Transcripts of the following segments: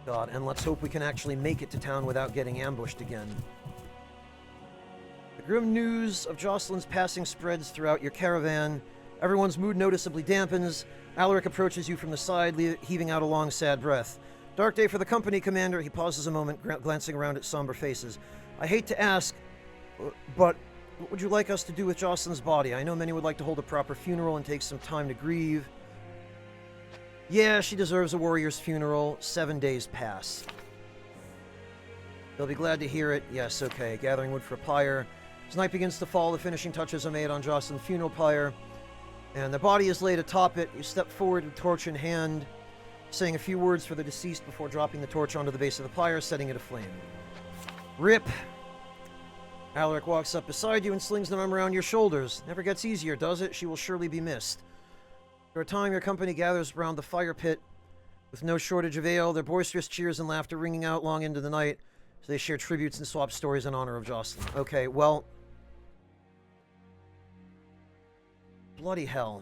God, and let's hope we can actually make it to town without getting ambushed again. The grim news of Jocelyn's passing spreads throughout your caravan. Everyone's mood noticeably dampens. Alaric approaches you from the side, heaving out a long, sad breath. Dark day for the company, Commander. He pauses a moment, glancing around at somber faces. I hate to ask, but what would you like us to do with Jocelyn's body? I know many would like to hold a proper funeral and take some time to grieve. Yeah, she deserves a warrior's funeral. 7 days pass. They'll be glad to hear it. Yes, okay. Gathering wood for a pyre. As night begins to fall, the finishing touches are made on Jocelyn's funeral pyre, and the body is laid atop it. You step forward with torch in hand, saying a few words for the deceased before dropping the torch onto the base of the pyre, setting it aflame. Rip. Alaric walks up beside you and slings an arm around your shoulders. Never gets easier, does it? She will surely be missed. For a time, your company gathers around the fire pit with no shortage of ale, their boisterous cheers and laughter ringing out long into the night as they share tributes and swap stories in honor of Jocelyn. Okay, well... bloody hell.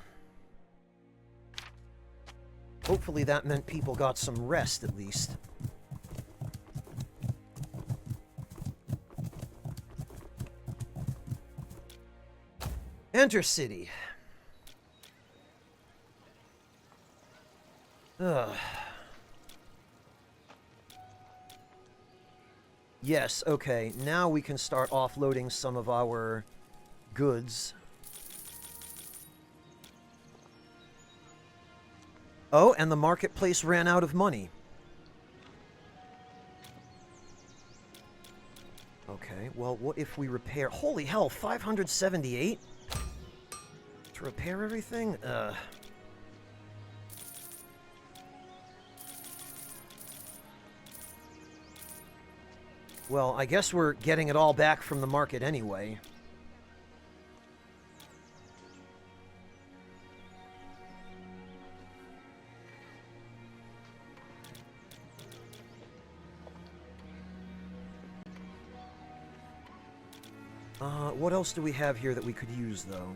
Hopefully that meant people got some rest, at least. Enter city. Ugh. Yes, okay. Now we can start offloading some of our goods. Oh, and the marketplace ran out of money. Okay, well, what if we repair... Holy hell, 578? To repair everything? Well, I guess we're getting it all back from the market anyway. What else do we have here that we could use, though?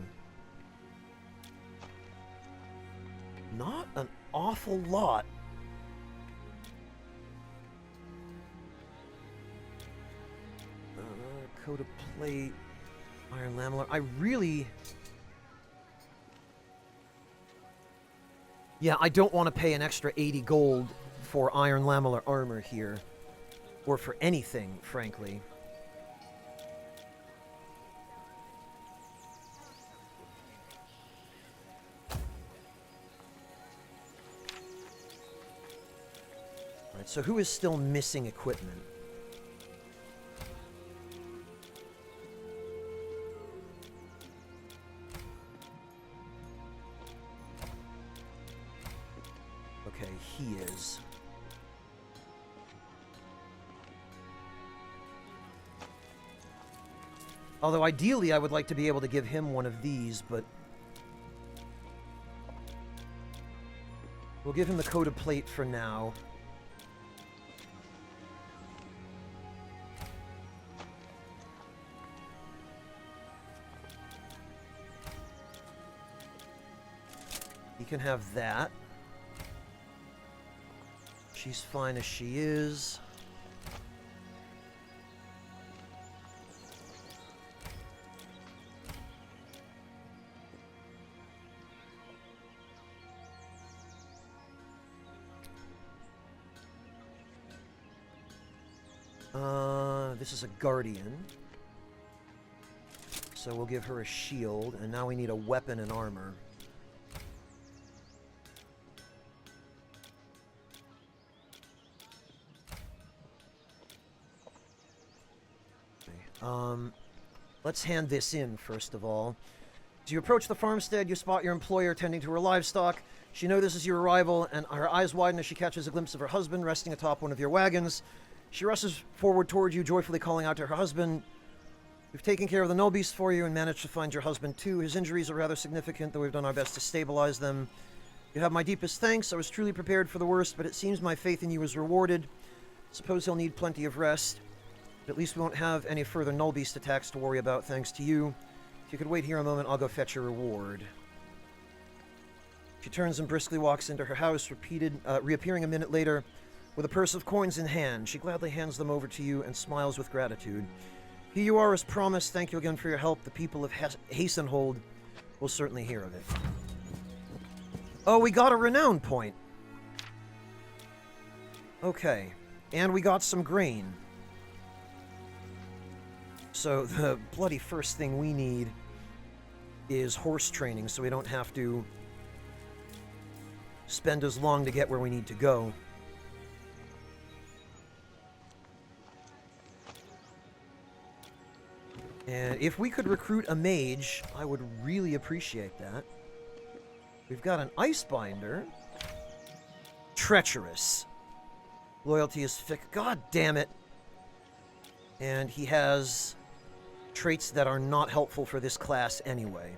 Not an awful lot. Coat of plate, iron lamellar. I really... Yeah, I don't want to pay an extra 80 gold for iron lamellar armor here. Or for anything, frankly. Alright, so who is still missing equipment? Okay, he is. Although ideally I would like to be able to give him one of these, but... we'll give him the coat of plate for now. He can have that. She's fine as she is. This is a guardian. So we'll give her a shield, and now we need a weapon and armor. Let's hand this in, first of all. As you approach the farmstead, you spot your employer tending to her livestock. She notices your arrival, and her eyes widen as she catches a glimpse of her husband resting atop one of your wagons. She rushes forward toward you, joyfully calling out to her husband. We've taken care of the null beast for you and managed to find your husband, too. His injuries are rather significant, though we've done our best to stabilize them. You have my deepest thanks. I was truly prepared for the worst, but it seems my faith in you is rewarded. Suppose he'll need plenty of rest. But at least we won't have any further null beast attacks to worry about, thanks to you. If you could wait here a moment, I'll go fetch your reward. She turns and briskly walks into her house, reappearing a minute later With a purse of coins in hand, she gladly hands them over to you and smiles with gratitude. Here you are as promised. Thank you again for your help. The people of Hastenhold will certainly hear of it. Oh, we got a renown point. Okay. And we got some grain. So the bloody first thing we need is horse training, so we don't have to spend as long to get where we need to go. And if we could recruit a mage, I would really appreciate that. We've got an Icebinder. Treacherous. Loyalty is thick. God damn it. And he has traits that are not helpful for this class anyway.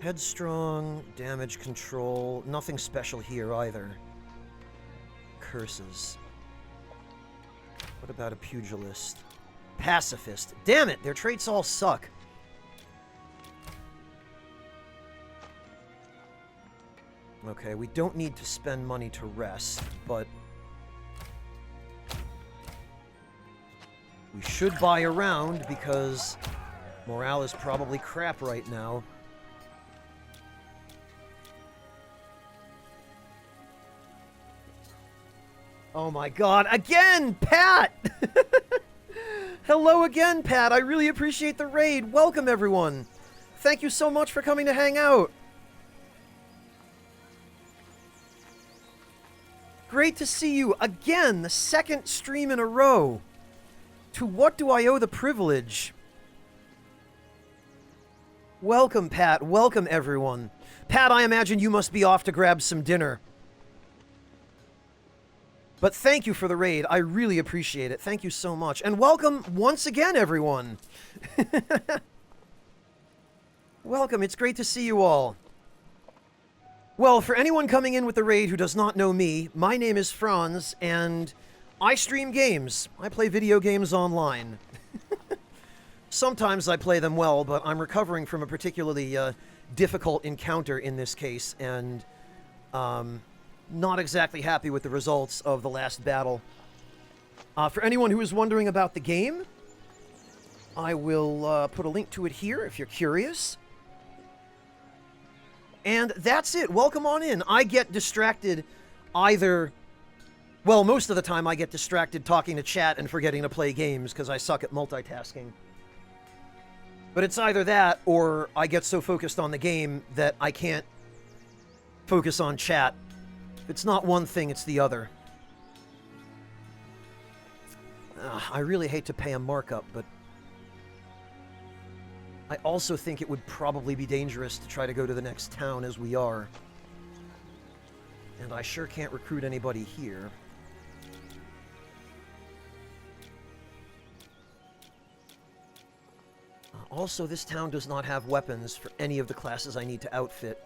Headstrong, damage control, nothing special here either. Curses. What about a pugilist? Pacifist. Damn it, their traits all suck. Okay, we don't need to spend money to rest, but we should buy around because morale is probably crap right now. Oh my god, again, Pat! Hello again, Pat. I really appreciate the raid. Welcome, everyone. Thank you so much for coming to hang out. Great to see you again, the second stream in a row. To what do I owe the privilege? Welcome, Pat. Welcome, everyone. Pat, I imagine you must be off to grab some dinner. But thank you for the raid. I really appreciate it. Thank you so much. And welcome once again, everyone. Welcome. It's great to see you all. Well, for anyone coming in with the raid who does not know me, my name is Franz, and I stream games. I play video games online. Sometimes I play them well, but I'm recovering from a particularly difficult encounter in this case, and not exactly happy with the results of the last battle. For anyone who is wondering about the game, I will put a link to it here if you're curious. And that's it. Welcome on in. I get distracted either... Well, most of the time I get distracted talking to chat and forgetting to play games because I suck at multitasking. But it's either that or I get so focused on the game that I can't focus on chat. If it's not one thing, it's the other. I really hate to pay a markup, but I also think it would probably be dangerous to try to go to the next town as we are. And I sure can't recruit anybody here. Also, this town does not have weapons for any of the classes I need to outfit.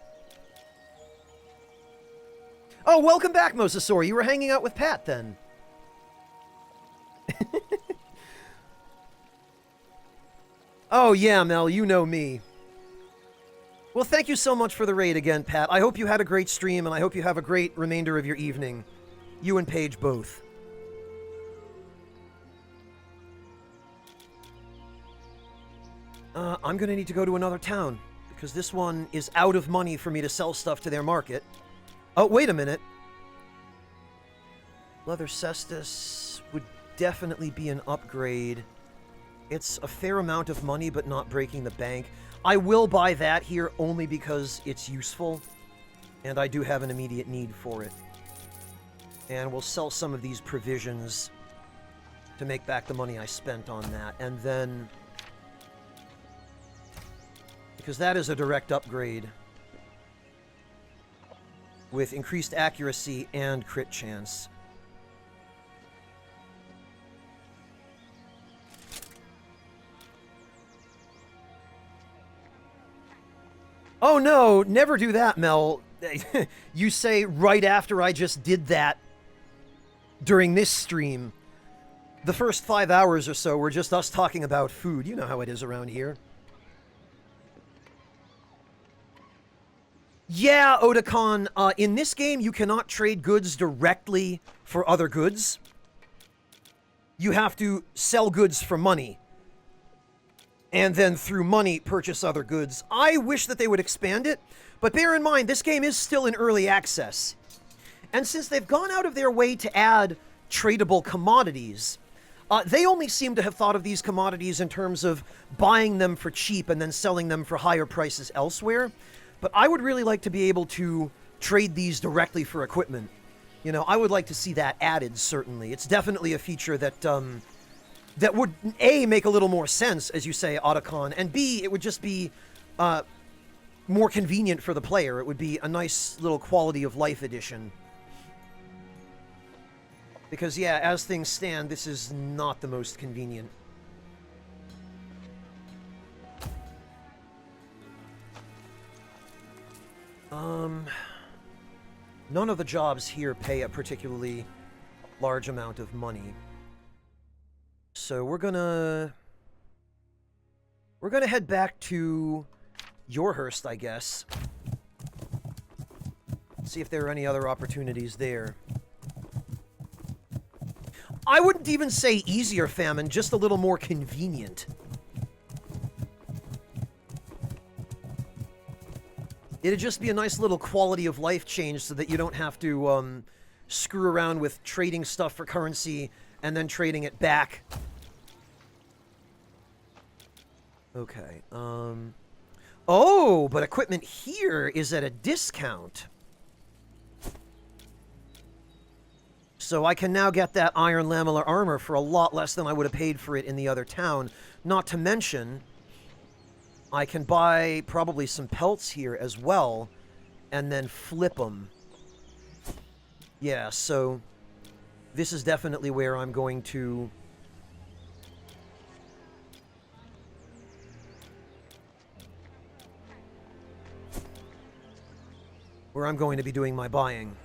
Oh, welcome back, Mosasaur. You were hanging out with Pat, then. Oh, yeah, Mel, you know me. Well, thank you so much for the raid again, Pat. I hope you had a great stream, and I hope you have a great remainder of your evening. You and Paige both. I'm gonna need to go to another town, because this one is out of money for me to sell stuff to their market. Oh, wait a minute. Leather Cestus would definitely be an upgrade. It's a fair amount of money, but not breaking the bank. I will buy that here only because it's useful, and I do have an immediate need for it. And we'll sell some of these provisions to make back the money I spent on that. And then... because that is a direct upgrade with increased accuracy and crit chance. Oh no, never do that, Mel. You say right after I just did that during this stream. The first 5 hours or so were just us talking about food. You know how it is around here. Yeah, Otakon, in this game, you cannot trade goods directly for other goods. You have to sell goods for money. And then through money, purchase other goods. I wish that they would expand it, but bear in mind, this game is still in early access. And since they've gone out of their way to add tradable commodities, they only seem to have thought of these commodities in terms of buying them for cheap and then selling them for higher prices elsewhere. But I would really like to be able to trade these directly for equipment. You know, I would like to see that added, certainly. It's definitely a feature that, that would, A, make a little more sense, as you say, Otacon, and B, it would just be more convenient for the player. It would be a nice little quality of life addition. Because, yeah, as things stand, this is not the most convenient. None of the jobs here pay a particularly large amount of money. So we're gonna head back to Yorhurst, I guess. See if there are any other opportunities there. I wouldn't even say easier famine, just a little more convenient. It'd just be a nice little quality of life change so that you don't have to screw around with trading stuff for currency and then trading it back. Okay, oh, but equipment here is at a discount. So I can now get that iron lamellar armor for a lot less than I would have paid for it in the other town. Not to mention, I can buy probably some pelts here as well, and then flip them. Yeah, so this is definitely where I'm going to... where I'm going to be doing my buying.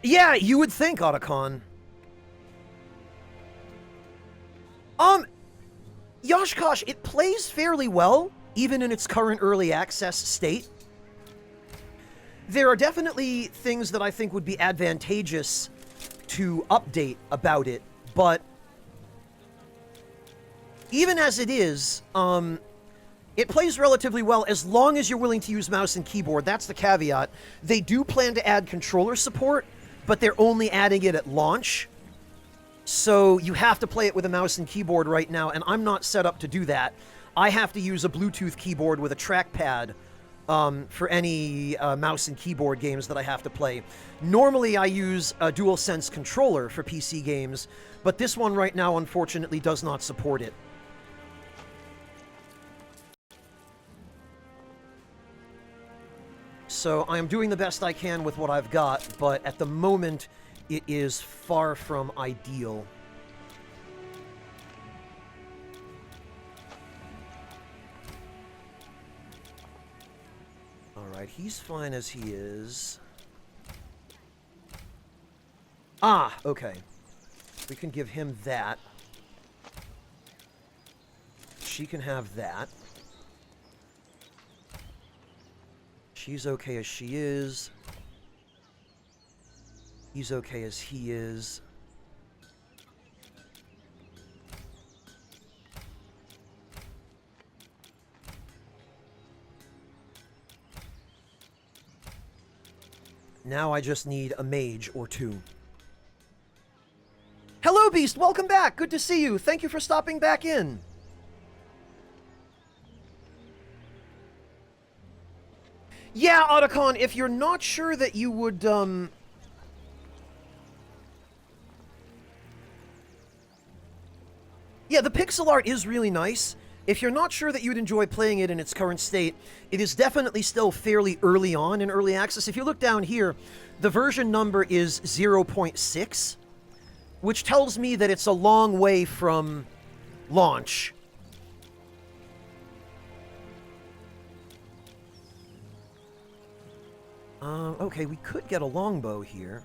Yeah, you would think, Otacon. Yoshkosh, it plays fairly well, even in its current early access state. There are definitely things that I think would be advantageous to update about it, but even as it is, it plays relatively well as long as you're willing to use mouse and keyboard. That's the caveat. They do plan to add controller support, but they're only adding it at launch. So you have to play it with a mouse and keyboard right now, and I'm not set up to do that. I have to use a Bluetooth keyboard with a trackpad for any mouse and keyboard games that I have to play. Normally I use a DualSense controller for PC games, but this one right now unfortunately does not support it. So I am doing the best I can with what I've got, but at the moment, it is far from ideal. Alright, he's fine as he is. Ah, okay. We can give him that. She can have that. She's okay as she is. He's okay as he is. Now I just need a mage or two. Hello, Beast! Welcome back! Good to see you! Thank you for stopping back in! Yeah, Otacon, if you're not sure that you would, yeah, the pixel art is really nice. If you're not sure that you'd enjoy playing it in its current state, it is definitely still fairly early on in early access. If you look down here, the version number is 0.6, which tells me that it's a long way from launch. Okay, we could get a longbow here.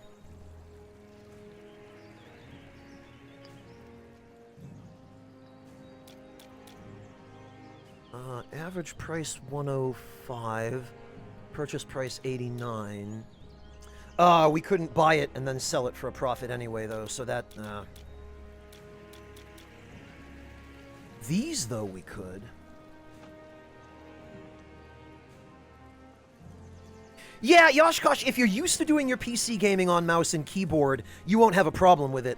Average price 105. Purchase price 89. We couldn't buy it and then sell it for a profit anyway, though, so that... These, though, we could. Yeah, Yoshkosh, if you're used to doing your PC gaming on mouse and keyboard, you won't have a problem with it.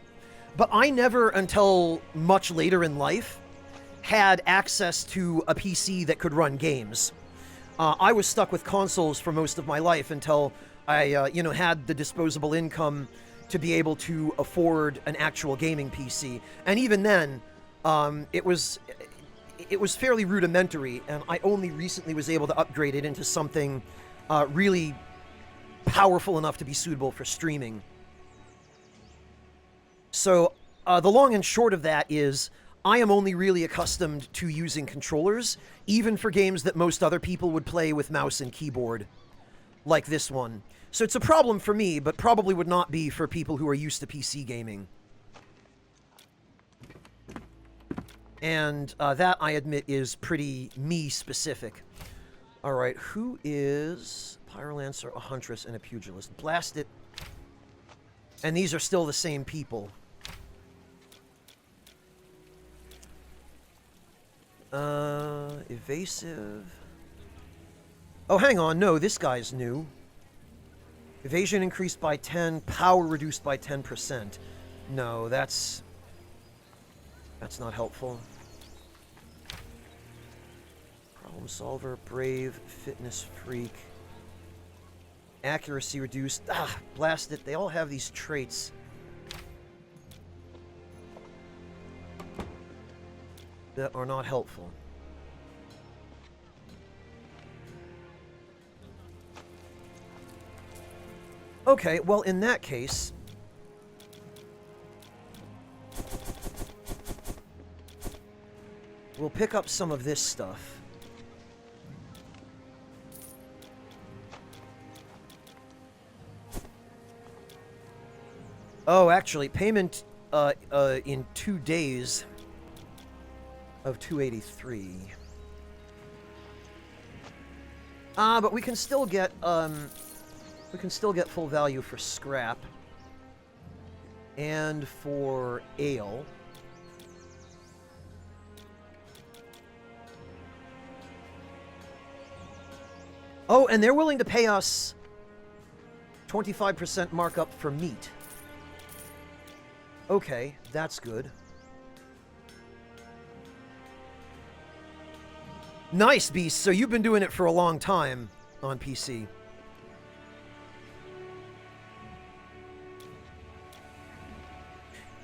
But I never, until much later in life, had access to a PC that could run games. I was stuck with consoles for most of my life until I, had the disposable income to be able to afford an actual gaming PC. And even then, it was fairly rudimentary, and I only recently was able to upgrade it into something really powerful enough to be suitable for streaming. So, the long and short of that is, I am only really accustomed to using controllers, even for games that most other people would play with mouse and keyboard, like this one. So it's a problem for me, but probably would not be for people who are used to PC gaming. And that, I admit, is pretty me-specific. Alright, who is... Pyrolancer, a Huntress, and a Pugilist. Blast it. And these are still the same people. Evasive... Oh, hang on, no, this guy's new. Evasion increased by 10, power reduced by 10%. No, that's not helpful. Problem solver, brave, fitness freak. Accuracy reduced. Ah, blast it. They all have these traits. That are not helpful. Okay, well, in that case... we'll pick up some of this stuff. Oh, actually, payment in 2 days of 283. But we can still get full value for scrap and for ale. Oh, and they're willing to pay us 25% markup for meat. Okay, that's good. Nice, Beast. So you've been doing it for a long time on PC.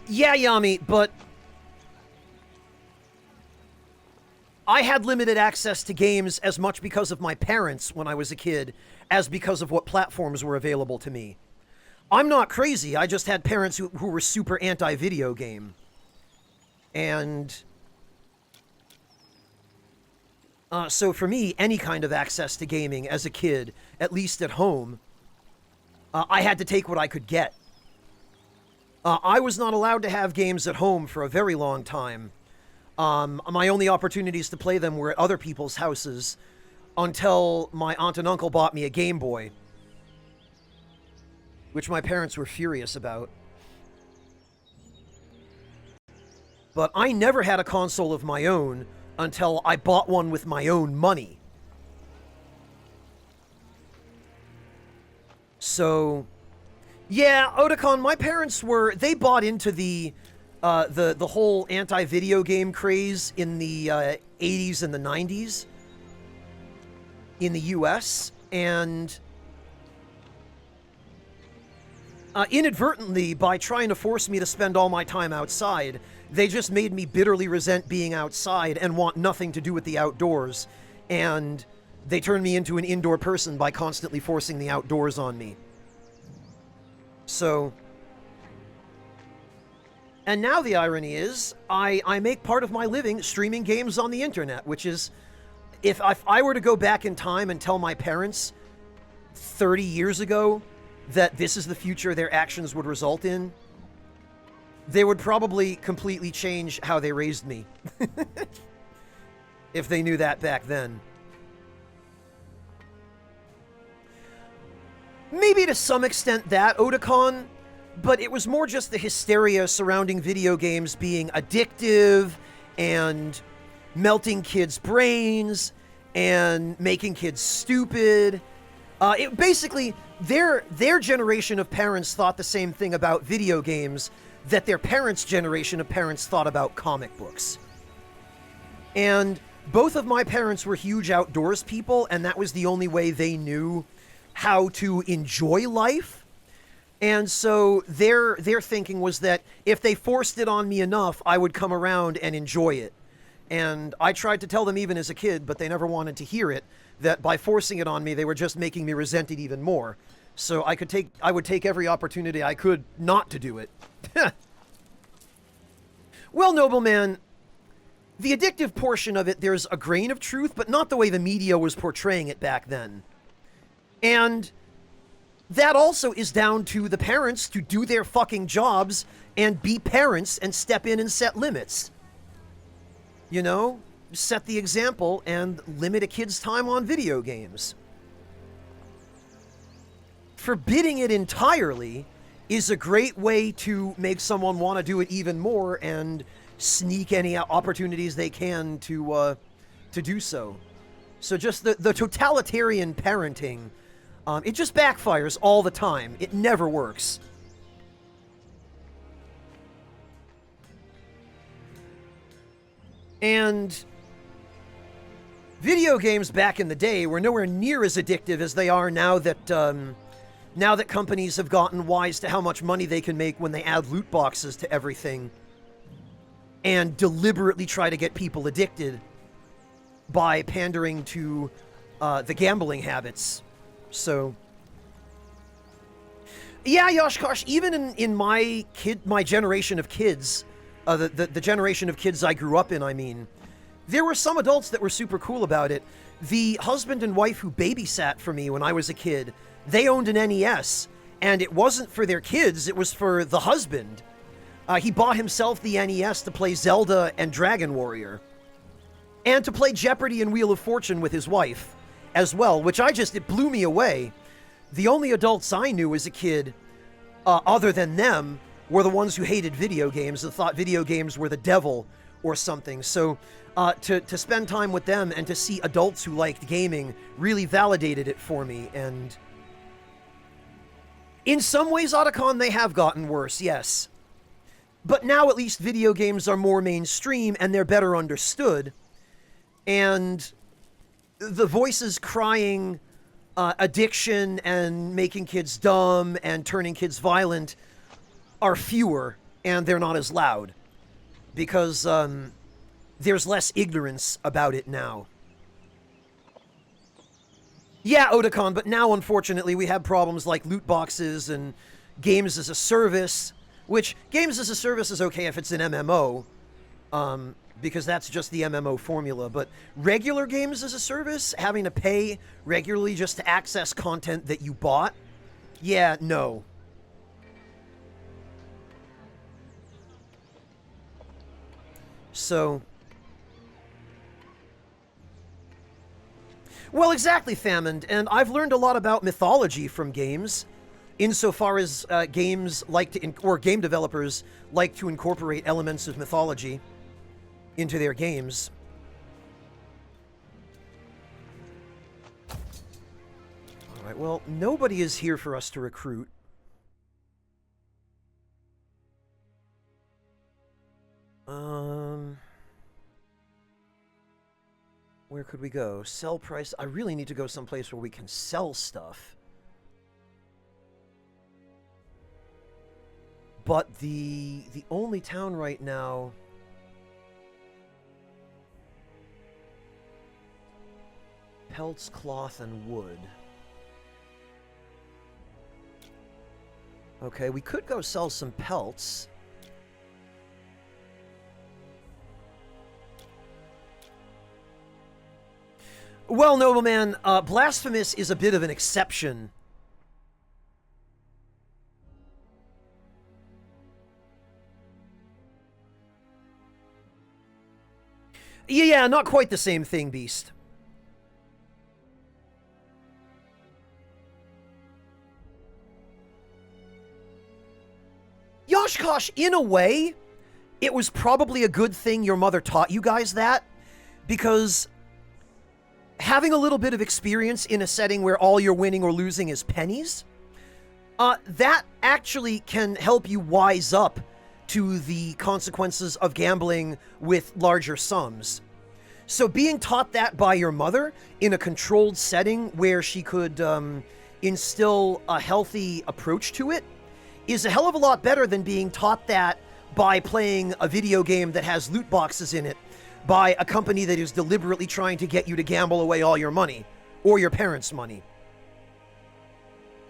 Yeah, Yami, but I had limited access to games as much because of my parents when I was a kid as because of what platforms were available to me. I'm not crazy, I just had parents who were super anti-video game. And... so for me, any kind of access to gaming as a kid, at least at home, I had to take what I could get. I was not allowed to have games at home for a very long time. My only opportunities to play them were at other people's houses until my aunt and uncle bought me a Game Boy, which my parents were furious about. But I never had a console of my own until I bought one with my own money. So, yeah, Otakon, my parents they bought into the whole anti-video game craze in the 80s and the 90s in the US, and inadvertently, by trying to force me to spend all my time outside, they just made me bitterly resent being outside and want nothing to do with the outdoors, and they turned me into an indoor person by constantly forcing the outdoors on me. So... and now the irony is, I make part of my living streaming games on the internet, which is... If I were to go back in time and tell my parents 30 years ago that this is the future their actions would result in, they would probably completely change how they raised me. If they knew that back then. Maybe to some extent that, Otakon, but it was more just the hysteria surrounding video games being addictive and melting kids' brains and making kids stupid. Basically, their generation of parents thought the same thing about video games that their parents' generation of parents thought about comic books. And both of my parents were huge outdoors people, and that was the only way they knew how to enjoy life. And so their thinking was that if they forced it on me enough, I would come around and enjoy it. And I tried to tell them even as a kid, but they never wanted to hear it, that by forcing it on me, they were just making me resent it even more. So I would take every opportunity I could not to do it. Well, nobleman, the addictive portion of it, there's a grain of truth, but not the way the media was portraying it back then. And that also is down to the parents to do their fucking jobs and be parents and step in and set limits. You know, set the example and limit a kid's time on video games. Forbidding it entirely is a great way to make someone want to do it even more and sneak any opportunities they can to do so. So just the totalitarian parenting, it just backfires all the time. It never works. And video games back in the day were nowhere near as addictive as they are now that companies have gotten wise to how much money they can make when they add loot boxes to everything and deliberately try to get people addicted by pandering to the gambling habits. So, yeah, Yoshkosh, even in my generation of kids, the generation of kids I grew up in, I mean, there were some adults that were super cool about it. The husband and wife who babysat for me when I was a kid, they owned an NES, and it wasn't for their kids, it was for the husband. He bought himself the NES to play Zelda and Dragon Warrior, and to play Jeopardy and Wheel of Fortune with his wife as well, which it blew me away. The only adults I knew as a kid, other than them, were the ones who hated video games and thought video games were the devil or something. So to spend time with them and to see adults who liked gaming really validated it for me. And in some ways, Otacon, they have gotten worse, yes. But now at least video games are more mainstream and they're better understood. And the voices crying addiction and making kids dumb and turning kids violent are fewer, and they're not as loud. Because there's less ignorance about it now. Yeah, Otakon, but now, unfortunately, we have problems like loot boxes and games as a service, which games as a service is okay if it's an MMO, because that's just the MMO formula, but regular games as a service, having to pay regularly just to access content that you bought, yeah, no. So, well, exactly, Famine, and I've learned a lot about mythology from games, insofar as games like to, or game developers like to incorporate elements of mythology into their games. Alright, well, nobody is here for us to recruit. Where could we go? Sell price. I really need to go someplace where we can sell stuff. But the only town right now... Pelts, cloth, and wood. Okay, we could go sell some pelts. Well, nobleman, Blasphemous is a bit of an exception. Yeah, not quite the same thing, Beast. Yoshkosh, in a way, it was probably a good thing your mother taught you guys that, because having a little bit of experience in a setting where all you're winning or losing is pennies, that actually can help you wise up to the consequences of gambling with larger sums. So being taught that by your mother in a controlled setting where she could instill a healthy approach to it is a hell of a lot better than being taught that by playing a video game that has loot boxes in it by a company that is deliberately trying to get you to gamble away all your money or your parents' money.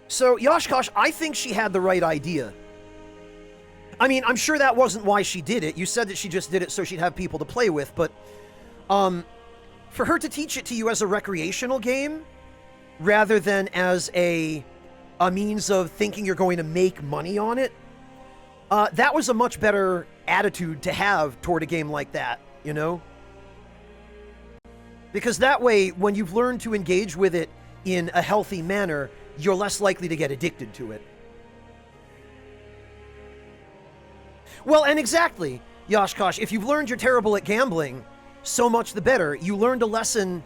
So, Yoshkosh, I think she had the right idea. I mean, I'm sure that wasn't why she did it. You said that she just did it so she'd have people to play with, but for her to teach it to you as a recreational game rather than as a means of thinking you're going to make money on it, that was a much better attitude to have toward a game like that, you know? Because that way, when you've learned to engage with it in a healthy manner, you're less likely to get addicted to it. Well, and exactly, Yoshkosh, if you've learned you're terrible at gambling, so much the better. You learned a lesson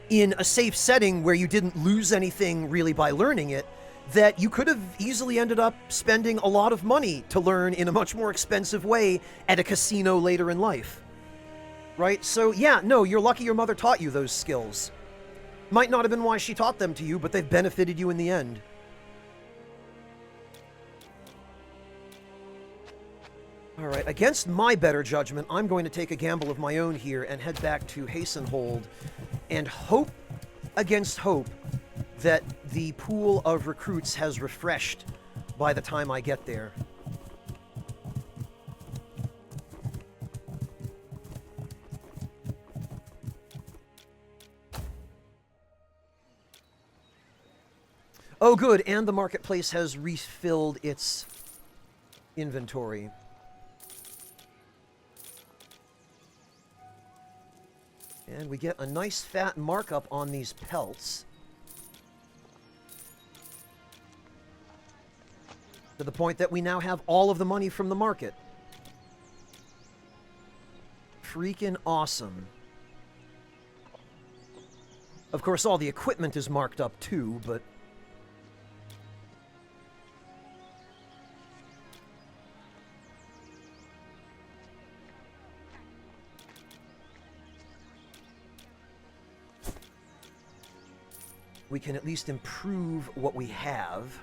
in a safe setting where you didn't lose anything really by learning it, that you could have easily ended up spending a lot of money to learn in a much more expensive way at a casino later in life. Right? So, yeah, no, you're lucky your mother taught you those skills. Might not have been why she taught them to you, but they've benefited you in the end. Alright, against my better judgment, I'm going to take a gamble of my own here and head back to Hastenhold and hope against hope that the pool of recruits has refreshed by the time I get there. Oh, good, and the marketplace has refilled its inventory. And we get a nice fat markup on these pelts. To the point that we now have all of the money from the market. Freaking awesome. Of course, all the equipment is marked up too, but... we can at least improve what we have.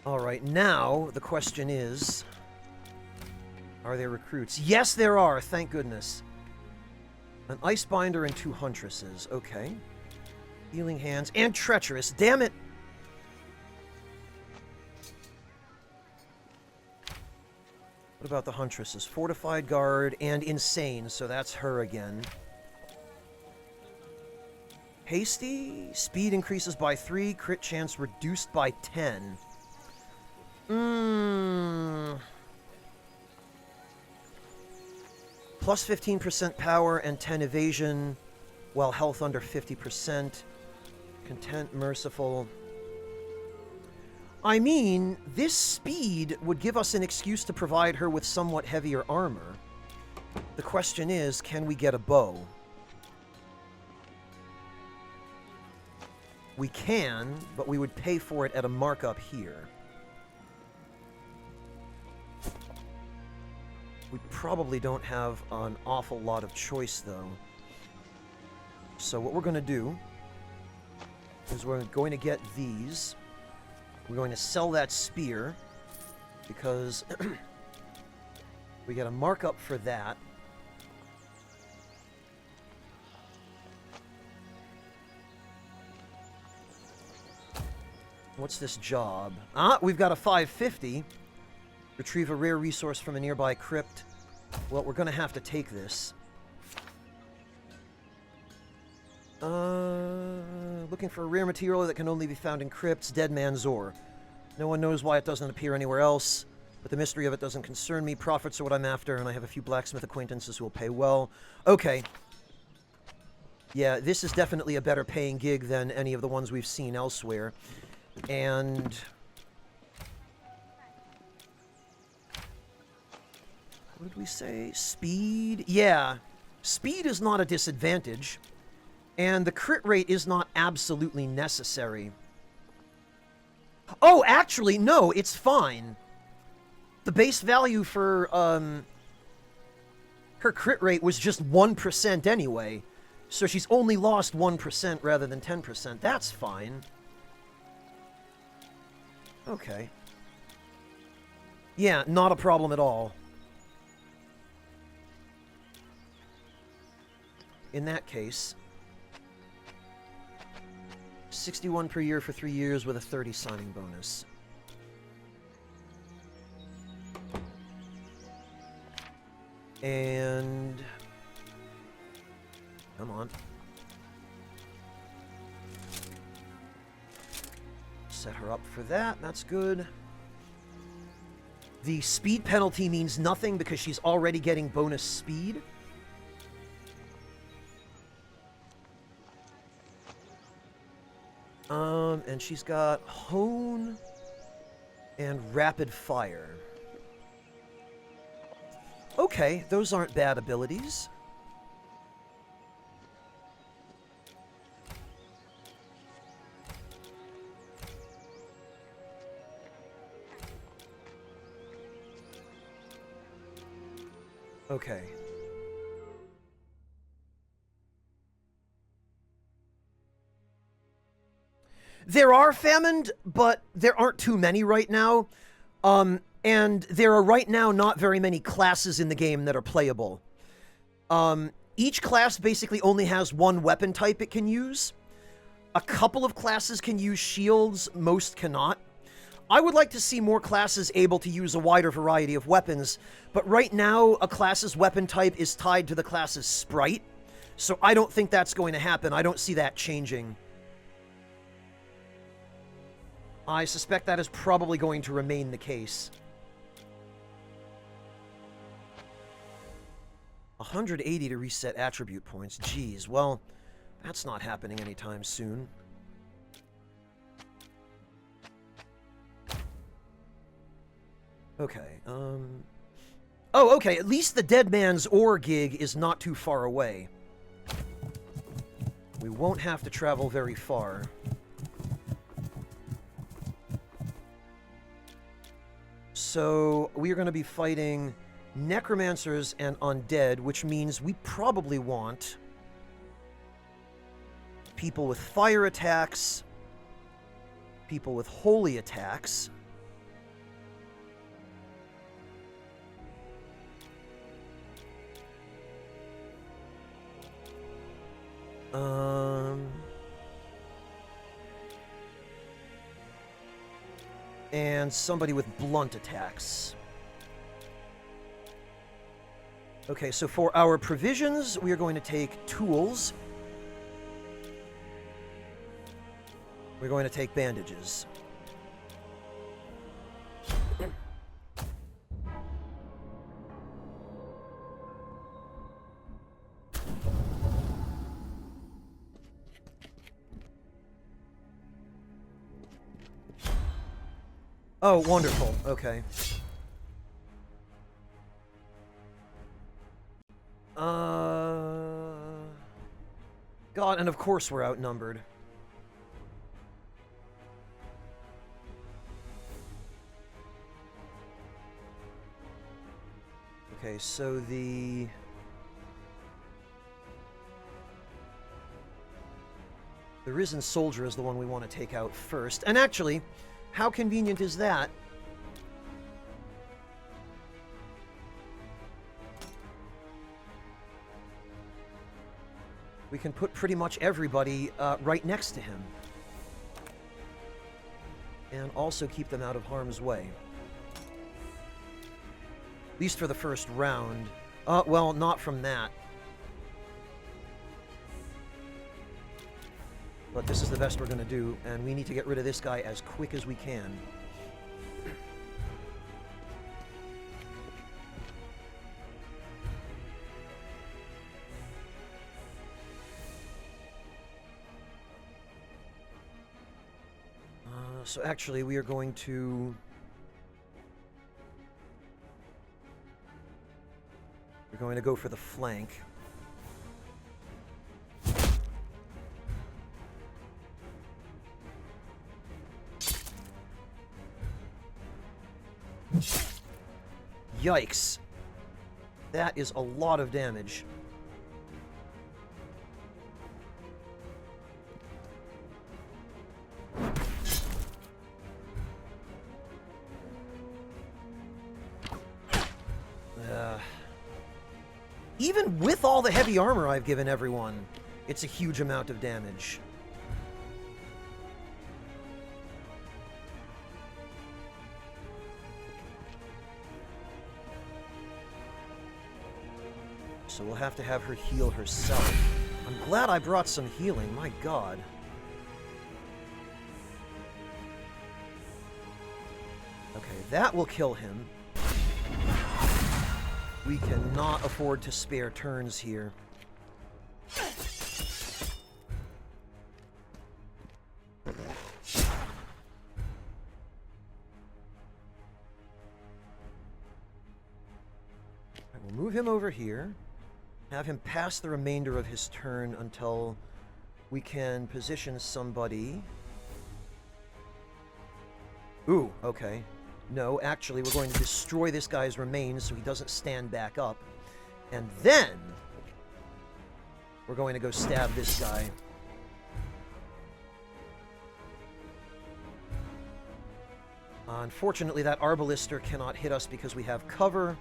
Alright, now the question is, are there recruits? Yes, there are, thank goodness. An Icebinder and 2 Huntresses, okay. Healing Hands, and Treacherous, damn it! What about the Huntresses? Fortified Guard and Insane, so that's her again. Hasty, speed increases by 3, crit chance reduced by 10. Plus 15% power and 10 evasion, while health under 50%. Content, merciful. I mean, this speed would give us an excuse to provide her with somewhat heavier armor. The question is, can we get a bow? We can, but we would pay for it at a markup here. We probably don't have an awful lot of choice, though. So what we're going to do is we're going to get these. We're going to sell that spear because we get a markup for that. What's this job? Ah, we've got a 550. Retrieve a rare resource from a nearby crypt. Well, we're going to have to take this. Looking for a rare material that can only be found in crypts. Dead man's ore. No one knows why it doesn't appear anywhere else, but the mystery of it doesn't concern me. Profits are what I'm after, and I have a few blacksmith acquaintances who will pay well. Okay. Yeah, this is definitely a better paying gig than any of the ones we've seen elsewhere. And... what did we say? Speed? Yeah. Speed is not a disadvantage. And the crit rate is not absolutely necessary. Oh, actually, no, it's fine. The base value for, her crit rate was just 1% anyway. So she's only lost 1% rather than 10%. That's fine. Okay. Yeah, not a problem at all. In that case... 61 per year for 3 years with a 30 signing bonus. And... come on. Set her up for that. That's good. The speed penalty means nothing because she's already getting bonus speed. And she's got Hone and Rapid Fire. Okay, those aren't bad abilities. Okay. There are Famine, but there aren't too many right now. And there are right now not very many classes in the game that are playable. Each class basically only has one weapon type it can use. A couple of classes can use shields, most cannot. I would like to see more classes able to use a wider variety of weapons, but right now a class's weapon type is tied to the class's sprite, so I don't think that's going to happen. I don't see that changing. I suspect that is probably going to remain the case. 180 to reset attribute points. Geez, well, that's not happening anytime soon. Okay, oh, okay, at least the Dead Man's Ore gig is not too far away. We won't have to travel very far. So, we are going to be fighting necromancers and undead, which means we probably want people with fire attacks, people with holy attacks, and somebody with blunt attacks. Okay, so for our provisions, we are going to take tools. We're going to take bandages. Oh, wonderful. Okay. God, and of course we're outnumbered. Okay, so the Risen Soldier is the one we want to take out first. And actually, how convenient is that? We can put pretty much everybody right next to him. and also keep them out of harm's way. At least for the first round. Well, not from that. But this is the best we're going to do, and we need to get rid of this guy as quick as we can. So actually, we are going to... We're going to go for the flank. Yikes. That is a lot of damage. Even with all the heavy armor I've given everyone, it's a huge amount of damage. So we'll have to have her heal herself. I'm glad I brought some healing, my god. Okay, that will kill him. We cannot afford to spare turns here. I will move him over here. Have him pass the remainder of his turn until we can position somebody. Ooh, okay. No, actually, we're going to destroy this guy's remains so he doesn't stand back up. And then we're going to go stab this guy. Unfortunately, that Arbalister cannot hit us because we have cover.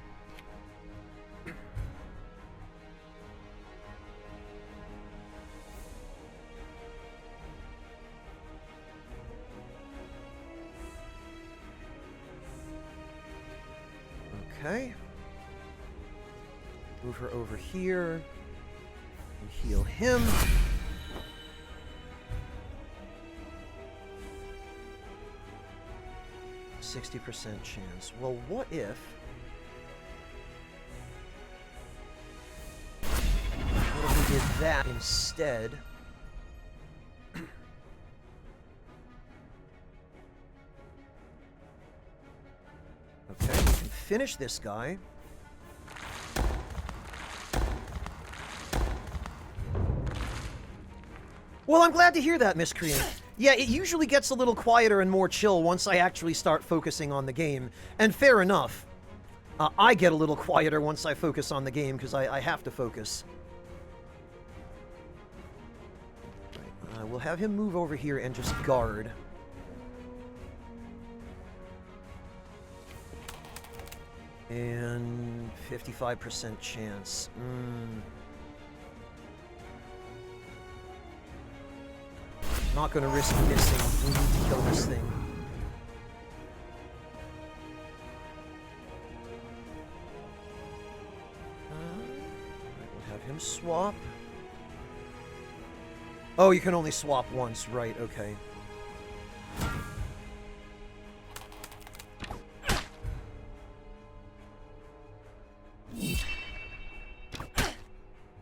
Okay. Move her over here. And heal him. %60 chance. Well, what if... What if we did that instead? Okay, we can finish this guy. Well, I'm glad to hear that, Miscreant. Yeah, it usually gets a little quieter and more chill once I actually start focusing on the game. And fair enough. I get a little quieter once I focus on the game, because I have to focus. Right, we'll have him move over here and just guard. And 55% chance. Not gonna risk missing. We need to kill this thing. We'll have him swap. Oh, you can only swap once, right, okay.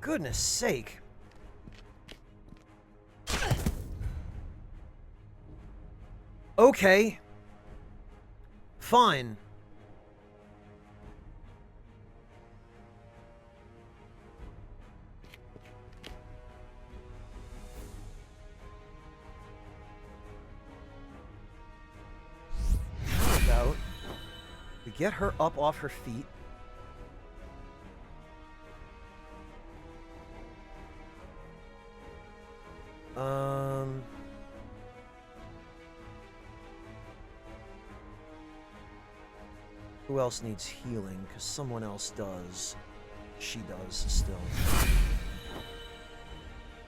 Goodness sake. Okay. Fine. How about we get her up off her feet? Who else needs healing? Because someone else does. She does, still.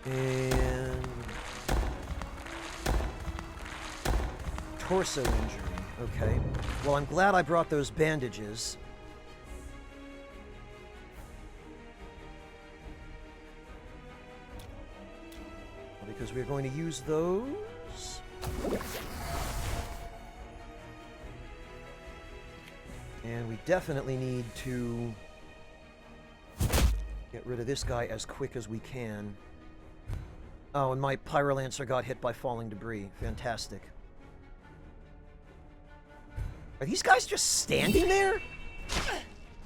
And... torso injury. Okay. Well, I'm glad I brought those bandages. Because we're going to use those. And we definitely need to get rid of this guy as quick as we can. Oh, and my Pyrolancer got hit by falling debris. Fantastic. Are these guys just standing there?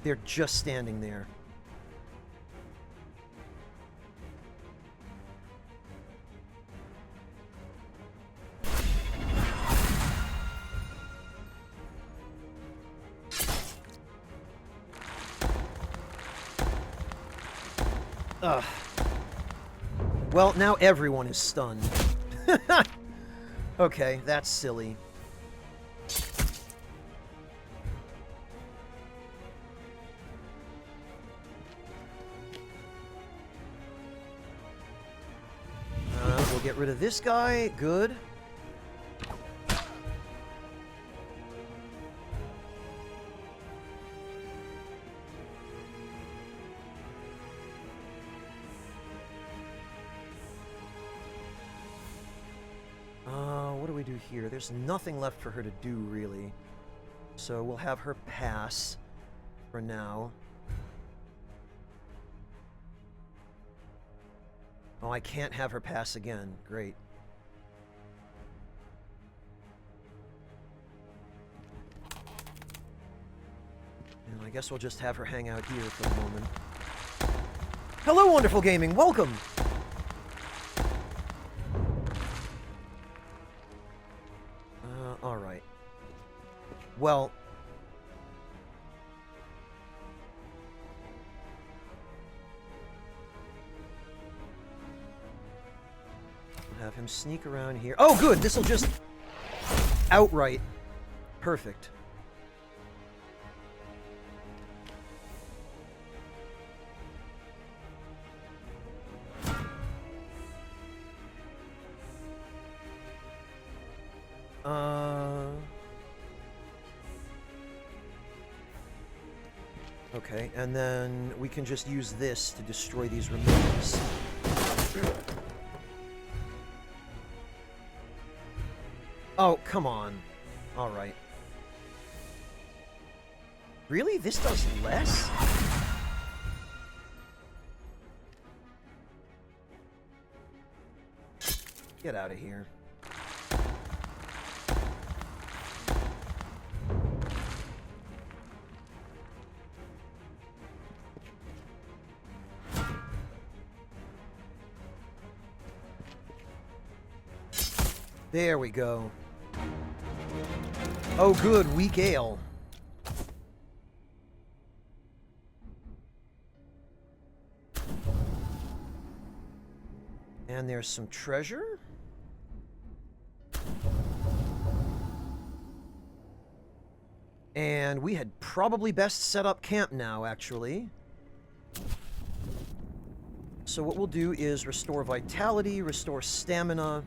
They're just standing there. Ugh. Well, now everyone is stunned. Okay, that's silly. We'll get rid of this guy. Good. What do we do here? There's nothing left for her to do, really. So we'll have her pass for now. Oh, I can't have her pass again. Great. And I guess we'll just have her hang out here for the moment. Hello, Wonderful Gaming! Welcome! Alright. Well... have him sneak around here. Oh, good! This'll just... outright. Perfect. Okay, and then we can just use this to destroy these remains. Oh, come on. Alright. Really? This does less? Get out of here. There we go. Oh good, weak ale. And there's some treasure. And we had probably best set up camp now, actually. So what we'll do is restore vitality, restore stamina.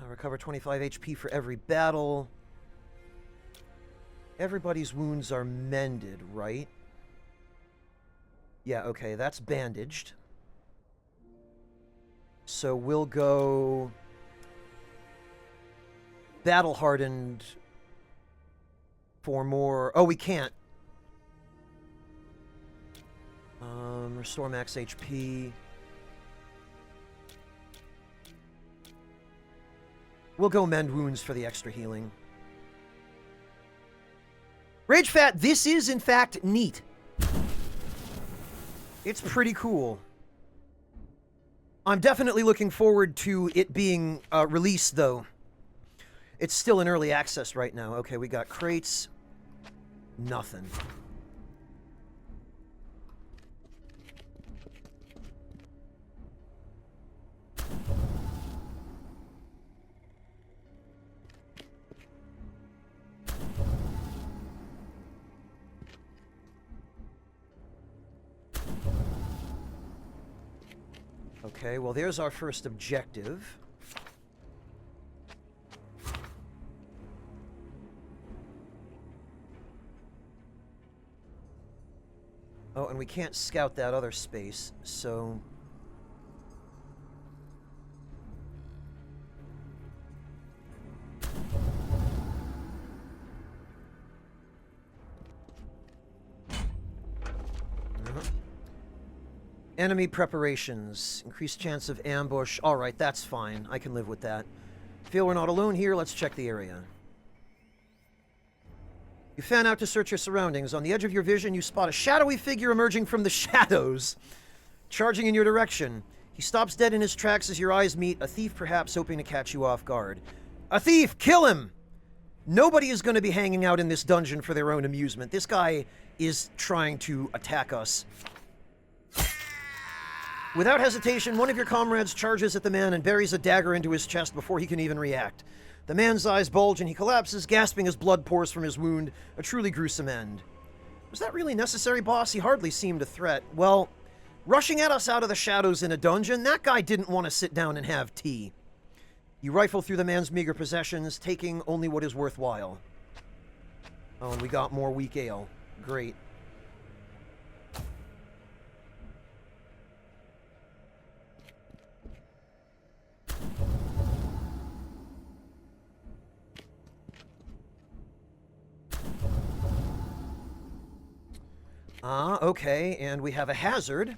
Recover 25 HP for every battle. Everybody's wounds are mended, right? Yeah, okay, that's bandaged. So we'll go... battle-hardened for more... Oh, we can't. Restore max HP. We'll go mend wounds for the extra healing. Rage Fat, this is in fact neat. It's pretty cool. I'm definitely looking forward to it being released, though. It's still in early access right now. Okay, we got crates. Nothing. Okay, well, there's our first objective. Oh, and we can't scout that other space, so... Enemy preparations. Increased chance of ambush. Alright, that's fine. I can live with that. Feel we're not alone here, let's check the area. You fan out to search your surroundings. On the edge of your vision, you spot a shadowy figure emerging from the shadows, charging in your direction. He stops dead in his tracks as your eyes meet, a thief perhaps hoping to catch you off guard. A thief! Kill him! Nobody is going to be hanging out in this dungeon for their own amusement. This guy is trying to attack us. Without hesitation, one of your comrades charges at the man and buries a dagger into his chest before he can even react. The man's eyes bulge and he collapses, gasping as blood pours from his wound. A truly gruesome end. Was that really necessary, boss? He hardly seemed a threat. Well, rushing at us out of the shadows in a dungeon, that guy didn't want to sit down and have tea. You rifle through the man's meager possessions, taking only what is worthwhile. Oh, and we got more weak ale. Great. Okay, and we have a hazard.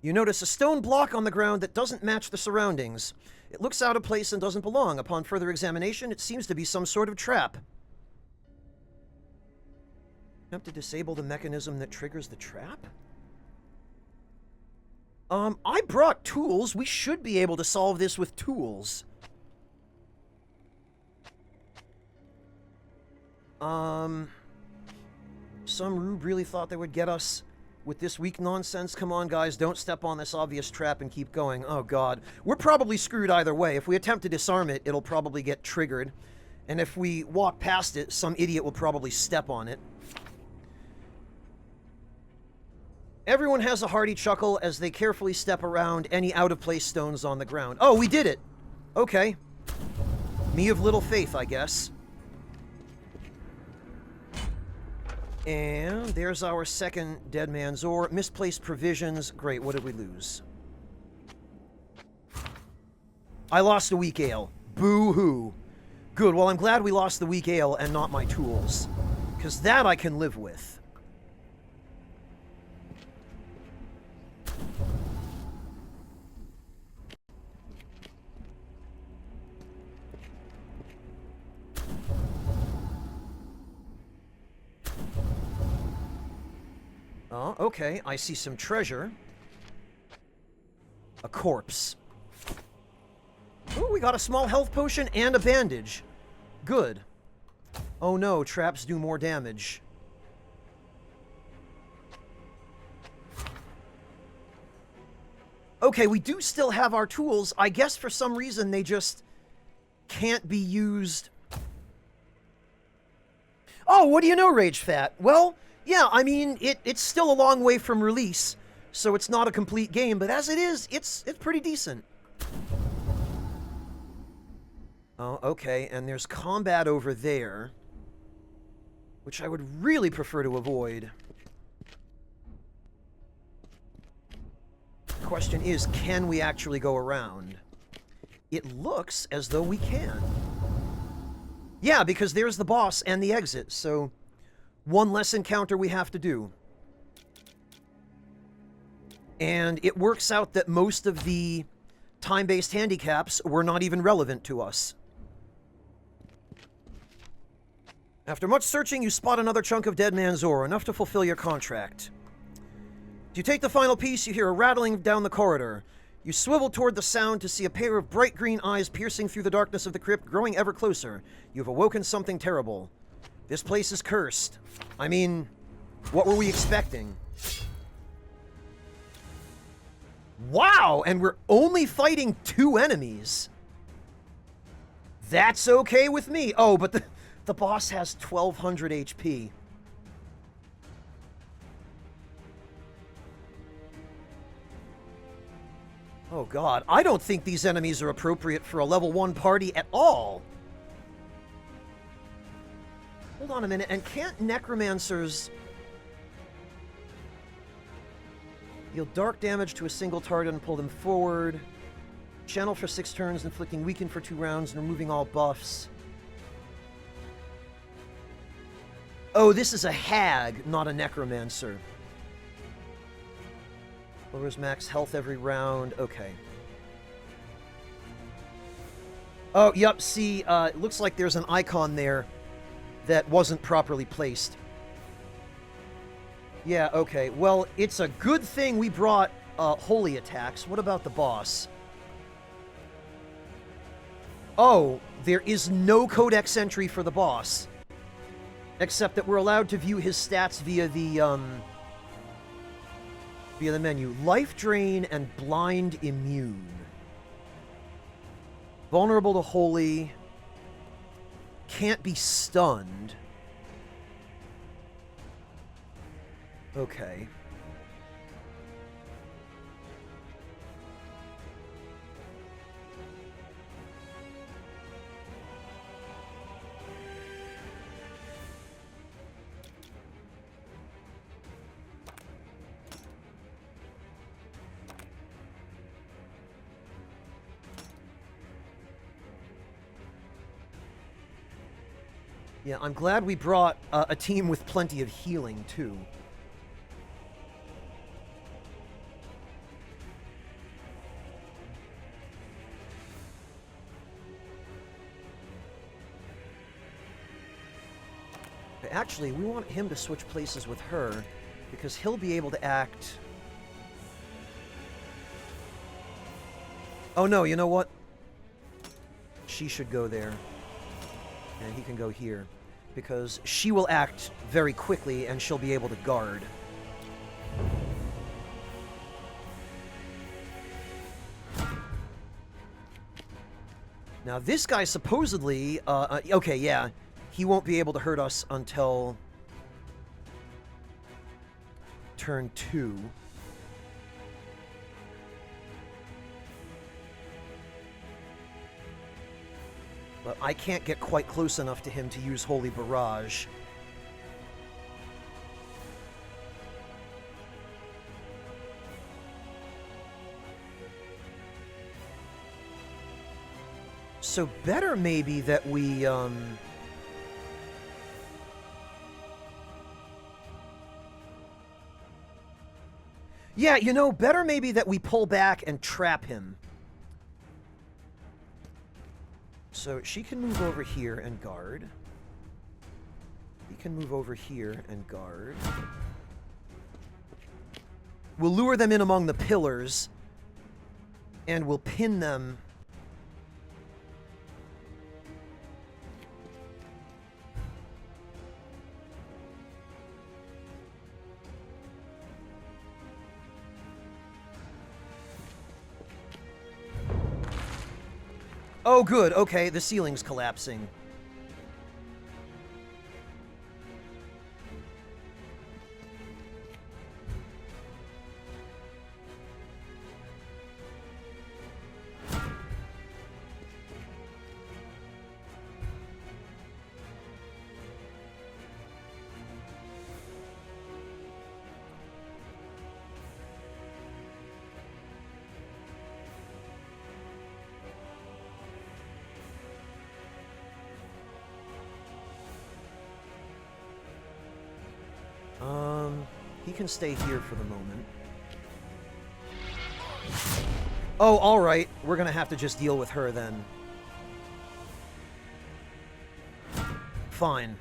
You notice a stone block on the ground that doesn't match the surroundings. It looks out of place and doesn't belong. Upon further examination, it seems to be some sort of trap. Attempt to disable the mechanism that triggers the trap? I brought tools. We should be able to solve this with tools. Some rube really thought they would get us with this weak nonsense. Come on, guys, don't step on this obvious trap and keep going. Oh, God. We're probably screwed either way. If we attempt to disarm it, it'll probably get triggered. And if we walk past it, some idiot will probably step on it. Everyone has a hearty chuckle as they carefully step around any out-of-place stones on the ground. Oh, we did it! Okay. Me of little faith, I guess. And there's our second Dead Man's Ore. Misplaced provisions. Great, what did we lose? I lost a weak ale. Boo-hoo. Good, well, I'm glad we lost the weak ale and not my tools. Because that I can live with. Oh, okay. I see some treasure. A corpse. Oh, we got a small health potion and a bandage. Good. Oh no, traps do more damage. Okay, we do still have our tools. I guess for some reason they just can't be used. Oh, what do you know, Rage Fat? Well, yeah, I mean, it's still a long way from release, so it's not a complete game, but as it is, it's pretty decent. Oh, okay, and there's combat over there, which I would really prefer to avoid. The question is, can we actually go around? It looks as though we can. Yeah, because there's the boss and the exit, so one less encounter we have to do. And it works out that most of the time-based handicaps were not even relevant to us. After much searching, you spot another chunk of Dead Man's Ore, enough to fulfill your contract. As you take the final piece, you hear a rattling down the corridor. You swivel toward the sound to see a pair of bright green eyes piercing through the darkness of the crypt, growing ever closer. You've awoken something terrible. This place is cursed. I mean, what were we expecting? Wow, and we're only fighting 2 enemies. That's okay with me. Oh, but the boss has 1200 HP. Oh god, I don't think these enemies are appropriate for a level 1 party at all. Hold on a minute, and can't necromancers deal dark damage to a single target and pull them forward? Channel for 6 turns, inflicting weaken for 2 rounds, and removing all buffs. Oh, this is a hag, not a necromancer. Lowers max health every round. Okay. Oh, yep, see, it looks like there's an icon there that wasn't properly placed. Yeah, okay. Well, it's a good thing we brought holy attacks. What about the boss? Oh, there is no codex entry for the boss. Except that we're allowed to view his stats via the menu. Life Drain and Blind Immune. Vulnerable to Holy. Can't be stunned. Okay. Yeah, I'm glad we brought a team with plenty of healing, too. But actually, we want him to switch places with her, because he'll be able to act... Oh no, you know what? She should go there. And he can go here. Because she will act very quickly, and she'll be able to guard. Now, this guy supposedly... okay, yeah. He won't be able to hurt us until... turn 2. But I can't get quite close enough to him to use Holy Barrage. So better maybe that we, Yeah, you know, better maybe that we pull back and trap him. So she can move over here and guard. He can move over here and guard. We'll lure them in among the pillars. And we'll pin them. Oh, good. Okay, the ceiling's collapsing. He can stay here for the moment. Oh, alright. We're gonna have to just deal with her then. Fine.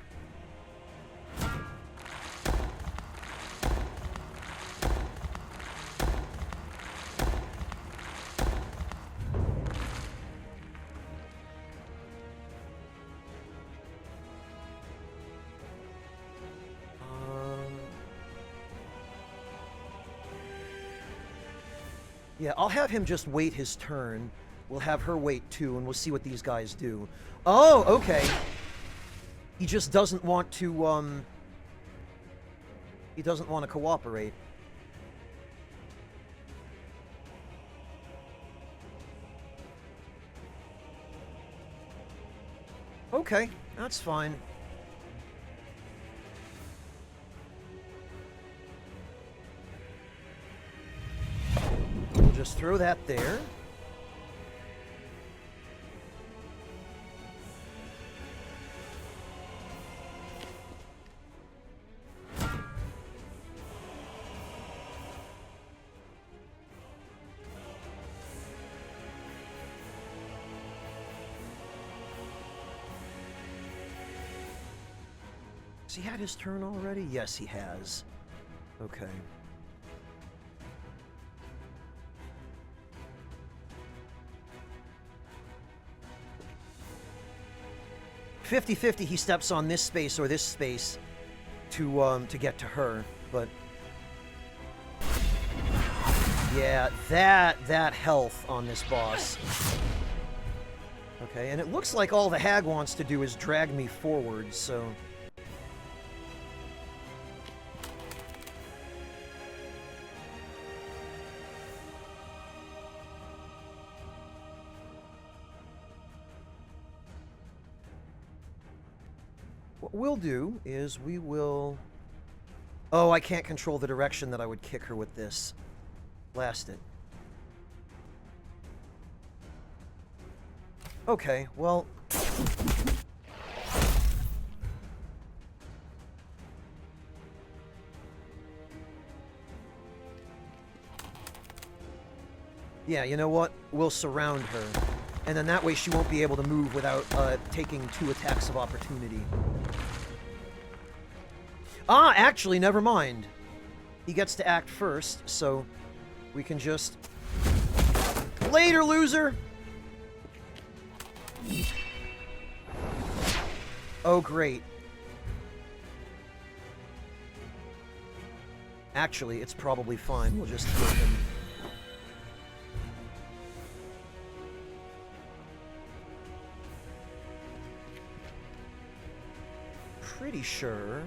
Yeah, I'll have him just wait his turn. We'll have her wait too, and we'll see what these guys do. Oh, okay. He just doesn't want to, he doesn't want to cooperate. Okay, that's fine. We'll just throw that there. Has he had his turn already? Yes, he has. Okay. 50-50, he steps on this space or this space to get to her, but yeah, that health on this boss. Okay, and it looks like all the hag wants to do is drag me forward, so what we'll do is we will... Oh, I can't control the direction that I would kick her with this. Blast it. Okay, well... Yeah, you know what? We'll surround her. And then that way she won't be able to move without taking 2 attacks of opportunity. Ah, actually, never mind. He gets to act first, so we can just... Later, loser! Oh, great. Actually, it's probably fine. We'll just kill him. Pretty sure...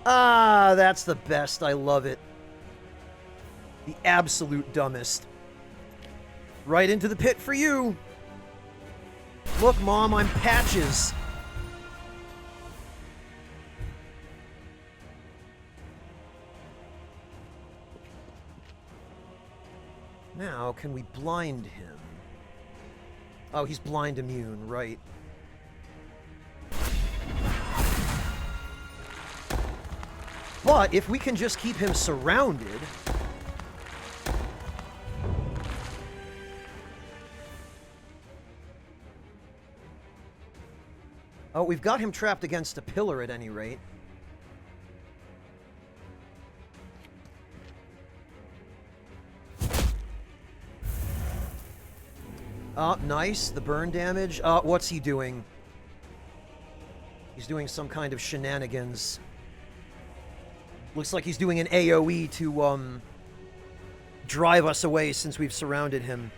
Ah, that's the best. I love it. The absolute dumbest. Right into the pit for you. Look, Mom, I'm Patches. Now, can we blind him? Oh, he's blind immune, right. But if we can just keep him surrounded... Oh, we've got him trapped against a pillar at any rate. Nice. The burn damage. What's he doing? He's doing some kind of shenanigans. Looks like he's doing an AoE to, drive us away since we've surrounded him.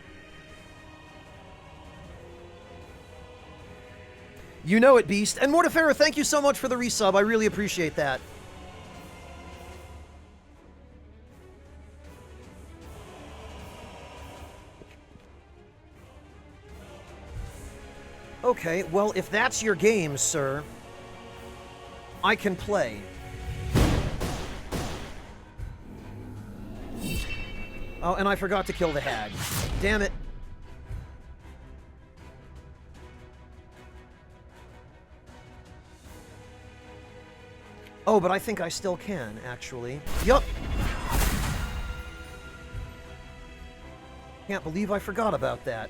You know it, Beast. And Mortifera, thank you so much for the resub. I really appreciate that. Okay, well, if that's your game, sir, I can play. Oh, and I forgot to kill the hag. Damn it. Oh, but I think I still can, actually. Yup. Can't believe I forgot about that.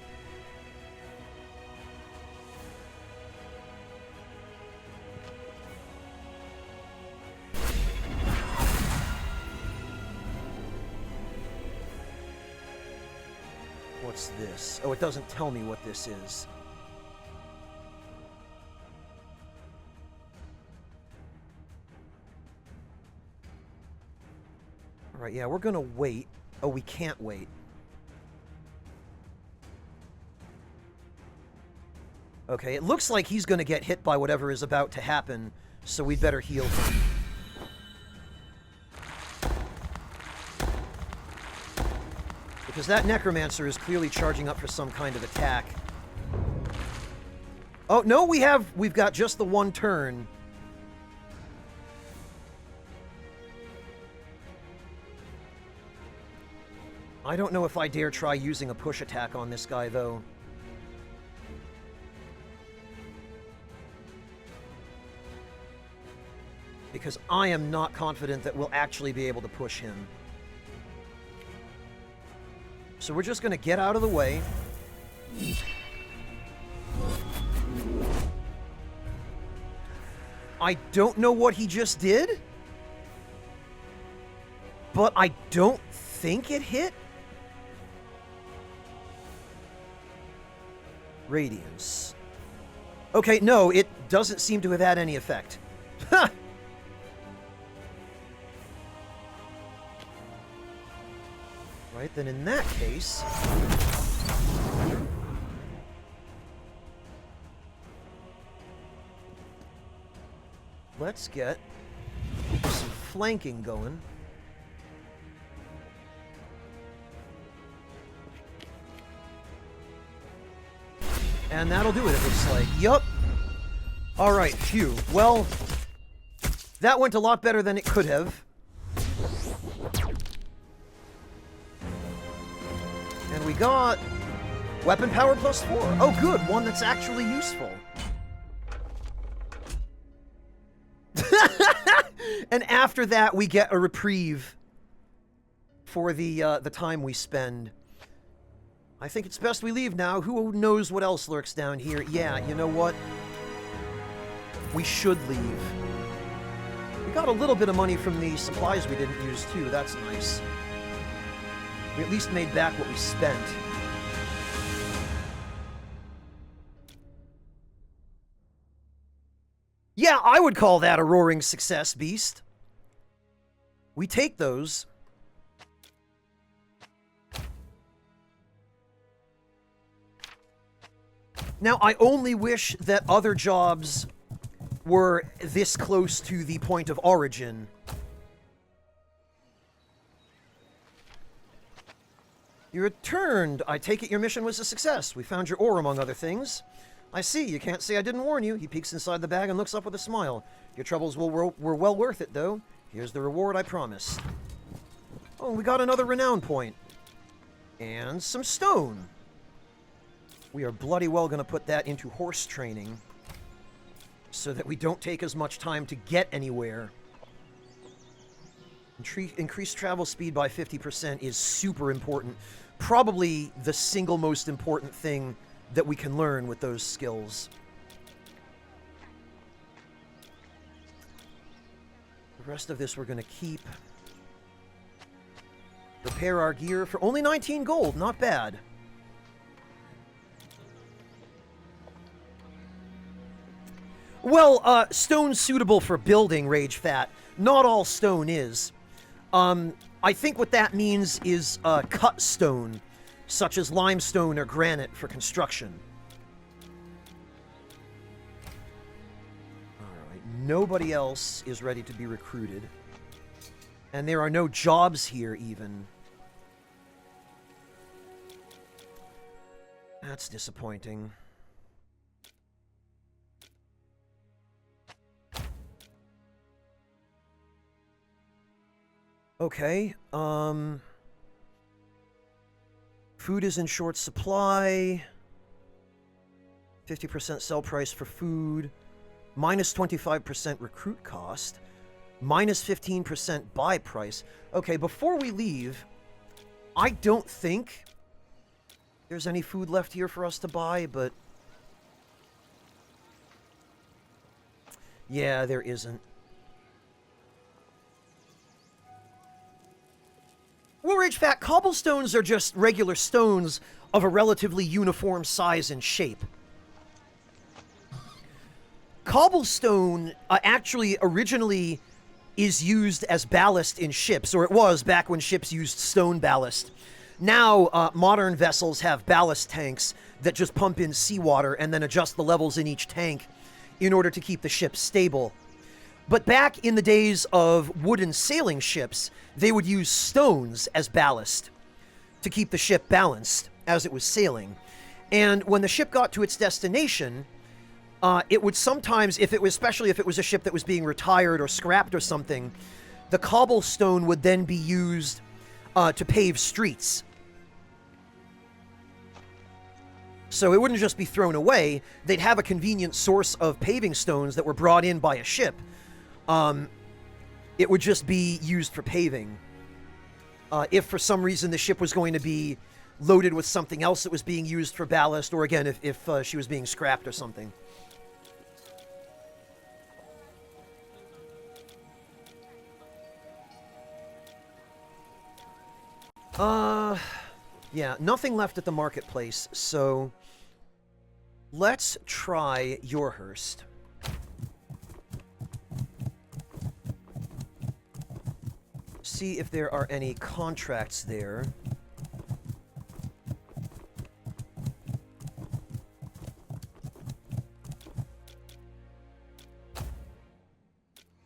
What's this? Oh, it doesn't tell me what this is. Alright, yeah, we're gonna wait. Oh, we can't wait. Okay, it looks like he's gonna get hit by whatever is about to happen, so we'd better heal him. Because that Necromancer is clearly charging up for some kind of attack. Oh, no, we've got just the one turn. I don't know if I dare try using a push attack on this guy, though. Because I am not confident that we'll actually be able to push him. So we're just going to get out of the way. I don't know what he just did, but I don't think it hit. Radiance. Okay, no, it doesn't seem to have had any effect. Ha! Right, then in that case... let's get some flanking going. And that'll do it, it looks like. Yup. Alright, phew. Well, that went a lot better than it could have. And we got weapon power +4. Oh, good. One that's actually useful. And after that, we get a reprieve for the time we spend. I think it's best we leave now. Who knows what else lurks down here? Yeah, you know what? We should leave. We got a little bit of money from the supplies we didn't use, too. That's nice. We at least made back what we spent. Yeah, I would call that a roaring success, Beast. We take those. Now, I only wish that other jobs were this close to the point of origin. You returned. I take it your mission was a success. We found your ore, among other things. I see. You can't say I didn't warn you. He peeks inside the bag and looks up with a smile. Your troubles were well worth it, though. Here's the reward I promised. Oh, we got another renown point. And some stone. We are bloody well going to put that into horse training so that we don't take as much time to get anywhere. Increased travel speed by 50% is super important. Probably the single most important thing that we can learn with those skills. The rest of this we're going to keep. Repair our gear for only 19 gold. Not bad. Well, stone's suitable for building, Rage Fat. Not all stone is. I think what that means is cut stone, such as limestone or granite for construction. Alright, nobody else is ready to be recruited. And there are no jobs here, even. That's disappointing. Okay, food is in short supply. 50% sell price for food. Minus 25% recruit cost. Minus 15% buy price. Okay, before we leave, I don't think there's any food left here for us to buy, but... yeah, there isn't. Well, Rage Fat, cobblestones are just regular stones of a relatively uniform size and shape. Cobblestone actually originally is used as ballast in ships, or it was back when ships used stone ballast. Now, modern vessels have ballast tanks that just pump in seawater and then adjust the levels in each tank in order to keep the ship stable. But back in the days of wooden sailing ships, they would use stones as ballast to keep the ship balanced as it was sailing. And when the ship got to its destination, it would sometimes, especially if it was a ship that was being retired or scrapped or something, the cobblestone would then be used to pave streets. So it wouldn't just be thrown away. They'd have a convenient source of paving stones that were brought in by a ship. It would just be used for paving. If for some reason the ship was going to be loaded with something else that was being used for ballast, or again, if she was being scrapped or something. Yeah, nothing left at the marketplace, so let's try Yorhurst. See if there are any contracts there.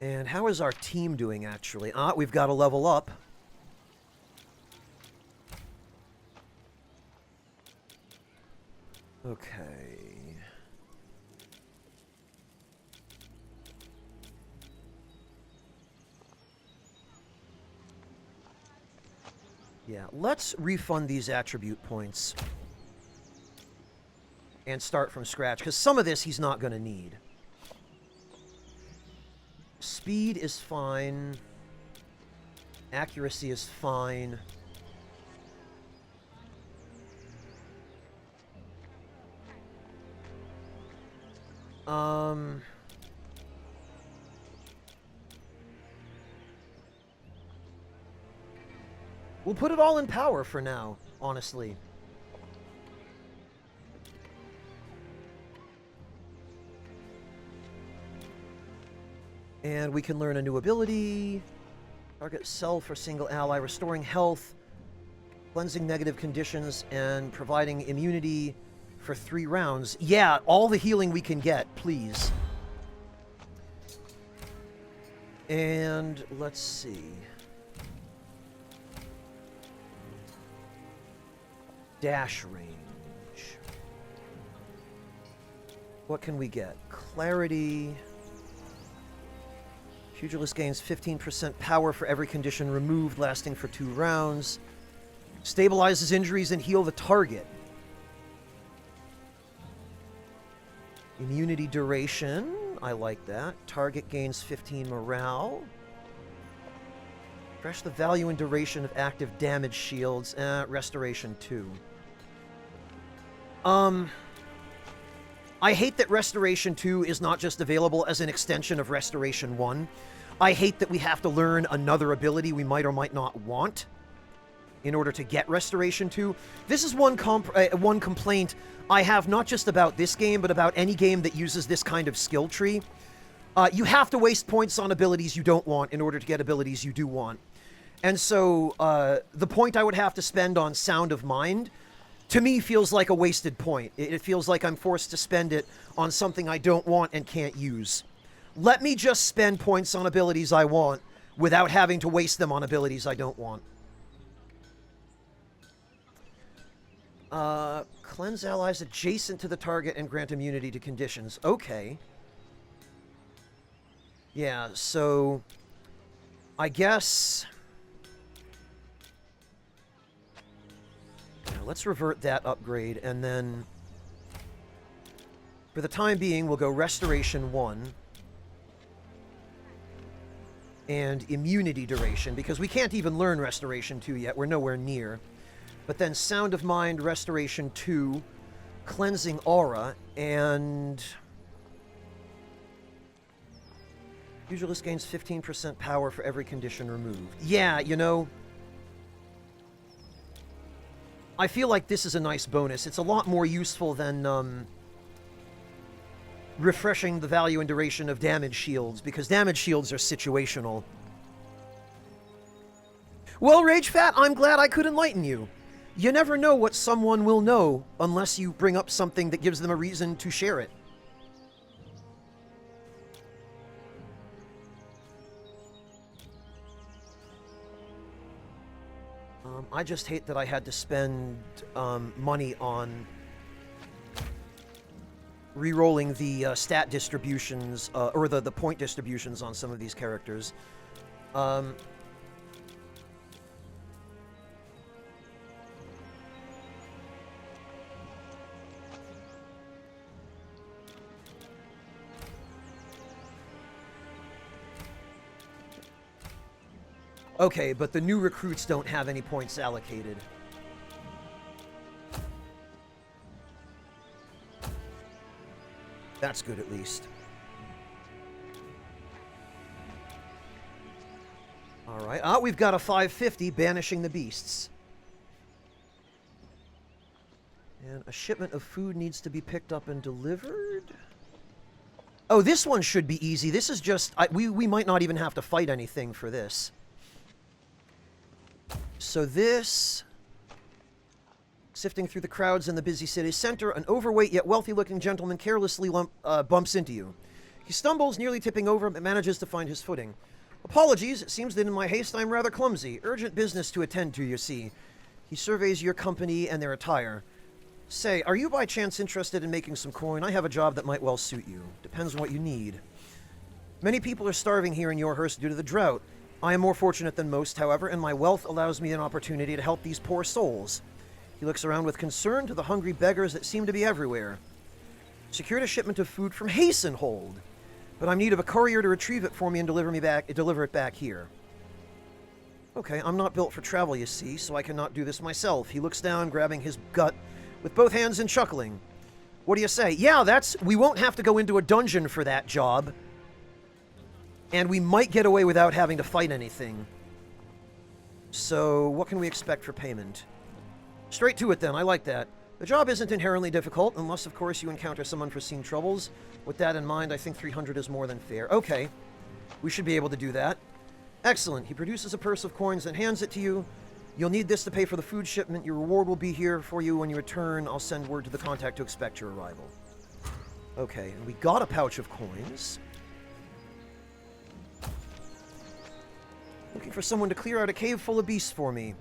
And how is our team doing, actually? We've got to level up. Okay. Yeah, let's refund these attribute points and start from scratch, because some of this he's not going to need. Speed is fine. Accuracy is fine. We'll put it all in power for now, honestly. And we can learn a new ability. Target self for single ally, restoring health, cleansing negative conditions, and providing immunity for 3 rounds. Yeah, all the healing we can get, please. And let's see. Dash range. What can we get? Clarity. Pugilist gains 15% power for every condition removed, lasting for 2 rounds. Stabilizes injuries and heal the target. Immunity duration. I like that. Target gains 15 morale. Refresh the value and duration of active damage shields. Restoration 2. I hate that Restoration 2 is not just available as an extension of Restoration 1. I hate that we have to learn another ability we might or might not want in order to get Restoration 2. This is one complaint I have, not just about this game, but about any game that uses this kind of skill tree. You have to waste points on abilities you don't want in order to get abilities you do want. And so, the point I would have to spend on Sound of Mind, to me, feels like a wasted point. It feels like I'm forced to spend it on something I don't want and can't use. Let me just spend points on abilities I want without having to waste them on abilities I don't want. Cleanse allies adjacent to the target and grant immunity to conditions. Okay. Yeah, so I guess... Yeah, let's revert that upgrade, and then for the time being, we'll go Restoration 1 and Immunity Duration, because we can't even learn Restoration 2 yet. We're nowhere near. But then Sound of Mind, Restoration 2, Cleansing Aura, and... Pugilist gains 15% power for every condition removed. Yeah, you know... I feel like this is a nice bonus. It's a lot more useful than, refreshing the value and duration of damage shields, because damage shields are situational. Well, RageFat, I'm glad I could enlighten you. You never know what someone will know unless you bring up something that gives them a reason to share it. I just hate that I had to spend money on re-rolling the stat distributions, or the point distributions on some of these characters. Okay, but the new recruits don't have any points allocated. That's good, at least. Alright. Ah, we've got a 550, banishing the beasts. And a shipment of food needs to be picked up and delivered? Oh, this one should be easy. This is just... we might not even have to fight anything for this. So this... Sifting through the crowds in the busy city center, an overweight yet wealthy-looking gentleman carelessly bumps into you. He stumbles, nearly tipping over, but manages to find his footing. Apologies, it seems that in my haste I'm rather clumsy. Urgent business to attend to, you see. He surveys your company and their attire. Say, are you by chance interested in making some coin? I have a job that might well suit you. Depends on what you need. Many people are starving here in Yorhurst due to the drought. I am more fortunate than most, however, and my wealth allows me an opportunity to help these poor souls. He looks around with concern to the hungry beggars that seem to be everywhere. Secured a shipment of food from Hastenhold, but I'm in need of a courier to retrieve it for me and deliver it back here. Okay, I'm not built for travel, you see, so I cannot do this myself. He looks down, grabbing his gut with both hands and chuckling. What do you say? Yeah, we won't have to go into a dungeon for that job. And we might get away without having to fight anything. So, what can we expect for payment? Straight to it, then. I like that. The job isn't inherently difficult, unless, of course, you encounter some unforeseen troubles. With that in mind, I think 300 is more than fair. Okay. We should be able to do that. Excellent. He produces a purse of coins and hands it to you. You'll need this to pay for the food shipment. Your reward will be here for you when you return. I'll send word to the contact to expect your arrival. Okay, and we got a pouch of coins. Looking for someone to clear out a cave full of beasts for me.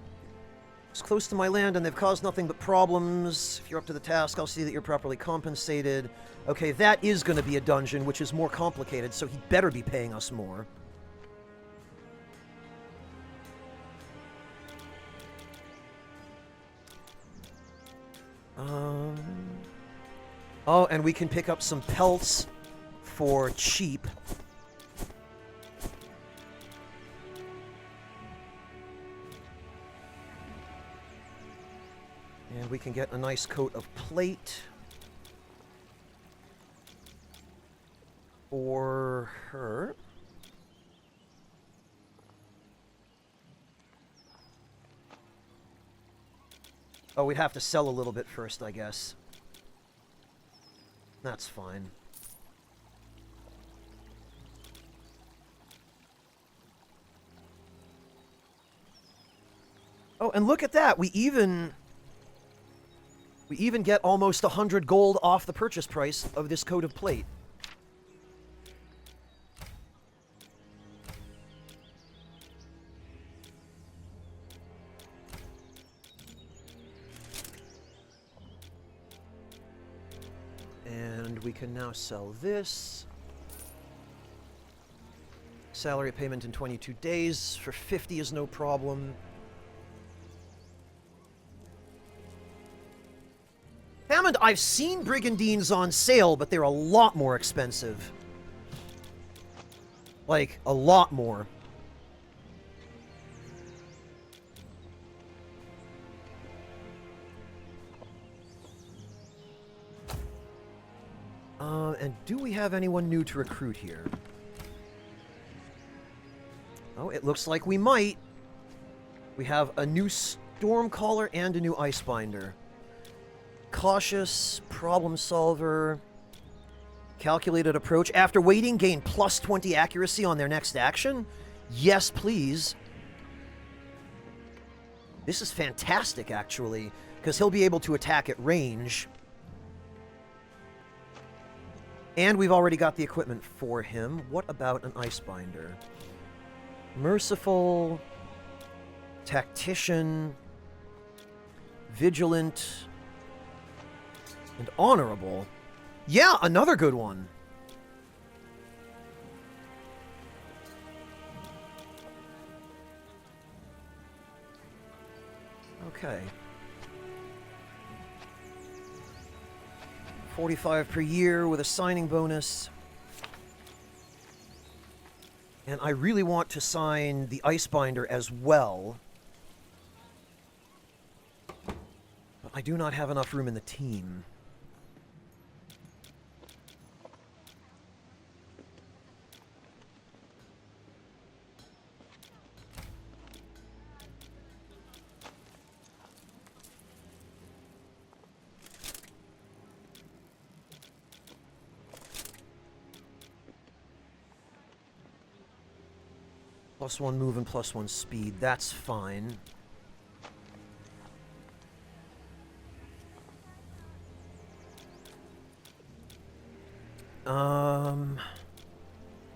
It's close to my land and they've caused nothing but problems. If you're up to the task, I'll see that you're properly compensated. Okay, that is going to be a dungeon, which is more complicated, so he better be paying us more. Oh, and we can pick up some pelts for cheap. And we can get a nice coat of plate for her. Oh, we'd have to sell a little bit first, I guess. That's fine. Oh, and look at that! We even get almost 100 gold off the purchase price of this coat of plate. And we can now sell this. Salary payment in 22 days. For 50 is no problem. Hammond, I've seen Brigandines on sale, but they're a lot more expensive. Like, a lot more. And do we have anyone new to recruit here? Oh, it looks like we might. We have a new Stormcaller and a new Icebinder. Cautious, problem solver, calculated approach. After waiting, gain plus 20 accuracy on their next action? Yes, please. This is fantastic, actually, because he'll be able to attack at range. And we've already got the equipment for him. What about an Icebinder? Merciful, Tactician, Vigilant. And honorable. Yeah, another good one. Okay. 45 per year with a signing bonus. And I really want to sign the Icebinder as well. But I do not have enough room in the team. +1 move and +1 speed. That's fine.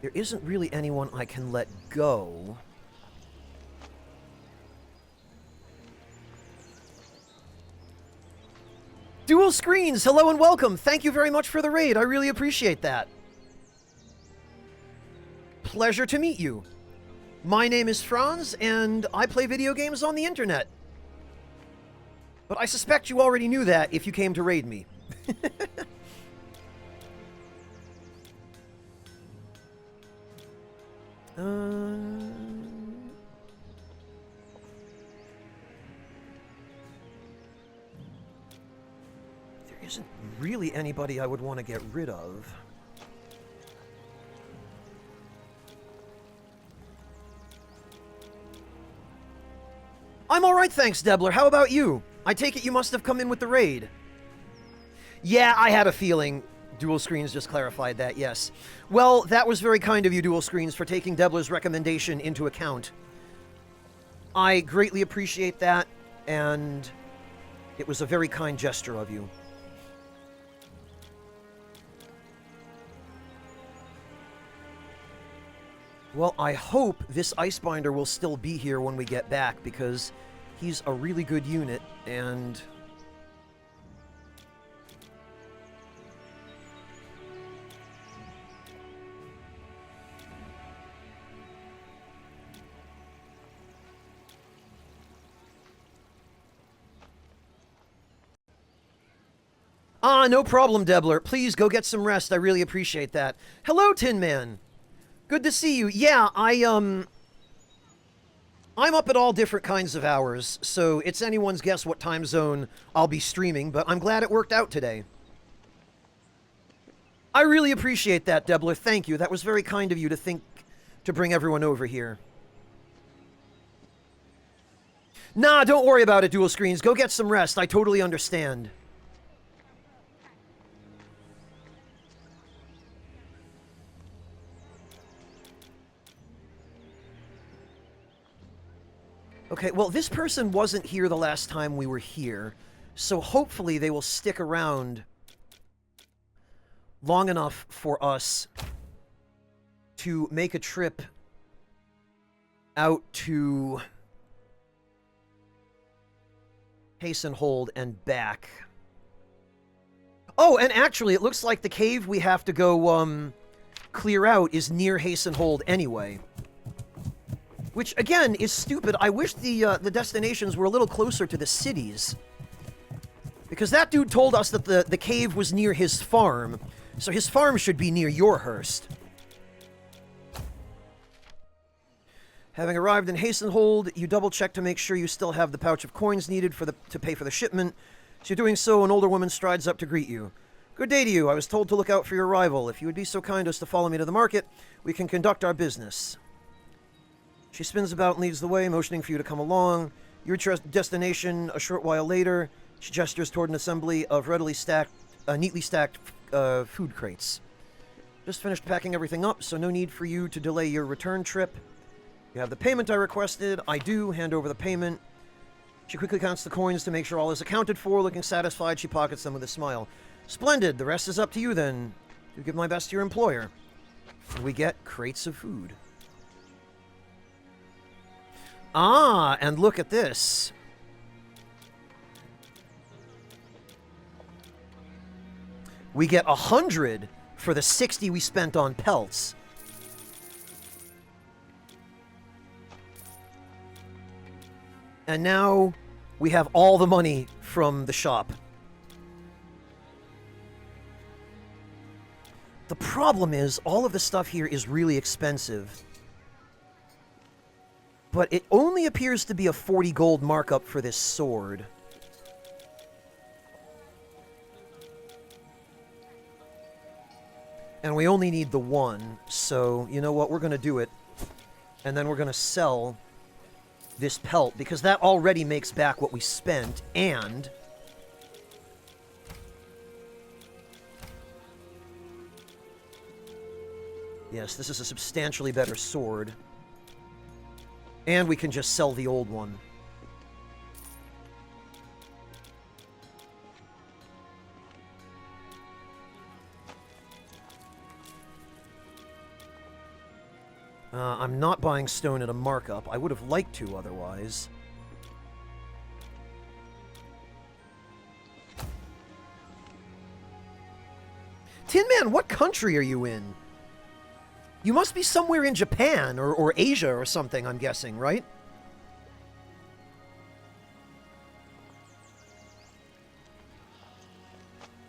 There isn't really anyone I can let go. Dual Screens, hello and welcome. Thank you very much for the raid. I really appreciate that. Pleasure to meet you. My name is Franz, and I play video games on the internet. But I suspect you already knew that if you came to raid me. There isn't really anybody I would want to get rid of. I'm alright, thanks, Debler. How about you? I take it you must have come in with the raid. Yeah, I had a feeling. Dual Screens just clarified that, yes. Well, that was very kind of you, Dual Screens, for taking Debler's recommendation into account. I greatly appreciate that, and it was a very kind gesture of you. Well, I hope this Icebinder will still be here when we get back, because he's a really good unit, and... Ah, no problem, Debler. Please go get some rest. I really appreciate that. Hello, Tin Man. Good to see you. Yeah, I'm up at all different kinds of hours, so it's anyone's guess what time zone I'll be streaming, but I'm glad it worked out today. I really appreciate that, Debler. Thank you. That was very kind of you to think to bring everyone over here. Nah, don't worry about it, Dual Screens. Go get some rest. I totally understand. Okay, well, this person wasn't here the last time we were here, so hopefully they will stick around long enough for us to make a trip out to Hasten Hold and back. Oh, and actually, it looks like the cave we have to go clear out is near Hasten Hold anyway. Which, again, is stupid. I wish the destinations were a little closer to the cities. Because that dude told us that the cave was near his farm. So his farm should be near Yorhurst. Having arrived in Hasten Hold, you double-check to make sure you still have the pouch of coins needed to pay for the shipment. As you're doing so, an older woman strides up to greet you. Good day to you. I was told to look out for your arrival. If you would be so kind as to follow me to the market, we can conduct our business. She spins about and leads the way, motioning for you to come along. You reach your destination a short while later. She gestures toward an assembly of neatly stacked food crates. Just finished packing everything up, so no need for you to delay your return trip. You have the payment I requested. I do. Hand over the payment. She quickly counts the coins to make sure all is accounted for. Looking satisfied, she pockets them with a smile. Splendid. The rest is up to you, then. Do give my best to your employer. We get crates of food. Ah, and look at this. We get 100 for the 60 we spent on pelts. And now we have all the money from the shop. The problem is, all of the stuff here is really expensive. But it only appears to be a 40 gold markup for this sword. And we only need the one, so you know what, we're going to do it. And then we're going to sell this pelt, because that already makes back what we spent, and... yes, this is a substantially better sword. And we can just sell the old one. I'm not buying stone at a markup. I would have liked to otherwise. Tin Man, what country are you in? You must be somewhere in Japan or Asia or something, I'm guessing, right?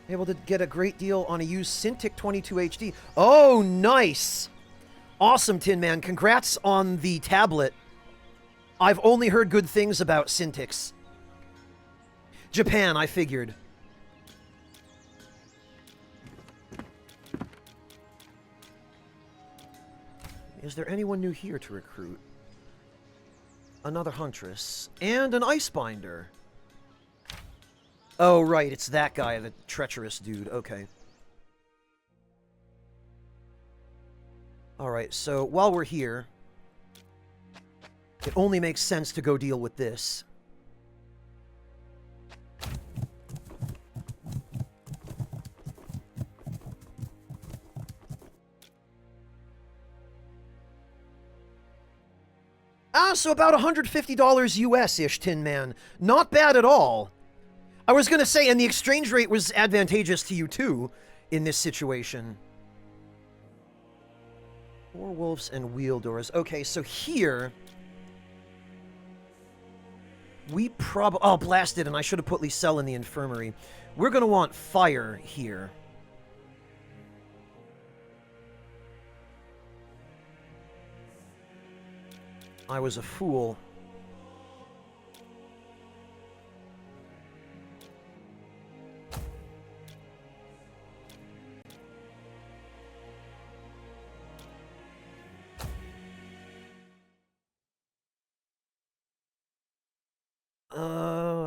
Able to get a great deal on a used Cintiq 22 HD. Oh, nice! Awesome, Tin Man. Congrats on the tablet. I've only heard good things about Cintiqs. Japan, I figured. Is there anyone new here to recruit? Another huntress. And an icebinder. Oh, right. It's that guy, the treacherous dude. Okay. Alright, so while we're here, it only makes sense to go deal with this. So about $150 US-ish, Tin Man. Not bad at all. I was gonna say, and the exchange rate was advantageous to you too, in this situation. 4 wolves and wheel doors. Okay, so here... we probably... oh, blasted, and I should have put Lisel in the infirmary. We're gonna want fire here. I was a fool.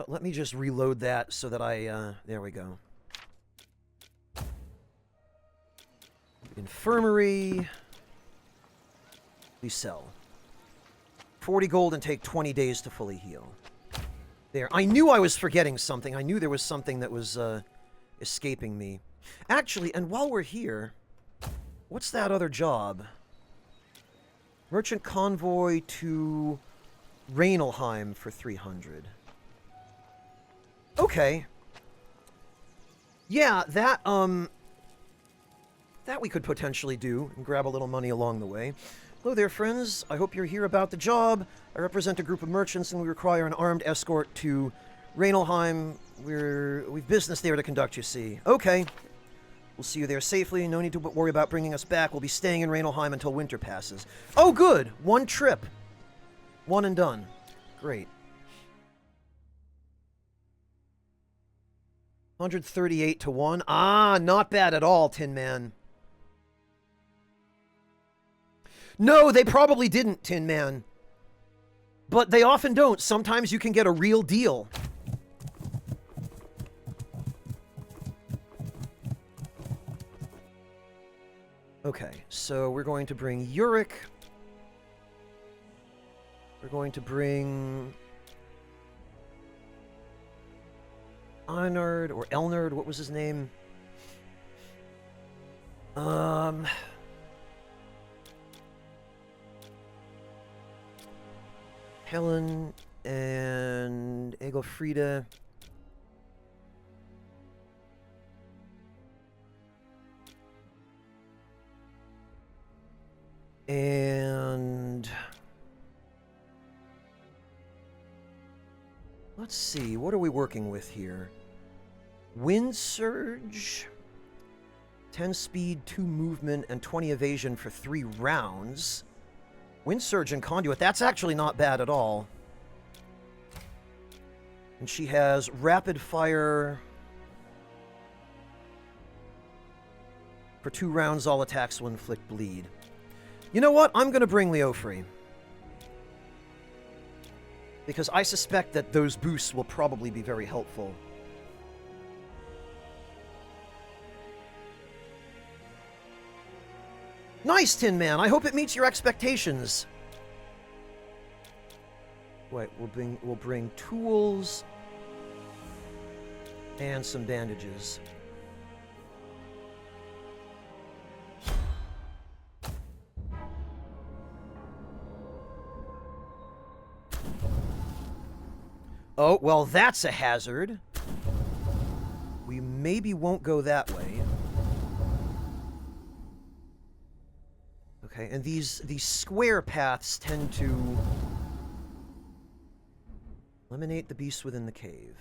Let me just reload that so that I, there we go. Infirmary. Lisel. 40 gold and take 20 days to fully heal. There. I knew I was forgetting something. I knew there was something that was, escaping me. Actually, and while we're here, what's that other job? Merchant convoy to Rainelheim for 300. Okay. Yeah, that we could potentially do and grab a little money along the way. Hello there, friends. I hope you're here about the job. I represent a group of merchants and we require an armed escort to Rainelheim. We've business there to conduct, you see. Okay. We'll see you there safely. No need to worry about bringing us back. We'll be staying in Rainelheim until winter passes. Oh, good. One trip. One and done. Great. 138 to 1. Ah, not bad at all, Tin Man. No, they probably didn't, Tin Man. But they often don't. Sometimes you can get a real deal. Okay, so we're going to bring Yurik. We're going to bring... Einard, or Elnard, what was his name? Helen and Egilfrida. And let's see, what are we working with here? Wind Surge, 10 speed, 2 movement, and 20 evasion for 3 rounds. Wind Surge and Conduit, that's actually not bad at all. And she has Rapid Fire. For 2 rounds, all attacks will inflict bleed. You know what? I'm going to bring Leofrey. Because I suspect that those boosts will probably be very helpful. Nice, Tin Man! I hope it meets your expectations! Wait, we'll bring tools... and some bandages. Oh, well, that's a hazard. We maybe won't go that way. Okay, and these square paths tend to eliminate the beasts within the cave.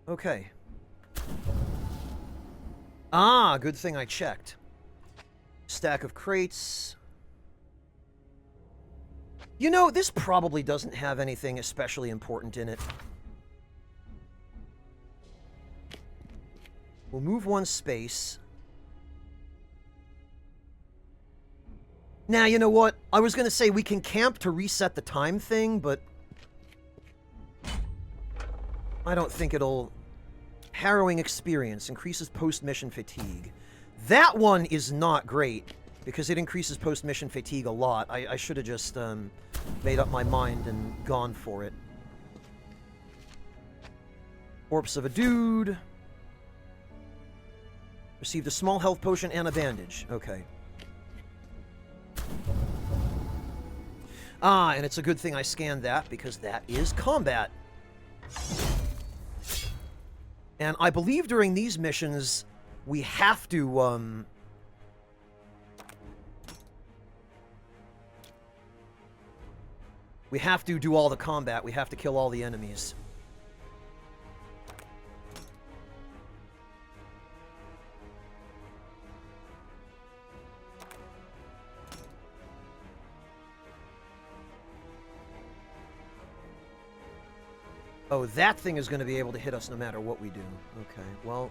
Okay. Ah, good thing I checked. Stack of crates. You know, this probably doesn't have anything especially important in it. We'll move 1 space. Now, you know what? I was going to say we can camp to reset the time thing, but I don't think it'll... Harrowing experience. Increases post-mission fatigue. That one is not great, because it increases post-mission fatigue a lot. I should have just made up my mind and gone for it. Corpse of a dude. Received a small health potion and a bandage. Okay. Ah, and it's a good thing I scanned that, because that is combat. And I believe during these missions, we have to, we have to do all the combat. We have to kill all the enemies. Oh, that thing is going to be able to hit us no matter what we do. Okay, well...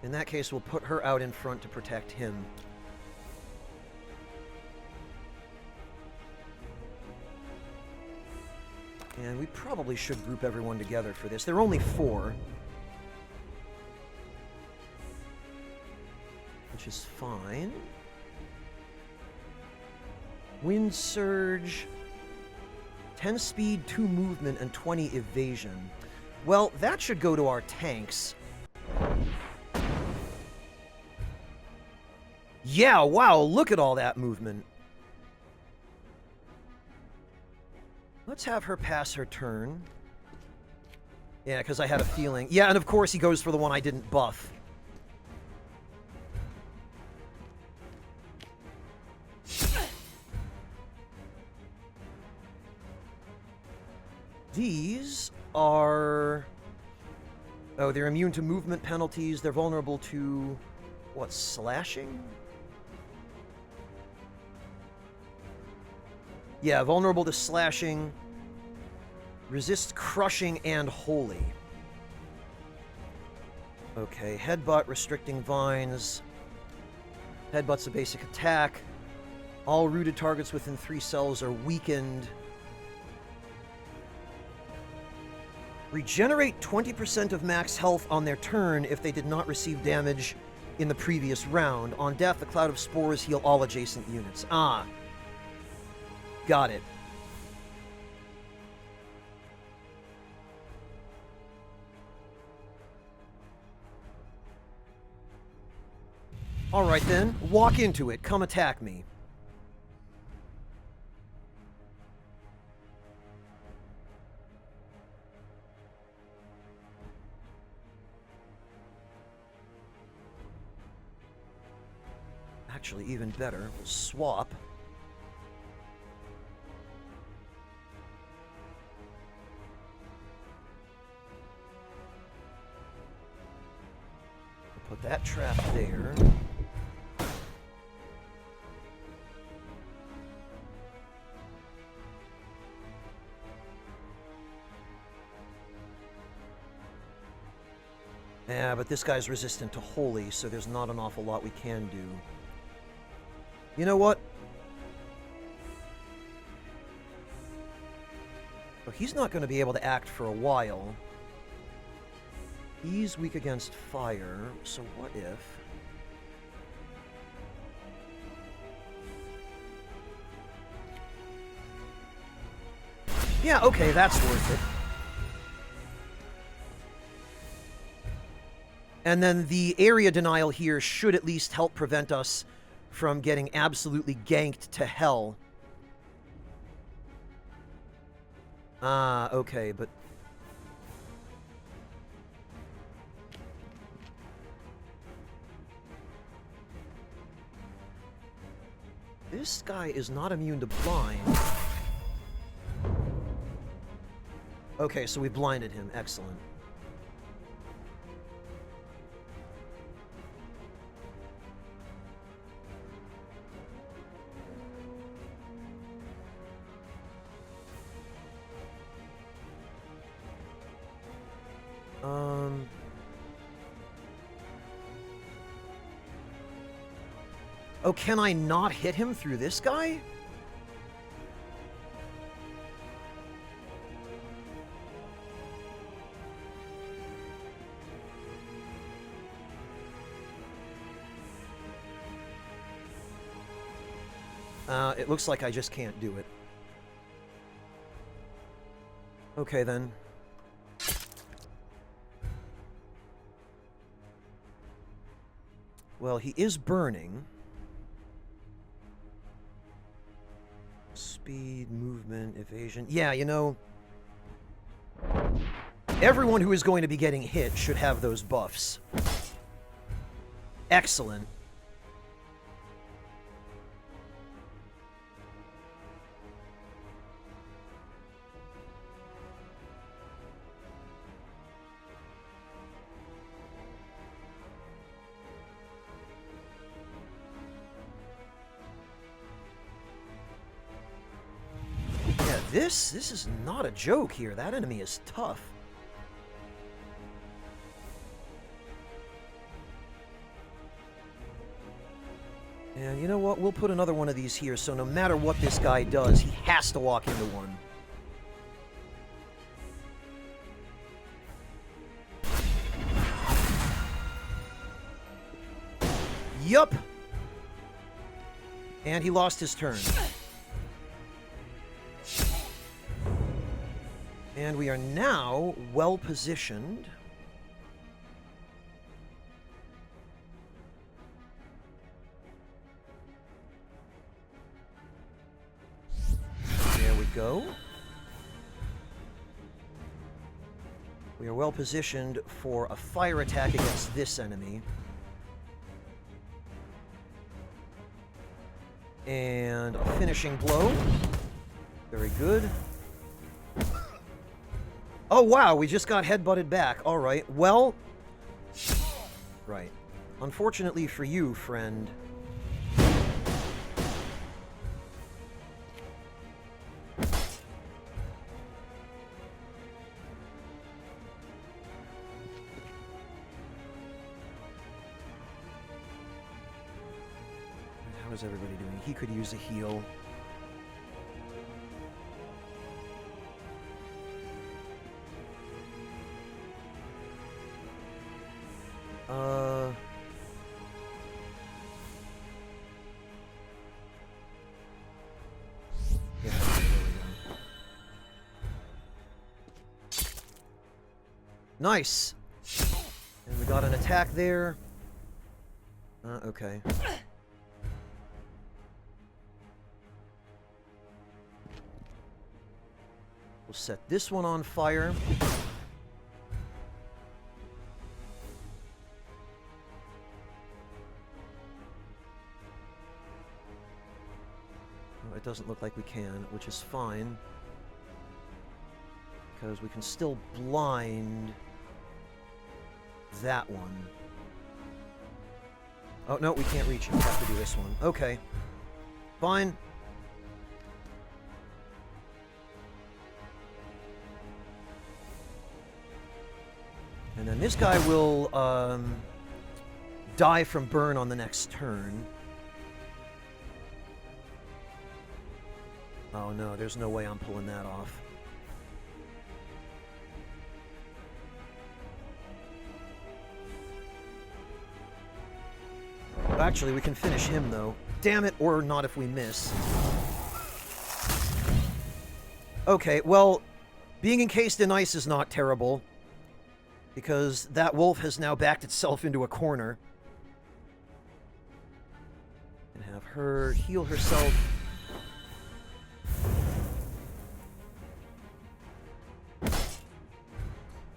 in that case, we'll put her out in front to protect him. And we probably should group everyone together for this. There are only 4. Which is fine. Wind Surge, 10 speed, 2 movement, and 20 evasion. Well, that should go to our tanks. Yeah, wow, look at all that movement. Let's have her pass her turn. Yeah, because I had a feeling. Yeah, and of course he goes for the one I didn't buff. These are... oh, they're immune to movement penalties. They're vulnerable to... what, slashing? Yeah, vulnerable to slashing. Resist crushing and holy. Okay, headbutt, restricting vines. Headbutt's a basic attack. All rooted targets within 3 cells are weakened. Regenerate 20% of max health on their turn if they did not receive damage in the previous round. On death, the cloud of spores heal all adjacent units. Ah. Got it. Alright then, walk into it. Come attack me. Actually, even better. We'll swap. We'll put that trap there. Yeah, but this guy's resistant to holy, so there's not an awful lot we can do. You know what? Oh, he's not going to be able to act for a while. He's weak against fire, so what if... Yeah, okay, that's worth it. And then the area denial here should at least help prevent us from getting absolutely ganked to hell. Okay, but... This guy is not immune to blind. Okay, so we blinded him. Excellent. Oh, can I not hit him through this guy? It looks like I just can't do it. Okay, then. Well, he is burning. Speed, movement, evasion. Yeah, you know... Everyone who is going to be getting hit should have those buffs. Excellent. This is not a joke here. That enemy is tough. And you know what? We'll put another one of these here, so no matter what this guy does, he has to walk into one. Yup! And he lost his turn. And we are now well positioned. There we go. We are well positioned for a fire attack against this enemy. And a finishing blow. Very good. Oh, wow, we just got headbutted back. All right, well... Right. Unfortunately for you, friend... How is everybody doing? He could use a heal. Yeah, there we go. Nice! And we got an attack there. Okay. We'll set this one on fire. it doesn't look like we can, which is fine. Because we can still blind that one. Oh, no, we can't reach it. We have to do this one. Okay. Fine. And then this guy will die from burn on the next turn. Oh no, there's no way I'm pulling that off. Actually, we can finish him though. Damn it, or not if we miss. Okay, well, being encased in ice is not terrible, because that wolf has now backed itself into a corner. And have her heal herself.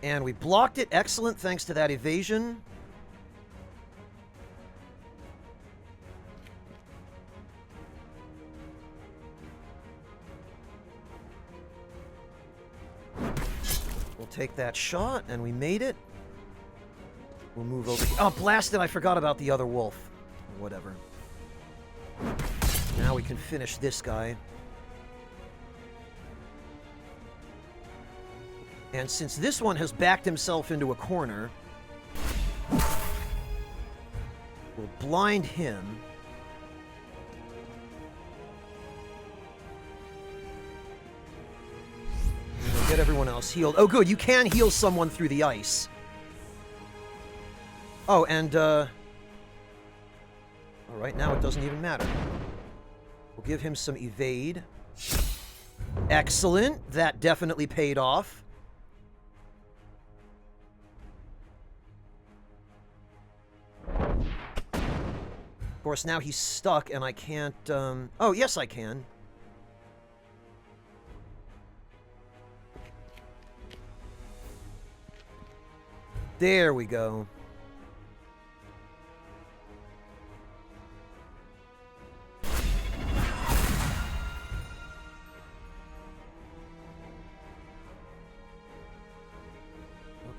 And we blocked it. Excellent, thanks to that evasion. We'll take that shot, and we made it. We'll move over here. Oh, blast it! I forgot about the other wolf. Whatever. Now we can finish this guy. And since this one has backed himself into a corner, we'll blind him. And we'll get everyone else healed. Oh, good, you can heal someone through the ice. Oh, and, alright, now it doesn't even matter. We'll give him some evade. Excellent, that definitely paid off. Of course, now he's stuck, and I can't, Oh, yes, I can. There we go.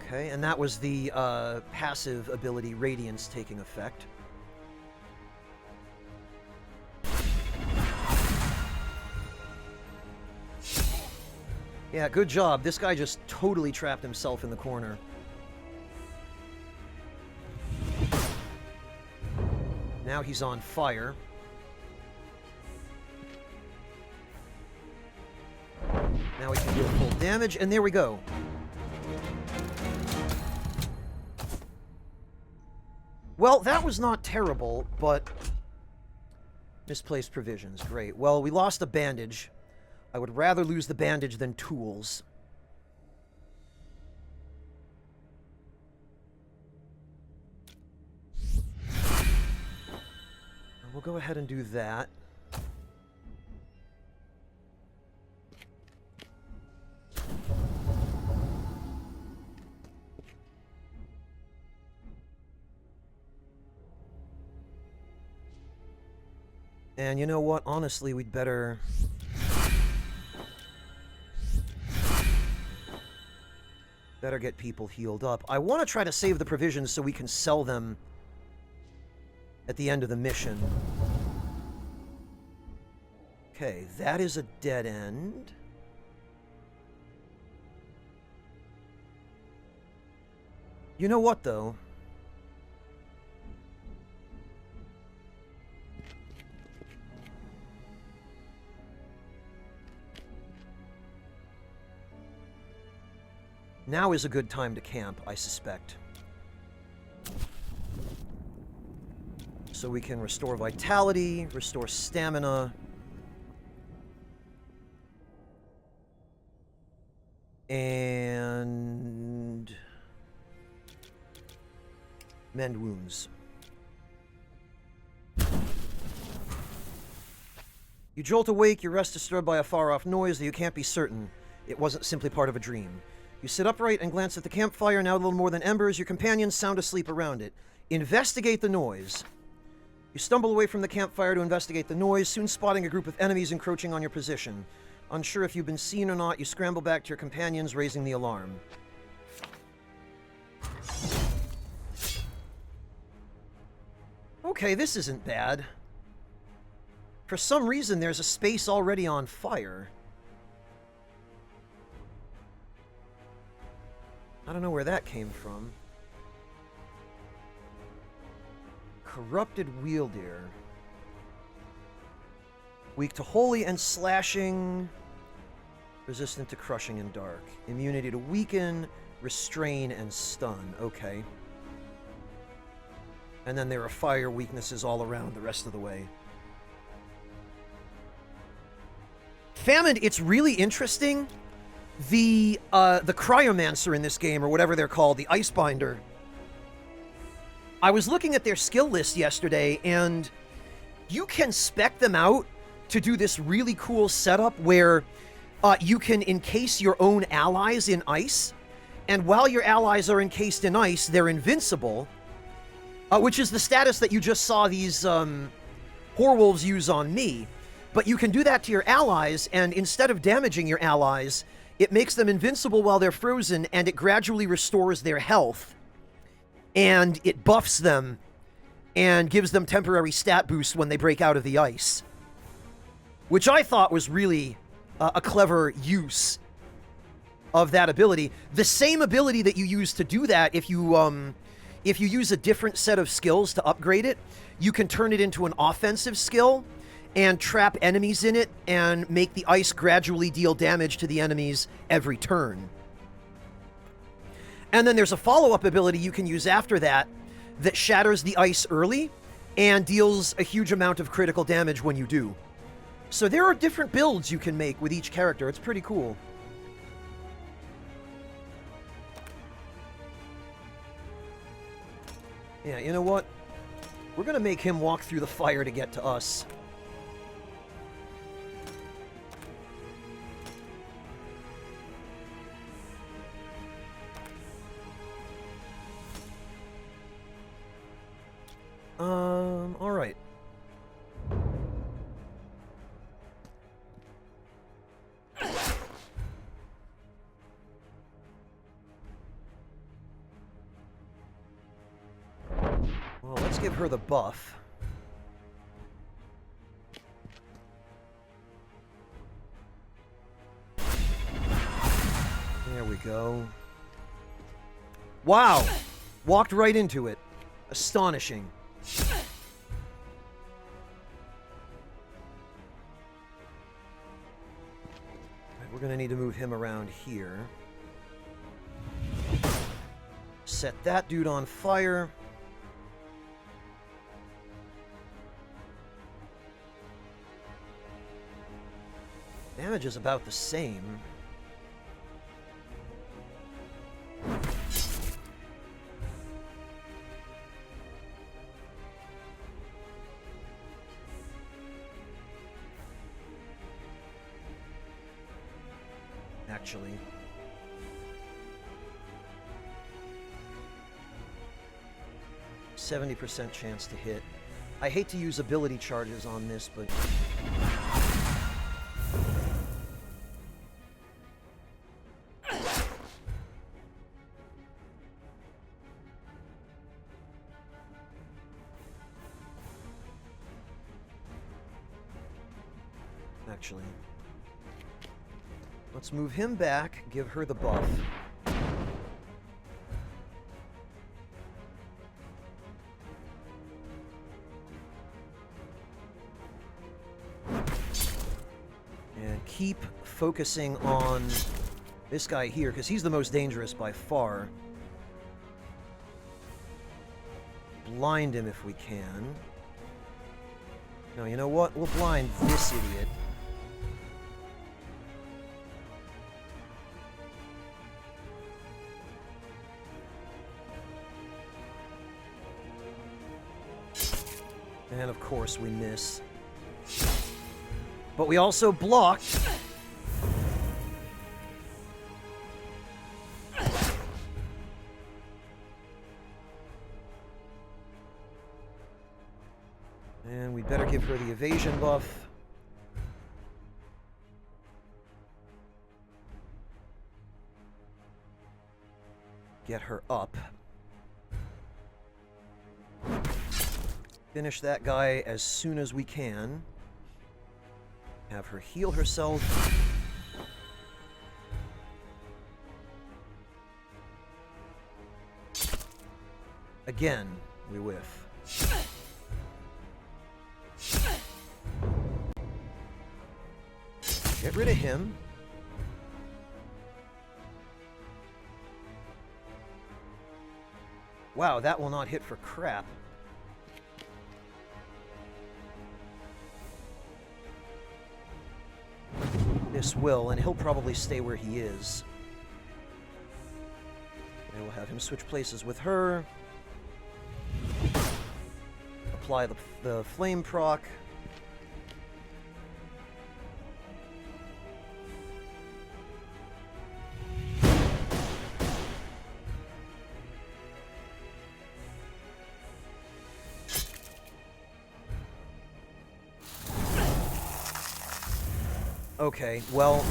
Okay, and that was the, passive ability, Radiance, taking effect. Yeah, good job. This guy just totally trapped himself in the corner. Now he's on fire. Now we can deal full damage, and there we go. Well, that was not terrible, but... Misplaced provisions, great. Well, we lost a bandage. I would rather lose the bandage than tools. We'll go ahead and do that. And you know what? Honestly, we'd better... Better get people healed up. I want to try to save the provisions so we can sell them at the end of the mission. Okay, that is a dead end. You know what, though? Now is a good time to camp, I suspect. So we can restore vitality, restore stamina. And... mend wounds. You jolt awake, your rest disturbed by a far-off noise that you can't be certain it wasn't simply part of a dream. You sit upright and glance at the campfire, now little more than embers. Your companions sound asleep around it. Investigate the noise. You stumble away from the campfire to investigate the noise, soon spotting a group of enemies encroaching on your position. Unsure if you've been seen or not, you scramble back to your companions, raising the alarm. Okay, this isn't bad. For some reason, there's a space already on fire. I don't know where that came from. Corrupted Wielder. Weak to holy and slashing. Resistant to crushing and dark. Immunity to weaken, restrain, and stun. Okay. And then there are fire weaknesses all around the rest of the way. Famine, it's really interesting. The Cryomancer in this game, or whatever they're called, the Icebinder. I was looking at their skill list yesterday, and you can spec them out to do this really cool setup where you can encase your own allies in ice, and while your allies are encased in ice, they're invincible, which is the status that you just saw these Horwolves use on me. But you can do that to your allies, and instead of damaging your allies, it makes them invincible while they're frozen, and it gradually restores their health. And it buffs them, and gives them temporary stat boosts when they break out of the ice. Which I thought was really a clever use of that ability. The same ability that you use to do that, if you use a different set of skills to upgrade it, you can turn it into an offensive skill, and trap enemies in it, and make the ice gradually deal damage to the enemies every turn. And then there's a follow-up ability you can use after that that shatters the ice early and deals a huge amount of critical damage when you do. So there are different builds you can make with each character. It's pretty cool. Yeah, you know what? We're gonna make him walk through the fire to get to us. All right. Well, let's give her the buff. There we go. Wow! Walked right into it. Astonishing. We're going to need to move him around here. Set that dude on fire. Damage is about the same. Actually. %70 chance to hit. I hate to use ability charges on this, but... Actually... Let's move him back, give her the buff. And keep focusing on this guy here, because he's the most dangerous by far. Blind him if we can. No, you know what? We'll blind this idiot. And of course we miss. But we also blocked. her the evasion buff. Get her up. Finish that guy as soon as we can. Have her heal herself. Again, we whiff. Get rid of him. Wow, that will not hit for crap. This will, and he'll probably stay where he is. And we'll have him switch places with her. Apply the flame proc. Okay, well...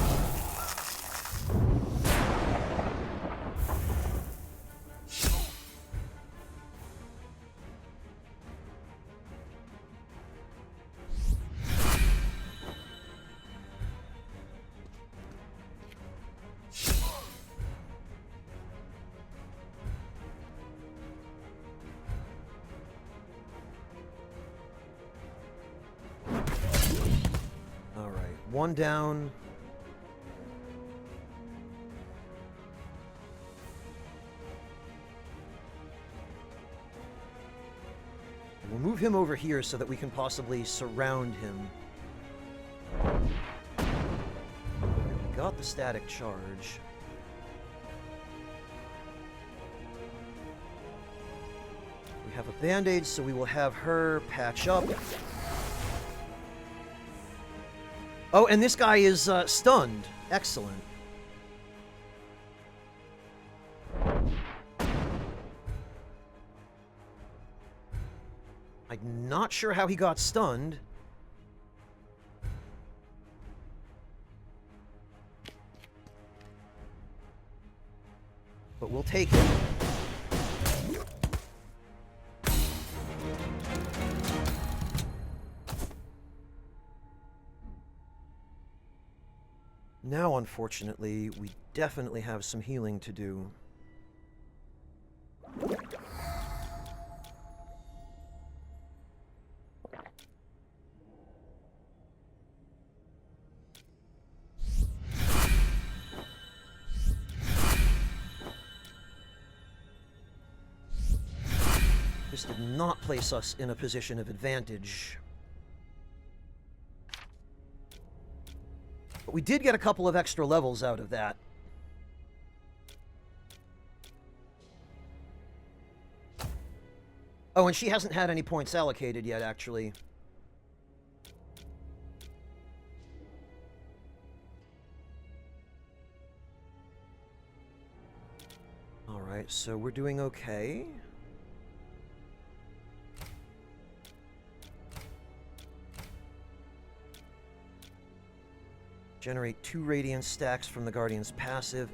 One down. We'll move him over here so that we can possibly surround him. We got the static charge. We have a band-aid, so we will have her patch up. Oh, and this guy is stunned. Excellent. I'm not sure how he got stunned. But we'll take it. Now, unfortunately, we definitely have some healing to do. This did not place us in a position of advantage. But we did get a couple of extra levels out of that. Oh, and she hasn't had any points allocated yet, actually. Alright, so we're doing okay. Generate 2 radiant stacks from the Guardian's passive.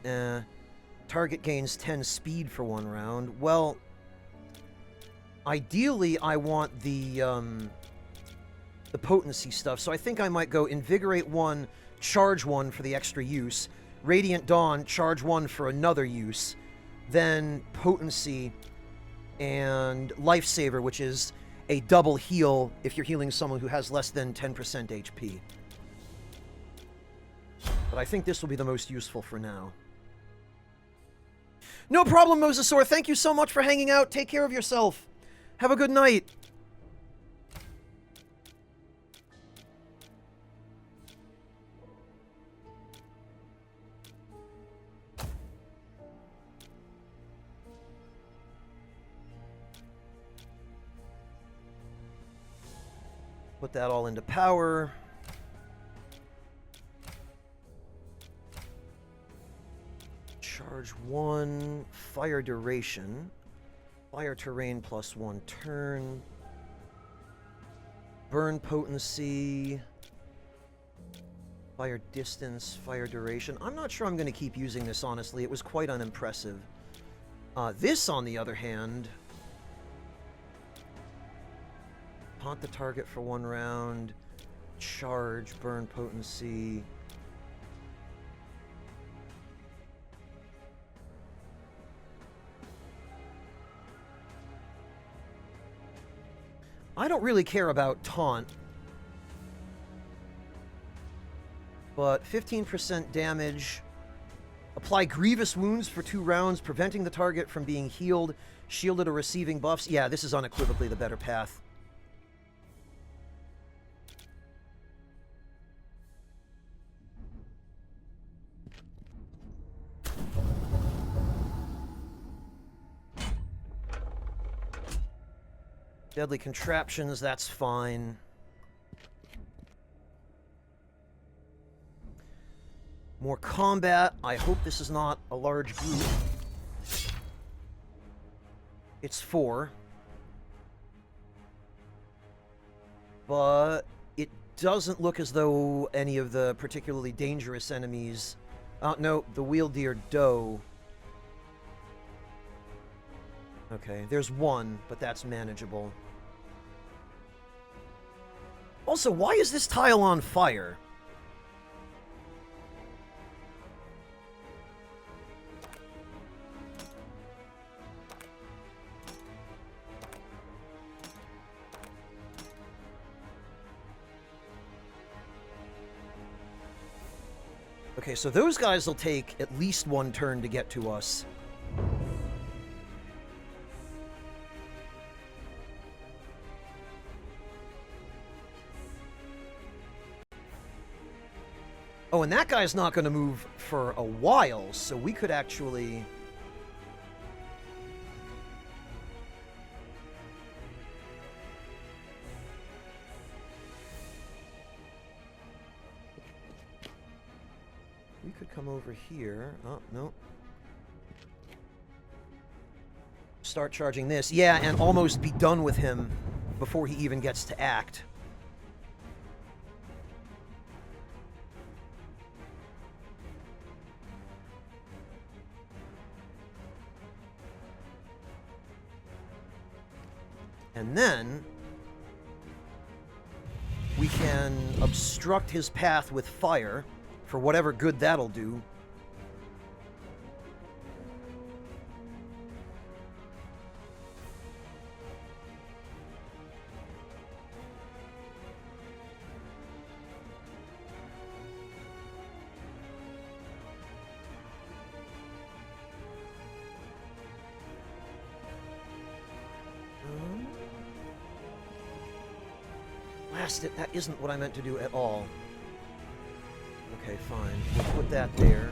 Target gains 10 speed for 1 round. Well, ideally I want the potency stuff, so I think I might go Invigorate 1, Charge 1 for the extra use, Radiant Dawn, Charge 1 for another use, then Potency and Lifesaver, which is a double heal if you're healing someone who has less than 10% HP. But I think this will be the most useful for now. No problem, Mosasaur. Thank you so much for hanging out. Take care of yourself. Have a good night. Put that all into power. Charge 1, fire duration, fire terrain plus 1 turn. Burn potency, fire distance, fire duration. I'm not sure I'm going to keep using this, honestly. It was quite unimpressive. This, on the other hand, haunt the target for 1 round, charge, burn potency. I don't really care about taunt, but 15% damage. Apply grievous wounds for 2 rounds, preventing the target from being healed, shielded, or receiving buffs. Yeah, this is unequivocally the better path. Deadly contraptions, that's fine. More combat. I hope this is not a large group. It's 4. But it doesn't look as though any of the particularly dangerous enemies... no, the Wielder Doe. Okay, there's 1, but that's manageable. Also, why is this tile on fire? Okay, so those guys will take at least 1 turn to get to us. Oh, and that guy's not going to move for a while, so we could actually... We could come over here. Oh, no. Start charging this. Yeah, and almost be done with him before he even gets to act. And then we can obstruct his path with fire for whatever good that'll do. Blast it, that isn't what I meant to do at all. Okay, fine. We'll put that there.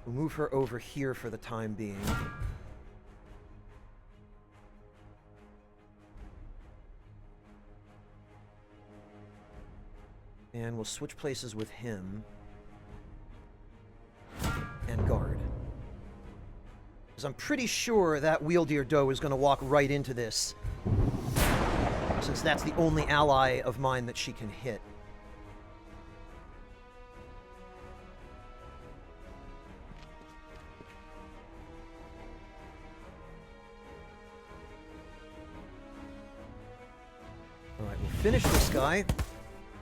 We'll move her over here for the time being. And we'll switch places with him. And guard. Because I'm pretty sure that Wielder Doe is going to walk right into this, since that's the only ally of mine that she can hit. Alright, we'll finish this guy.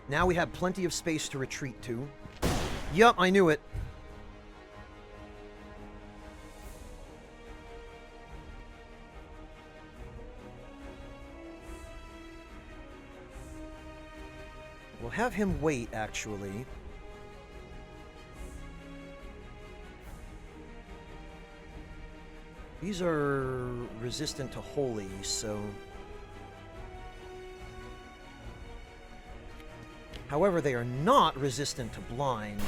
Now we have plenty of space to retreat to. Yup, I knew it. We'll have him wait, actually. These are resistant to holy, so... However, they are not resistant to blind.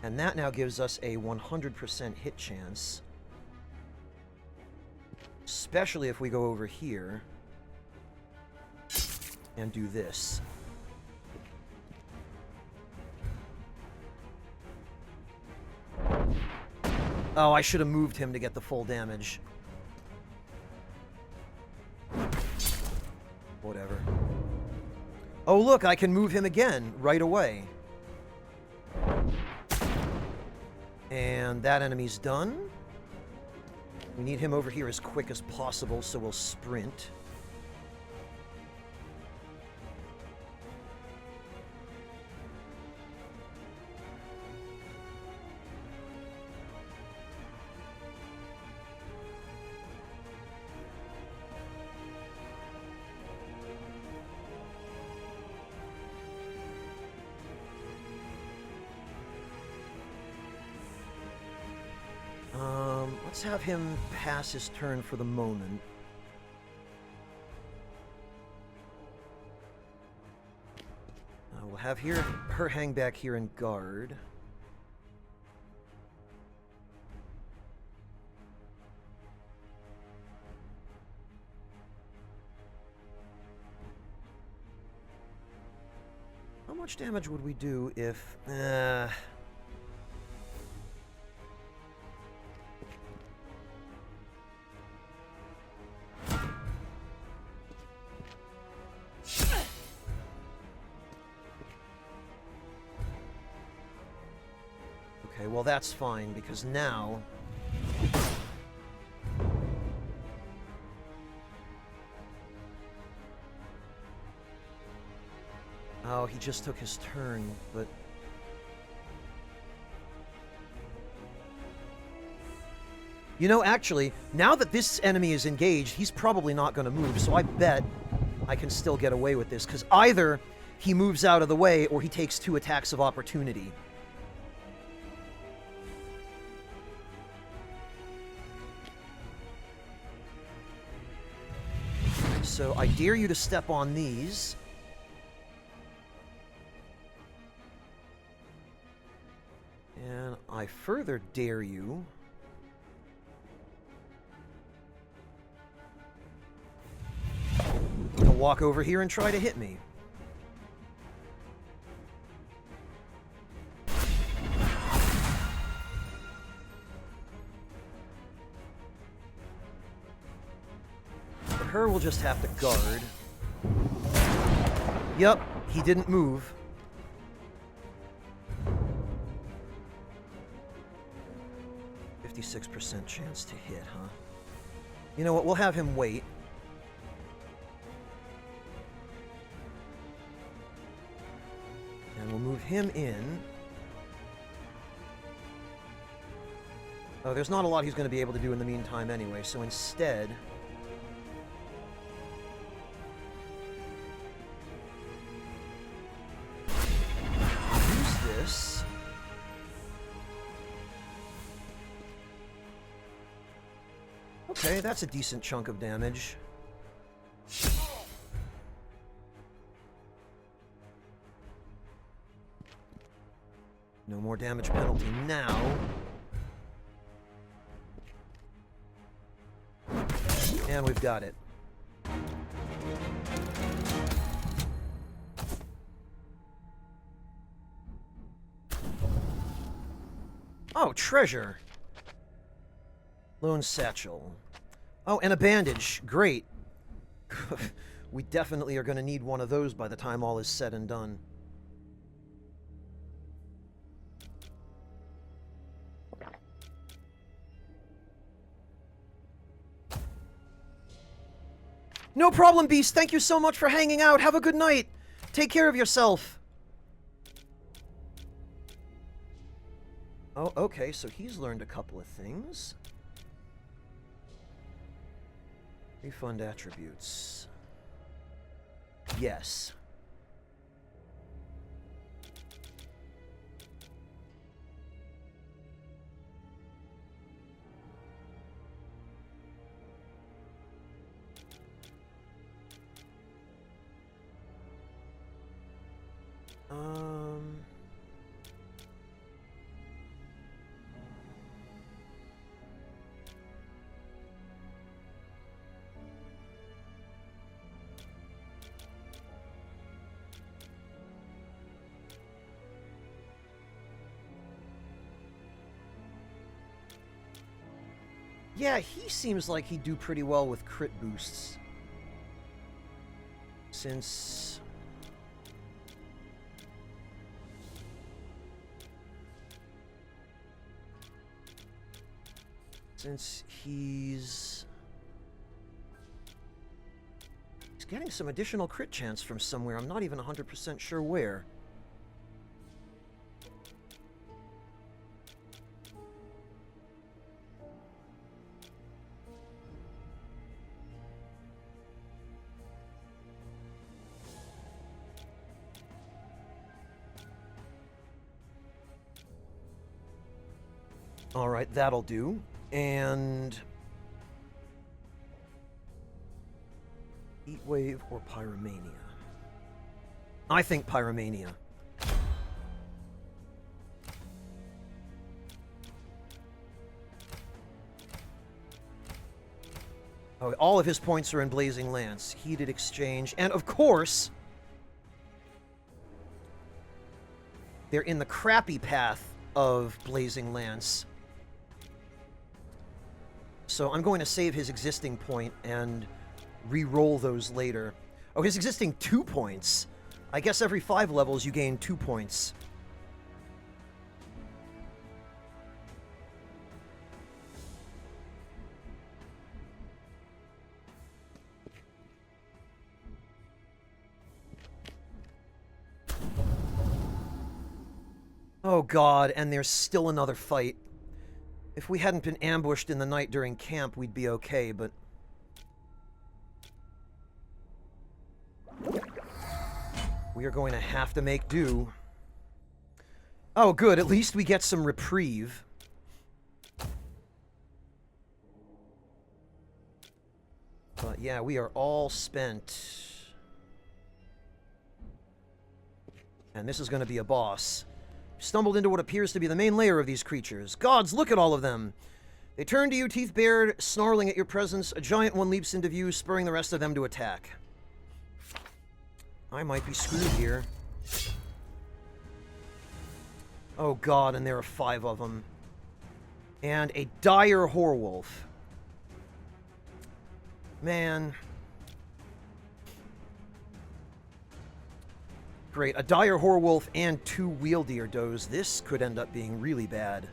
And that now gives us a 100% hit chance. Especially if we go over here and do this. Oh, I should have moved him to get the full damage. Whatever. Oh, look, I can move him again right away. And that enemy's done. We need him over here as quick as possible, so we'll sprint. Let's have him pass his turn for the moment. We'll have her hang back here and guard. How much damage would we do if... Okay, well that's fine, because now... Oh, he just took his turn, but... You know, actually, now that this enemy is engaged, he's probably not going to move, so I bet I can still get away with this, because either he moves out of the way or he takes 2 attacks of opportunity. So I dare you to step on these. And I further dare you to walk over here and try to hit me. Her will just have to guard. Yep, he didn't move. %56 chance to hit, huh? You know what, we'll have him wait. And we'll move him in. Oh, there's not a lot he's going to be able to do in the meantime anyway, so instead... Okay, that's a decent chunk of damage. No more damage penalty now. And we've got it. Oh, treasure. Lone satchel. Oh, and a bandage. Great. We definitely are going to need one of those by the time all is said and done. No problem, Beast. Thank you so much for hanging out. Have a good night. Take care of yourself. Oh, okay, so he's learned a couple of things. Refund attributes. Yes. Yeah, he seems like he'd do pretty well with crit boosts. Since he's getting some additional crit chance from somewhere. I'm not even 100% sure where. All right, that'll do. And Heat Wave or Pyromania? I think Pyromania. Oh, all of his points are in Blazing Lance. Heated Exchange. And of course, they're in the crappy path of Blazing Lance. So I'm going to save his existing point and re-roll those later. Oh, his existing 2 points. I guess every 5 levels you gain 2 points. Oh god, and there's still another fight. If we hadn't been ambushed in the night during camp, we'd be okay, but... we are going to have to make do. Oh, good. At least we get some reprieve. But yeah, we are all spent. And this is going to be a boss. Stumbled into what appears to be the main lair of these creatures. Gods, look at all of them! They turn to you, teeth bared, snarling at your presence. A giant one leaps into view, spurring the rest of them to attack. I might be screwed here. Oh god, and there are 5 of them. And a dire Horwolf. Man. Great, a dire Horwolf and 2 Wieldeer Does. This could end up being really bad.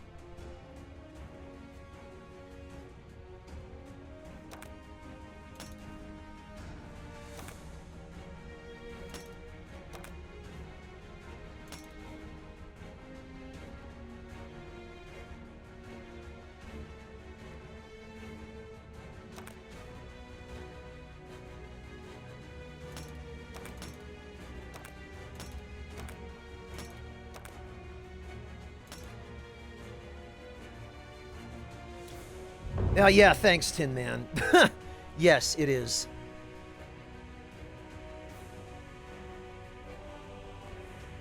Yeah, thanks, Tin Man. Yes, it is.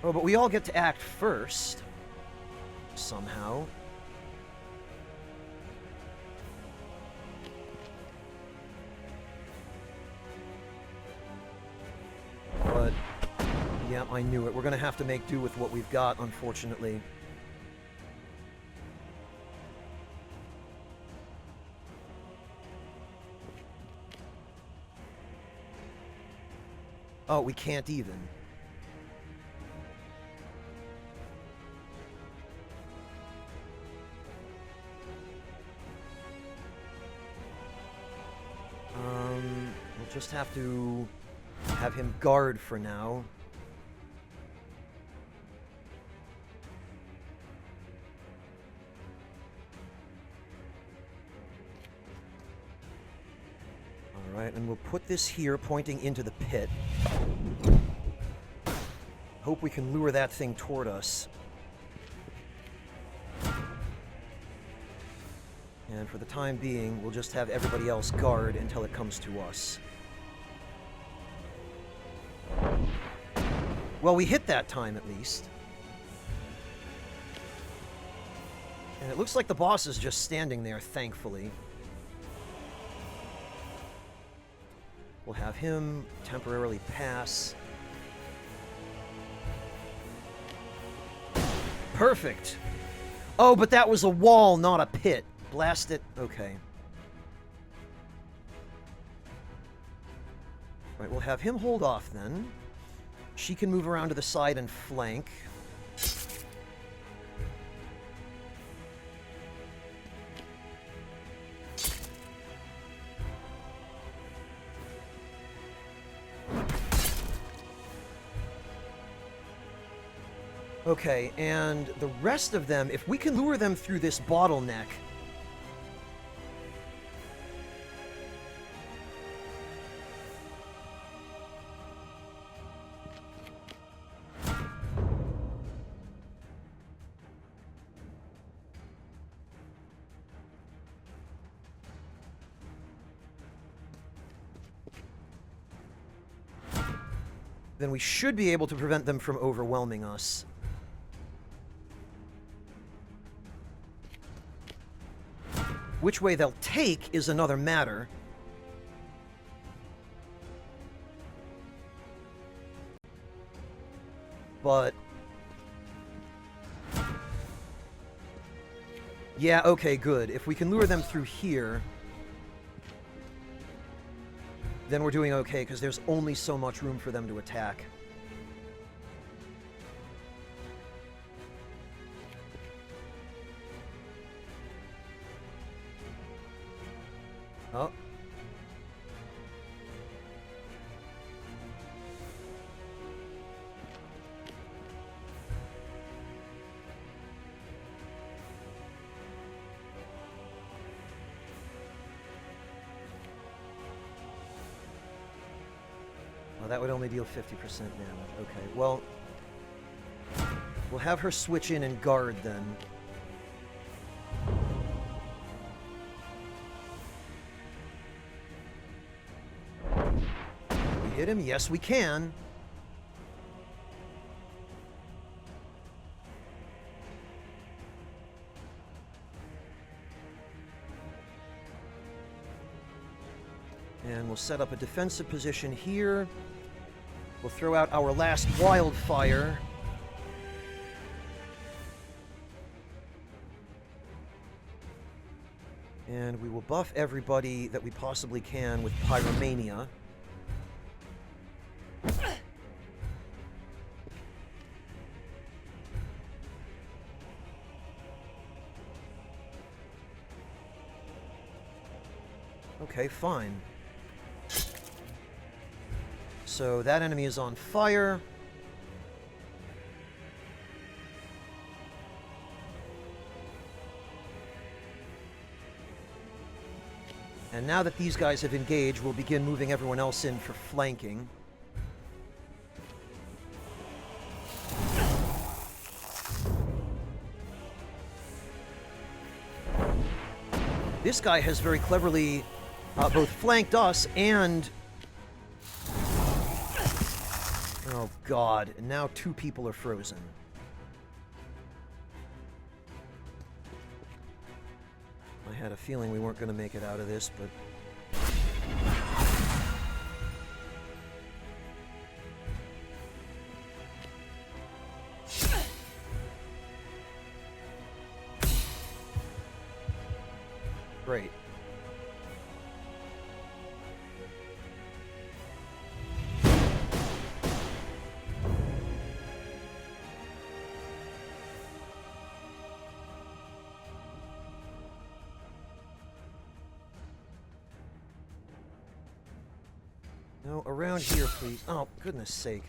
Oh, but we all get to act first. Somehow. But, yeah, I knew it. We're gonna have to make do with what we've got, unfortunately. Oh, we can't even. We'll just have to have him guard for now. Alright, and we'll put this here, pointing into the pit. Hope we can lure that thing toward us. And for the time being, we'll just have everybody else guard until it comes to us. Well, we hit that time, at least. And it looks like the boss is just standing there, thankfully. We'll have him temporarily pass. Perfect! Oh, but that was a wall, not a pit. Blast it. Okay. Right, we'll have him hold off then. She can move around to the side and flank. Okay, and the rest of them, if we can lure them through this bottleneck... then we should be able to prevent them from overwhelming us. Which way they'll take is another matter. But... yeah, okay, good. If we can lure them through here... then we're doing okay, because there's only so much room for them to attack. Oh. Well, that would only deal 50% damage. Okay, well... we'll have her switch in and guard, then. We hit him? Yes, we can. And we'll set up a defensive position here. We'll throw out our last wildfire. And we will buff everybody that we possibly can with Pyromania. Okay, fine. So that enemy is on fire. And now that these guys have engaged, we'll begin moving everyone else in for flanking. This guy has very cleverly both flanked us and... oh god, and now two people are frozen. I had a feeling we weren't going to make it out of this, but... great. No, around here, please. Oh, goodness sake.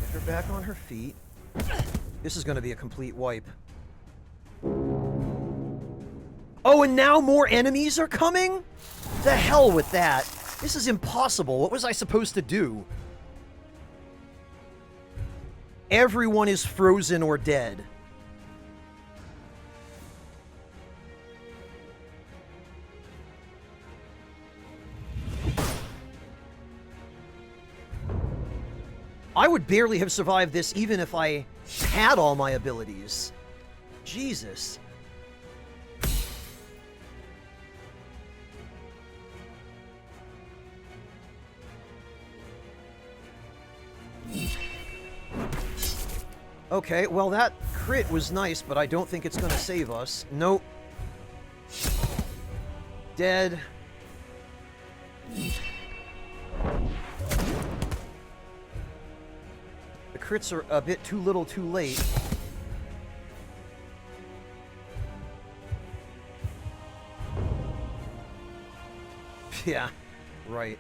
Get her back on her feet. This is going to be a complete wipe. Oh, and now more enemies are coming? The hell with that. This is impossible. What was I supposed to do? Everyone is frozen or dead. I would barely have survived this even if I had all my abilities. Jesus. Okay, well that crit was nice, but I don't think it's going to save us. Nope. dead. The crits are a bit too little too late. Yeah, right.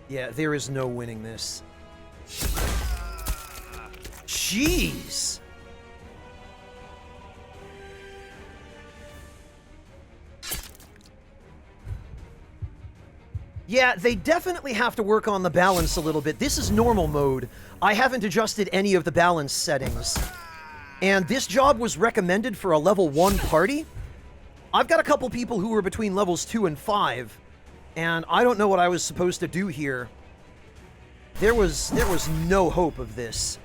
Yeah, there is no winning this. Jeez! Yeah, they definitely have to work on the balance a little bit. This is normal mode. I haven't adjusted any of the balance settings. And this job was recommended for a level 1 party. I've got a couple people who were between levels 2 and 5. And I don't know what I was supposed to do here. There was no hope of this.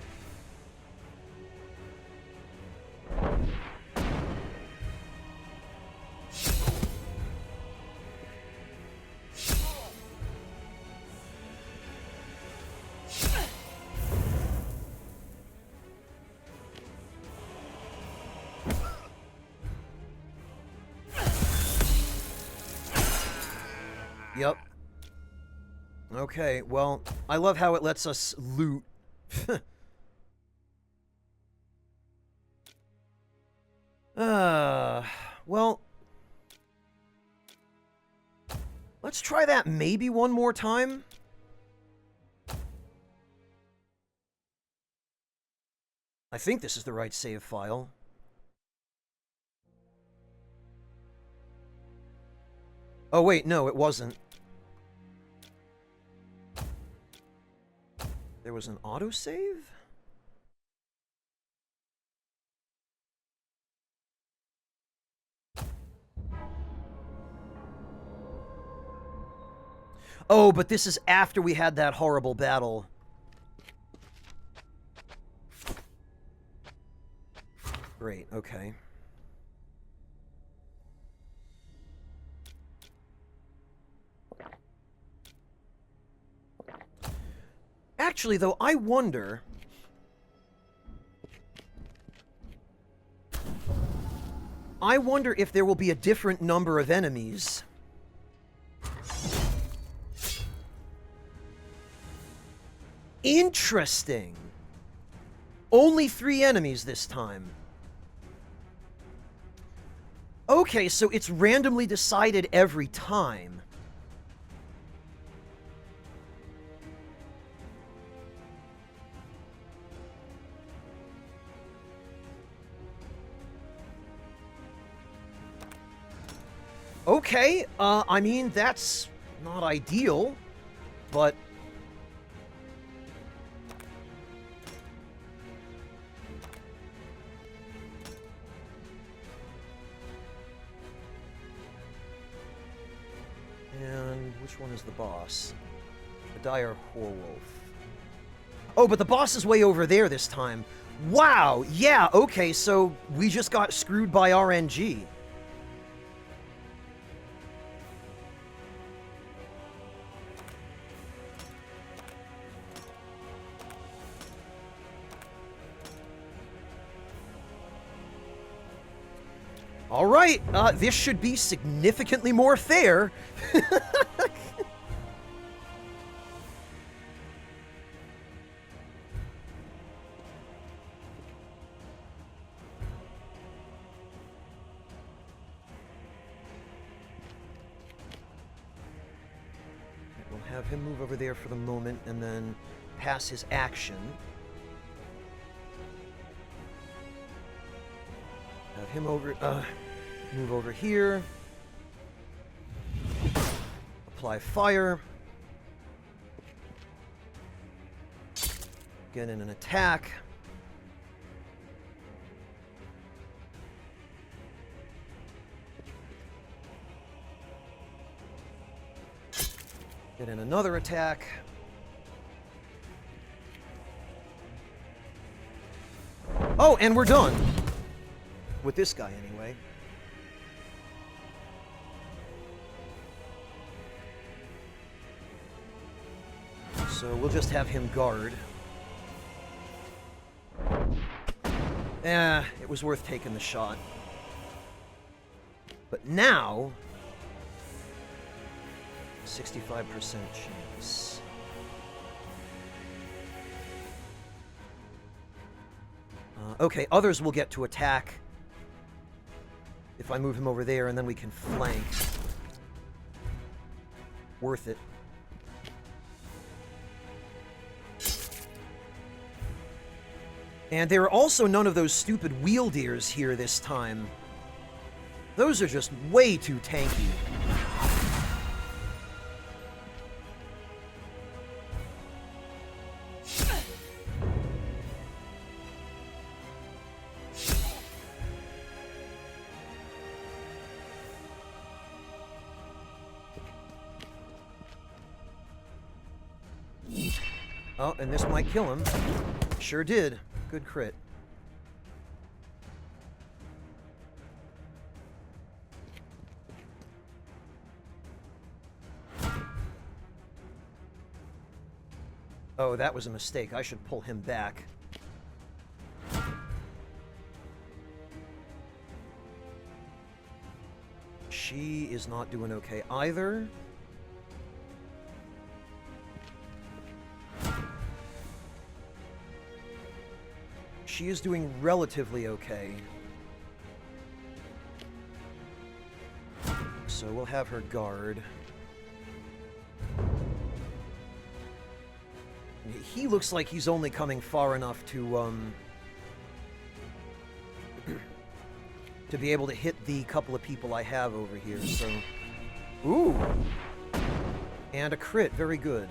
Yep. Okay, well, I love how it lets us loot. Well... let's try that maybe one more time. I think this is the right save file. Oh wait, no, it wasn't. There was an autosave? Oh, but this is after we had that horrible battle. Great, okay. Actually, though, I wonder... if there will be a different number of enemies. Interesting. Only 3 enemies this time. Okay, so it's randomly decided every time. Okay, I mean, that's not ideal, but... and which one is the boss? The Dire Horwolf. Oh, but the boss is way over there this time. Wow, yeah, okay, so we just got screwed by RNG. All right, this should be significantly more fair. We'll have him move over there for the moment and then pass his action. Have him over, move over here. Apply fire. Get in an attack. Get in another attack. Oh, and we're done. With this guy, anyway. So we'll just have him guard. It was worth taking the shot. But now, 65% chance. Okay, others will get to attack if I move him over there, and then we can flank. Worth it. And there are also none of those stupid wheel deers here this time. Those are just way too tanky. Oh, and this might kill him. Sure did. Good crit. Oh, that was a mistake. I should pull him back. She is not doing okay either. She is doing relatively okay. So we'll have her guard. He looks like he's only coming far enough to to be able to hit the couple of people I have over here, so... Ooh! And a crit, very good.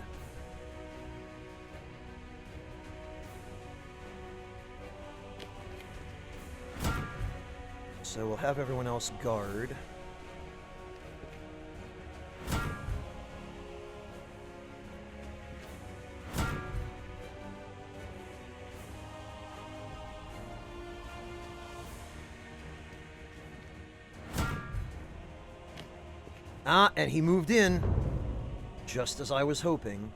So we'll have everyone else guard. Ah, and he moved in, just as I was hoping.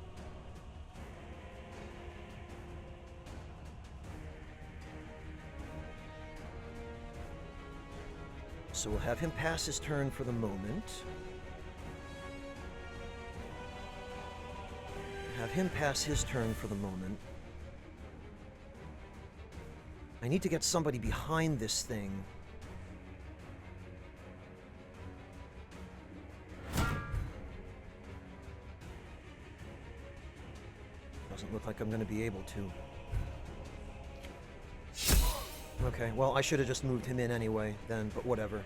So we'll have him pass his turn for the moment. Have him pass his turn for the moment. I need to get somebody behind this thing. Doesn't look like I'm going to be able to. Okay, well, I should have just moved him in anyway, then, but whatever.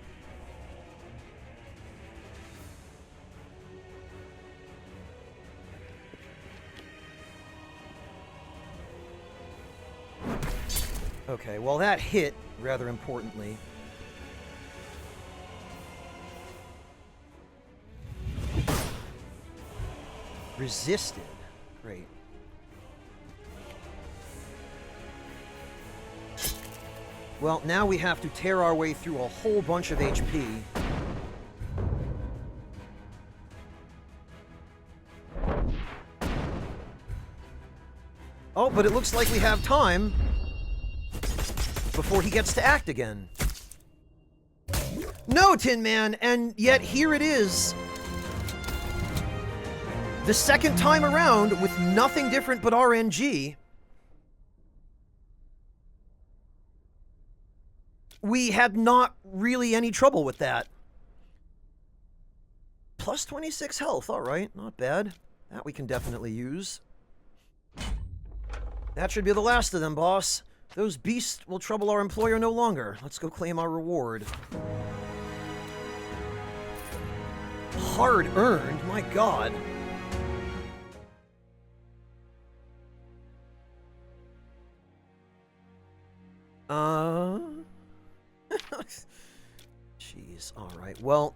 Okay, well, that hit, rather importantly. Resisted. Great. Well, now we have to tear our way through a whole bunch of HP. Oh, but it looks like we have time before he gets to act again. No, Tin Man, and yet here it is. The second time around with nothing different but RNG. We had not really any trouble with that. Plus 26 health, alright, not bad. That we can definitely use. That should be the last of them, boss. Those beasts will trouble our employer no longer. Let's go claim our reward. Hard earned, my god. Jeez, alright, well...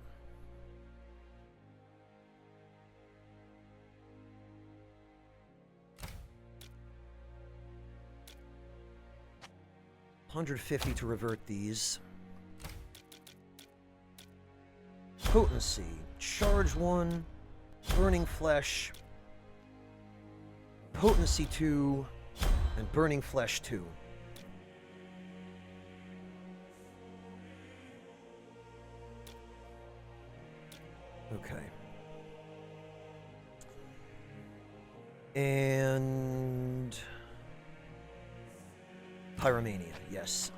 $150 to revert these. Potency. Charge 1. Burning Flesh. Potency 2, and Burning Flesh 2. Okay. And Pyromania, yes.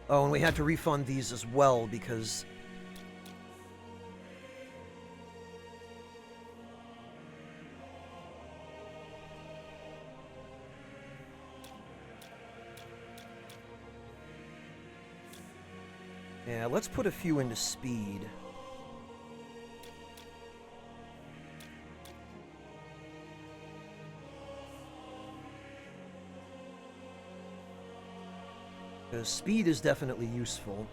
Oh, and we had to refund these as well because yeah, let's put a few into speed. Because speed is definitely useful.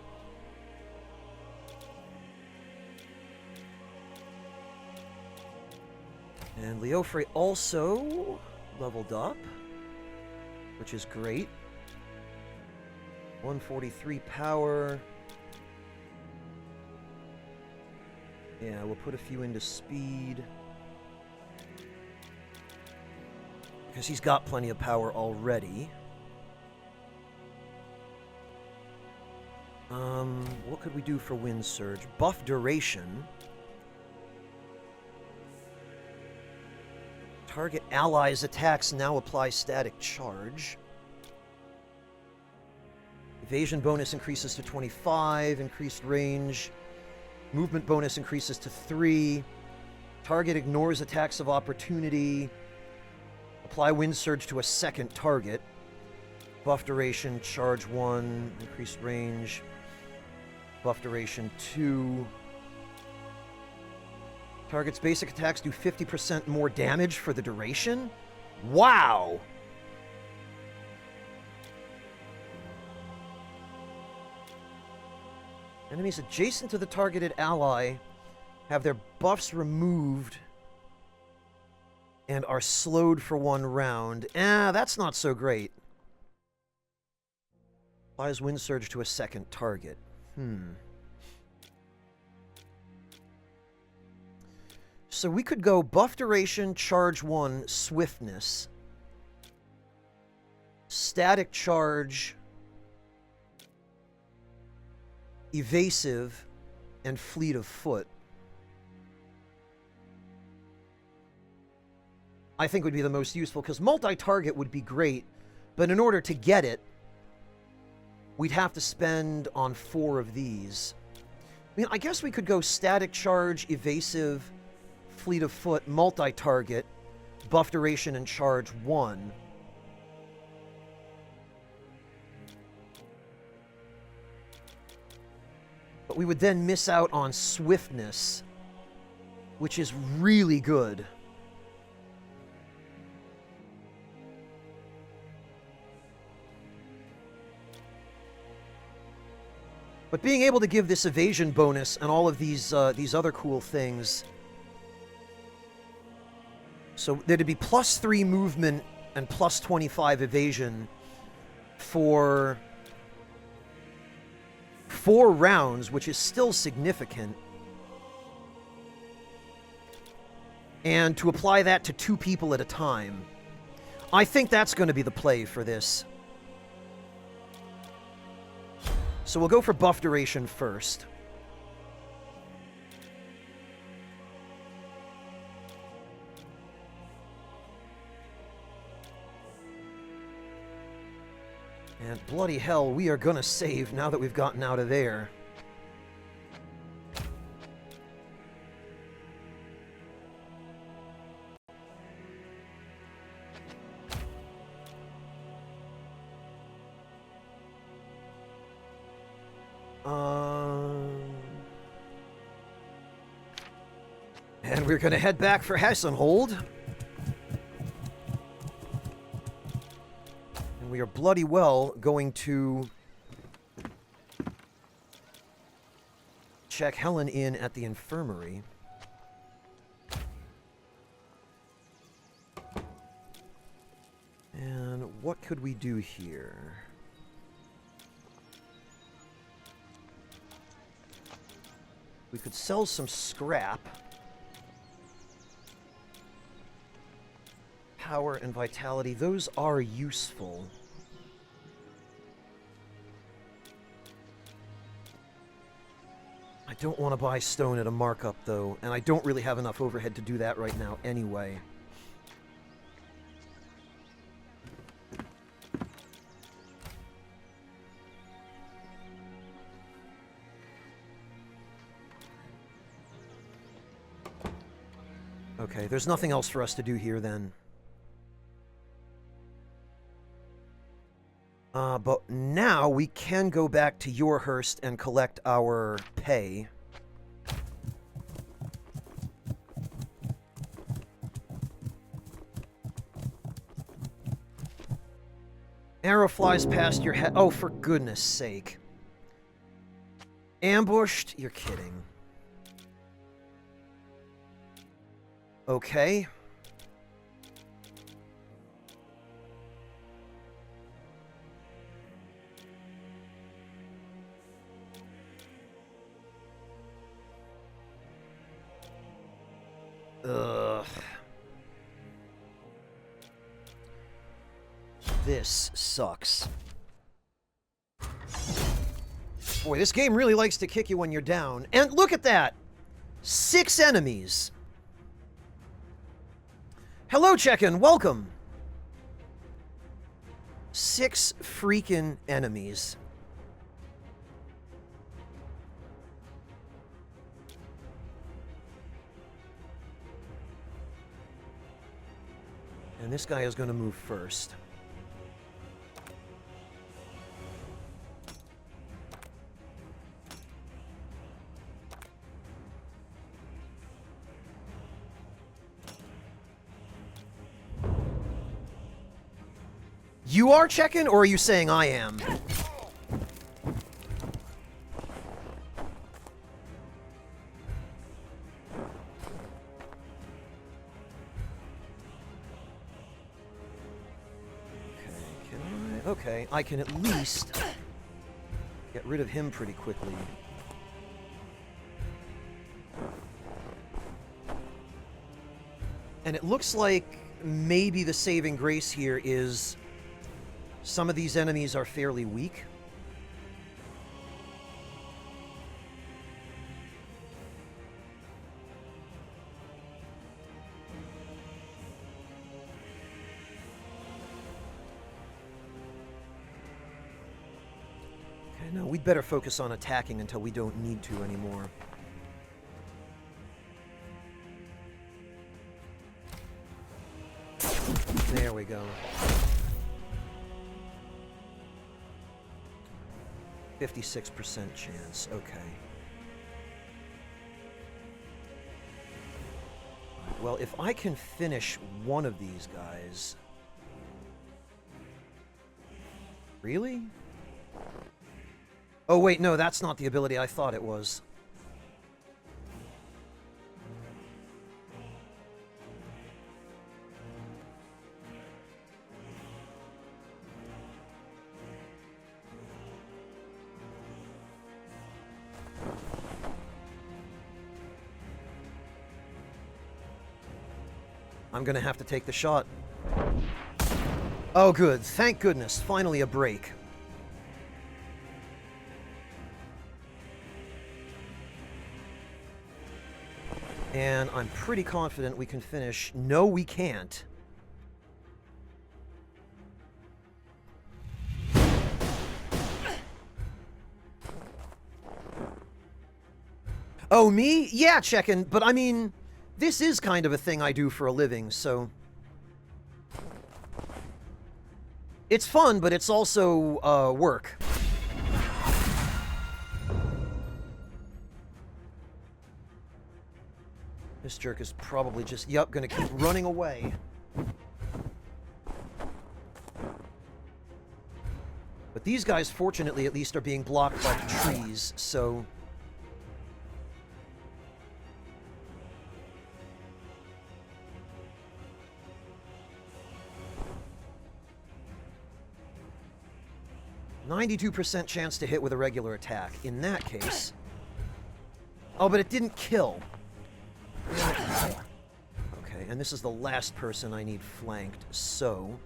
And Leofre also leveled up, which is great. 143 power. Yeah, we'll put a few into speed. Because he's got plenty of power already. What could we do for Wind Surge? Buff duration. Target allies' attacks now apply static charge. Evasion bonus increases to 25. Increased range. Movement bonus increases to 3. Target ignores attacks of opportunity. Apply Wind Surge to a second target. Buff duration, charge 1, increased range. Buff duration 2. Target's basic attacks do 50% more damage for the duration? Wow! Enemies adjacent to the targeted ally have their buffs removed and are slowed for 1 round. That's not so great. Applies Wind Surge to a second target. So we could go buff duration, charge 1, swiftness, static charge, evasive, and fleet of foot. I think would be the most useful, because multi-target would be great, but in order to get it, we'd have to spend on 4 of these. I mean, I guess we could go static charge, evasive, fleet of foot, multi-target, buff duration, and charge 1. But we would then miss out on swiftness, which is really good. But being able to give this evasion bonus and all of these other cool things, so there'd be +3 movement and +25 evasion for 4 rounds, which is still significant. And to apply that to 2 people at a time, I think that's going to be the play for this. So we'll go for buff duration first. And bloody hell, we are gonna save now that we've gotten out of there. And we're gonna head back for Hessenhold. And we are bloody well going to check Helen in at the infirmary. And what could we do here? We could sell some scrap. Power and vitality, those are useful. I don't want to buy stone at a markup, though, and I don't really have enough overhead to do that right now anyway. Okay, there's nothing else for us to do here, then. But now we can go back to Yorhurst and collect our pay. Arrow flies past your head. Oh, for goodness sake. Ambushed? You're kidding. Okay. Ugh. This sucks. Boy, this game really likes to kick you when you're down. And look at that! 6 enemies. Hello, Check-in. Welcome. 6 freaking enemies. And this guy is going to move first. You are checking, or are you saying I am? Okay, I can at least get rid of him pretty quickly. And it looks like maybe the saving grace here is some of these enemies are fairly weak. No, we'd better focus on attacking until we don't need to anymore. There we go. 56% chance, okay. Well, if I can finish one of these guys... Really? Oh, wait, no, that's not the ability I thought it was. 'I'm gonna have to take the shot. Oh, good. Thank goodness. Finally a break. And I'm pretty confident we can finish. No, we can't. Oh, me? Yeah, checking. But I mean, this is kind of a thing I do for a living, so... It's fun, but it's also, work. This jerk is probably just, yep, gonna keep running away. But these guys, fortunately, at least are being blocked by the trees, so... ...92% chance to hit with a regular attack. In that case... Oh, but it didn't kill. Okay, and this is the last person I need flanked, so...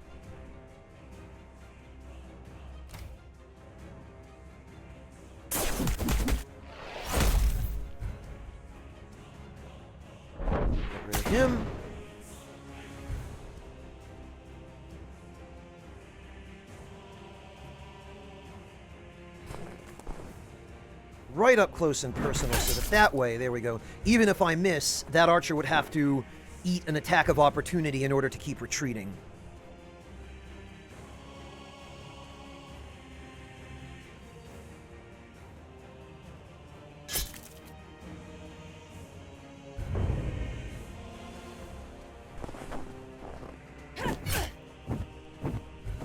Get rid of him. Right up close and personal, so that way, there we go, even if I miss, that archer would have to eat an attack of opportunity in order to keep retreating.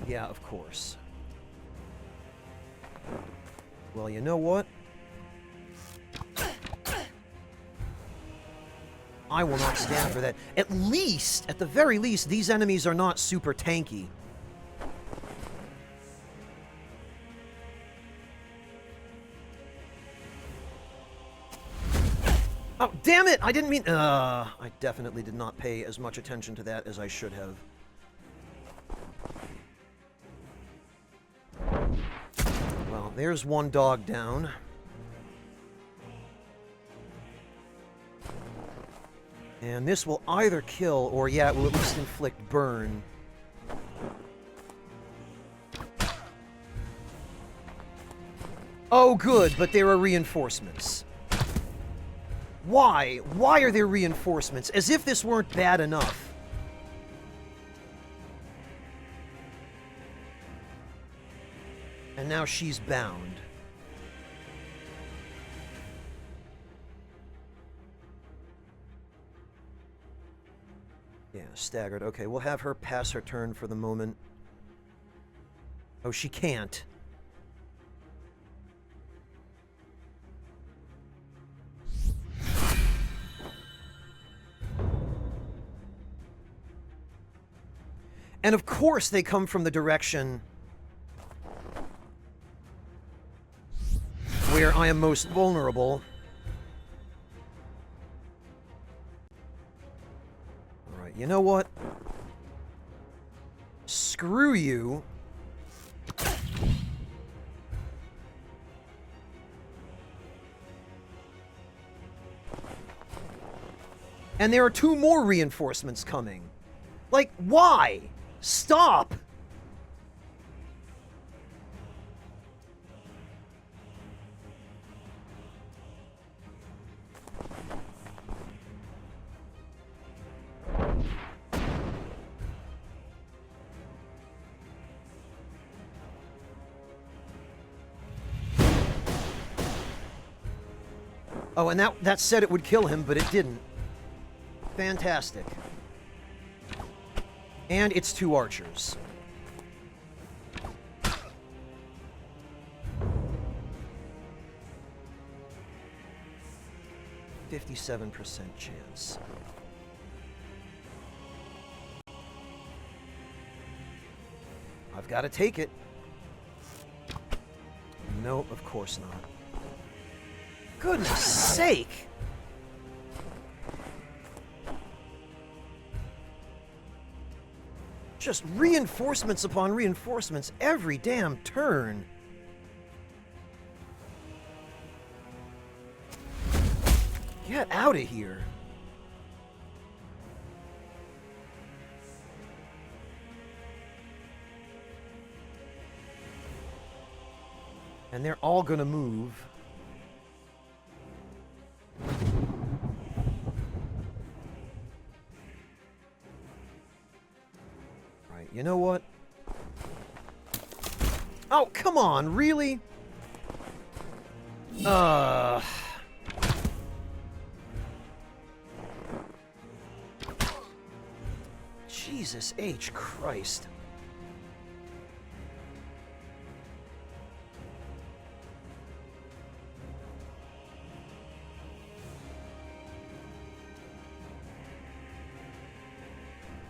Yeah, of course. Well, you know what? I will not stand for that. At least, at the very least, these enemies are not super tanky. Oh, damn it! I didn't mean... I definitely did not pay as much attention to that as I should have. Well, there's one dog down. And this will either kill, or yeah, it will at least inflict burn. Oh, good, but there are reinforcements. Why? Why are there reinforcements? As if this weren't bad enough. And now she's bound. Yeah, staggered. Okay, we'll have her pass her turn for the moment. Oh, she can't. And of course they come from the direction where I am most vulnerable. Alright, you know what? Screw you. And there are 2 more reinforcements coming. Like, why? Stop! Oh, and that said it would kill him, but it didn't. Fantastic. And it's 2 archers. %57% chance. I've got to take it. No, of course not. Goodness sake! Just reinforcements upon reinforcements every damn turn. Get out of here. And they're all gonna move. Right, you know what? Oh, come on, really? Jesus H. Christ.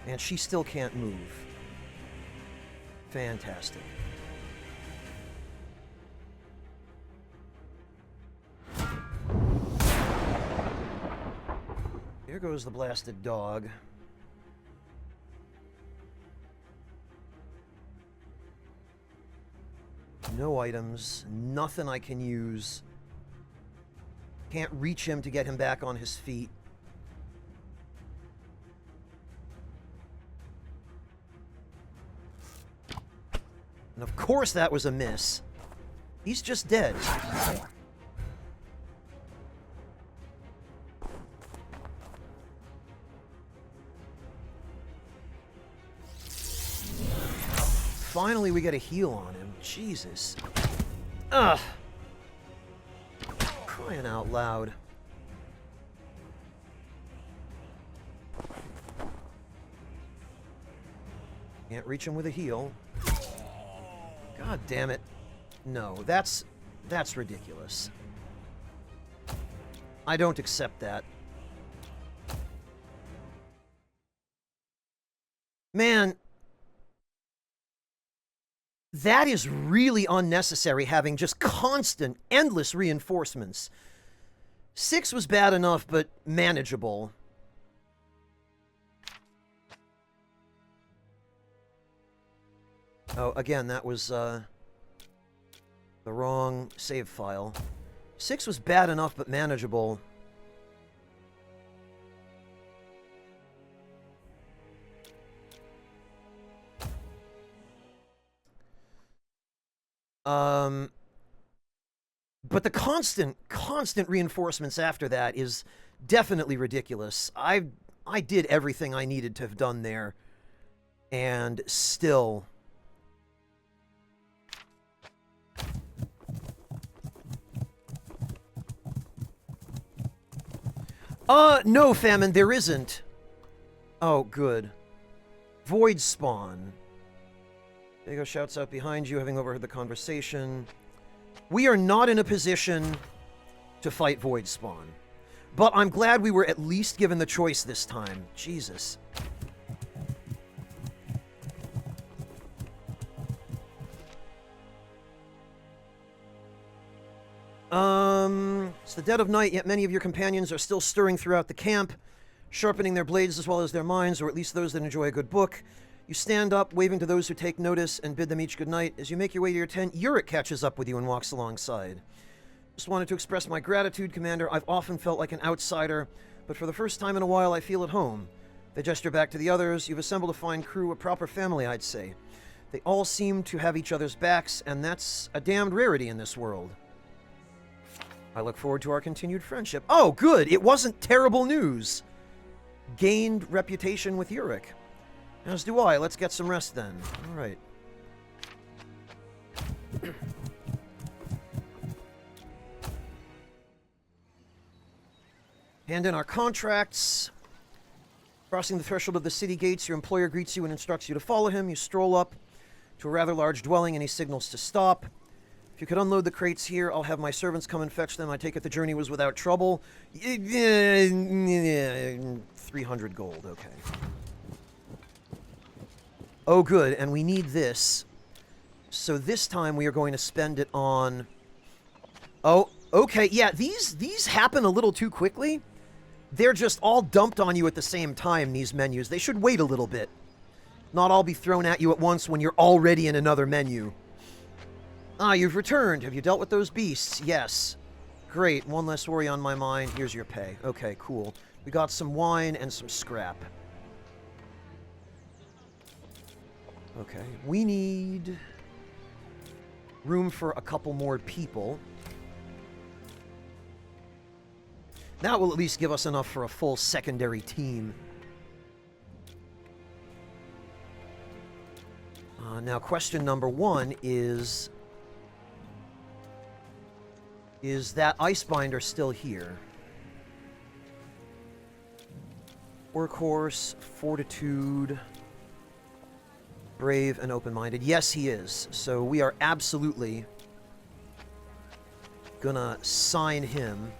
And she still can't move. Fantastic. goes the blasted dog. No items. Nothing I can use. Can't reach him to get him back on his feet. And of course that was a miss. He's just dead. Finally we get a heal on him. Jesus. Ugh. Crying out loud. Can't reach him with a heal. God damn it. No, that's ridiculous. I don't accept that. Man, that is really unnecessary, having just constant, endless reinforcements. 6 was bad enough, but manageable. Oh, again, that was, the wrong save file. 6 was bad enough, but manageable. But the constant reinforcements after that is definitely ridiculous. I did everything I needed to have done there, and still... No, Famine, there isn't. Oh, good. Void spawn. Diego shouts out behind you, having overheard the conversation. We are not in a position to fight Void Spawn. But I'm glad we were at least given the choice this time. Jesus. It's the dead of night, yet many of your companions are still stirring throughout the camp, sharpening their blades as well as their minds, or at least those that enjoy a good book. You stand up, waving to those who take notice, and bid them each good night. As you make your way to your tent, Yurik catches up with you and walks alongside. Just wanted to express my gratitude, Commander. I've often felt like an outsider, but for the first time in a while, I feel at home. They gesture back to the others. You've assembled a fine crew, a proper family, I'd say. They all seem to have each other's backs, and that's a damned rarity in this world. I look forward to our continued friendship. Oh, good! It wasn't terrible news! Gained reputation with Yurik. As do I. Let's get some rest then. Alright. Hand in our contracts. Crossing the threshold of the city gates, your employer greets you and instructs you to follow him. You stroll up to a rather large dwelling and he signals to stop. If you could unload the crates here, I'll have my servants come and fetch them. I take it the journey was without trouble. 300 gold, okay. Oh, good, and we need this. So this time we are going to spend it on... Oh, okay, yeah, these happen a little too quickly. They're just all dumped on you at the same time, these menus. They should wait a little bit. Not all be thrown at you at once when you're already in another menu. Ah, you've returned. Have you dealt with those beasts? Yes. Great, one less worry on my mind. Here's your pay. Okay, cool. We got some wine and some scrap. Okay, we need room for a couple more people. That will at least give us enough for a full secondary team. Now, question number 1 is that Icebinder still here? Workhorse, Fortitude... Brave and open-minded. Yes, he is. So we are absolutely gonna sign him.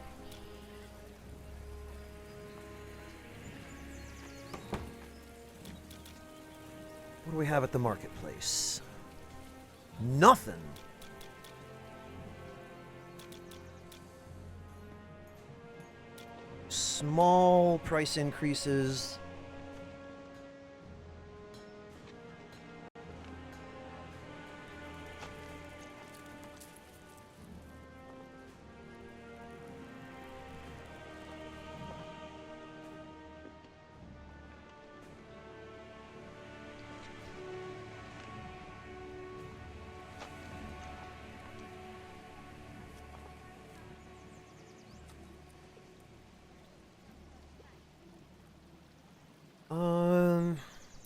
What do we have at the marketplace? Nothing. small price increases.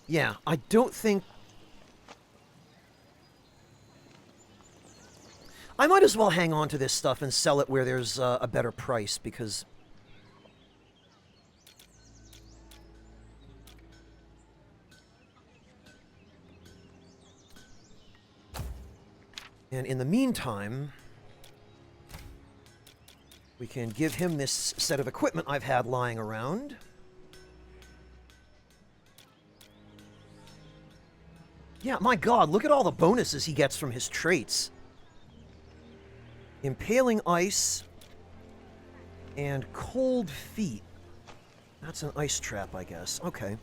Yeah, I don't think... I might as well hang on to this stuff and sell it where there's a better price, because... And in the meantime, we can give him this set of equipment I've had lying around. Yeah, my god, look at all the bonuses he gets from his traits. Impaling Ice and Cold Feet. That's an ice trap, I guess. Okay.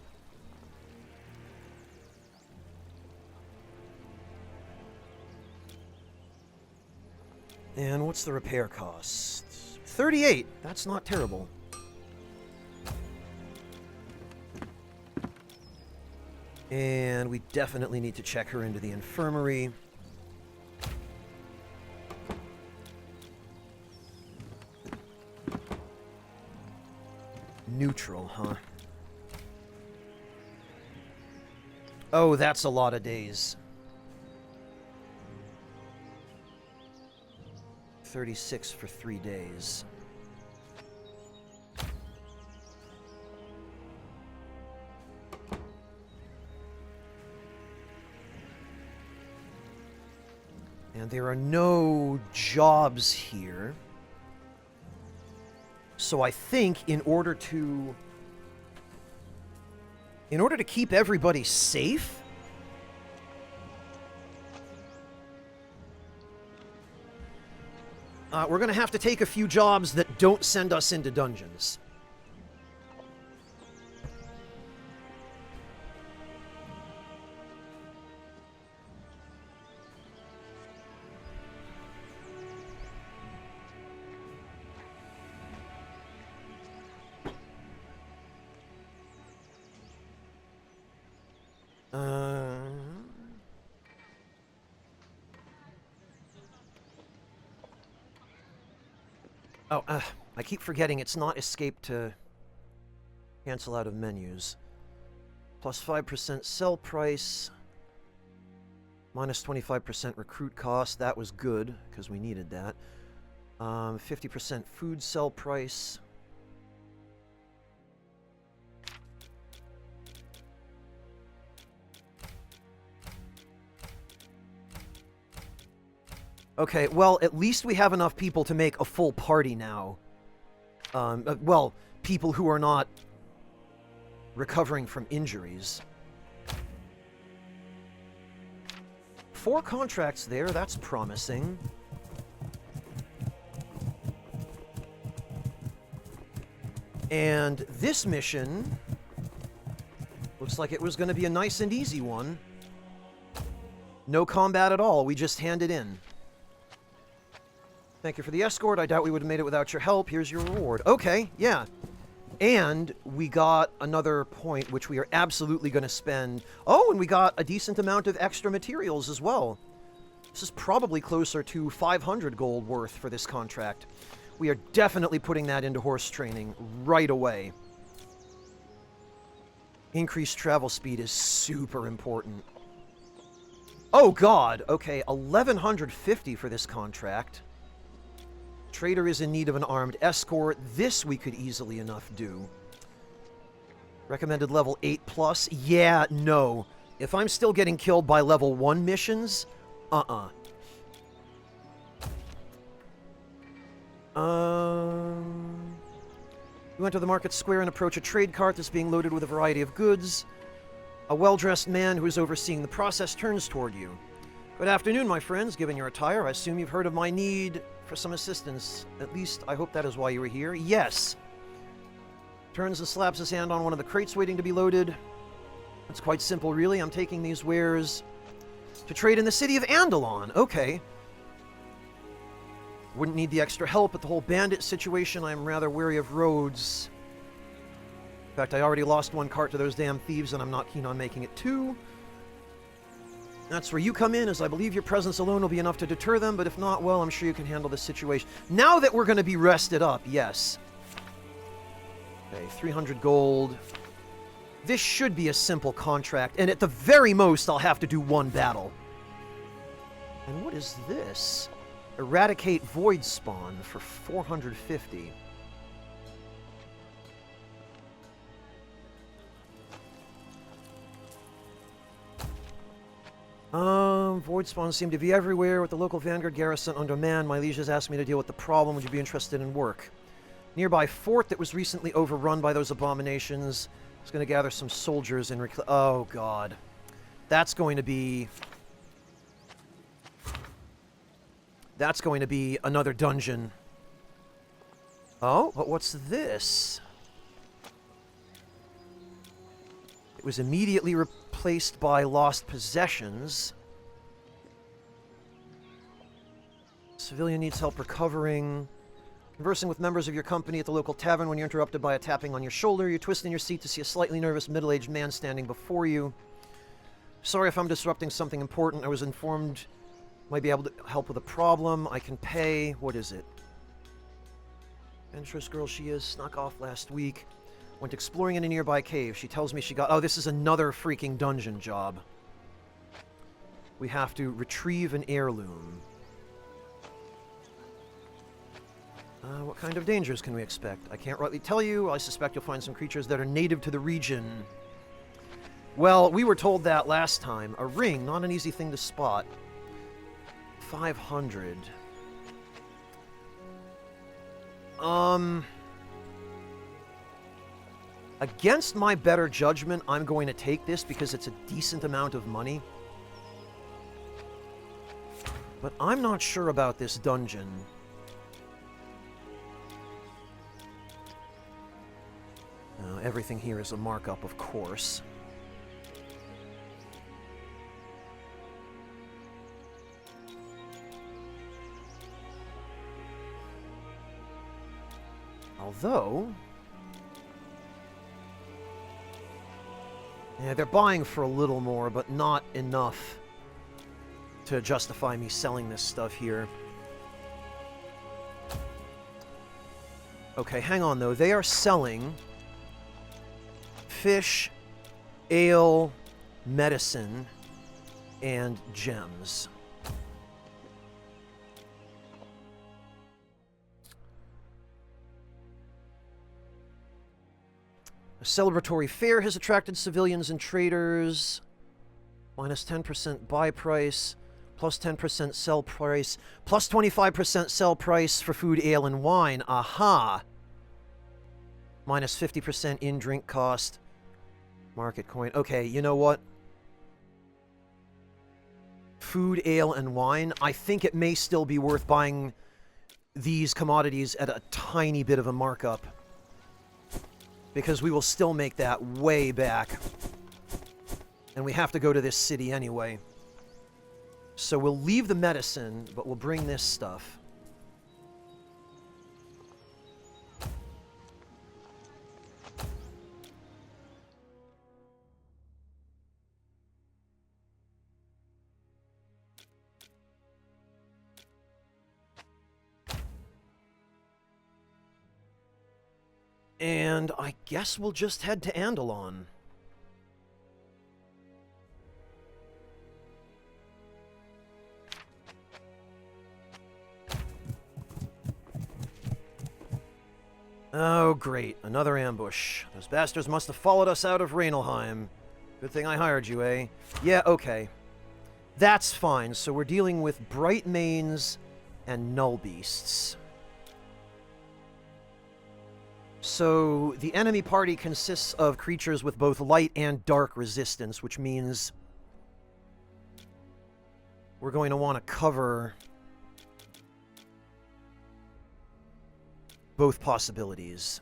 And what's the repair cost? 38. That's not terrible. And we definitely need to check her into the infirmary. Neutral, huh? Oh, that's a lot of days. 36 for 3 days. And there are no jobs here. So I think in order to keep everybody safe, we're going to have to take a few jobs that don't send us into dungeons. I keep forgetting it's not escape to cancel out of menus. Plus 5% sell price. Minus 25% recruit cost. That was good, because we needed that. 50% food sell price. Okay, well, at least we have enough people to make a full party now. Well, people who are not recovering from injuries. 4 contracts there, that's promising. And this mission looks like it was going to be a nice and easy one. No combat at all, we just hand it in. Thank you for the escort. I doubt we would have made it without your help. Here's your reward. Okay, yeah. And we got another point, which we are absolutely going to spend. Oh, and we got a decent amount of extra materials as well. This is probably closer to 500 gold worth for this contract. We are definitely putting that into horse training right away. Increased travel speed is super important. Oh, God. Okay, 1,150 for this contract. Trader is in need of an armed escort. This we could easily enough do. Recommended level 8+. Yeah, no. If I'm still getting killed by level 1 missions, You enter the market square and approach a trade cart that's being loaded with a variety of goods. A well-dressed man who is overseeing the process turns toward you. Good afternoon, my friends. Given your attire, I assume you've heard of my need for some assistance. At least, I hope that is why you were here. Yes. Turns and slaps his hand on one of the crates waiting to be loaded. It's quite simple, really. I'm taking these wares to trade in the city of Andalon. Okay. Wouldn't need the extra help with the whole bandit situation. I'm rather wary of roads. In fact, I already lost one cart to those damn thieves, and I'm not keen on making it two. That's where you come in, as I believe your presence alone will be enough to deter them, but if not, well, I'm sure you can handle the situation. Now that we're going to be rested up, yes. Okay, 300 gold. This should be a simple contract, and at the very most, I'll have to do one battle. And what is this? Eradicate Void Spawn for 450. Void spawns seem to be everywhere. With the local Vanguard garrison under man, my lieges asked me to deal with the problem. Would you be interested in work? Nearby fort that was recently overrun by those abominations. I was going to gather some soldiers and oh, God. That's going to be... That's going to be another dungeon. Oh, but what's this? It was immediately replaced by Lost Possessions. Civilian needs help recovering. Conversing with members of your company at the local tavern when you're interrupted by a tapping on your shoulder. You twist in your seat to see a slightly nervous middle-aged man standing before you. Sorry if I'm disrupting something important. I was informed might be able to help with a problem. I can pay. What is it? Adventurous girl she is. Snuck off last week. Went exploring in a nearby cave. She tells me she got... Oh, this is another freaking dungeon job. We have to retrieve an heirloom. What kind of dangers can we expect? I can't rightly tell you. I suspect you'll find some creatures that are native to the region. Well, we were told that last time. A ring, not an easy thing to spot. 500. Against my better judgment, I'm going to take this because it's a decent amount of money. But I'm not sure about this dungeon. Everything here is a markup, of course. Although... yeah, they're buying for a little more, but not enough to justify me selling this stuff here. Okay, hang on, though. They are selling fish, ale, medicine, and gems. A celebratory fair has attracted civilians and traders. Minus 10% buy price, plus 10% sell price, plus 25% sell price for food, ale, and wine. Aha! Minus 50% in-drink cost. Market coin. Okay, you know what? Food, ale, and wine. I think it may still be worth buying these commodities at a tiny bit of a markup. Because we will still make that way back. And we have to go to this city anyway. So we'll leave the medicine, but we'll bring this stuff. And I guess we'll just head to Andalon. Oh, great. Another ambush. Those bastards must have followed us out of Rainelheim. Good thing I hired you, eh? Yeah, okay. That's fine. So we're dealing with Bright Manes and Null Beasts. So, the enemy party consists of creatures with both light and dark resistance, which means we're going to want to cover both possibilities.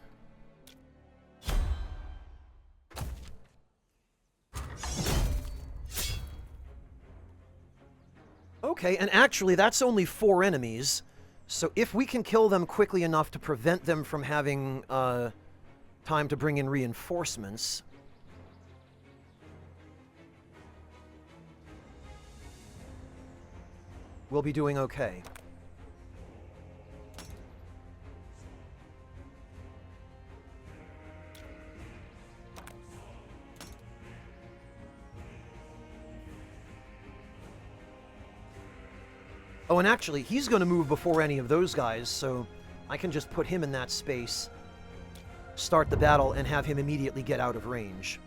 Okay, and actually, that's only 4 enemies. So if we can kill them quickly enough to prevent them from having time to bring in reinforcements... we'll be doing okay. Oh, and actually, he's going to move before any of those guys, so I can just put him in that space, start the battle, and have him immediately get out of range.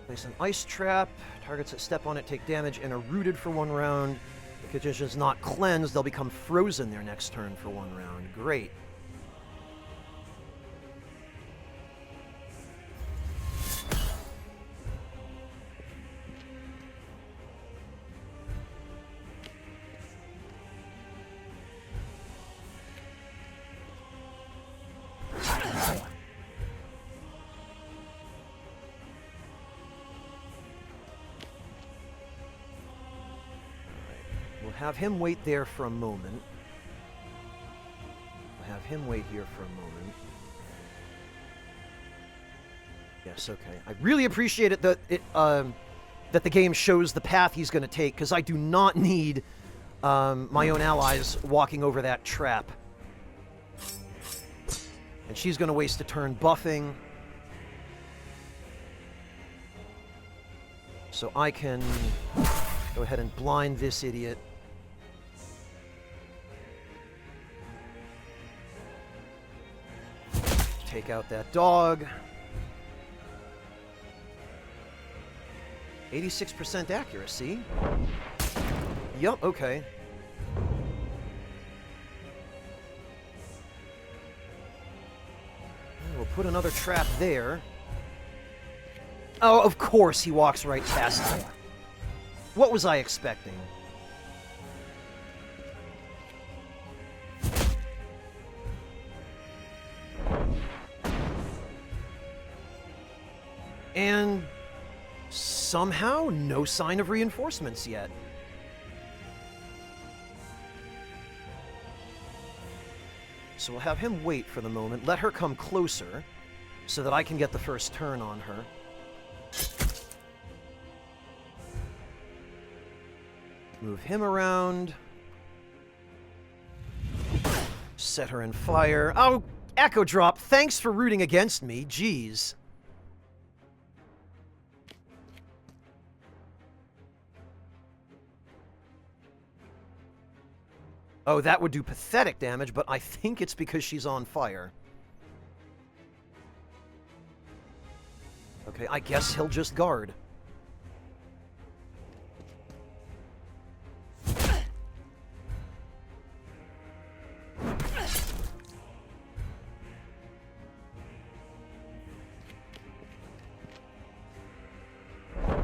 Place an ice trap. Targets that step on it take damage and are rooted for 1 round. If the condition is not cleansed, they'll become frozen their next turn for 1 round. Great. Have him wait there for a moment. We'll have him wait here for a moment. Yes, okay. I really appreciate it that that the game shows the path he's going to take, because I do not need my own allies walking over that trap. And she's going to waste a turn buffing. So I can go ahead and blind this idiot. Take out that dog. 86% accuracy. Yup, okay. We'll put another trap there. Oh, of course he walks right past it. What was I expecting? And somehow, no sign of reinforcements yet. So we'll have him wait for the moment, let her come closer, so that I can get the first turn on her. Move him around. Set her in fire. Oh, Echo Drop, thanks for rooting against me. Jeez. Oh, that would do pathetic damage, but I think it's because she's on fire. Okay, I guess he'll just guard.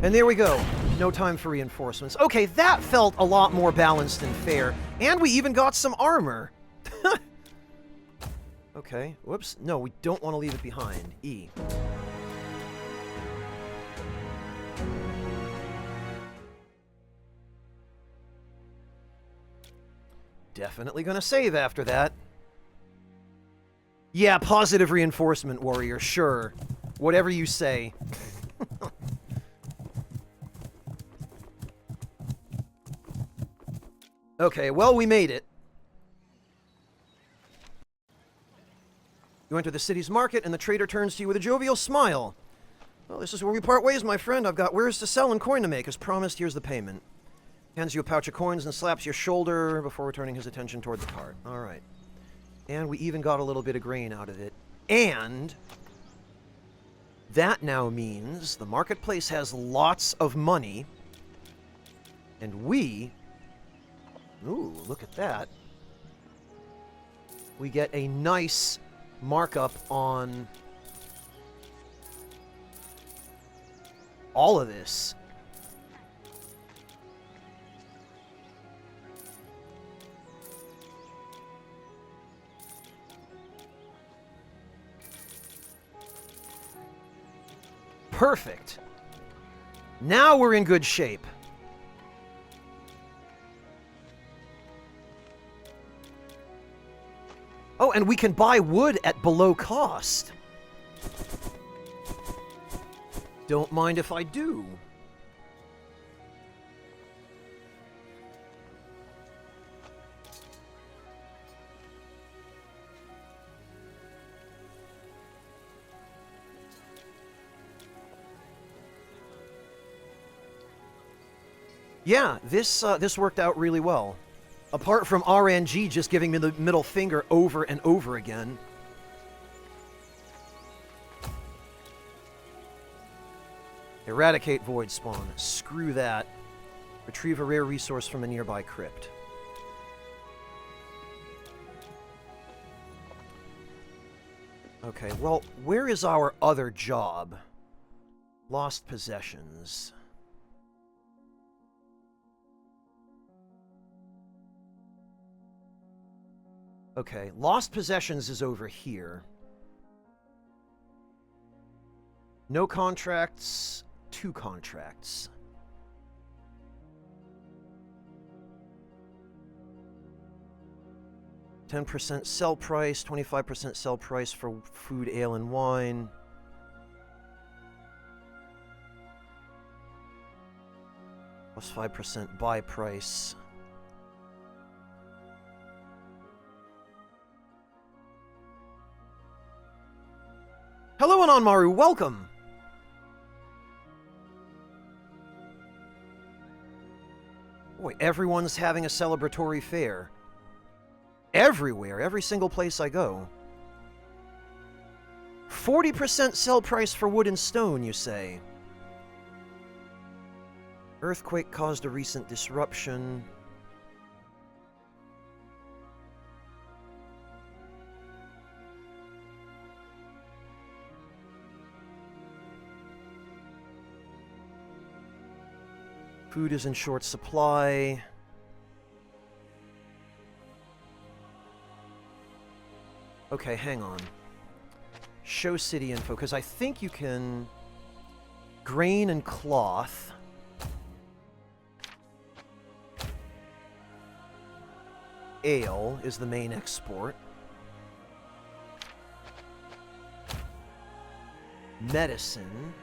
And there we go. No time for reinforcements. Okay, that felt a lot more balanced and fair. And we even got some armor. Okay, whoops. No, we don't want to leave it behind. E. Definitely gonna save after that. Yeah, positive reinforcement, warrior, sure. Whatever you say. Okay, well, we made it. You enter the city's market, and the trader turns to you with a jovial smile. Well, this is where we part ways, my friend. I've got wares to sell and coin to make. As promised, here's the payment. Hands you a pouch of coins and slaps your shoulder before returning his attention toward the cart. All right. And we even got a little bit of grain out of it. And that now means the marketplace has lots of money. And we... Ooh, look at that. We get a nice markup on all of this. Perfect. Now we're in good shape. Oh, and we can buy wood at below cost. Don't mind if I do. Yeah, this worked out really well. Apart from RNG just giving me the middle finger over and over again. Eradicate void spawn. Screw that. Retrieve a rare resource from a nearby crypt. Okay, well, where is our other job? Lost possessions. Okay, Lost Possessions is over here. No contracts, 2 contracts. %, sell price, 25% sell price for food, ale, and wine. Plus 5% buy price. Hello, Anonmaru, welcome! Boy, everyone's having a celebratory fair. Everywhere, every single place I go. 40% sell price for wood and stone, you say? Earthquake caused a recent disruption. Food is in short supply. Okay, hang on. Show city info, because I think you can... Grain and cloth. Ale is the main export. Medicine.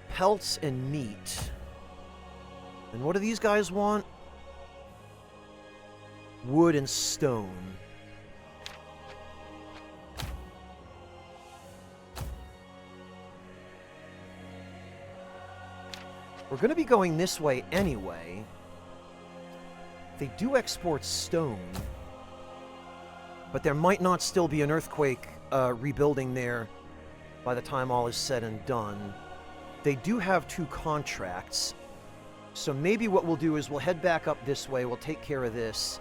Pelts and meat. And what do these guys want? Wood and stone. We're going to be going this way anyway. They do export stone. But there might not still be an earthquake rebuilding there by the time all is said and done. They do have 2 contracts. So maybe what we'll do is we'll head back up this way. We'll take care of this.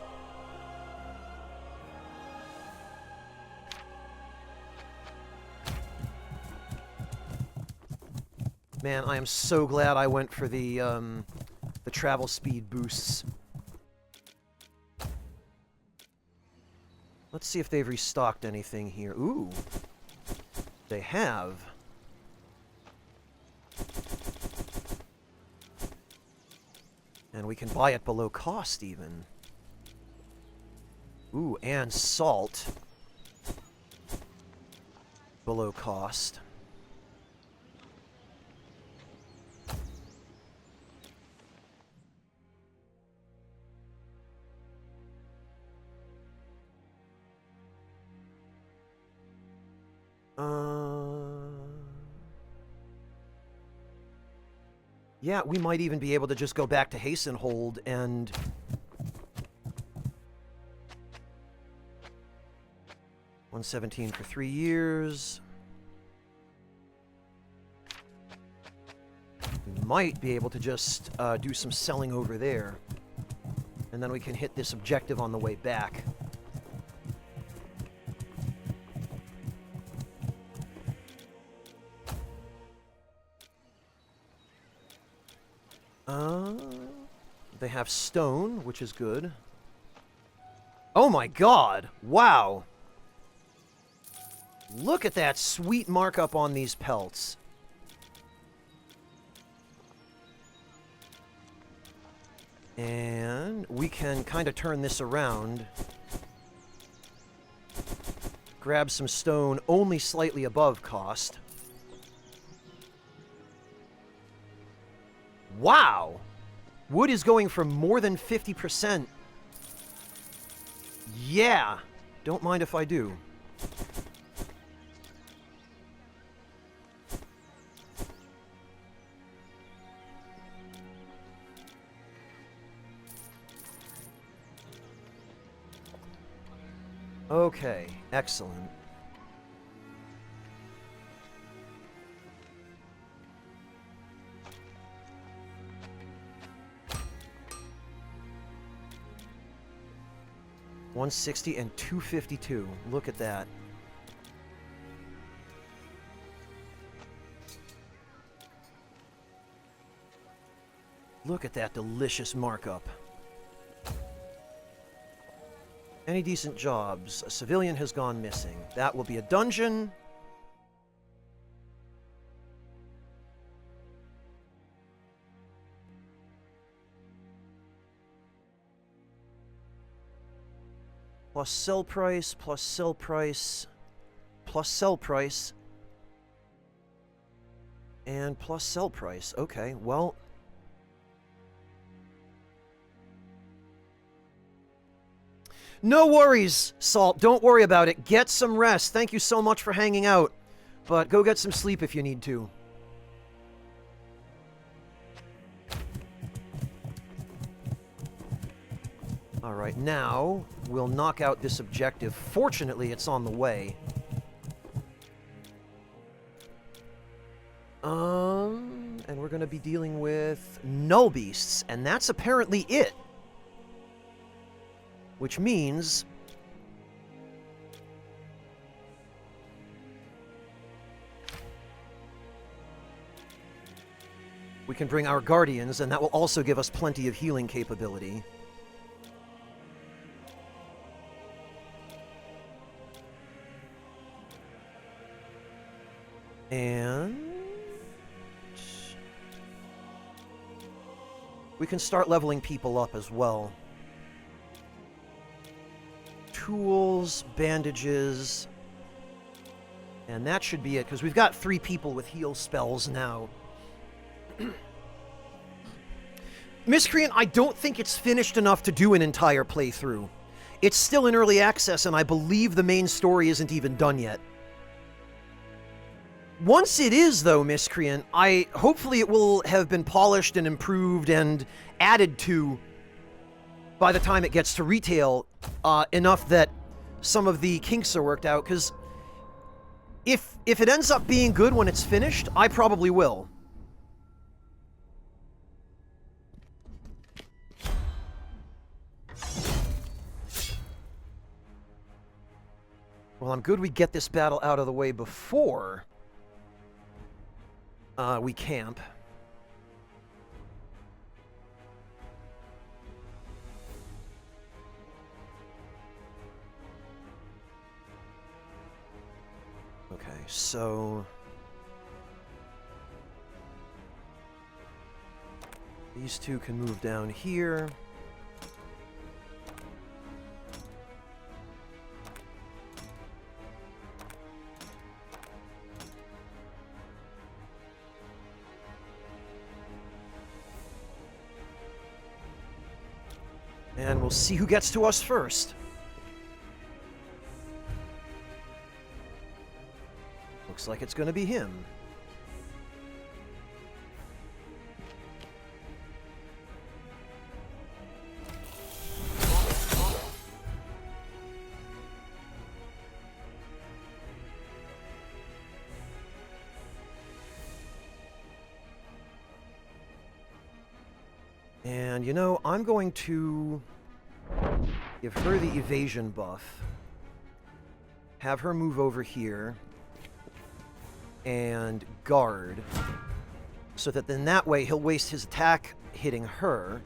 Man, I am so glad I went for the travel speed boosts. Let's see if they've restocked anything here. Ooh. They have. And we can buy it below cost, even. Ooh, and salt. Below cost. Yeah, we might even be able to just go back to Hastenhold and... $117 for 3 years. We might be able to just do some selling over there. And then we can hit this objective on the way back. They have stone, which is good. Oh my god! Wow! Look at that sweet markup on these pelts. And we can kind of turn this around. Grab some stone only slightly above cost. Wow! Wood is going for more than 50%. Yeah! Don't mind if I do. Okay, excellent. $160 and $252. Look at that. Look at that delicious markup. Any decent jobs? A civilian has gone missing. That will be a dungeon. Plus sell price, plus sell price, plus sell price, and plus sell price. Okay, well... No worries, Salt. Don't worry about it. Get some rest. Thank you so much for hanging out. But go get some sleep if you need to. Alright, now we'll knock out this objective. Fortunately, it's on the way. And we're going to be dealing with null beasts, and that's apparently it. Which means... we can bring our guardians, and that will also give us plenty of healing capability. And... we can start leveling people up as well. Tools, bandages, and that should be it, because we've got 3 people with heal spells now. Miscreant, I don't think it's finished enough to do an entire playthrough. It's still in early access, and I believe the main story isn't even done yet. Once it is, though, Miscreant, hopefully it will have been polished and improved and added to by the time it gets to retail, enough that some of the kinks are worked out, because if it ends up being good when it's finished, I probably will. Well, I'm good we get this battle out of the way before we camp. Okay, so... these 2 can move down here. And we'll see who gets to us first. Looks like it's going to be him. And, you know, I'm going to give her the evasion buff. Have her move over here. And guard. So that then that way he'll waste his attack hitting her.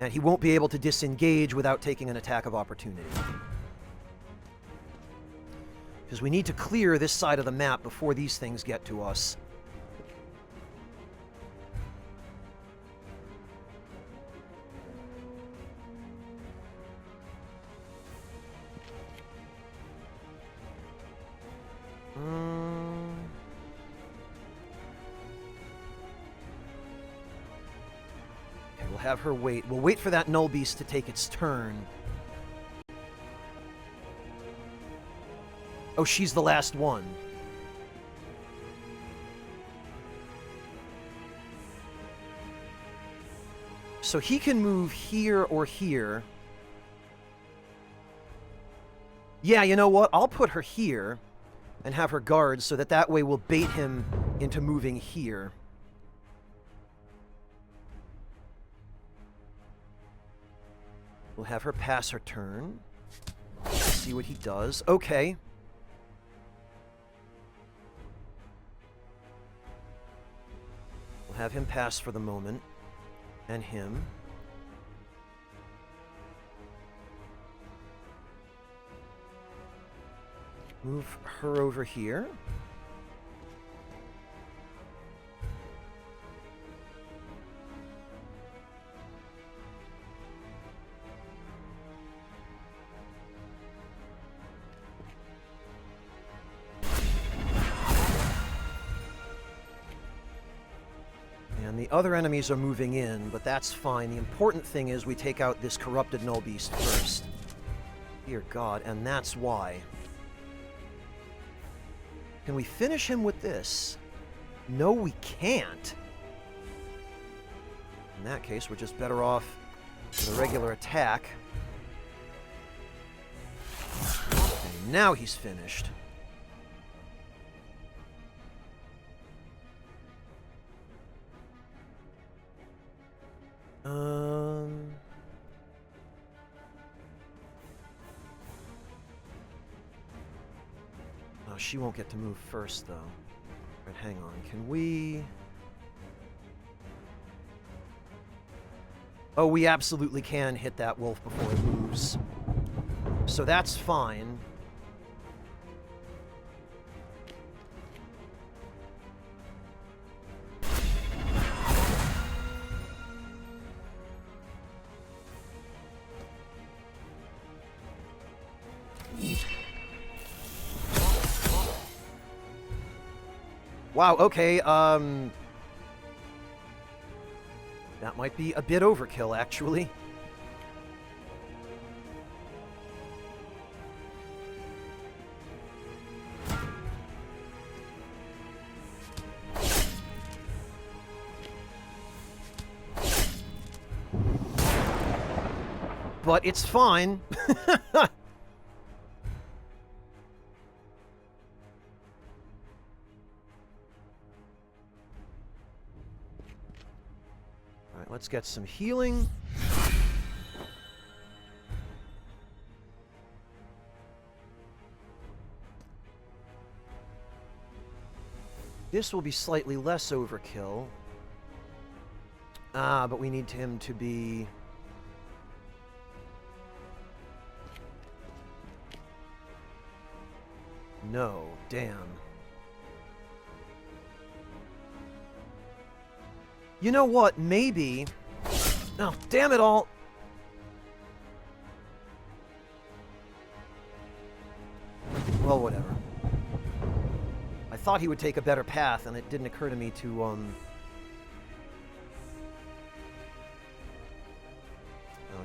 And he won't be able to disengage without taking an attack of opportunity. Because we need to clear this side of the map before these things get to us. Okay, we'll have her wait. We'll wait for that Null Beast to take its turn. Oh, she's the last one. So he can move here or here. Yeah, you know what? I'll put her here and have her guard so that way we'll bait him into moving here. We'll have her pass her turn. See what he does. Okay. We'll have him pass for the moment. And him. Move her over here. And the other enemies are moving in, but that's fine. The important thing is we take out this corrupted Null Beast first. Dear God, and that's why. Can we finish him with this? No, we can't. In that case, we're just better off with a regular attack. And now he's finished. Oh, she won't get to move first, though. Right, hang on. Can we... Oh, we absolutely can hit that wolf before it moves. So that's fine. Wow, okay, that might be a bit overkill, actually. But it's fine. Let's get some healing. This will be slightly less overkill. Ah, but we need him to be... No, damn. You know what? Maybe... Oh, damn it all! Well, whatever. I thought he would take a better path, and it didn't occur to me to, Oh,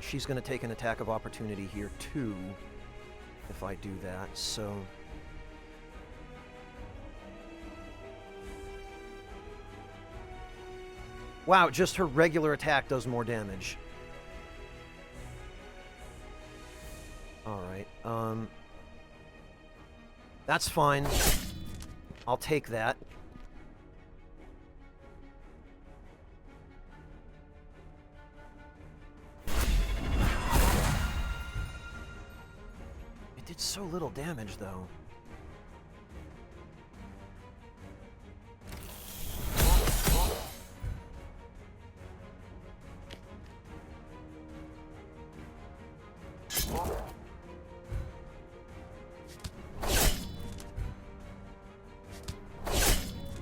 she's gonna take an attack of opportunity here, too, if I do that, so... Wow, just her regular attack does more damage. Alright, that's fine. I'll take that. It did so little damage, though.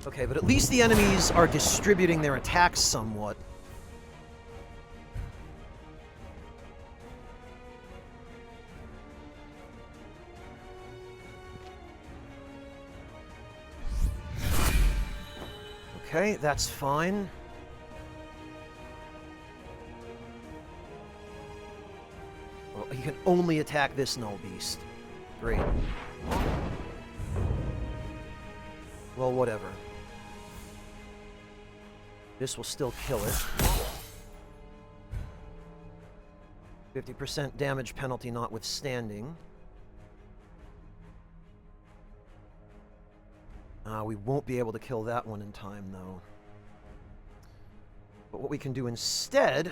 Okay, but at least the enemies are distributing their attacks somewhat. Okay, that's fine. Well, you can only attack this Null Beast. Great. Well, whatever. This will still kill it. 50% damage penalty notwithstanding. We won't be able to kill that one in time, though. But what we can do instead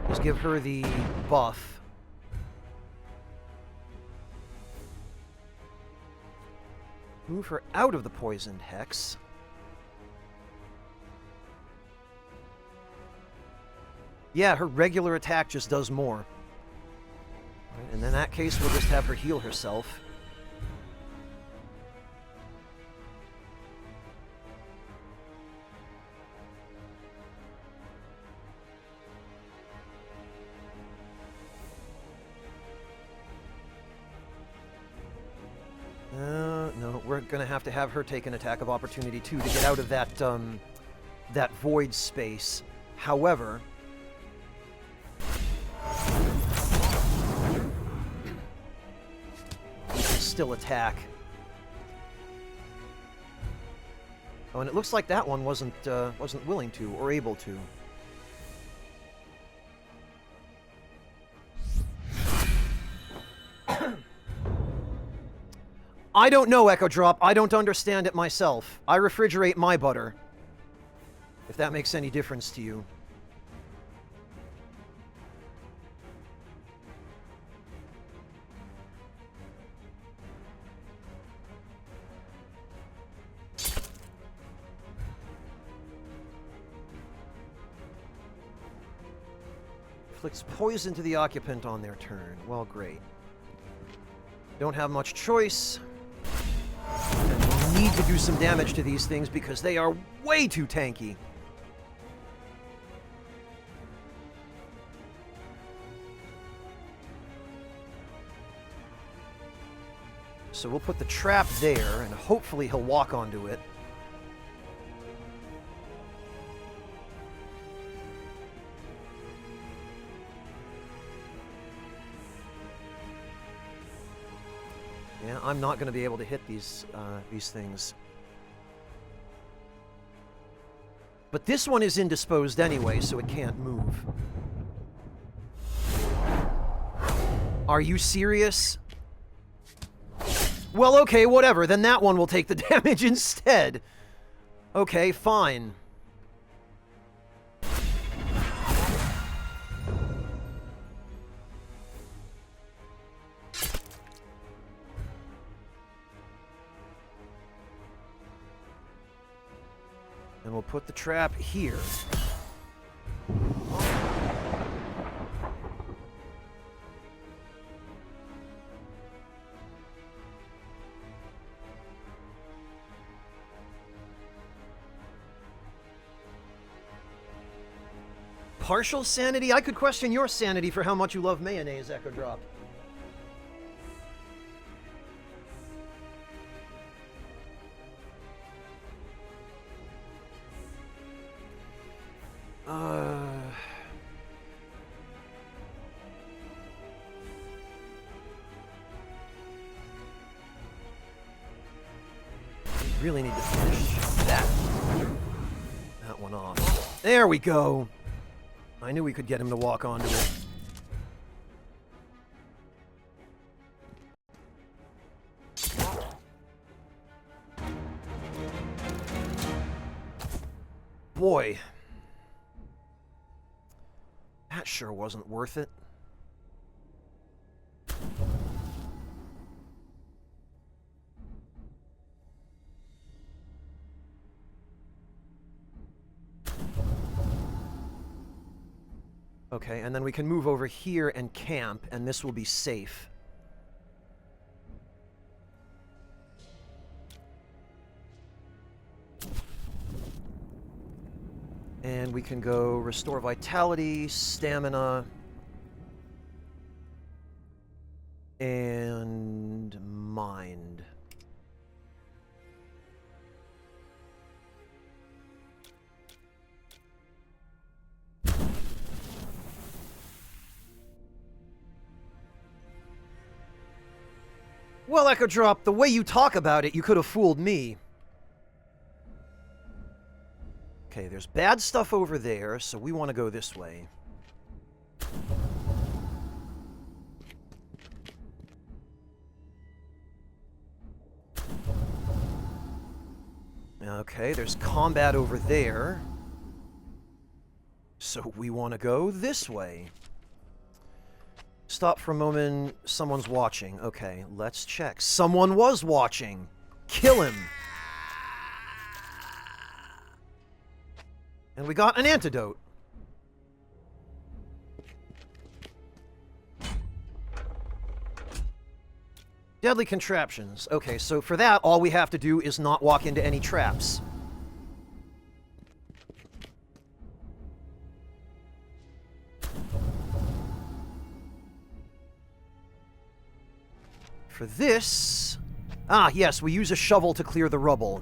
is give her the buff. Move her out of the poisoned hex. Yeah, her regular attack just does more. Right, and in that case, we'll just have her heal herself. No, we're gonna have to have her take an attack of opportunity too to get out of that that void space. However, we can still attack. Oh, and it looks like that one wasn't willing to or able to. I don't know, Echo Drop. I don't understand it myself. I refrigerate my butter. If that makes any difference to you. Inflicts poison to the occupant on their turn. Well, great. Don't have much choice. And we need to do some damage to these things because they are way too tanky. So we'll put the trap there, and hopefully he'll walk onto it. Yeah, I'm not going to be able to hit these things. But this one is indisposed anyway, so it can't move. Are you serious? Well, okay, whatever. Then that one will take the damage instead. Okay, fine. And we'll put the trap here. Partial sanity? I could question your sanity for how much you love mayonnaise, Echo Drop. We really need to finish that one off. There we go. I knew we could get him to walk onto it. Boy. That sure wasn't worth it. Okay, and then we can move over here and camp, and this will be safe. And we can go restore vitality, stamina, and mind. Well, Echo Drop, the way you talk about it, you could have fooled me. Okay, there's bad stuff over there, so we want to go this way. Okay, there's combat over there. So we want to go this way. Stop for a moment. Someone's watching. Okay, let's check. Someone was watching. Kill him. And we got an antidote. Deadly contraptions. Okay, so for that, all we have to do is not walk into any traps. For this... Ah, yes, we use a shovel to clear the rubble.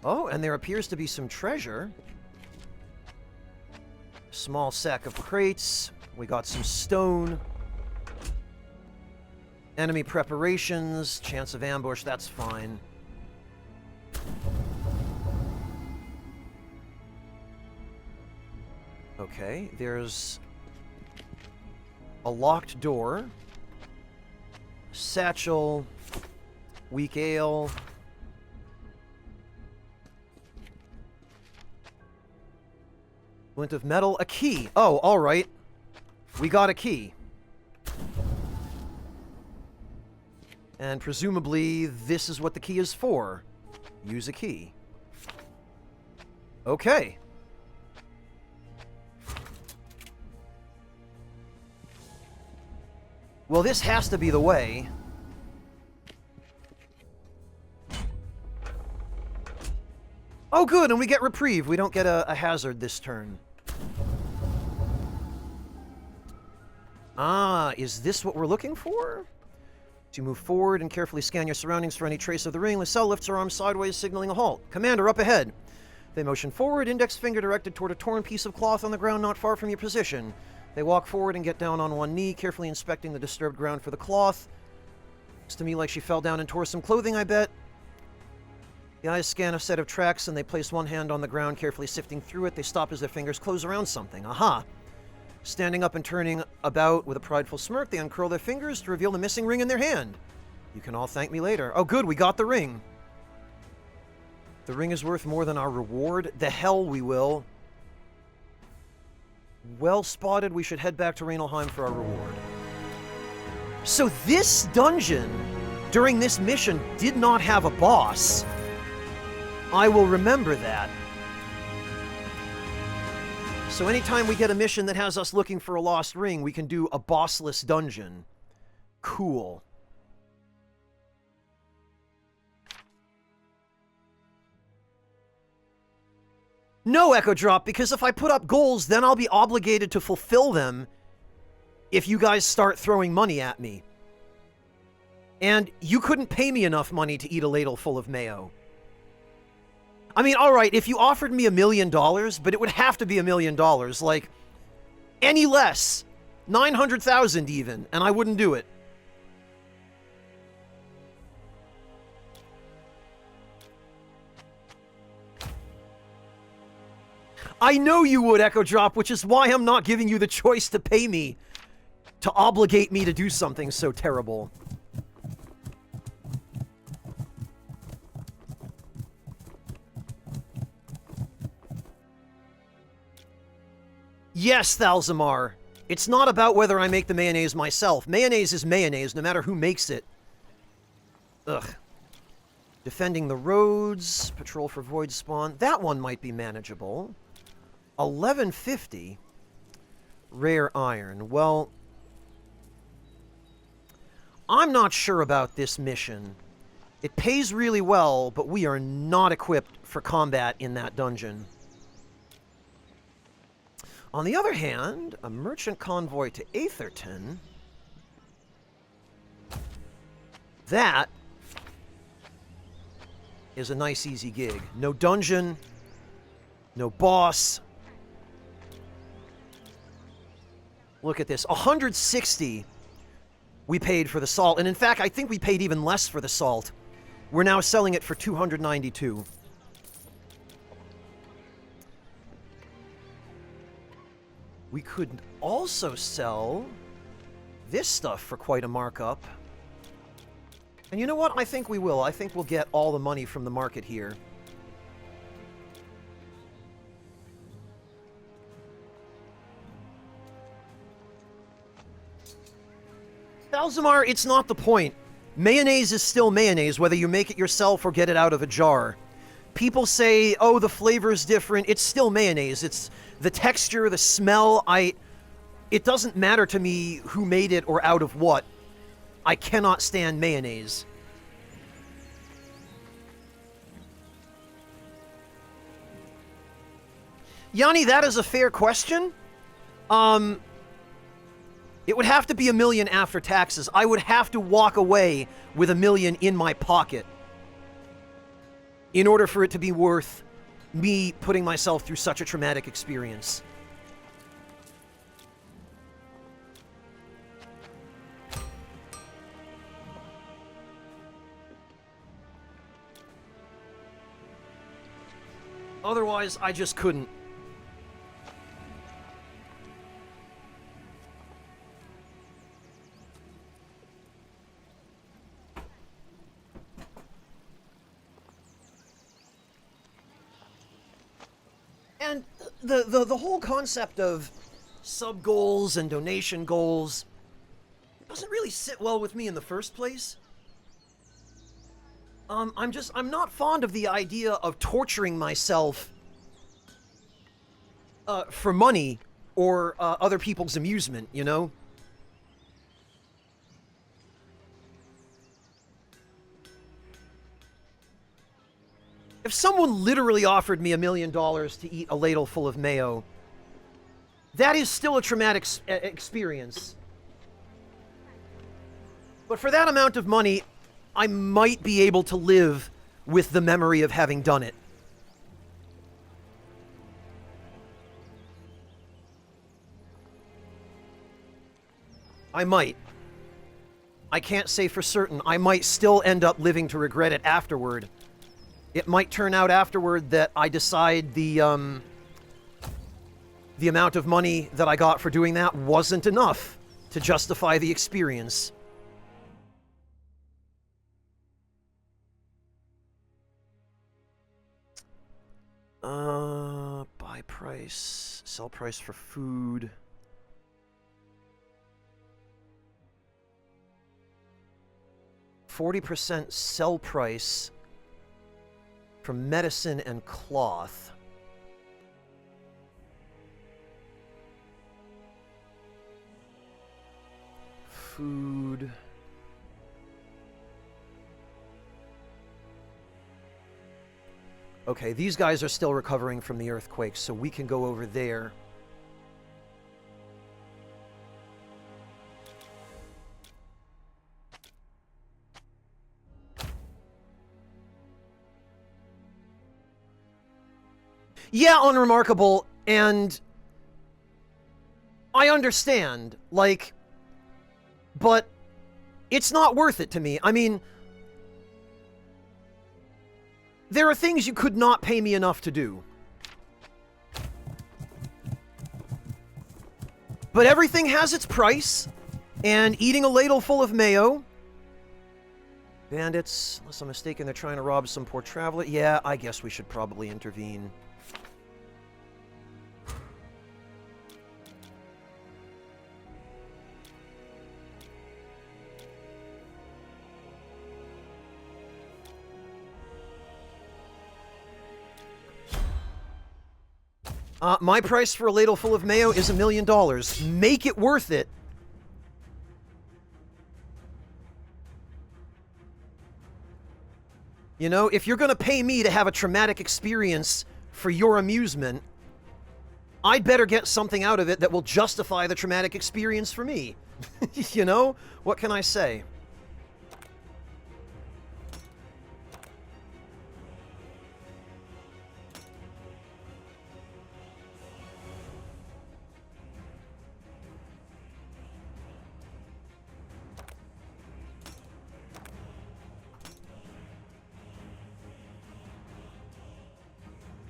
Oh, and there appears to be some treasure. Small sack of crates. We got some stone. Enemy preparations. Chance of ambush, that's fine. Okay, there's a locked door. Satchel. Weak ale. Glint of metal. A key. Oh, alright. We got a key. And presumably, this is what the key is for. Use a key. Okay. Well, this has to be the way. Oh, good, and we get reprieve. We don't get a hazard this turn. Ah, is this what we're looking for? As you move forward and carefully scan your surroundings for any trace of the ring, Lysel lifts her arm sideways, signaling a halt. Commander, up ahead. They motion forward, index finger directed toward a torn piece of cloth on the ground not far from your position. They walk forward and get down on one knee, carefully inspecting the disturbed ground for the cloth. Looks to me like she fell down and tore some clothing, I bet. The eyes scan a set of tracks, and they place one hand on the ground, carefully sifting through it. They stop as their fingers close around something. Aha! Standing up and turning about with a prideful smirk, they uncurl their fingers to reveal the missing ring in their hand. You can all thank me later. Oh, good, we got the ring. The ring is worth more than our reward. The hell we will. Well spotted, we should head back to Raynolheim for our reward. So this dungeon, during this mission, did not have a boss. I will remember that. So anytime we get a mission that has us looking for a lost ring, we can do a bossless dungeon. Cool. No, Echo Drop, because if I put up goals, then I'll be obligated to fulfill them if you guys start throwing money at me. And you couldn't pay me enough money to eat a ladle full of mayo. I mean, alright, if you offered me $1 million, but it would have to be $1 million, like, any less, 900,000 even, and I wouldn't do it. I know you would, Echo Drop, which is why I'm not giving you the choice to pay me, to obligate me to do something so terrible. Yes, Thalzamar. It's not about whether I make the mayonnaise myself. Mayonnaise is mayonnaise, no matter who makes it. Ugh. Defending the roads. Patrol for void spawn. That one might be manageable. 1150. Rare iron. Well, I'm not sure about this mission. It pays really well, but we are not equipped for combat in that dungeon. On the other hand, a merchant convoy to Aetherton... That is a nice, easy gig. No dungeon, no boss. Look at this. 160 we paid for the salt. And in fact, I think we paid even less for the salt. We're now selling it for 292. We could also sell this stuff for quite a markup. And you know what? I think we will. I think we'll get all the money from the market here. Balzamar, it's not the point. Mayonnaise is still mayonnaise, whether you make it yourself or get it out of a jar. People say, oh, the flavor's different. It's still mayonnaise. It's the texture, the smell. It doesn't matter to me who made it or out of what. I cannot stand mayonnaise. Yanni, that is a fair question. It would have to be $1 million after taxes. I would have to walk away with $1 million in my pocket in order for it to be worth me putting myself through such a traumatic experience. Otherwise, I just couldn't. And the whole concept of sub-goals and donation goals doesn't really sit well with me in the first place. I'm not fond of the idea of torturing myself for money or other people's amusement, you know? If someone literally offered me $1 million to eat a ladle full of mayo, that is still a traumatic experience. But for that amount of money, I might be able to live with the memory of having done it. I might. I can't say for certain. I might still end up living to regret it afterward. It might turn out afterward that I decide the amount of money that I got for doing that wasn't enough to justify the experience. Buy price, sell price for food. %40 sell price for medicine and cloth. Food. Okay, these guys are still recovering from the earthquake, so we can go over there. Yeah, unremarkable, and I understand, like, but it's not worth it to me. I mean, there are things you could not pay me enough to do. But everything has its price, and eating a ladle full of mayo... Bandits, unless I'm mistaken, they're trying to rob some poor traveler. Yeah, I guess we should probably intervene. My price for a ladle full of mayo is $1 million. Make it worth it. You know, if you're gonna pay me to have a traumatic experience for your amusement, I'd better get something out of it that will justify the traumatic experience for me. You know? What can I say?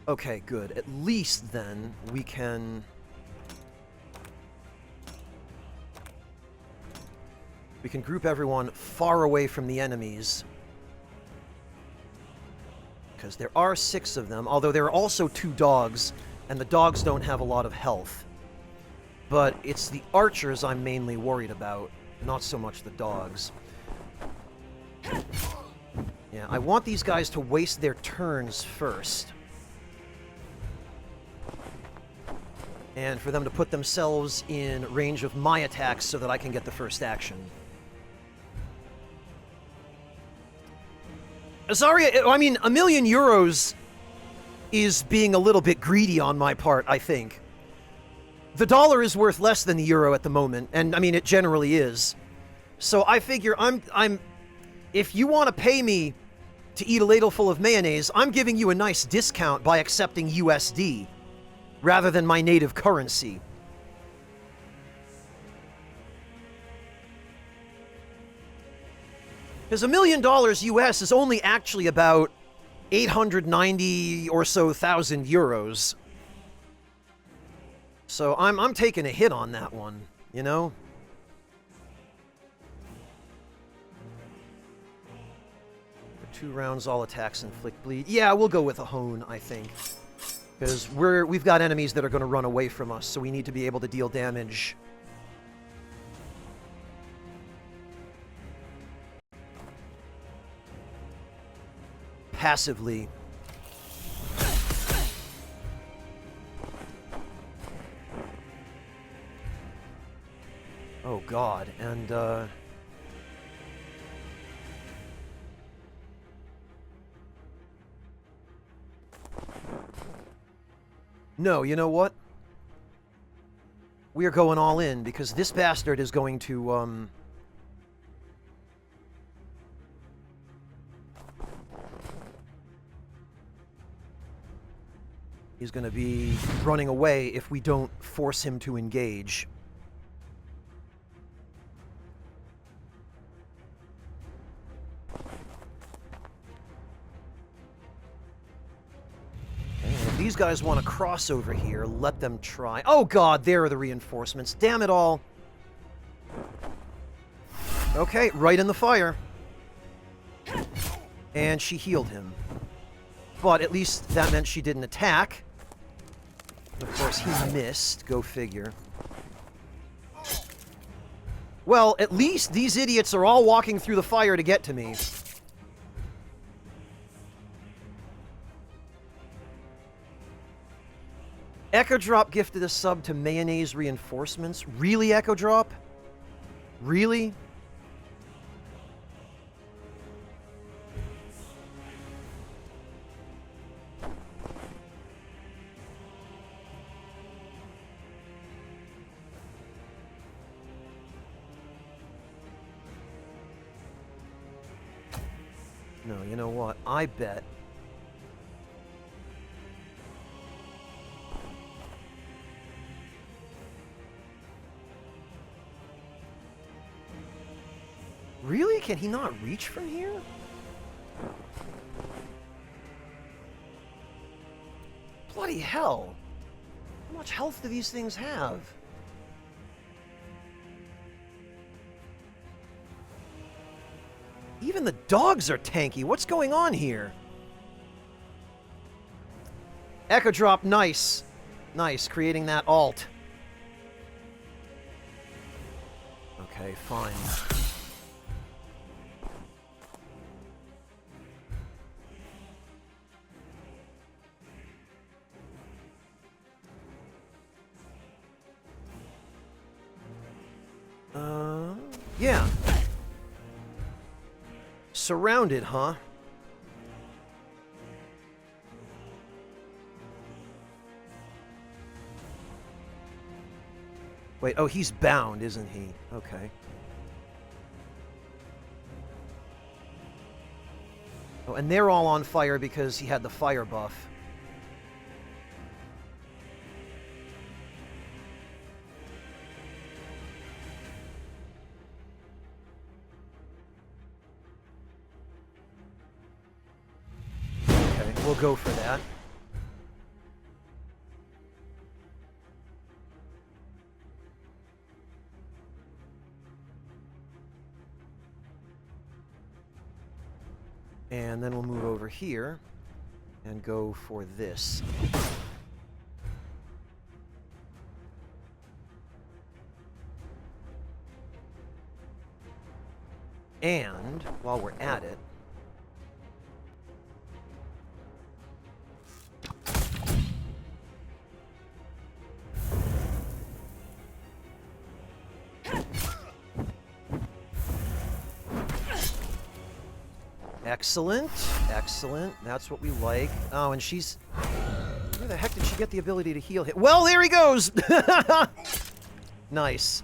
Okay, good. At least then we can... We can group everyone far away from the enemies. Because there are 6 of them, although there are also 2 dogs, and the dogs don't have a lot of health. But it's the archers I'm mainly worried about, not so much the dogs. Yeah, I want these guys to waste their turns first. And for them to put themselves in range of my attacks so that I can get the first action. Azaria, I mean, €1,000,000 is being a little bit greedy on my part, I think. The dollar is worth less than the euro at the moment, and I mean, it generally is. So I figure if you want to pay me to eat a ladle full of mayonnaise, I'm giving you a nice discount by accepting USD. Rather than my native currency. Because $1,000,000 US is only actually about 890 or so thousand euros. So I'm taking a hit on that one, you know? For 2 rounds, all attacks inflict bleed. Yeah, we'll go with a hone, I think. Because we've got enemies that are going to run away from us, so we need to be able to deal damage. Passively. Oh god, and no, you know what? We are going all in, because this bastard is going to, he's going to be running away if we don't force him to engage. These guys want to cross over here. Let them try. Oh god, there are the reinforcements. Damn it all. Okay, right in the fire. And she healed him. But at least that meant she didn't attack. Of course, he missed. Go figure. Well, at least these idiots are all walking through the fire to get to me. Echo Drop gifted a sub to Mayonnaise Reinforcements. Really, Echo Drop? Really? No, you know what? I bet. Really? Can he not reach from here? Bloody hell. How much health do these things have? Even the dogs are tanky. What's going on here? Echo Drop, nice. Nice, creating that alt. Okay, fine. Yeah. Surrounded, huh? Wait, oh, he's bound, isn't he? Okay. Oh, and they're all on fire because he had the fire buff. Okay, we'll go for that. And then we'll move over here and go for this. And while we're at it, excellent, excellent. That's what we like. Oh, and she's... Where the heck did she get the ability to heal him? Well, there he goes! Nice.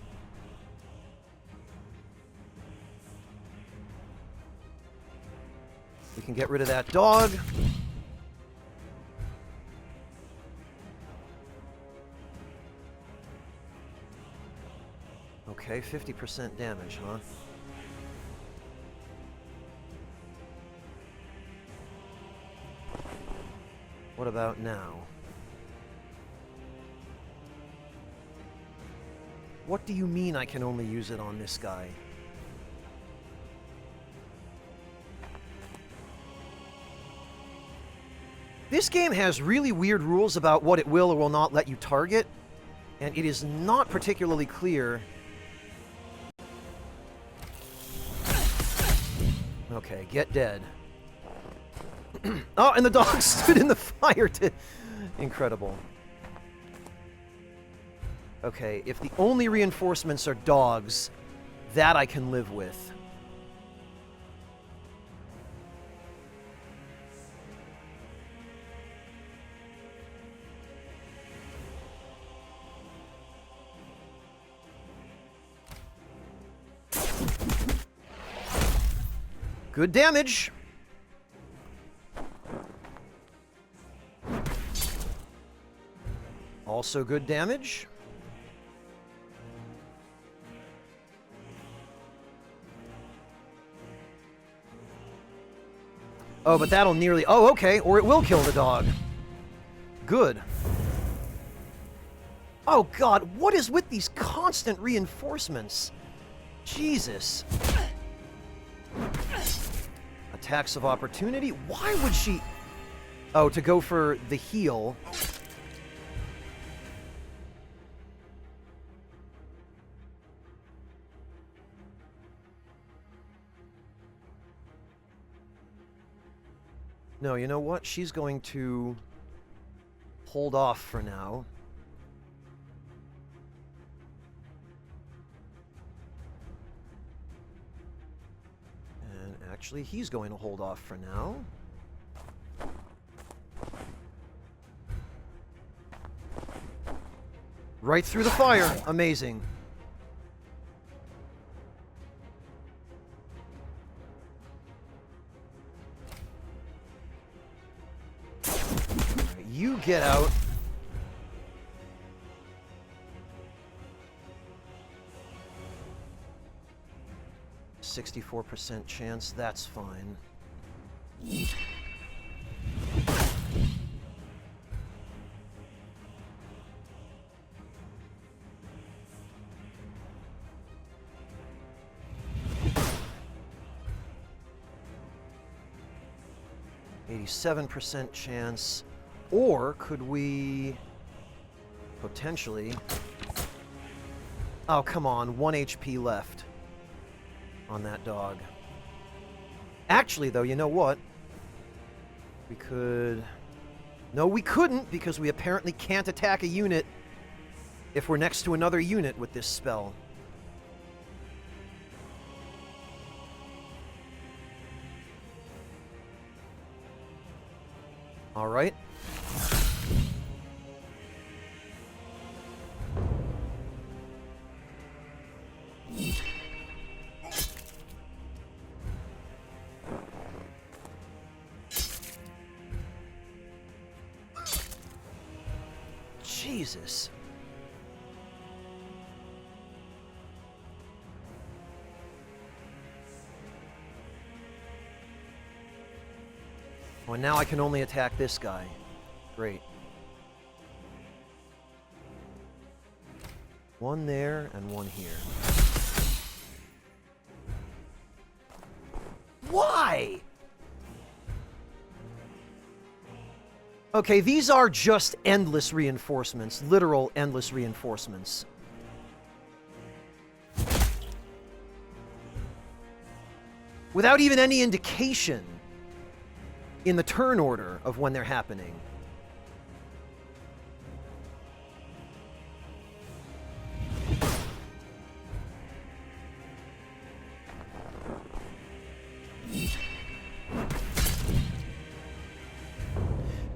We can get rid of that dog. Okay, 50% damage, huh? What about now? What do you mean I can only use it on this guy? This game has really weird rules about what it will or will not let you target, and it is not particularly clear. Okay, get dead. Oh, and the dog stood in the fire to... Incredible. Okay, if the only reinforcements are dogs, that I can live with. Good damage. Also good damage. Oh, but that'll nearly... Oh, okay. Or it will kill the dog. Good. Oh, God. What is with these constant reinforcements? Jesus. Attacks of opportunity? Why would she... Oh, to go for the heal. No, you know what? She's going to hold off for now. And actually, he's going to hold off for now. Right through the fire. Amazing. You get out. %64 chance, that's fine. %87 chance. Or could we potentially... Oh, come on. 1 HP left on that dog. Actually, though, you know what? We could... No, we couldn't, because we apparently can't attack a unit if we're next to another unit with this spell. All right. Jesus. Oh, and now I can only attack this guy. Great. One there and one here. Why? Okay, these are just endless reinforcements. Literal endless reinforcements. Without even any indication in the turn order of when they're happening.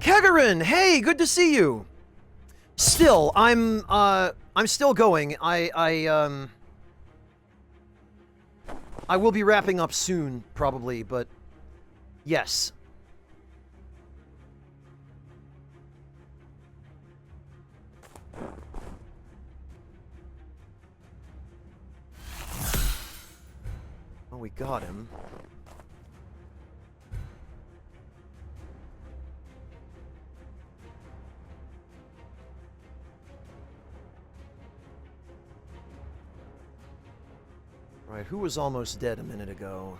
Kegarin, hey, good to see you. Still, I'm still going. I will be wrapping up soon, probably, but yes. Oh, we got him. Right, who was almost dead a minute ago?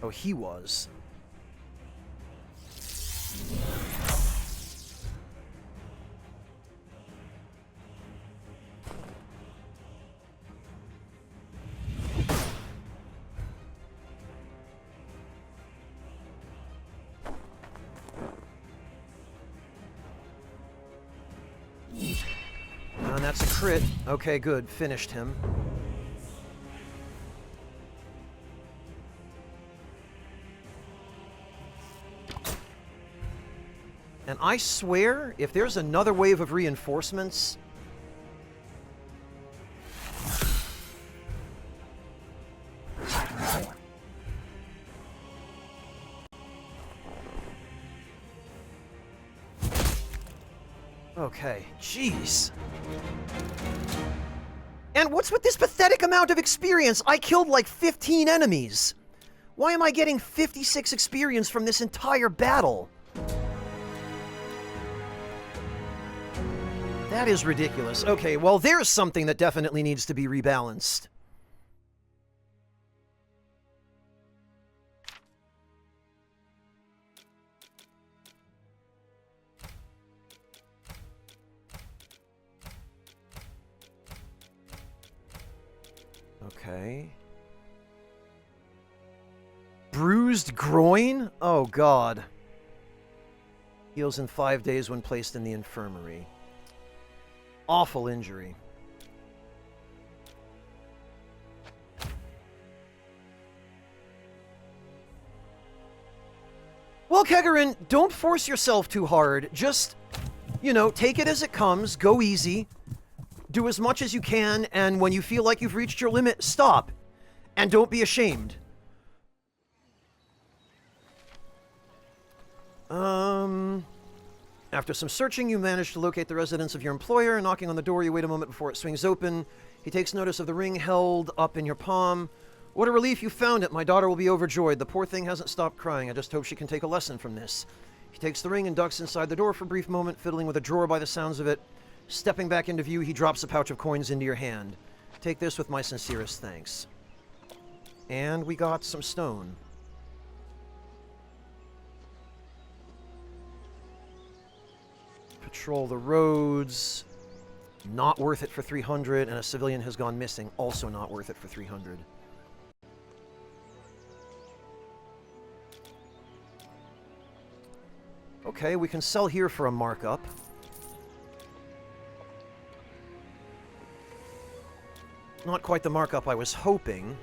Oh, he was. And that's a crit. Okay, good. Finished him. And I swear, if there's another wave of reinforcements... Okay, jeez. And what's with this pathetic amount of experience? I killed like 15 enemies. Why am I getting 56 experience from this entire battle? That is ridiculous. Okay, well, there's something that definitely needs to be rebalanced. Okay. Bruised groin? Oh, God. Heals in 5 days when placed in the infirmary. Awful injury. Well, Kegarin, don't force yourself too hard. Just, you know, take it as it comes. Go easy. Do as much as you can, and when you feel like you've reached your limit, stop. And don't be ashamed. After some searching, you manage to locate the residence of your employer. Knocking on the door, you wait a moment before it swings open. He takes notice of the ring held up in your palm. What a relief you found it. My daughter will be overjoyed. The poor thing hasn't stopped crying. I just hope she can take a lesson from this. He takes the ring and ducks inside the door for a brief moment, fiddling with a drawer by the sounds of it. Stepping back into view, he drops a pouch of coins into your hand. Take this with my sincerest thanks. And we got some stone. Patrol the roads. Not worth it for 300, and a civilian has gone missing. Also not worth it for 300. Okay, we can sell here for a markup. Not quite the markup I was hoping.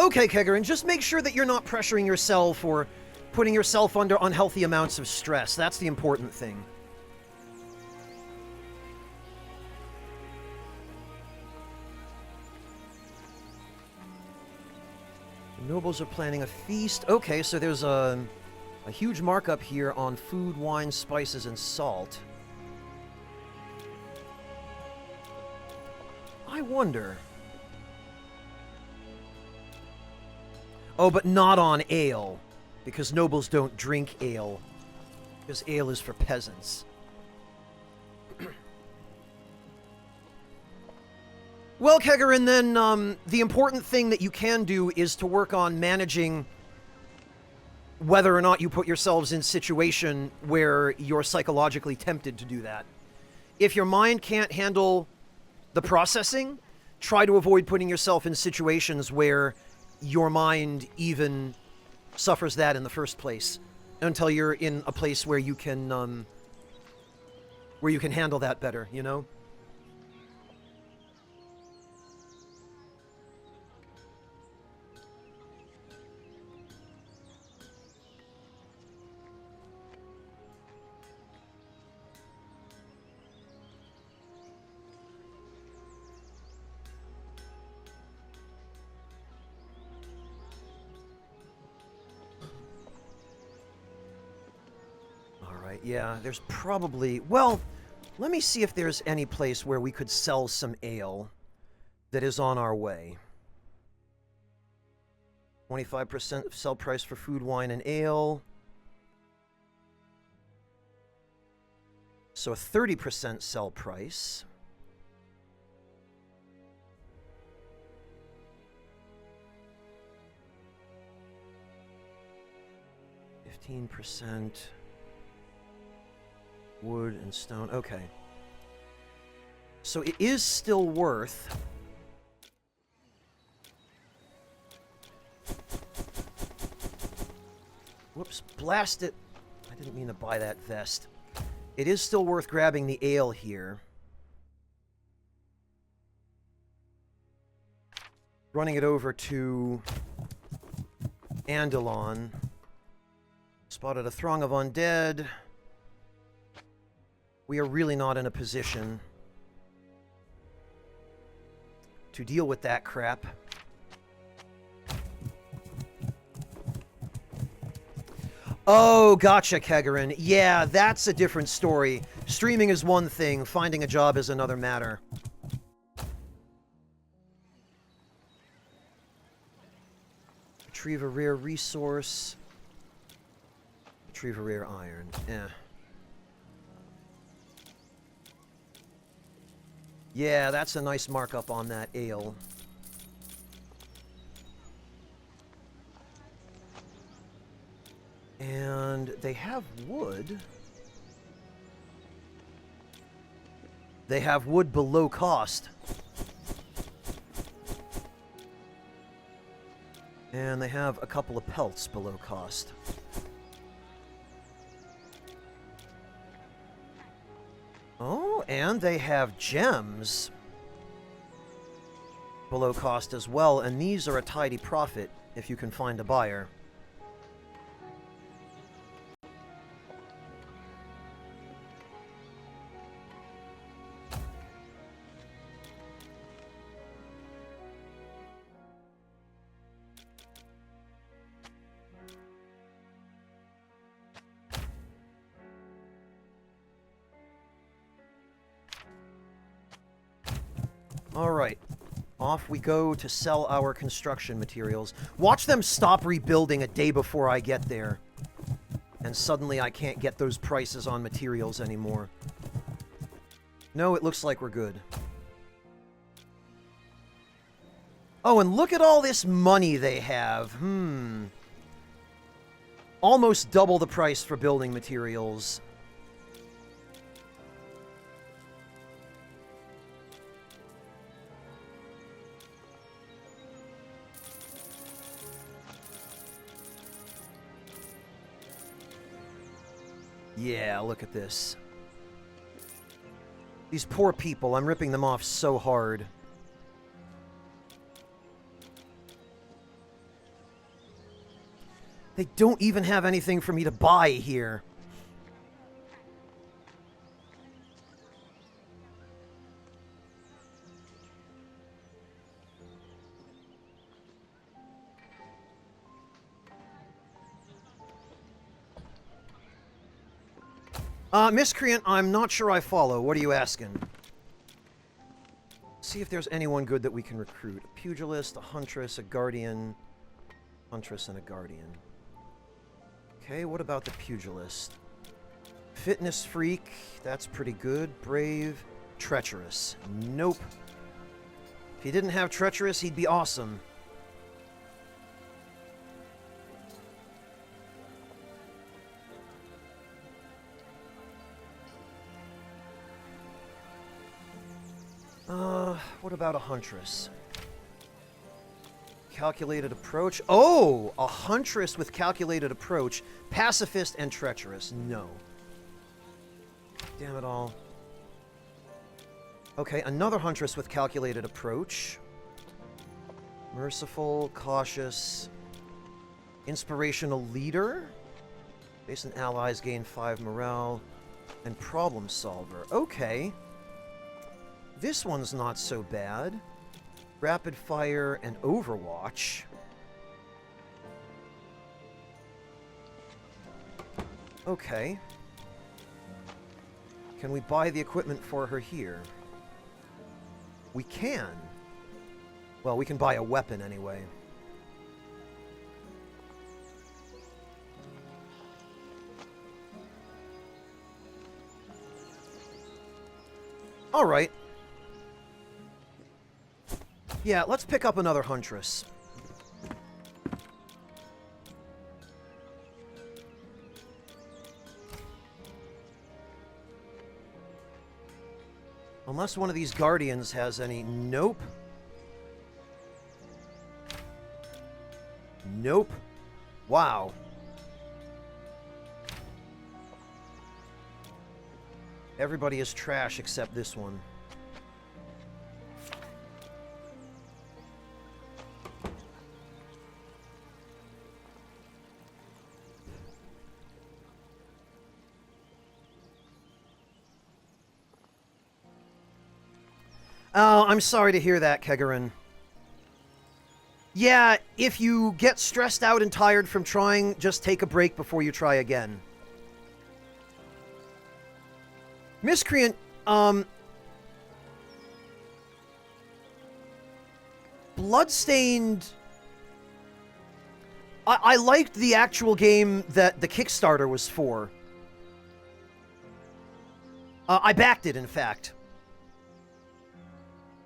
Okay, Kegarin, just make sure that you're not pressuring yourself or putting yourself under unhealthy amounts of stress. That's the important thing. The nobles are planning a feast. Okay, so there's a huge markup here on food, wine, spices, and salt. I wonder... Oh, but not on ale, because nobles don't drink ale, because ale is for peasants. Well, Kegarin, then, the important thing that you can do is to work on managing whether or not you put yourselves in a situation where you're psychologically tempted to do that. If your mind can't handle the processing, try to avoid putting yourself in situations where your mind even suffers that in the first place, until you're in a place where you can handle that better, you know? Yeah, there's probably... Well, let me see if there's any place where we could sell some ale that is on our way. 25% of sell price for food, wine, and ale. So a 30% sell price. %. Wood and stone. Okay. So it is still worth... Whoops. Blast it. I didn't mean to buy that vest. It is still worth grabbing the ale here. Running it over to Andalon. Spotted a throng of undead. We are really not in a position to deal with that crap. Oh, gotcha, Kegarin. Yeah, that's a different story. Streaming is one thing, finding a job is another matter. Retrieve a rare resource. Retrieve a rare iron. Yeah, that's a nice markup on that ale. And they have wood. They have wood below cost. And they have a couple of pelts below cost. Oh, and they have gems below cost as well, and these are a tidy profit if you can find a buyer. Alright, off we go to sell our construction materials. Watch them stop rebuilding a day before I get there. And suddenly I can't get those prices on materials anymore. No, it looks like we're good. Oh, and look at all this money they have. Almost double the price for building materials. Yeah, look at this. These poor people, I'm ripping them off so hard. They don't even have anything for me to buy here. Miscreant, I'm not sure I follow. What are you asking? See if there's anyone good that we can recruit. A pugilist, a huntress, a guardian. Huntress and a guardian. Okay, what about the pugilist? Fitness freak, that's pretty good. Brave, treacherous. Nope. If he didn't have treacherous, he'd be awesome. What about a huntress? Calculated approach. Oh, a huntress with calculated approach. Pacifist and treacherous. No. Damn it all. Okay, another huntress with calculated approach. Merciful, cautious. Inspirational leader. Base and allies gain 5 morale. And problem solver. Okay. This one's not so bad. Rapid fire and Overwatch. Okay. Can we buy the equipment for her here? We can. Well, we can buy a weapon anyway. All right. Yeah, let's pick up another huntress. Unless one of these guardians has any... Nope. Nope. Wow. Everybody is trash except this one. Oh, I'm sorry to hear that, Kegarin. Yeah, if you get stressed out and tired from trying, just take a break before you try again. Miscreant, Bloodstained... I liked the actual game that the Kickstarter was for. I backed it, in fact.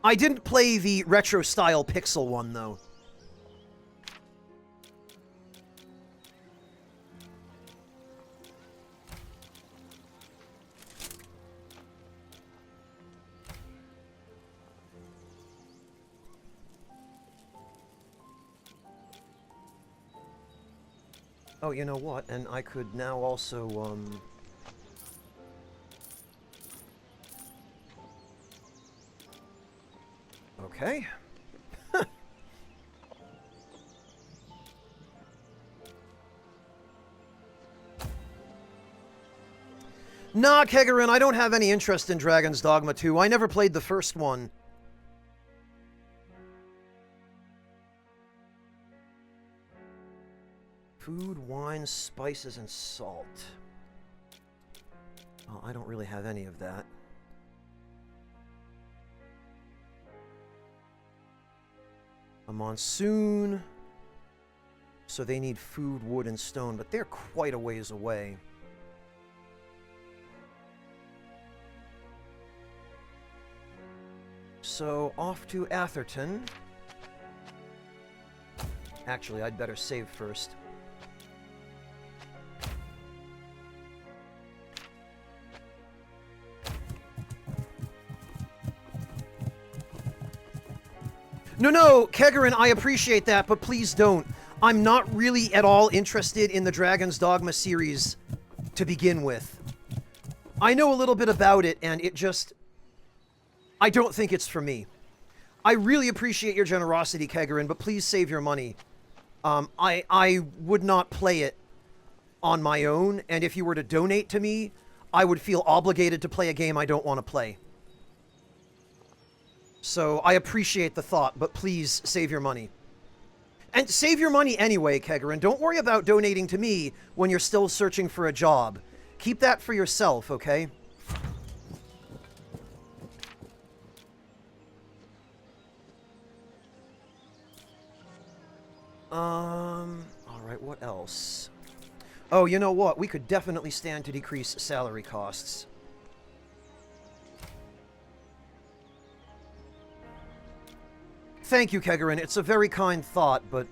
I didn't play the retro-style pixel one, though. Oh, you know what? And I could now also, Okay. Nah, Kegarin, I don't have any interest in Dragon's Dogma 2. I never played the first one. Food, wine, spices, and salt. Well, I don't really have any of that. A monsoon. So they need food, wood, and stone, but they're quite a ways away. So, off to Atherton. Actually, I'd better save first. No, Kegarin, I appreciate that, but please don't. I'm not really at all interested in the Dragon's Dogma series to begin with. I know a little bit about it, and it just... I don't think it's for me. I really appreciate your generosity, Kegarin, but please save your money. I would not play it on my own, and if you were to donate to me, I would feel obligated to play a game I don't want to play. So I appreciate the thought, but please save your money. And save your money anyway, Kegarin. Don't worry about donating to me when you're still searching for a job. Keep that for yourself, okay? Alright, what else? Oh, you know what? We could definitely stand to decrease salary costs. Thank you, Kegarin. It's a very kind thought, but...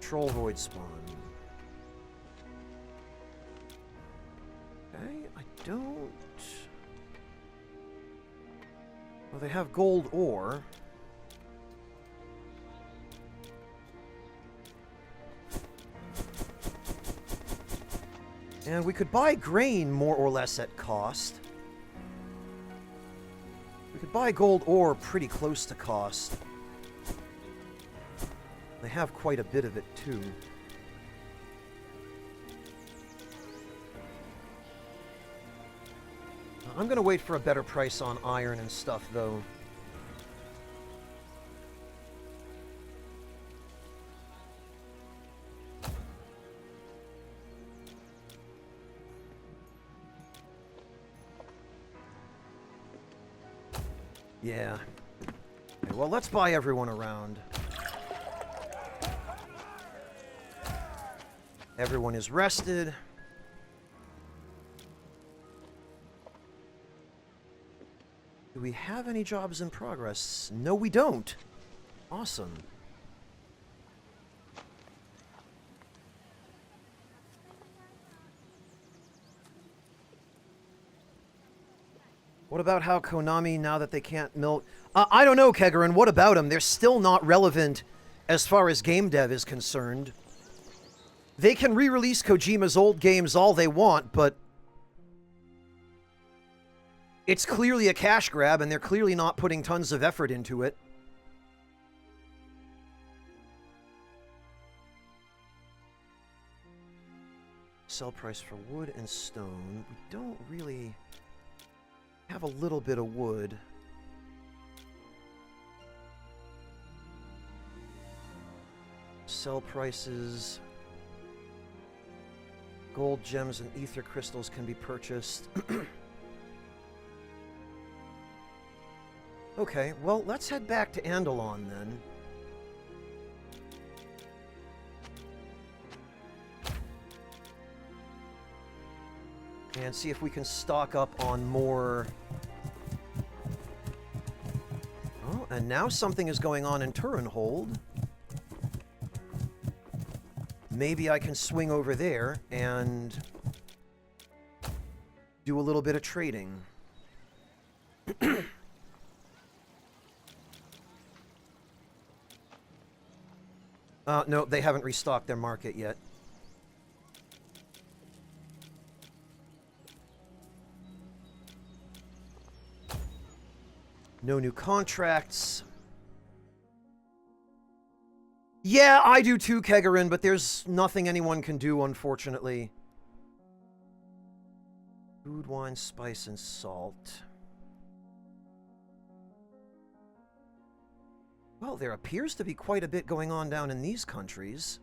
Troll Void Spawn. Okay, I don't... Well, they have gold ore. And we could buy grain more or less at cost. We could buy gold ore pretty close to cost. They have quite a bit of it, too. I'm gonna wait for a better price on iron and stuff, though. Yeah. Okay, well, let's buy everyone around. Everyone is rested. Do we have any jobs in progress? No, we don't. Awesome. What about how Konami, now that they can't milk... I don't know, Kegarin. What about them? They're still not relevant as far as game dev is concerned. They can re-release Kojima's old games all they want, but... it's clearly a cash grab, and they're clearly not putting tons of effort into it. Sell price for wood and stone. We don't really... have a little bit of wood. Sell prices. Gold, gems, and ether crystals can be purchased. Okay, well, let's head back to Andalon then. And see if we can stock up on more... Oh, and now something is going on in Turenhold. Maybe I can swing over there and do a little bit of trading. No, they haven't restocked their market yet. No new contracts. Yeah, I do too, Kegarin, but there's nothing anyone can do, unfortunately. Food, wine, spice, and salt. Well, there appears to be quite a bit going on down in these countries.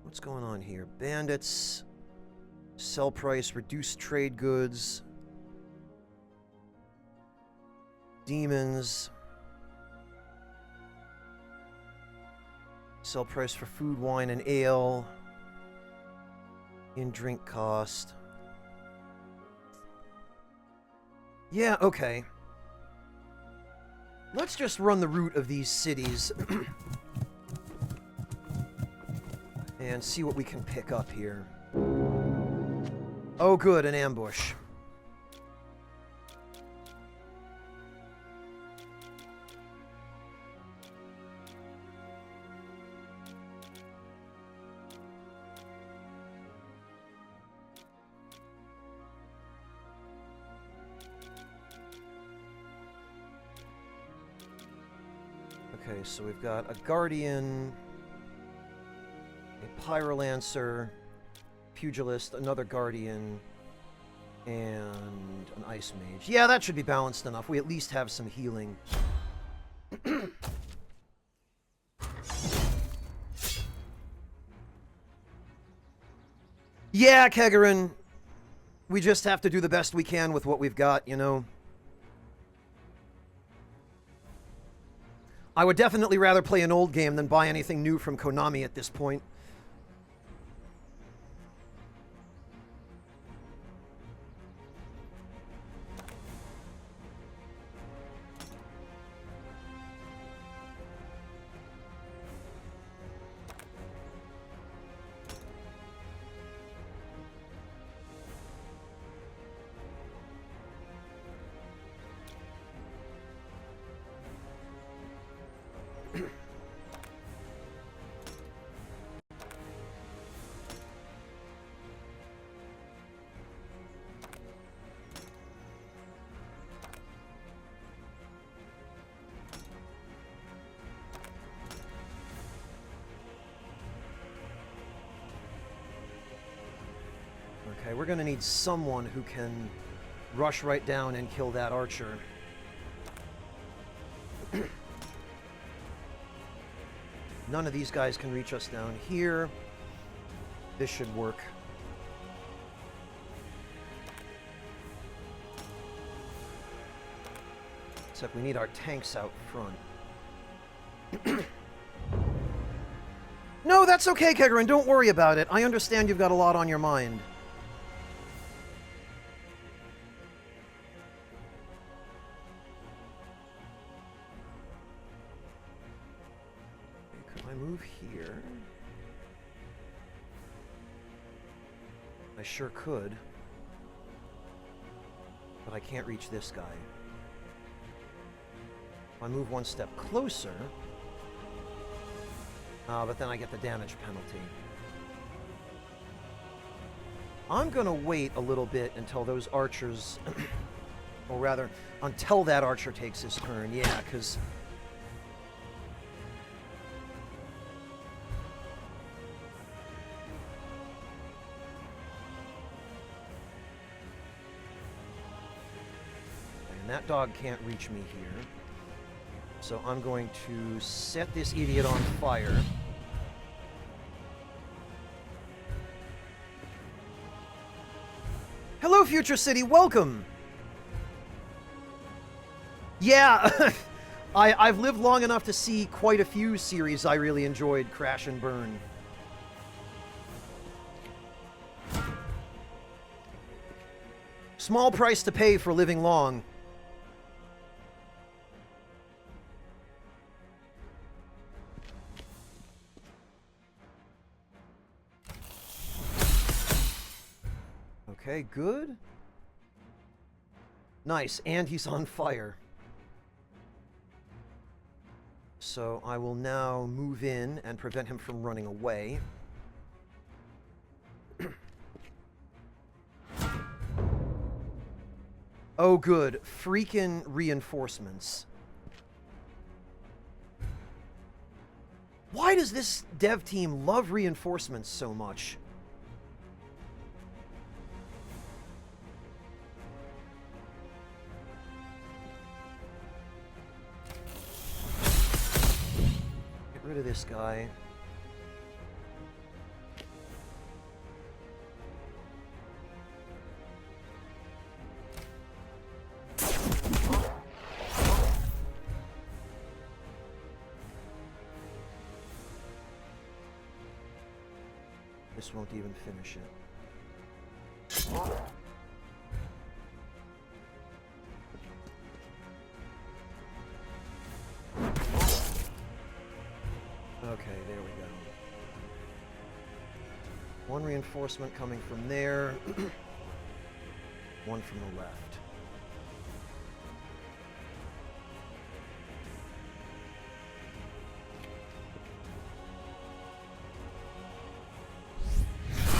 What's going on here? Bandits. Sell price, reduced trade goods. Demons. Sell price for food, wine, and ale. In drink cost. Yeah, okay. Let's just run the route of these cities. And see what we can pick up here. Oh good, an ambush. Okay, so we've got a Guardian, a Pyrolancer, Pugilist, another Guardian, and an Ice Mage. Yeah, that should be balanced enough. We at least have some healing. Yeah, Kegarin. We just have to do the best we can with what we've got, you know? I would definitely rather play an old game than buy anything new from Konami at this point. Okay, we're gonna need someone who can rush right down and kill that archer. None of these guys can reach us down here. This should work. Except we need our tanks out front. No, that's okay, Kegarin. Don't worry about it. I understand you've got a lot on your mind. Could I move here? I sure could. But I can't reach this guy. If I move one step closer... but then I get the damage penalty. I'm gonna wait a little bit until those archers... or rather, until that archer takes his turn. Yeah, because... and that dog can't reach me here. So I'm going to set this idiot on fire. Hello, Future City, welcome! Yeah, I've lived long enough to see quite a few series I really enjoyed crash and burn. Small price to pay for living long. Okay, good. Nice, and he's on fire. So I will now move in and prevent him from running away. Oh, good. Freaking reinforcements. Why does this dev team love reinforcements so much? Get rid of this guy. This won't even finish it. Okay, there we go. One reinforcement coming from there. One from the left.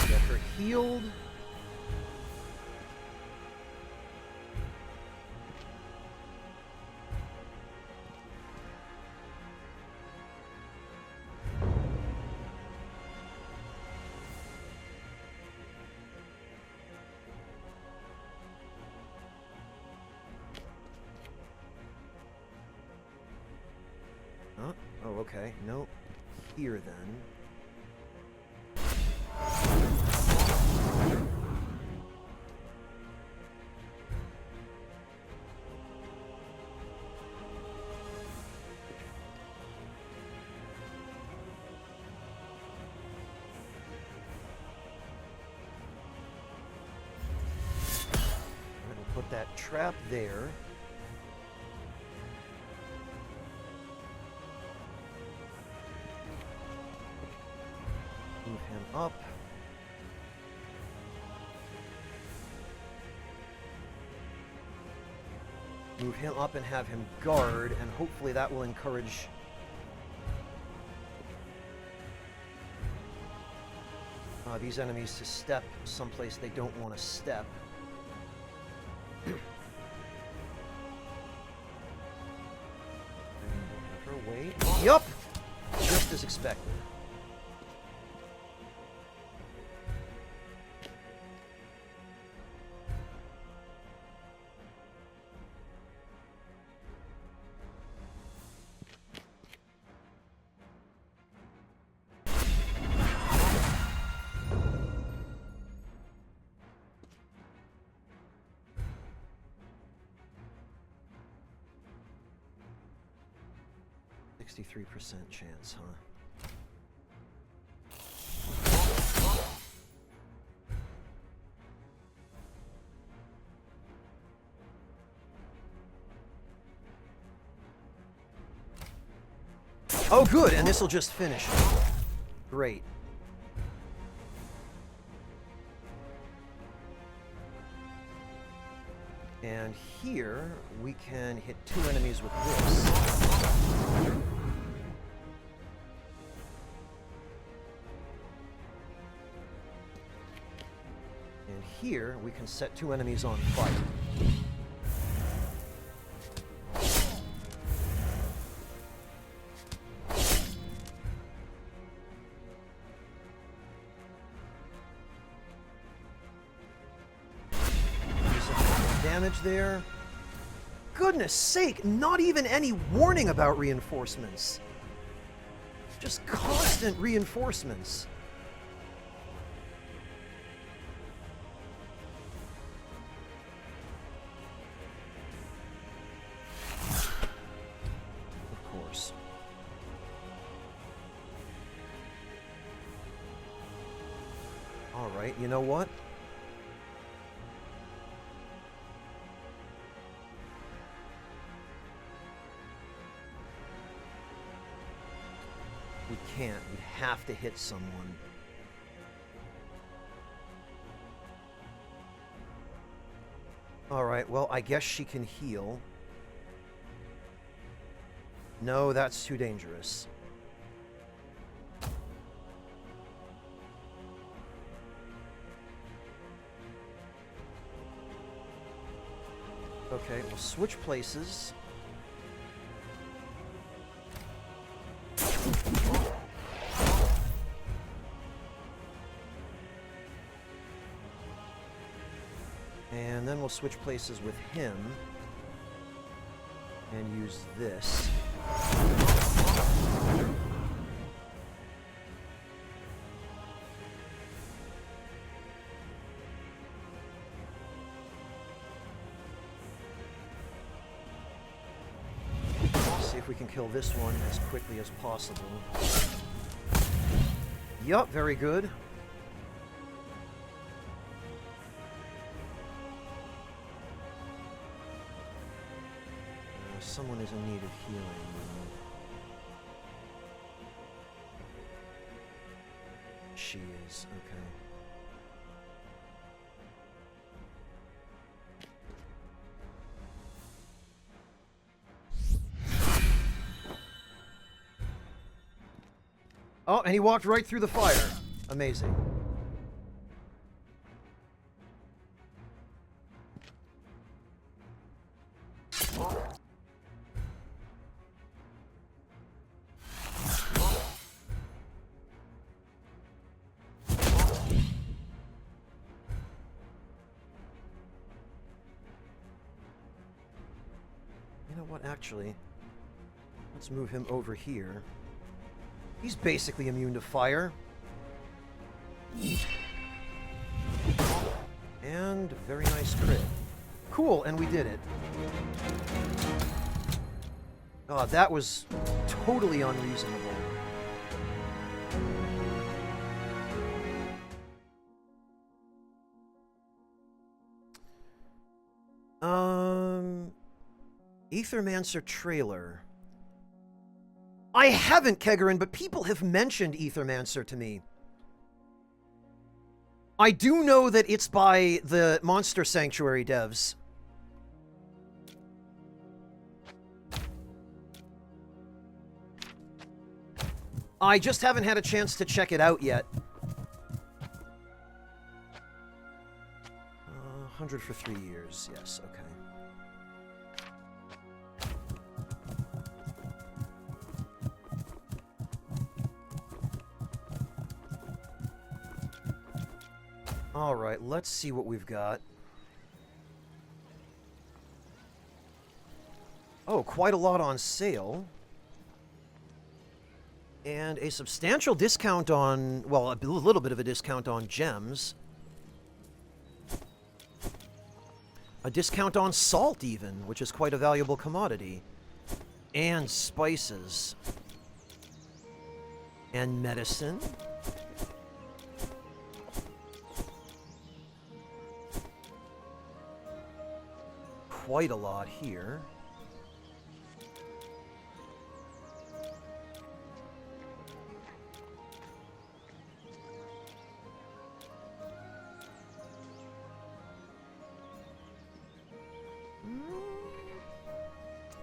Get her healed. Oh, okay. Nope. Here, then. Put that trap there. Move him up. Move him up and have him guard, and hopefully that will encourage these enemies to step someplace they don't want to step. Wait. Yup! Just as expected. %63 chance, huh? Oh, good, and this will just finish it. Great. And here, we can hit 2 enemies with this. And here, we can set 2 enemies on fire. Damage there. Goodness sake, not even any warning about reinforcements. Just constant reinforcements. Of course. All right, you know what? We can't. We have to hit someone. Alright, well, I guess she can heal. No, that's too dangerous. Okay, we'll switch places. And then we'll switch places with him and use this. See if we can kill this one as quickly as possible. Yup, very good. Someone is in need of healing. She is, okay. Oh, and he walked right through the fire. Amazing. You know what, actually, Let's move him over here. He's basically immune to fire. And a very nice crit. Cool, and we did it. Oh, that was totally unreasonable. Aethermancer trailer. I haven't, Kegarin, but people have mentioned Aethermancer to me. I do know that it's by the Monster Sanctuary devs. I just haven't had a chance to check it out yet. 100 for 3 years. Yes, okay. All right, let's see what we've got. Oh, quite a lot on sale. And a substantial discount on, well, a little bit of a discount on gems. A discount on salt, even, which is quite a valuable commodity. And spices. And medicine. Quite a lot here.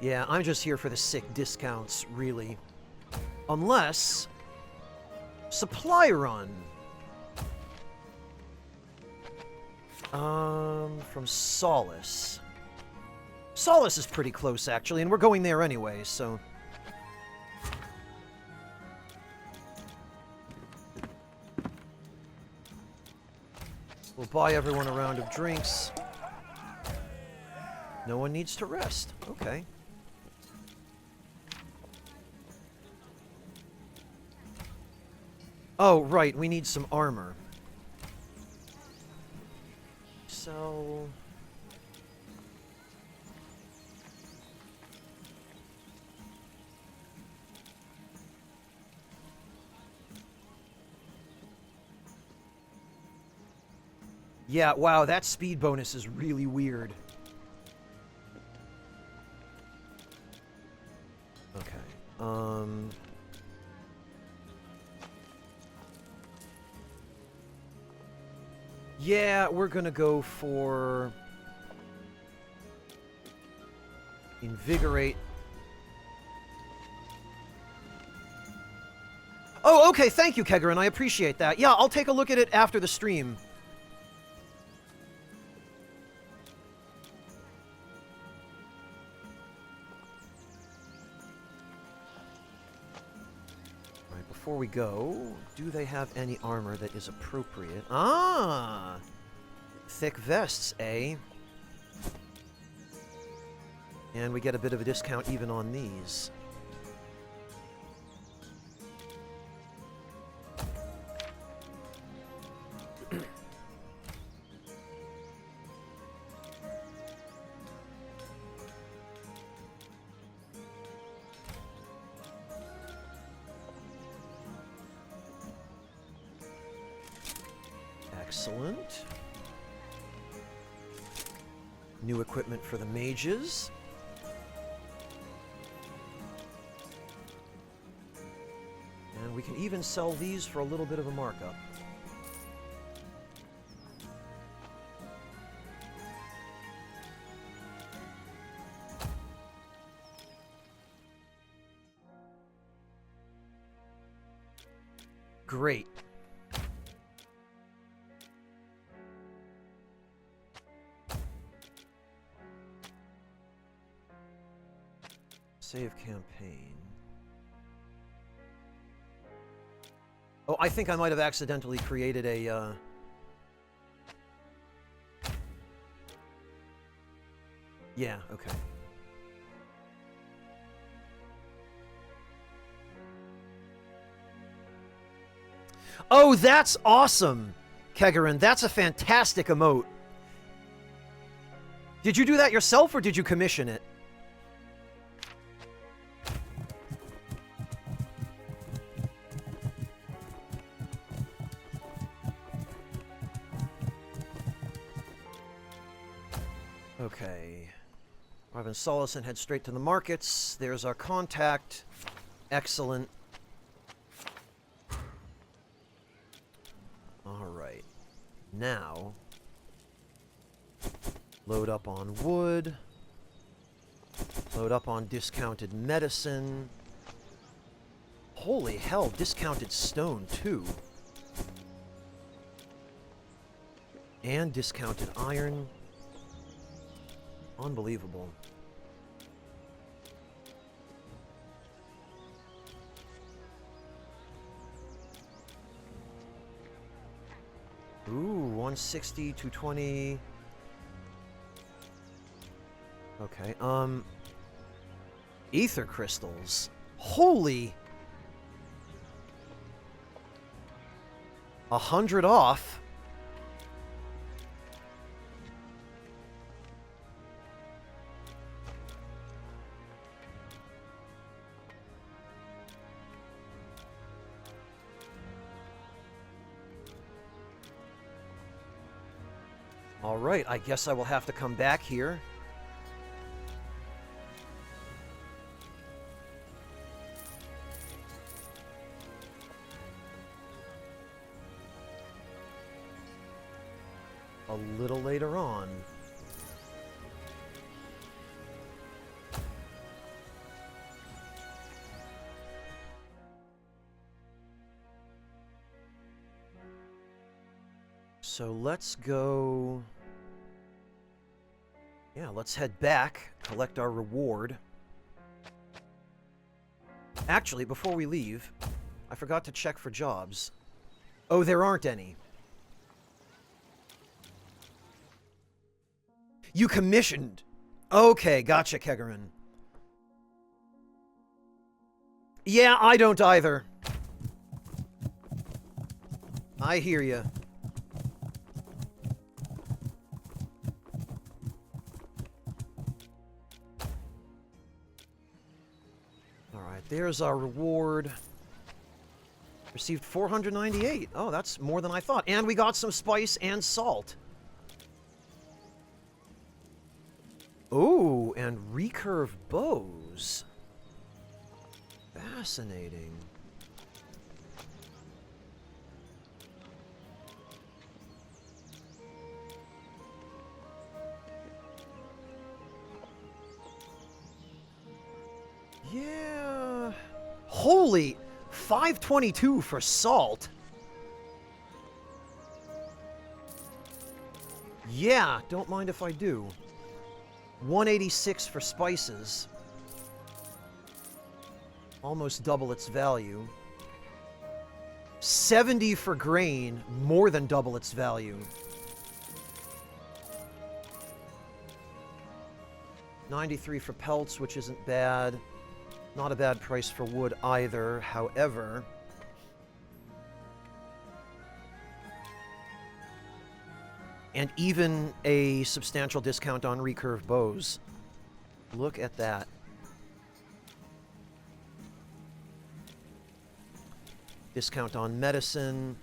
Yeah, I'm just here for the sick discounts, really. Unless... Supply run. From Solace. Solace is pretty close, actually, and we're going there anyway, so... We'll buy everyone a round of drinks. No one needs to rest. Okay. Oh, right, we need some armor. So... Yeah, wow, that speed bonus is really weird. Okay, yeah, we're gonna go for... Invigorate. Oh, okay, thank you, Kegarin, I appreciate that. Yeah, I'll take a look at it after the stream. Before we go, do they have any armor that is appropriate? Ah! Thick vests, eh? And we get a bit of a discount even on these. Excellent. New equipment for the mages. And we can even sell these for a little bit of a markup. Great. Save campaign. Oh, I think I might have accidentally created a, Yeah, okay. Oh, that's awesome, Kegarin. That's a fantastic emote. Did you do that yourself, or did you commission it? Okay. Ivan Solison head straight to the markets. There's our contact. Excellent. Alright. Now, load up on wood. Load up on discounted medicine. Holy hell, discounted stone, too. And discounted iron. Unbelievable. Ooh, 160, 220. Okay, ether crystals. Holy! 100 off. Alright, I guess I will have to come back here. A little later on. So let's go... Yeah, let's head back, collect our reward. Actually, before we leave, I forgot to check for jobs. Oh, there aren't any. You commissioned. Okay, gotcha, Kegarin. Yeah, I don't either. I hear ya. Alright, there's our reward. Received 498. Oh, that's more than I thought. And we got some spice and salt. Ooh, and recurve bows. Fascinating. Yeah. Holy, 522 for salt. Yeah, don't mind if I do. 186 for spices. Almost double its value. 70 for grain, more than double its value. 93 for pelts, which isn't bad. Not a bad price for wood either, however... And even a substantial discount on recurve bows. Look at that. Discount on medicine.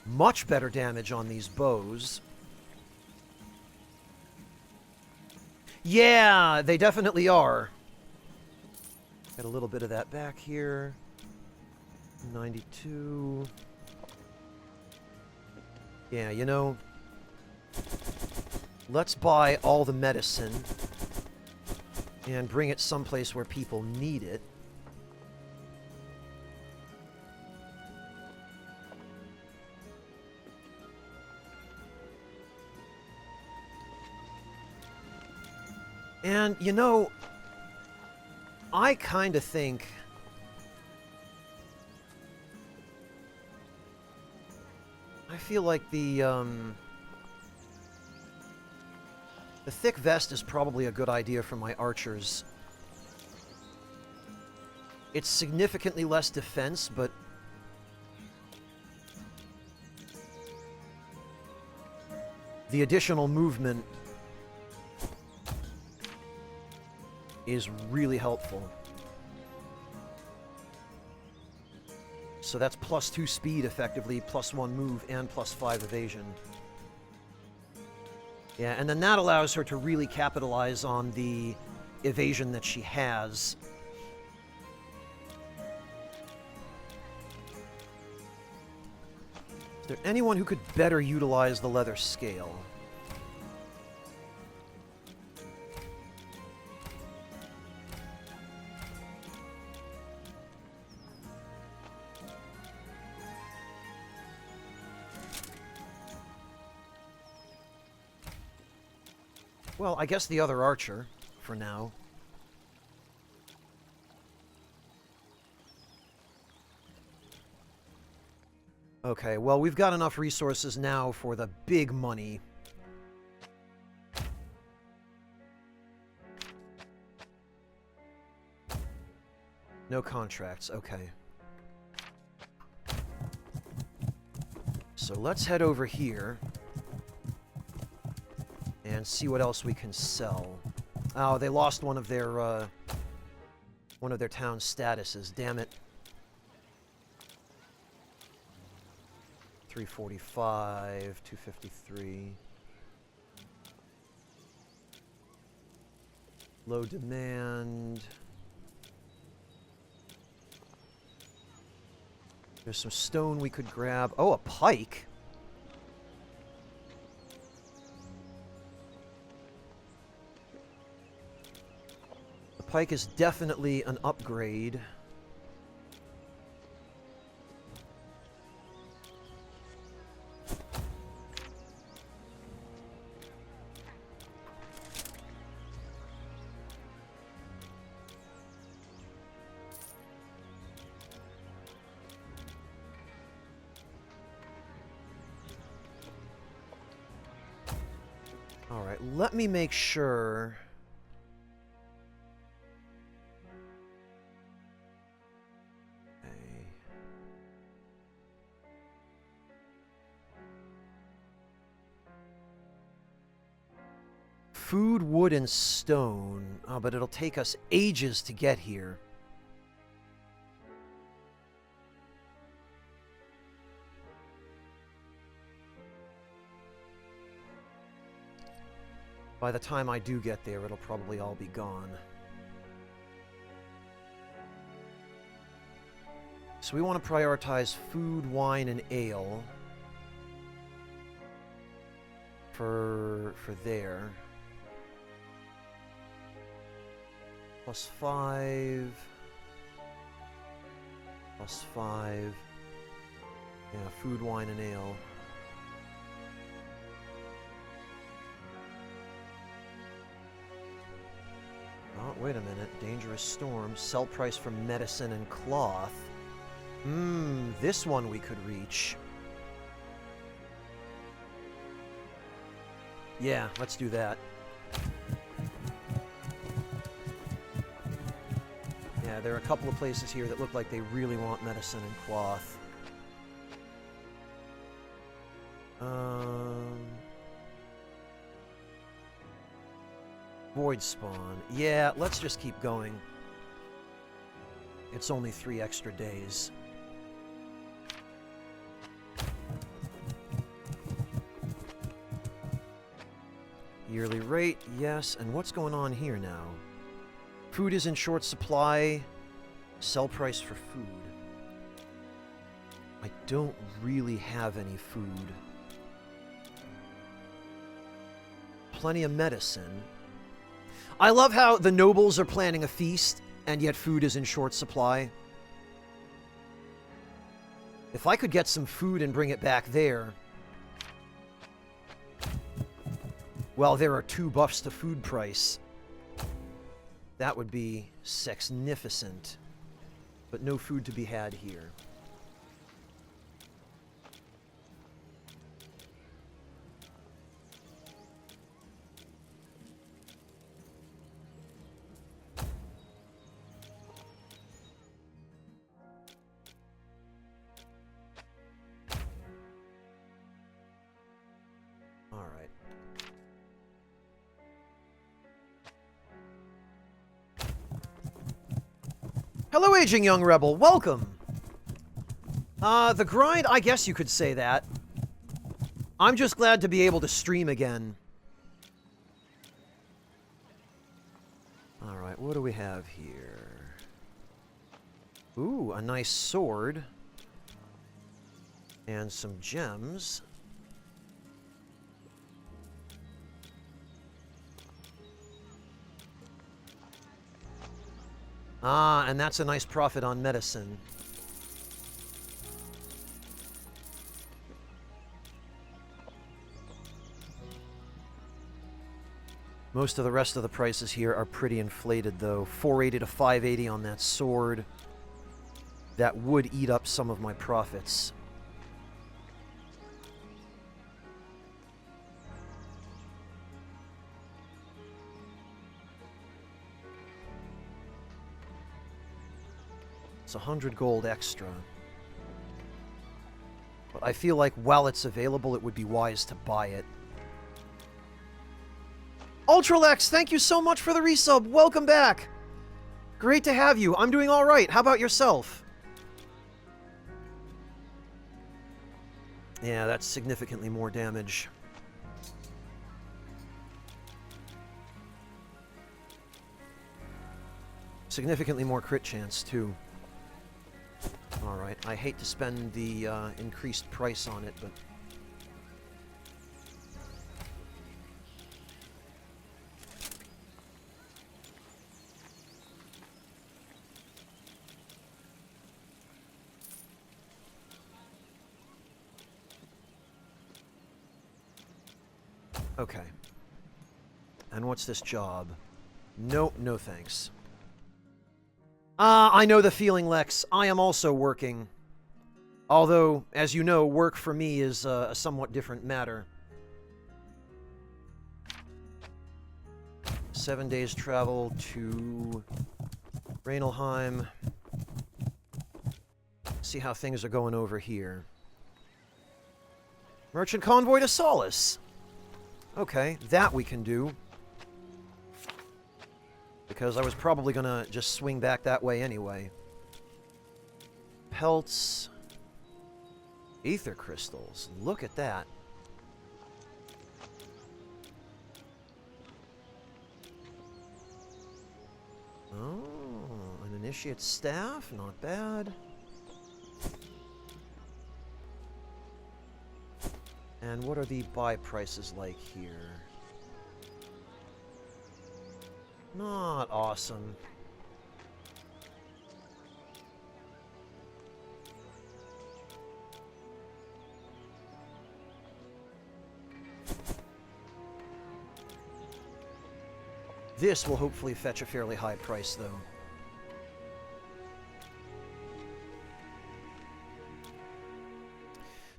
Much better damage on these bows. Yeah, they definitely are. Got a little bit of that back here. 92. Yeah, you know, let's buy all the medicine and bring it someplace where people need it. And, you know, I kind of think... I feel like the The thick vest is probably a good idea for my archers. It's significantly less defense, but the additional movement is really helpful. So that's +2 speed, effectively, +1 move, and +5 evasion. Yeah, and then that allows her to really capitalize on the evasion that she has. Is there anyone who could better utilize the leather scale? Well, I guess the other archer, for now. Okay, well, we've got enough resources now for the big money. No contracts, okay. So let's head over here and see what else we can sell. Oh, they lost one of their town statuses. Damn it. 345, 253. Low demand. There's some stone we could grab. Oh, a pike. The pike is definitely an upgrade. Alright, let me make sure. Okay. Food, wood, and stone. Oh, but it'll take us ages to get here. By the time I do get there, it'll probably all be gone. So we want to prioritize food, wine, and ale for there. +5. +5. Yeah, food, wine, and ale. Oh, wait a minute. Dangerous storm. Sell price for medicine and cloth. This one we could reach. Yeah, let's do that. Yeah, there are a couple of places here that look like they really want medicine and cloth. Void spawn. Yeah, let's just keep going. It's only 3 extra days. Yearly rate, yes. And what's going on here now? Food is in short supply. Sell price for food. I don't really have any food. Plenty of medicine. I love how the nobles are planning a feast, and yet food is in short supply. If I could get some food and bring it back there... Well, there are 2 buffs to food price. That would be sexnificent. But no food to be had here. right. Hello, aging young rebel. Welcome. The grind, I guess you could say that. I'm just glad to be able to stream again. Alright, what do we have here? Ooh, a nice sword. And some gems. Ah, and that's a nice profit on medicine. Most of the rest of the prices here are pretty inflated, though. 480 to 580 on that sword. That would eat up some of my profits. It's 100 gold extra. But I feel like while it's available, it would be wise to buy it. Ultralex, thank you so much for the resub. Welcome back. Great to have you. I'm doing all right. How about yourself? Yeah, that's significantly more damage. Significantly more crit chance, too. Alright, I hate to spend the increased price on it, but... Okay. And what's this job? Nope, no thanks. I know the feeling, Lex. I am also working. Although, as you know, work for me is a somewhat different matter. 7 days travel to Rainelheim. See how things are going over here. Merchant convoy to Solace. Okay, that we can do. Because I was probably gonna just swing back that way anyway. Pelts. Ether crystals. Look at that. Oh, an initiate staff? Not bad. And what are the buy prices like here? Not awesome. This will hopefully fetch a fairly high price, though.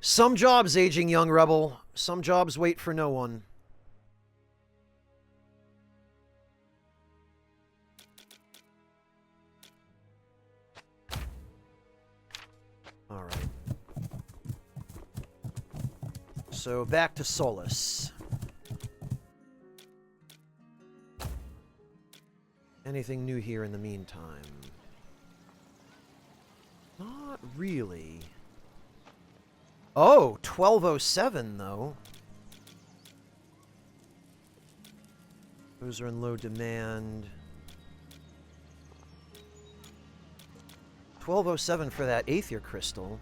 Some jobs, aging young rebel. Some jobs wait for no one. Alright. So, back to Solace. Anything new here in the meantime? Not really. Oh, 1207, though. Those are in low demand. 1207 for that Aether crystal.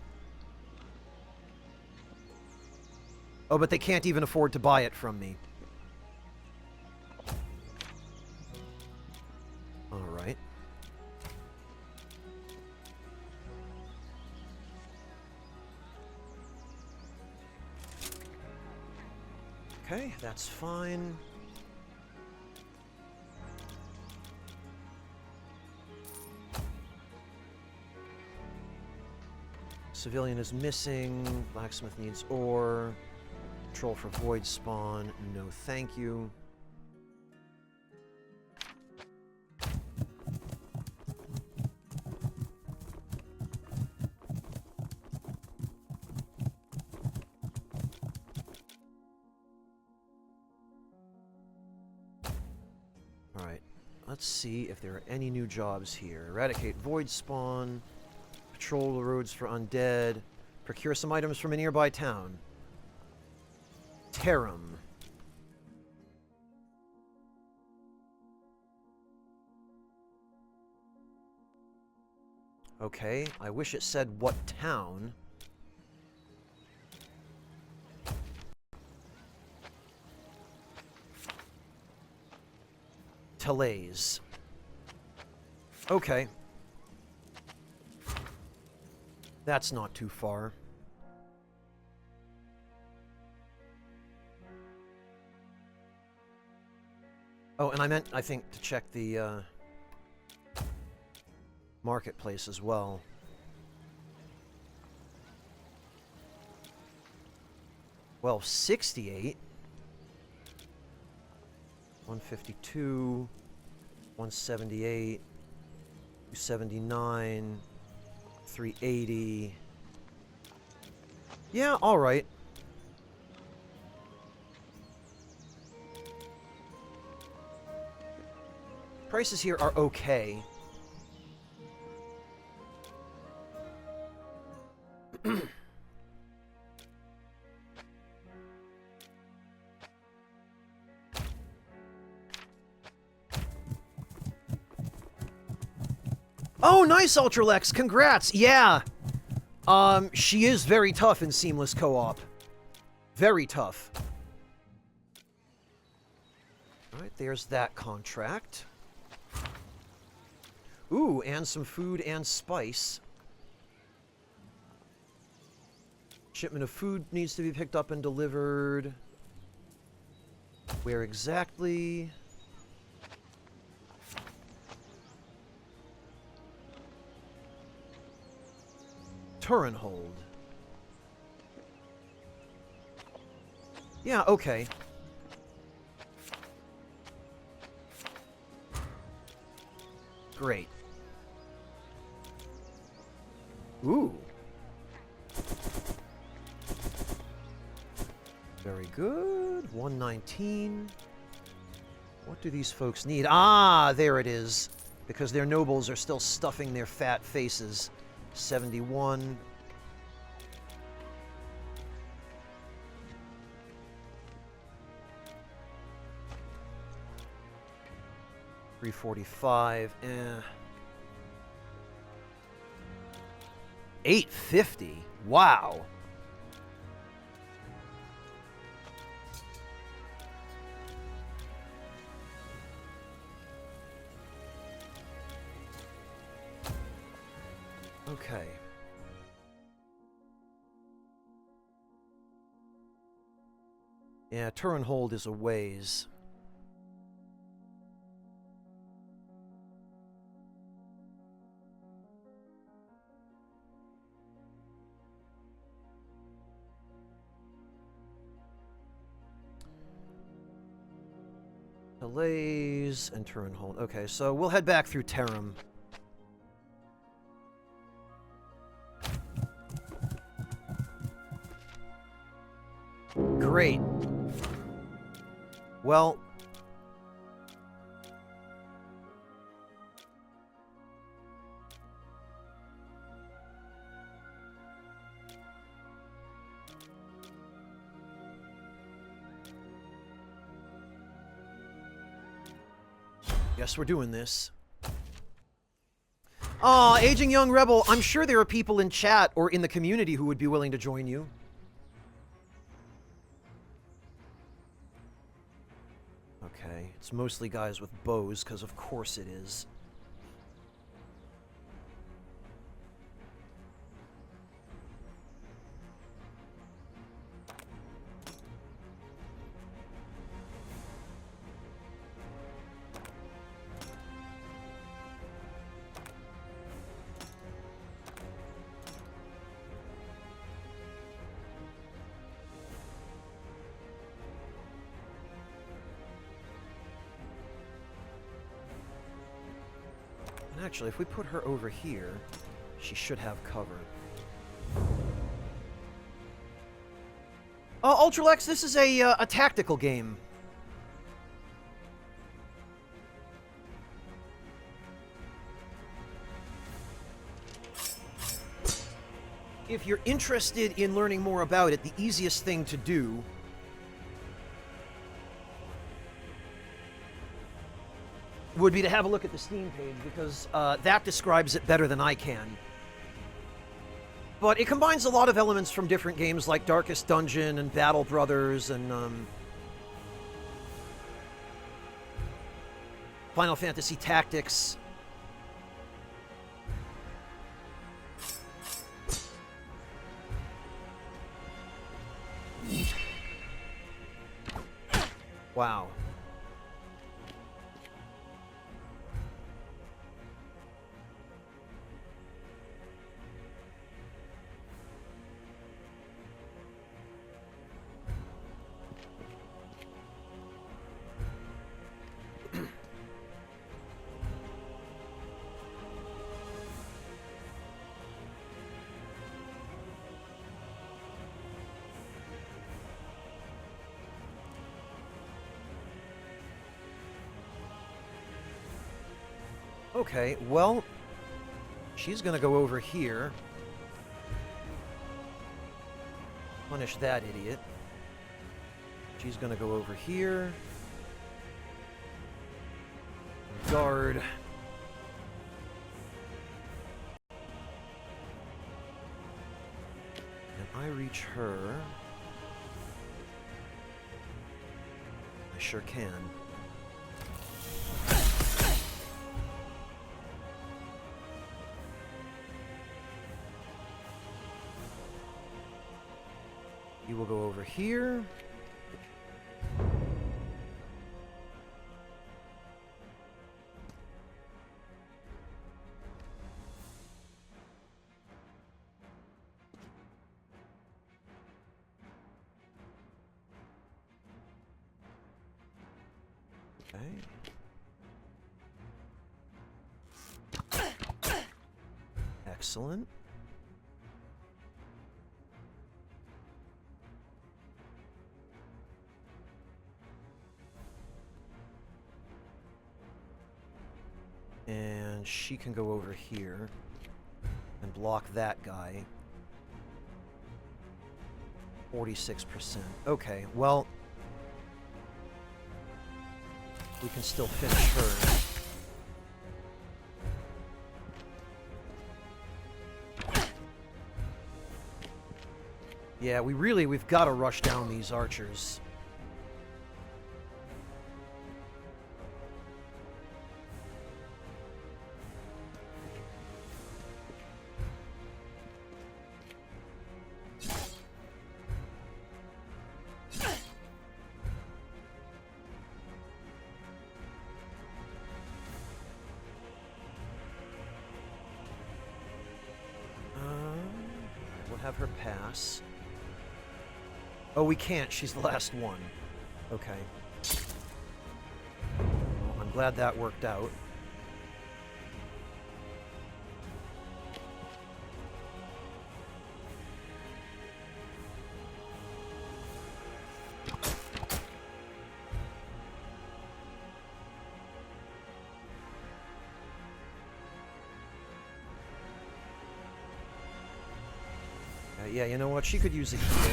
Oh, but they can't even afford to buy it from me. Alright. Okay, that's fine. Civilian is missing. Blacksmith needs ore. Control for void spawn. No, thank you. Alright, let's see if there are any new jobs here. Eradicate void spawn, patrol the roads for undead, procure some items from a nearby town. Tarim. Okay, I wish it said what town. Talays. Okay. That's not too far. Oh, and I meant, I think, to check the, marketplace as well. Well, 68. 152. 178. 279. 380. Yeah, alright. Prices here are okay. Oh, nice, Ultralex! Congrats! Yeah! She is very tough in Seamless Co-op. Very tough. Alright, there's that contract. Ooh, and some food and spice. Shipment of food needs to be picked up and delivered. Where exactly? Turenhold. Yeah, okay. Great. Ooh. Very good. 119. What do these folks need? Ah, there it is. Because their nobles are still stuffing their fat faces. 71. $345. 850. Wow. Okay. Yeah, Turenhold is a ways. Delays and Turenhold. Okay, so we'll head back through Tarim. Great. Well, guess we're doing this. Aw, Aging Young Rebel, I'm sure there are people in chat or in the community who would be willing to join you. Okay, it's mostly guys with bows, because of course it is. Actually, if we put her over here, she should have cover. Ultralex, this is a tactical game. If you're interested in learning more about it, the easiest thing to do would be to have a look at the Steam page, because that describes it better than I can. But it combines a lot of elements from different games like Darkest Dungeon and Battle Brothers and Final Fantasy Tactics. Wow. Okay, well, she's gonna go over here. Punish that idiot. She's gonna go over here. Guard. And I reach her. I sure can. You will go over here. Okay. Excellent. And she can go over here and block that guy. 46%. Okay, well, we can still finish her. Yeah, we've got to rush down these archers. We'll have her pass. Oh, we can't. She's the last one. Okay. Well, I'm glad that worked out. Yeah, you know what? She could use a heal.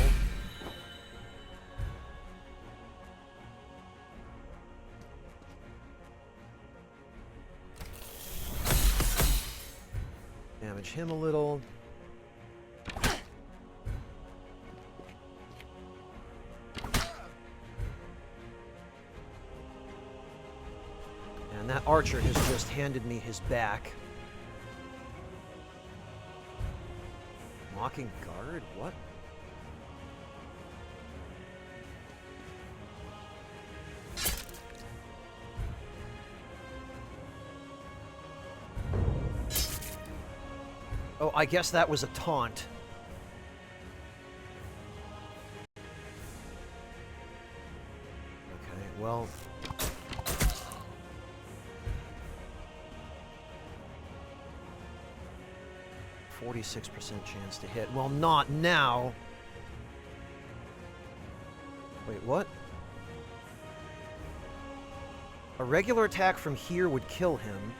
Damage him a little. And that archer has just handed me his back. Mocking guard? What? Oh, I guess that was a taunt. Okay, well... 46% chance to hit. Well, not now. Wait, what? A regular attack from here would kill him,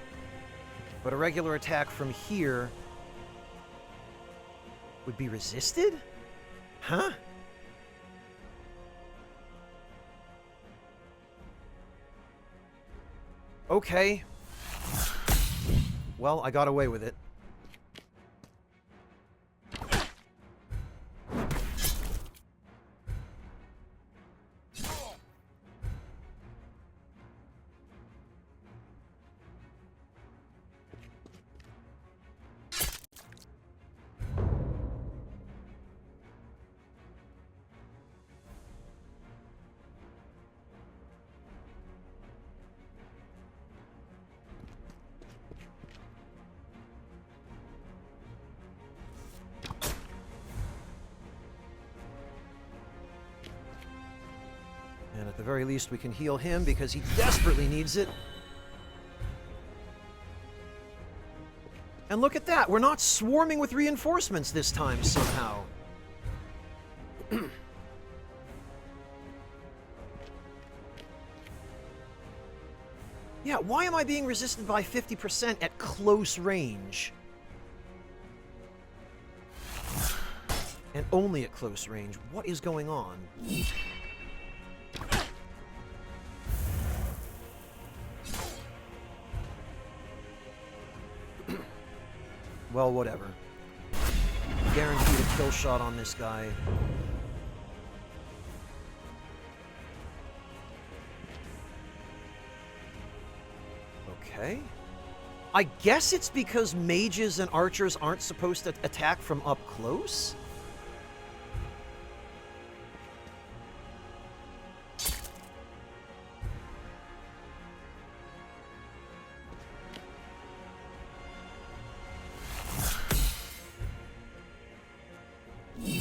but a regular attack from here would be resisted? Huh? Okay. Well, I got away with it. And at the very least, we can heal him because he desperately needs it. And look at that, we're not swarming with reinforcements this time somehow. Yeah, why am I being resisted by 50% at close range? And only at close range. What is going on? Well, whatever. Guaranteed a kill shot on this guy. Okay. I guess it's because mages and archers aren't supposed to attack from up close?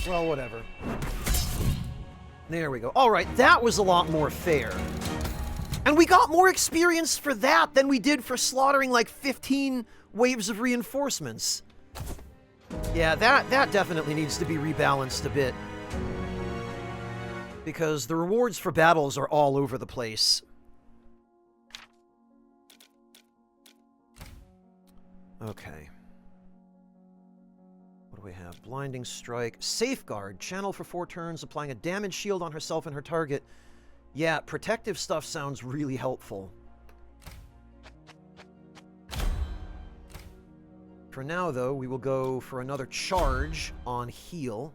Well, whatever. There we go. All right, that was a lot more fair. And we got more experience for that than we did for slaughtering like 15 waves of reinforcements. Yeah, that definitely needs to be rebalanced a bit. Because the rewards for battles are all over the place. Okay. What do we have? Blinding Strike. Safeguard. Channel for 4 turns, applying a damage shield on herself and her target. Yeah, protective stuff sounds really helpful. For now, though, we will go for another charge on heal.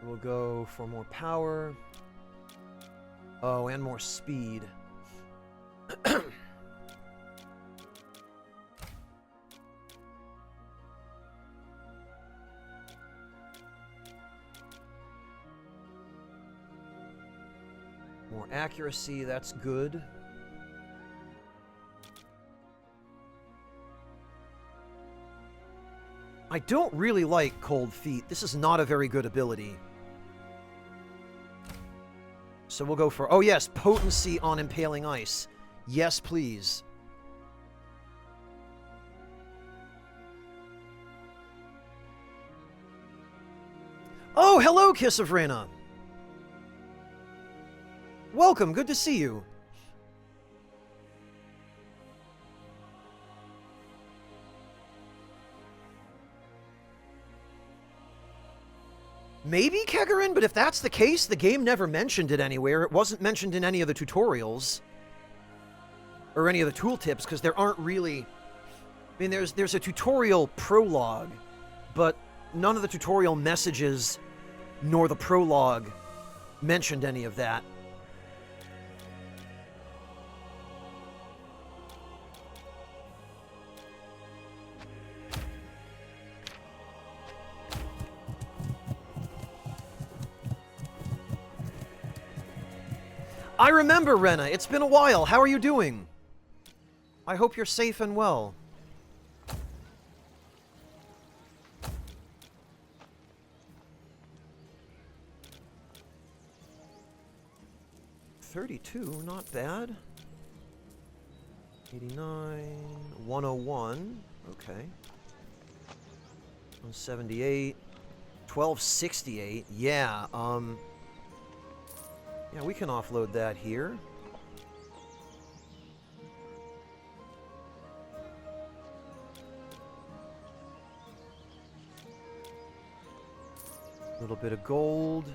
We'll go for more power. Oh, and more speed. More accuracy, that's good. I don't really like Cold Feet. This is not a very good ability. So we'll go for... Oh yes, Potency on Impaling Ice. Yes, please. Oh, hello, Kiss of Rena. Welcome, good to see you. Maybe Kegarin, but if that's the case, the game never mentioned it anywhere. It wasn't mentioned in any of the tutorials. Or any of the tooltips, because there aren't really... I mean, there's a tutorial prologue, but none of the tutorial messages, nor the prologue, mentioned any of that. I remember, Rena. It's been a while. How are you doing? I hope you're safe and well. $32, not bad. 89, 101, okay. 178, 1268, yeah, yeah, we can offload that here. little bit of gold.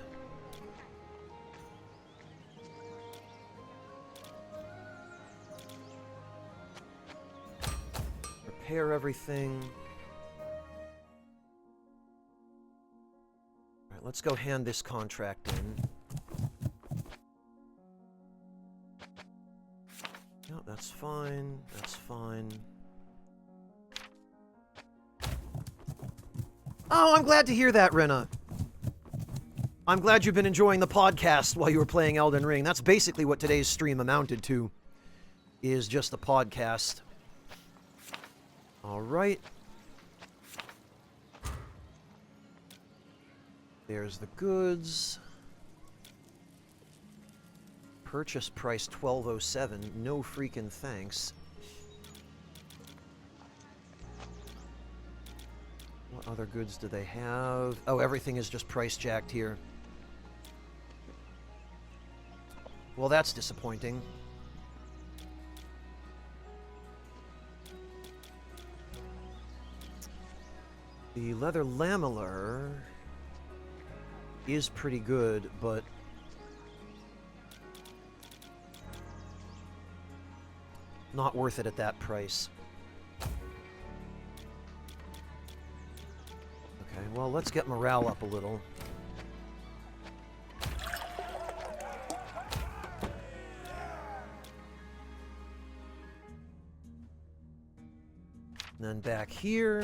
Repair everything. All right, let's go hand this contract in. No, that's fine. That's fine. Oh, I'm glad to hear that, Rena. I'm glad you've been enjoying the podcast while you were playing Elden Ring. That's basically what today's stream amounted to, is just a podcast. All right. There's the goods. Purchase price $12.07. No freaking thanks. What other goods do they have? Oh, everything is just price jacked here. Well, that's disappointing. The leather lamellar is pretty good, but not worth it at that price. Okay, well, let's get morale up a little. And then back here.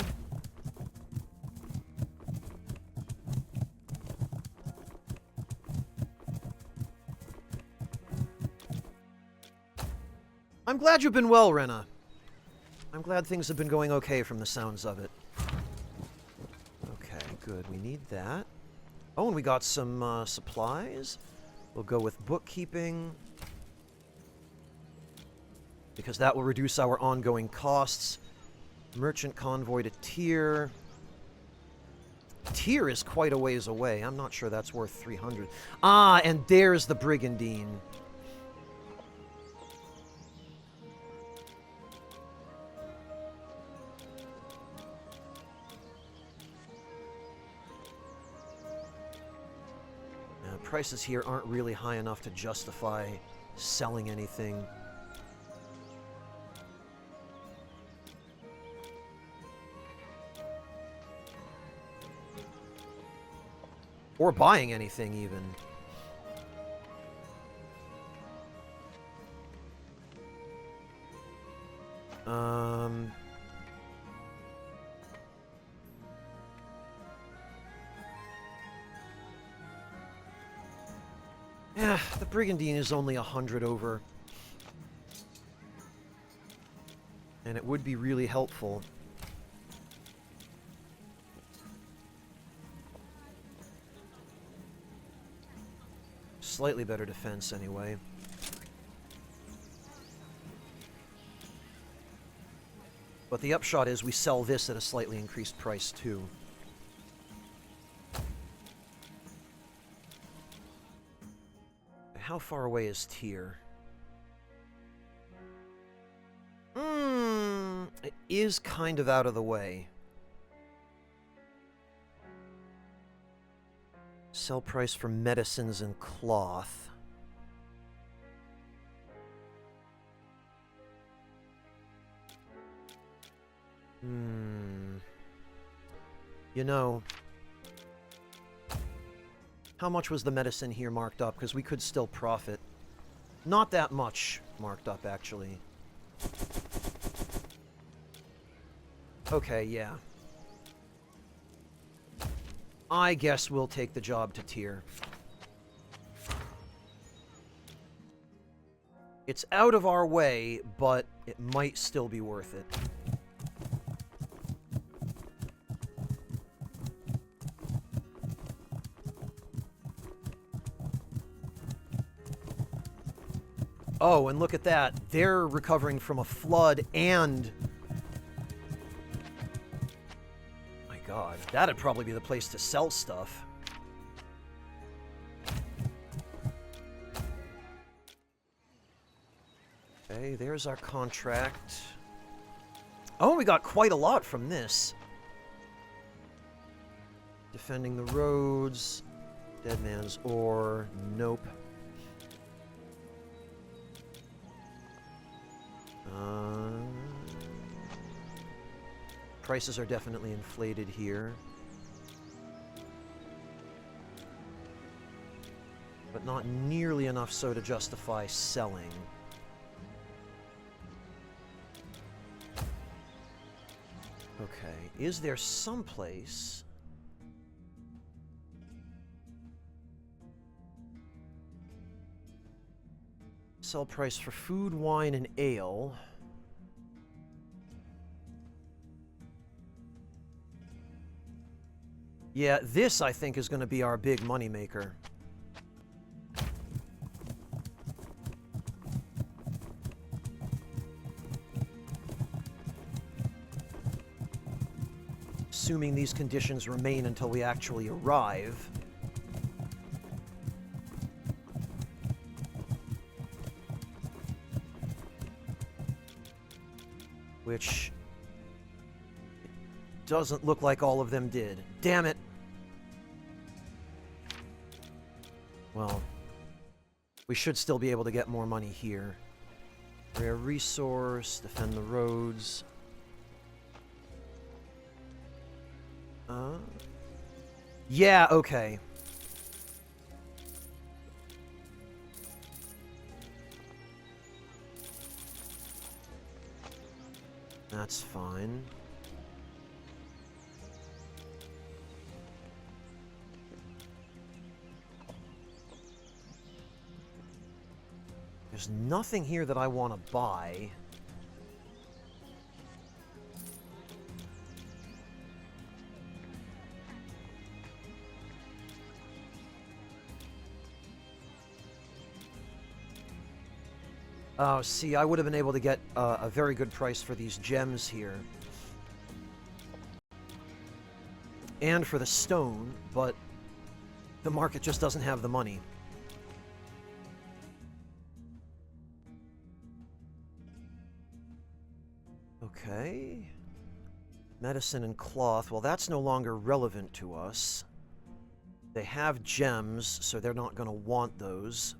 I'm glad you've been well, Rena. I'm glad things have been going okay from the sounds of it. Okay, good. We need that. Oh, and we got some supplies. We'll go with bookkeeping, because that will reduce our ongoing costs. Merchant convoy to Tyr. Tyr is quite a ways away. I'm not sure that's worth 300. Ah, and there's the Brigandine. Prices here aren't really high enough to justify selling anything. Or buying anything, even. Yeah, the Brigandine is only 100 over. And it would be really helpful. Slightly better defense, anyway. But the upshot is we sell this at a slightly increased price, too. How far away is Tyr? It is kind of out of the way. Sell price for medicines and cloth. You know, how much was the medicine here marked up? Because we could still profit. Not that much marked up, actually. Okay, yeah. I guess we'll take the job to Tyr. It's out of our way, but it might still be worth it. Oh, and look at that. They're recovering from a flood and... My God, that'd probably be the place to sell stuff. Okay, there's our contract. Oh, we got quite a lot from this. Defending the roads. Dead man's ore. Nope. Prices are definitely inflated here. But not nearly enough so to justify selling. Okay, is there someplace... Sell price for food, wine, and ale. Yeah, this, I think, is going to be our big moneymaker. Assuming these conditions remain until we actually arrive. Which doesn't look like all of them did. Damn it! Well, we should still be able to get more money here. Rare resource, defend the roads. Yeah, okay. That's fine. There's nothing here that I want to buy. Oh, see, I would have been able to get a very good price for these gems here. And for the stone, but the market just doesn't have the money. Okay. Medicine and cloth. Well, that's no longer relevant to us. They have gems, so they're not going to want those.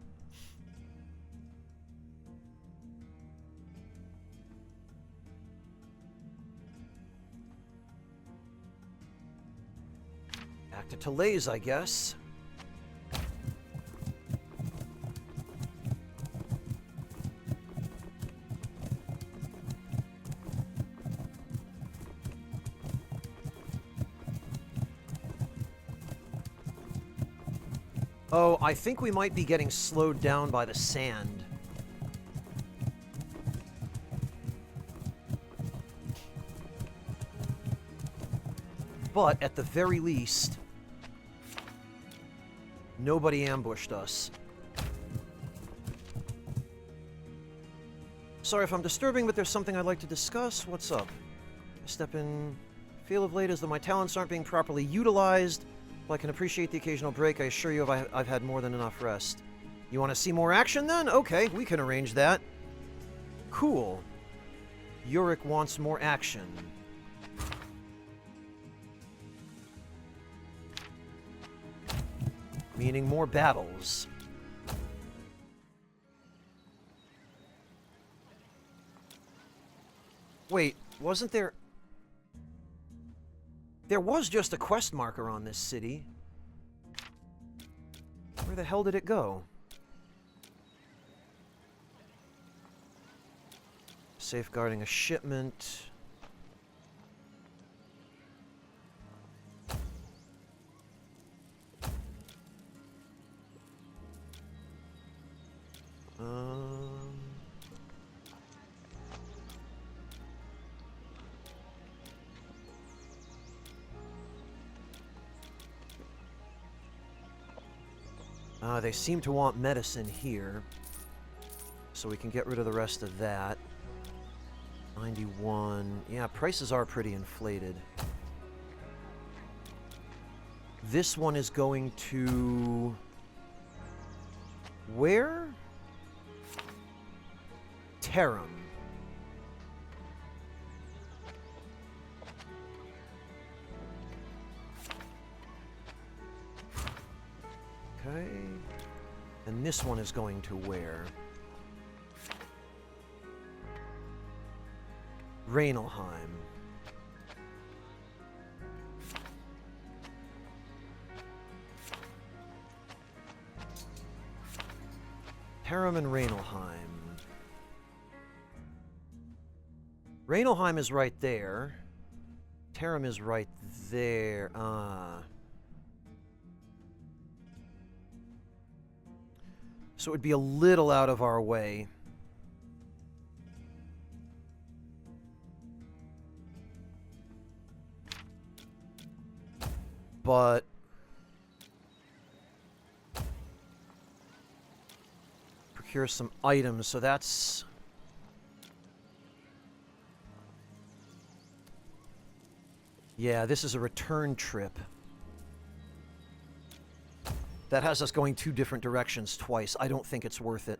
Back to Tolays, I guess. Oh, I think we might be getting slowed down by the sand. But, at the very least, nobody ambushed us. Sorry if I'm disturbing, but there's something I'd like to discuss. What's up? I step in, feel of late as though my talents aren't being properly utilized. While I can appreciate the occasional break, I assure you I've had more than enough rest. You want to see more action then? Okay, we can arrange that. Cool. Yurik wants more action. Meaning more battles. Wait, wasn't there... There was just a quest marker on this city. Where the hell did it go? Safeguarding a shipment. They seem to want medicine here, so we can get rid of the rest of that. 91. Yeah, prices are pretty inflated. This one is going to... Where? Tarim. Okay. And this one is going to where? Rainelheim. Harem and Rainelheim. Rainelheim is right there. Tarim is right there. So it would be a little out of our way. But procure some items, so that's... Yeah, this is a return trip. That has us going 2 different directions twice. I don't think it's worth it.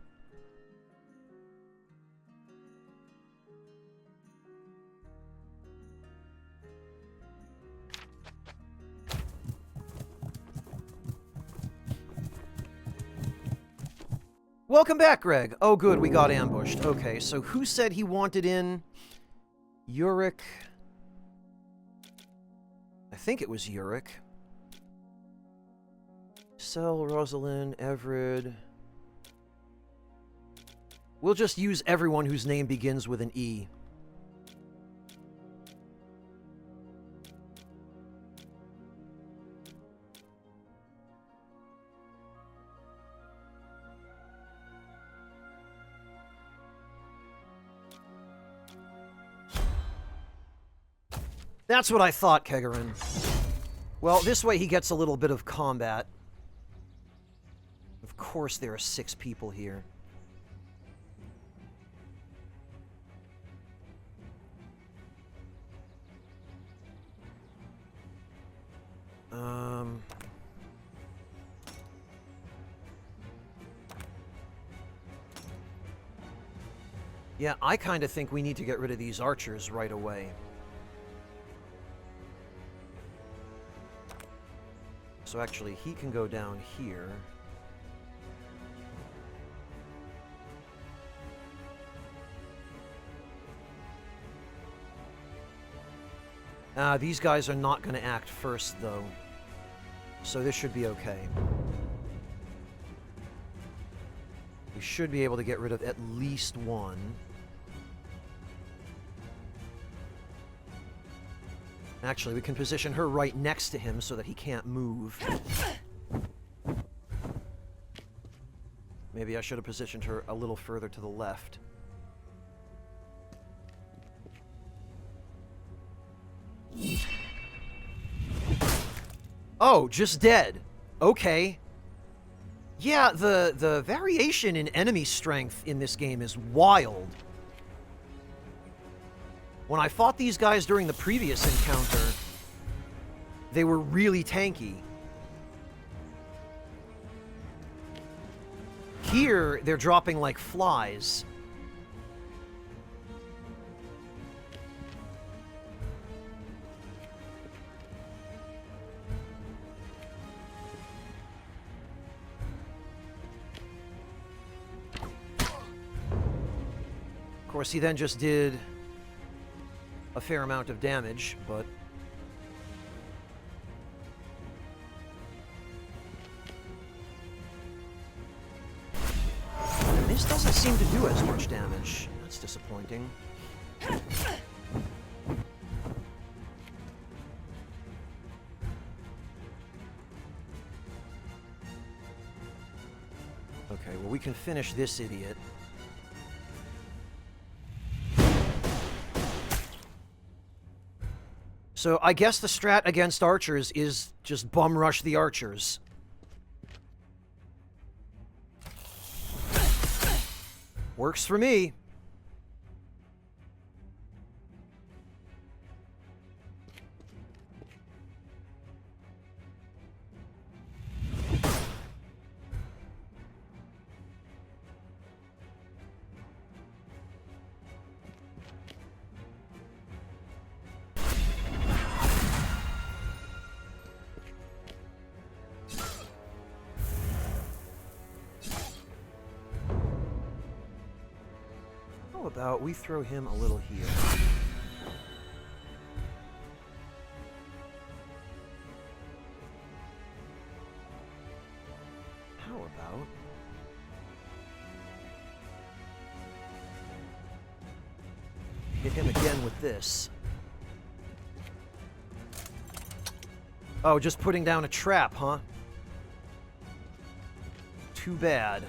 Welcome back, Greg. Oh, good, we got ambushed. Okay, so who said he wanted in? Yurik. I think it was Yurik. Sel, Rosalind, Everett. We'll just use everyone whose name begins with an E. That's what I thought, Kegarin. Well, this way he gets a little bit of combat. Of course there are 6 people here. Yeah, I kind of think we need to get rid of these archers right away. So actually, he can go down here. These guys are not going to act first, though. So this should be okay. We should be able to get rid of at least one. Actually, we can position her right next to him so that he can't move. Maybe I should have positioned her a little further to the left. Oh, just dead. Okay. Yeah, the variation in enemy strength in this game is wild. When I fought these guys during the previous encounter, they were really tanky. Here, they're dropping like flies. Of course, he then just did a fair amount of damage, but... And this doesn't seem to do as much damage. That's disappointing. Okay, well, we can finish this idiot. So I guess the strat against archers is just bum rush the archers. Works for me. about we throw him a little heal? How about... hit him again with this. Oh, just putting down a trap, huh? Too bad.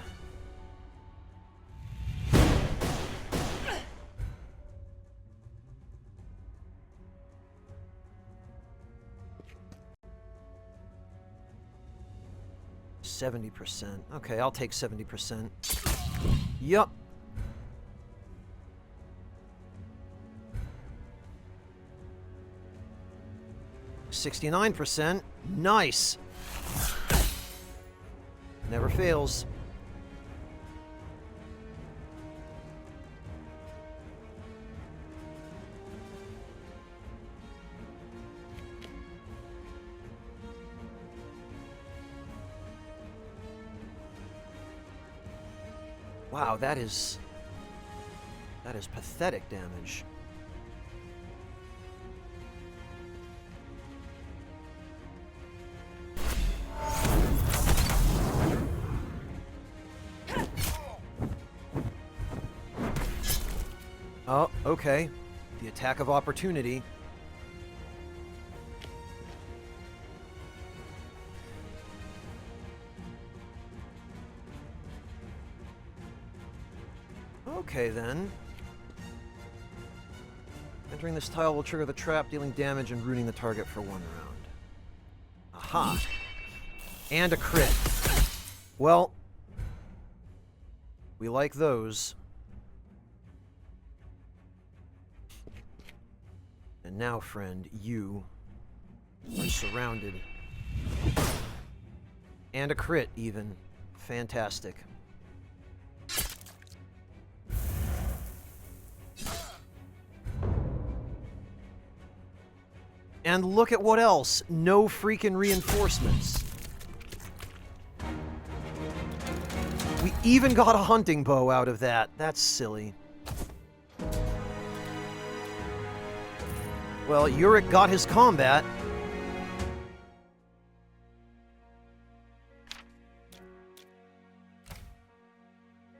%. Okay, I'll take 70%. Yup. %. Nice. Never fails. Wow, that is pathetic damage. Oh, okay. The attack of opportunity. Okay, then. Entering this tile will trigger the trap, dealing damage and ruining the target for 1 round. Aha. And a crit. Well, we like those. And now, friend, you are surrounded. And a crit, even. Fantastic. And look at what else. No freaking reinforcements. We even got a hunting bow out of that. That's silly. Well, Yurik got his combat.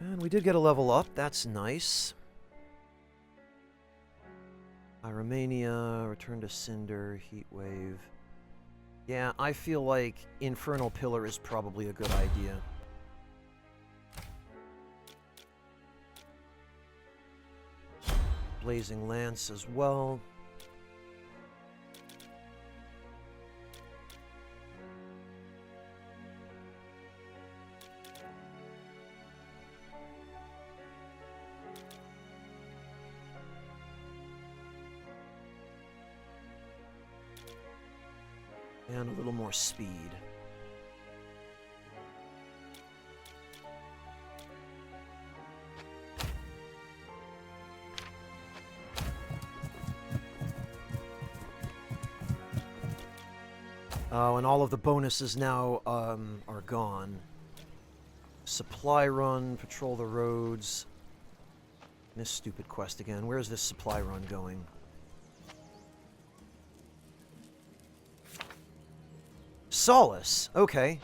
And we did get a level up. That's nice. Pyromania, Return to Cinder, Heatwave. Yeah, I feel like Infernal Pillar is probably a good idea. Blazing Lance as well. And a little more speed. Oh, and all of the bonuses now are gone. Supply run, patrol the roads. This stupid quest again. Where's this supply run going? Solace. Okay.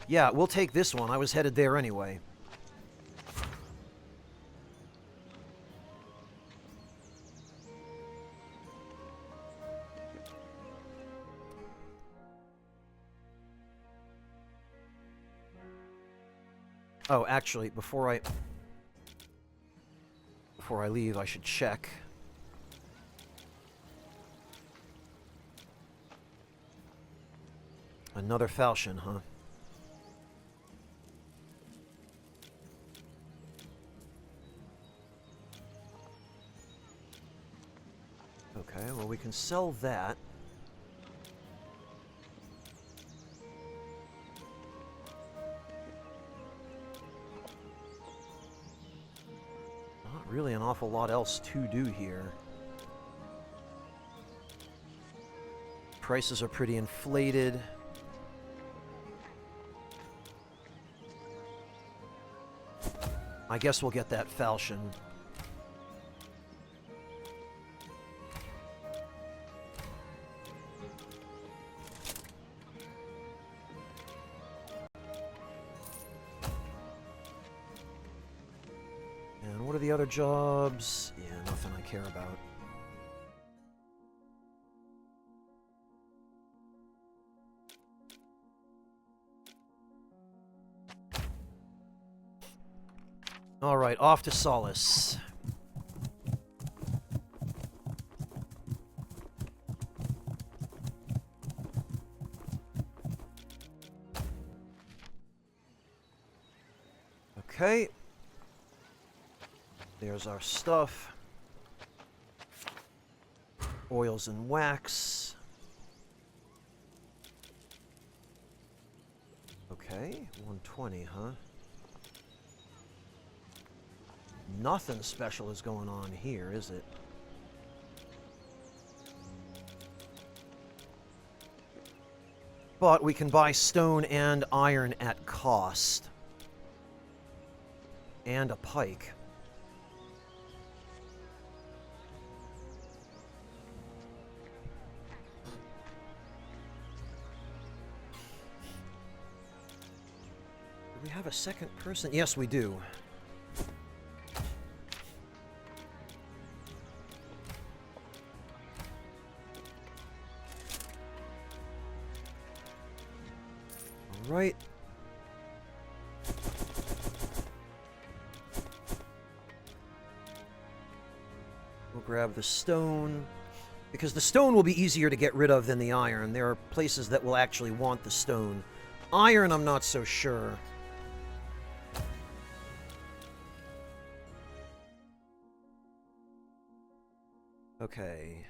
Yeah, we'll take this one. I was headed there anyway. Oh, actually, before I leave, I should check. Another falchion, huh? Okay, well, we can sell that. Not really an awful lot else to do here. Prices are pretty inflated. I guess we'll get that falchion. What are the other jobs? Yeah, nothing I care about. Alright, off to Solace. Okay. There's our stuff. Oils and wax. Okay, 120, huh? Nothing special is going on here, is it? But we can buy stone and iron at cost. And a pike. Do we have a second person? Yes, we do. All right. We'll grab the stone, because the stone will be easier to get rid of than the iron. There are places that will actually want the stone. Iron, I'm not so sure. Okay.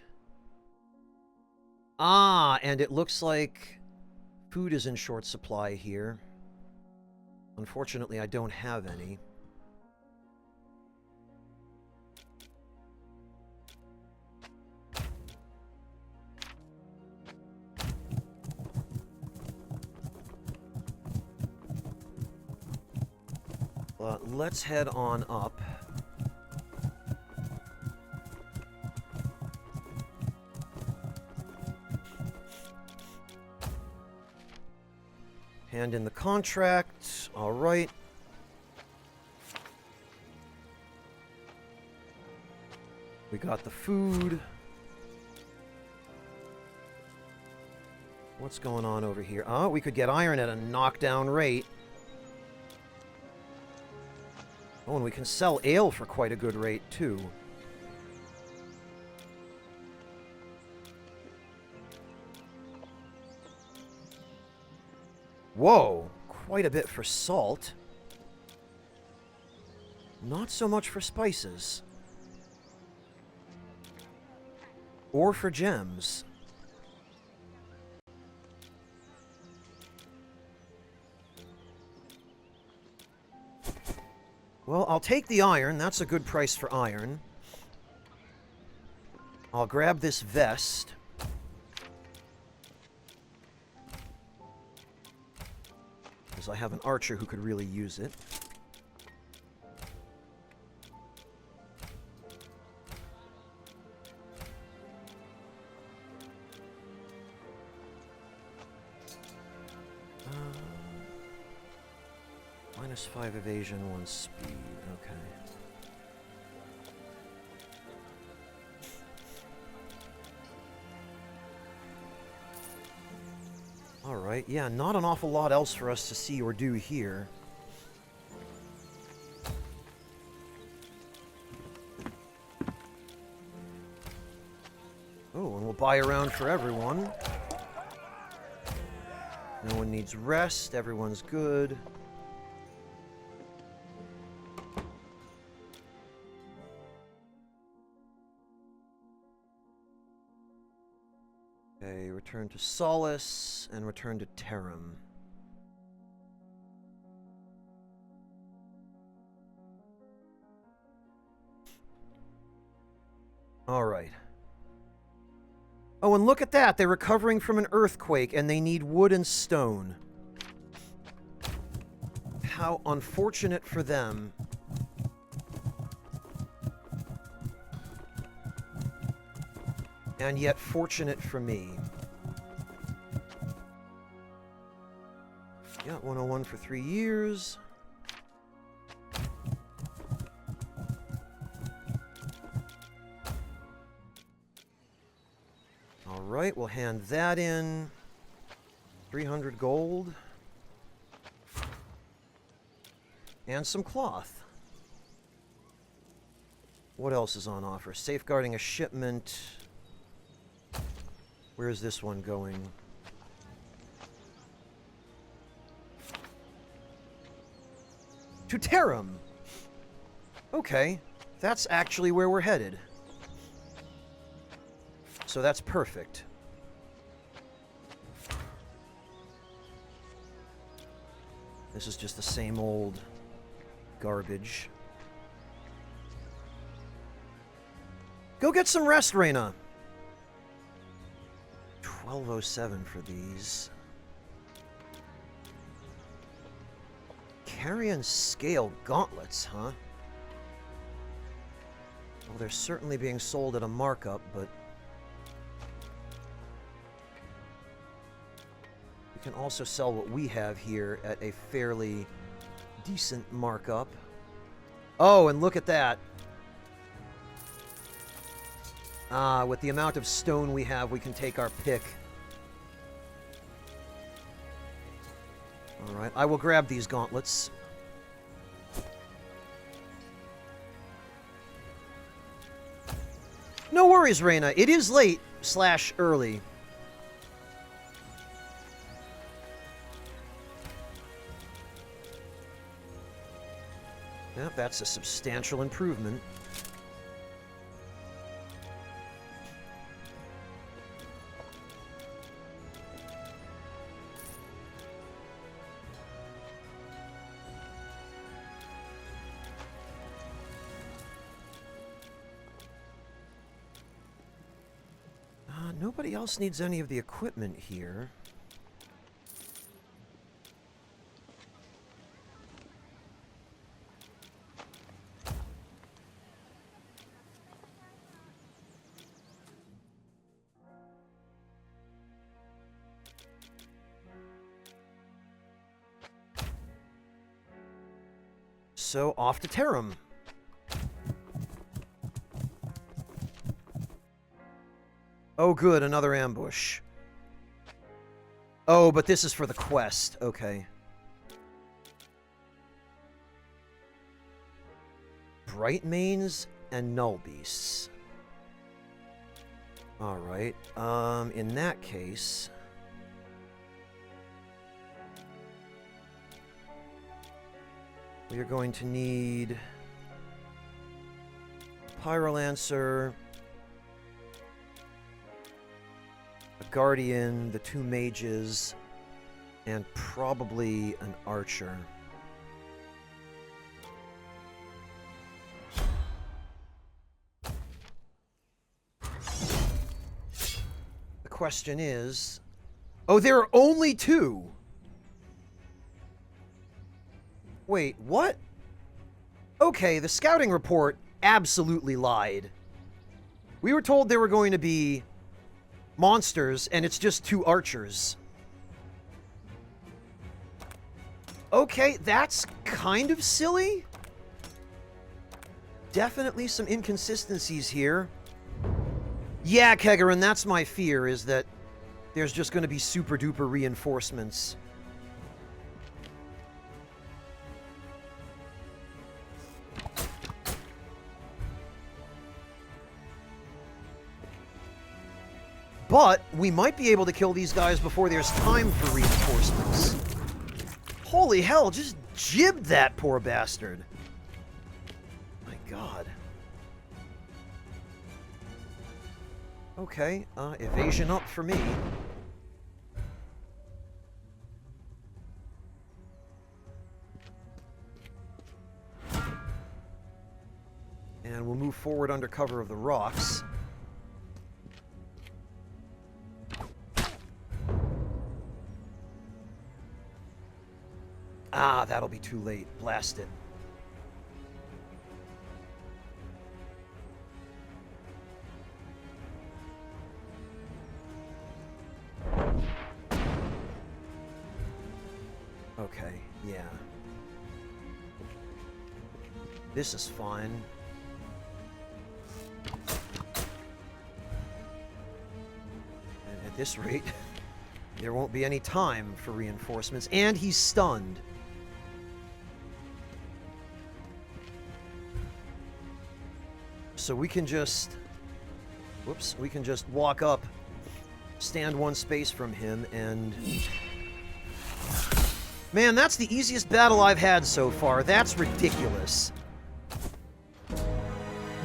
Ah, and it looks like food is in short supply here. Unfortunately, I don't have any. Let's head on up. Hand in the contract. All right. We got the food. What's going on over here? Oh, we could get iron at a knockdown rate. Oh, and we can sell ale for quite a good rate, too. Whoa, quite a bit for salt. Not so much for spices. Or for gems. Well, I'll take the iron. That's a good price for iron. I'll grab this vest. Because I have an archer who could really use it. -5 evasion, 1 speed. Okay. Alright, yeah, not an awful lot else for us to see or do here. Oh, and we'll buy around for everyone. No one needs rest, everyone's good. Okay, return to Solace, and return to Tarim. Alright. Oh, and look at that! They're recovering from an earthquake, and they need wood and stone. How unfortunate for them. And yet fortunate for me. Yeah, 101 for 3 years. Alright, we'll hand that in. 300 gold. And some cloth. What else is on offer? Safeguarding a shipment. Where is this one going? To Tarim! Okay, that's actually where we're headed. So that's perfect. This is just the same old garbage. Go get some rest, Reyna. 1207 for these. Carrion scale gauntlets, huh? Well, they're certainly being sold at a markup, but we can also sell what we have here at a fairly decent markup. Oh, and look at that. With the amount of stone we have, we can take our pick. Alright, I will grab these gauntlets. No worries, Reyna. It is late / early. Yep, that's a substantial improvement. Nobody else needs any of the equipment here. So, off to Tarim. Oh, good, another ambush. Oh, but this is for the quest. Okay. Brightmanes and Null Beasts. Alright, in that case... we are going to need... Pyrolancer... a Guardian, the 2 Mages, and probably an Archer. The question is... oh, there are only 2! Wait, what? Okay, the scouting report absolutely lied. We were told there were going to be monsters, and it's just 2 archers. Okay, that's kind of silly. Definitely some inconsistencies here. Yeah, Kegaran, that's my fear, is that there's just going to be super-duper reinforcements. But we might be able to kill these guys before there's time for reinforcements. Holy hell, just jibbed that poor bastard. My god. Okay, evasion up for me. And we'll move forward under cover of the rocks. Ah, that'll be too late. Blast it. Okay, yeah. This is fine. At this rate, there won't be any time for reinforcements, and he's stunned. So we can just... Whoops, we can just walk up, stand one space from him, and... Man, that's the easiest battle I've had so far. That's ridiculous.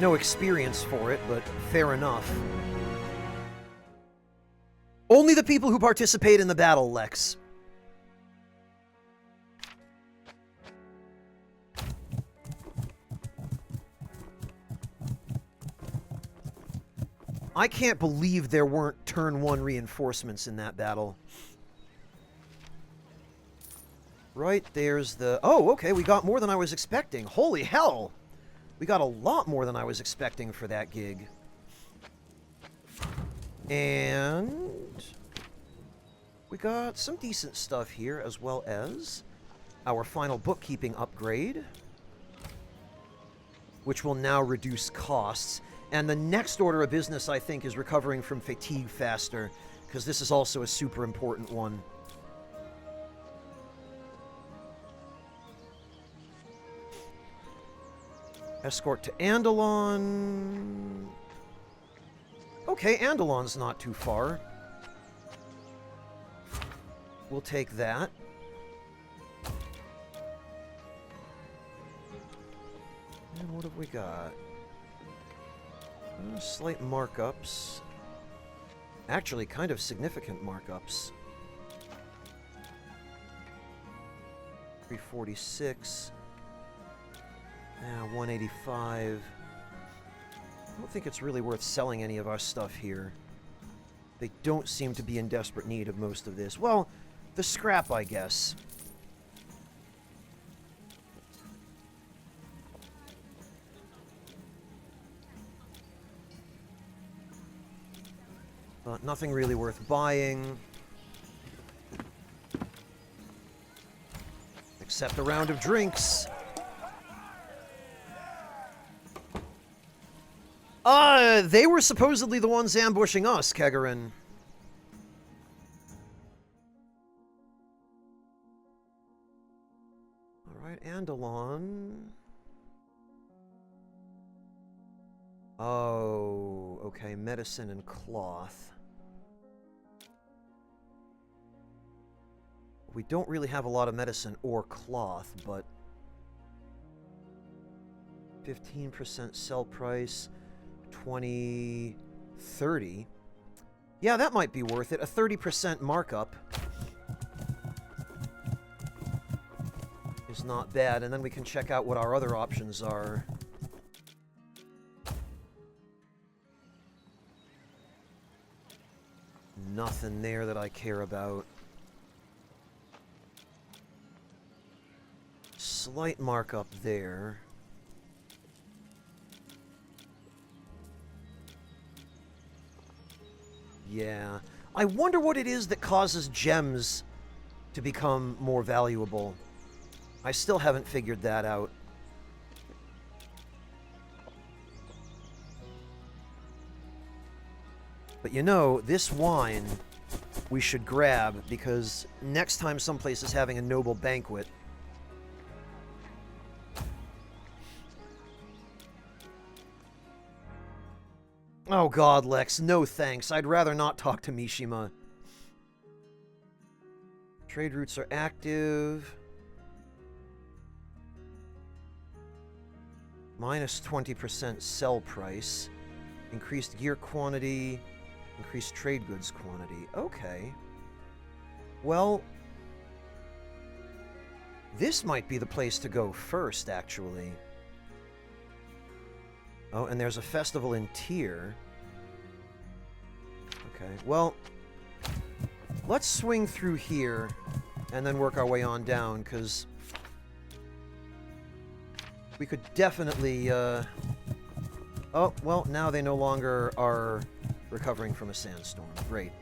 No experience for it, but fair enough. Only the people who participate in the battle, Lex. I can't believe there weren't turn 1 reinforcements in that battle. Right, there's the... Oh, okay, we got more than I was expecting. Holy hell! We got a lot more than I was expecting for that gig. And... we got some decent stuff here, as well as our final bookkeeping upgrade, which will now reduce costs. And the next order of business, I think, is recovering from fatigue faster, because this is also a super important one. Escort to Andalon. Okay, Andalon's not too far. We'll take that. And what have we got? Slight markups. Actually, kind of significant markups. 346. Now, 185. I don't think it's really worth selling any of our stuff here. They don't seem to be in desperate need of most of this. Well, the scrap, I guess. But nothing really worth buying. Except a round of drinks. They were supposedly the ones ambushing us, Kegarin. Alright, Andalon. Oh, okay, medicine and cloth. We don't really have a lot of medicine or cloth, but 15% sell price, 20, 30. Yeah, that might be worth it. A 30% markup is not bad, and then we can check out what our other options are. Nothing there that I care about. Slight markup there. Yeah. I wonder what it is that causes gems to become more valuable. I still haven't figured that out. But you know, this wine we should grab, because next time someplace is having a noble banquet, oh god, Lex, no thanks. I'd rather not talk to Mishima. Trade routes are active. Minus 20% sell price. Increased gear quantity. Increased trade goods quantity. Okay. Well, this might be the place to go first, actually. Oh, and there's a festival in Tyr. Okay, well, let's swing through here and then work our way on down, because we could definitely, oh, well, now they no longer are recovering from a sandstorm. Great.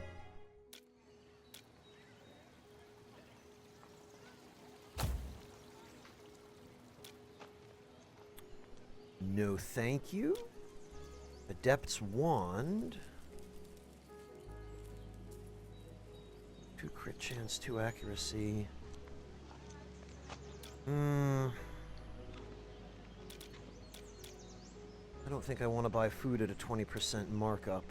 No thank you. Adept's Wand. Crit chance 2 accuracy. I don't think I want to buy food at a 20% markup.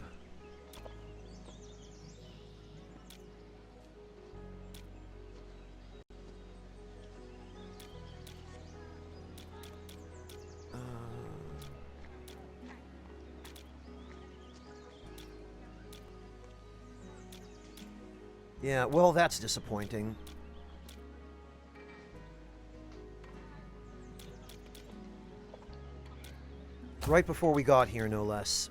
Yeah, well, that's disappointing. Right before we got here, no less.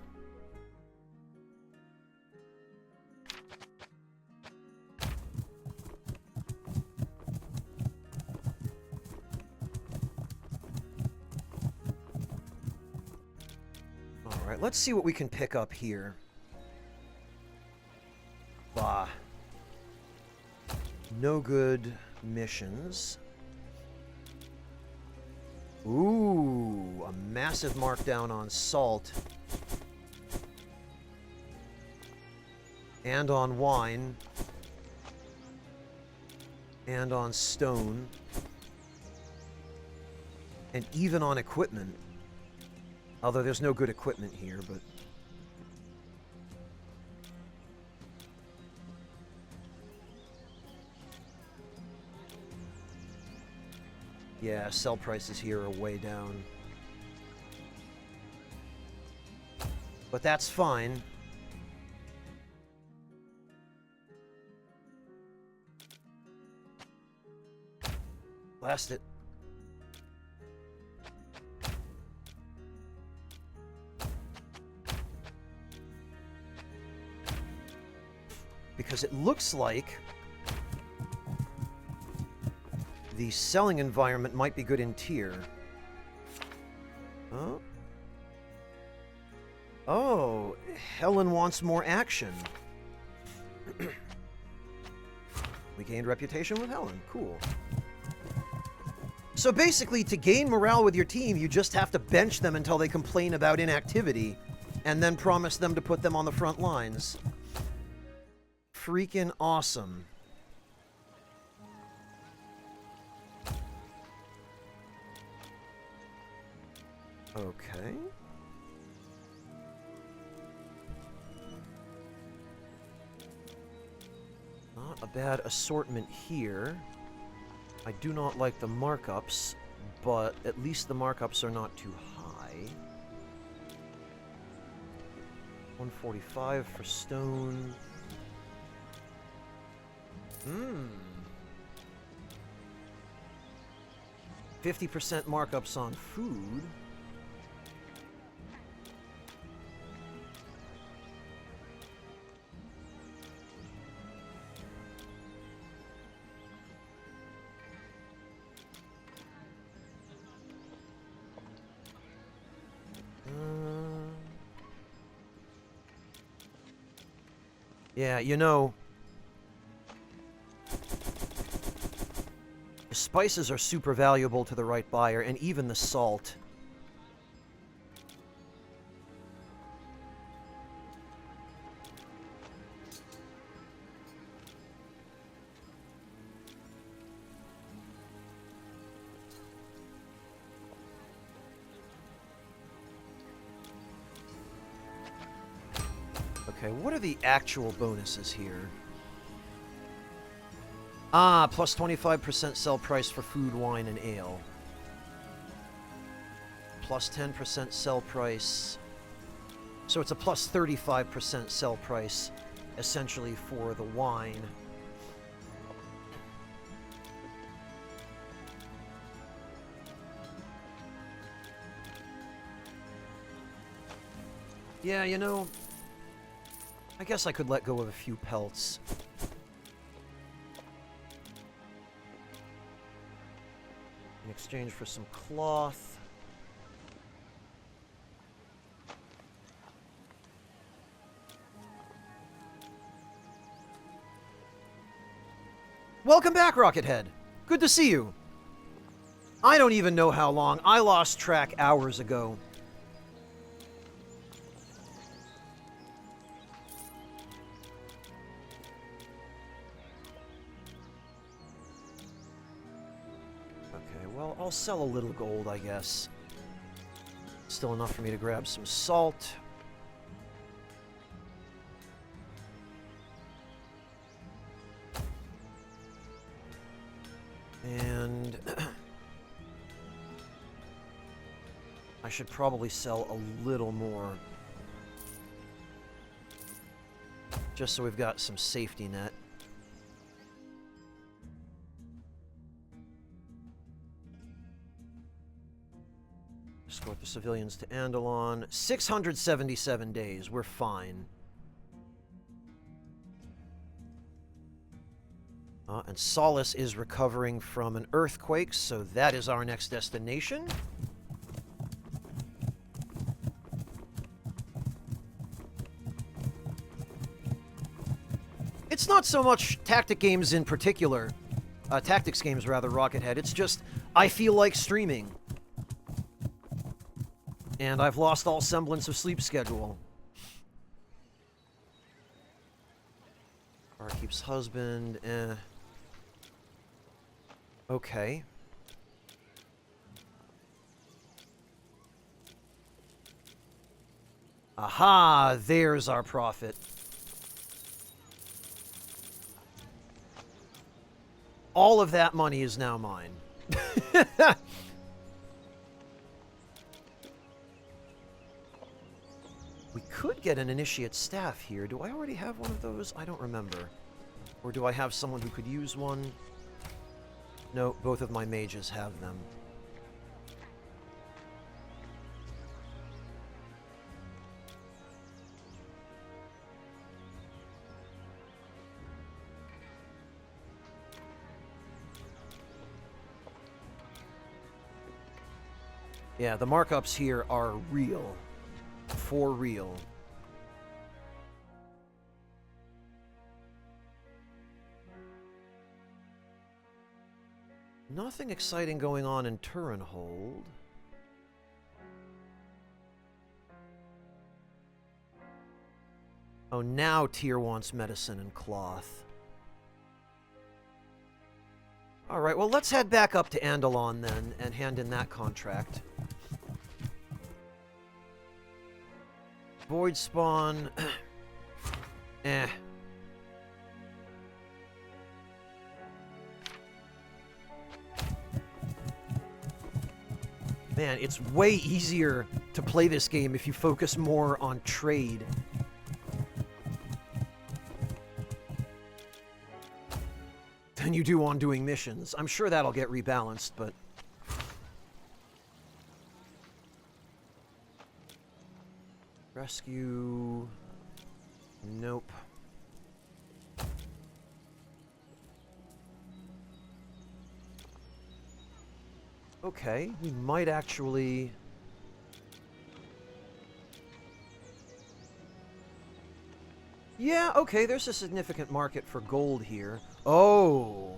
Alright, let's see what we can pick up here. Bah. No good missions. Ooh, a massive markdown on salt. And on wine. And on stone. And even on equipment. Although there's no good equipment here, but... yeah, sell prices here are way down. But that's fine. Blast it. Because it looks like the selling environment might be good in tier. Huh? Oh, Helen wants more action. We gained reputation with Helen. Cool. So basically, to gain morale with your team, you just have to bench them until they complain about inactivity, and then promise them to put them on the front lines. Freaking awesome. Okay. Not a bad assortment here. I do not like the markups, but at least the markups are not too high. 145 for stone. 50% markups on food. Yeah, you know, the spices are super valuable to the right buyer, and even the salt. Okay, what are the actual bonuses here? Ah, plus 25% sell price for food, wine, and ale. Plus 10% sell price. So it's a plus 35% sell price, essentially, for the wine. Yeah, you know, I guess I could let go of a few pelts. In exchange for some cloth. Welcome back, Rockethead. Good to see you. I don't even know how long. I lost track hours ago. I'll sell a little gold, I guess. Still enough for me to grab some salt. And I should probably sell a little more. Just so we've got some safety net. Escort the civilians to Andalon. 677 days. We're fine. And Solace is recovering from an earthquake, so that is our next destination. It's not so much tactic games in particular. Tactics games, rather, Rocket Head. It's just, I feel like streaming. And I've lost all semblance of sleep schedule. Barkeep's husband, Okay. Aha! There's our profit. All of that money is now mine. We could get an initiate staff here. Do I already have one of those? I don't remember. Or do I have someone who could use one? No, both of my mages have them. Yeah, the markups here are real. For real. Nothing exciting going on in Turenhold. Oh, now Tyr wants medicine and cloth. Alright, well, let's head back up to Andalon then, and hand in that contract. Void Spawn... eh. Man, it's way easier to play this game if you focus more on trade. Than you do on doing missions. I'm sure that'll get rebalanced, but... Rescue... Nope. Okay, we might actually... Yeah, okay, there's a significant market for gold here. Oh,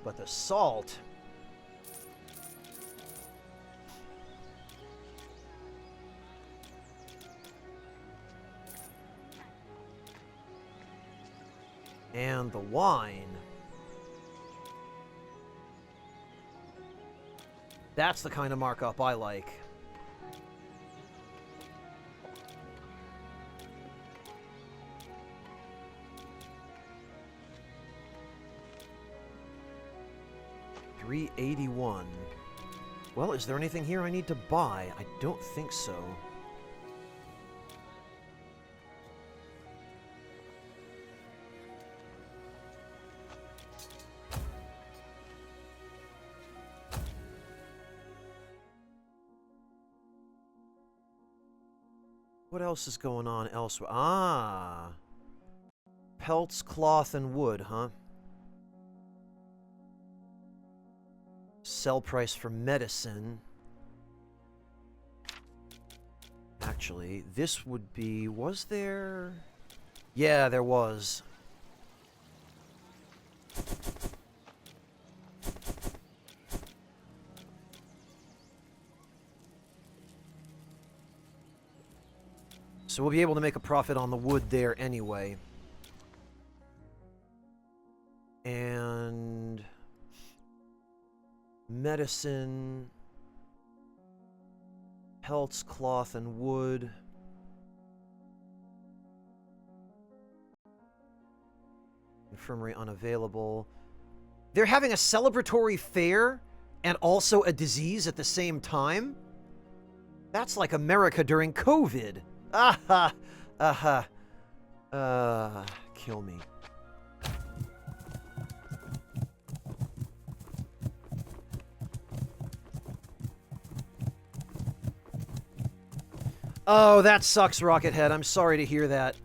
but the salt... And the wine... That's the kind of markup I like. $381. Well, is there anything here I need to buy? I don't think so. What else is going on elsewhere? Ah! Pelts, cloth, and wood, huh? Sell price for medicine. Actually, this would be... Was there... Yeah, there was. So we'll be able to make a profit on the wood there anyway. And... Medicine. Pelts, cloth, and wood. Infirmary unavailable. They're having a celebratory fair and also a disease at the same time? That's like America during COVID. Aha! Aha. Kill me. Oh, that sucks, Rocket Head. I'm sorry to hear that.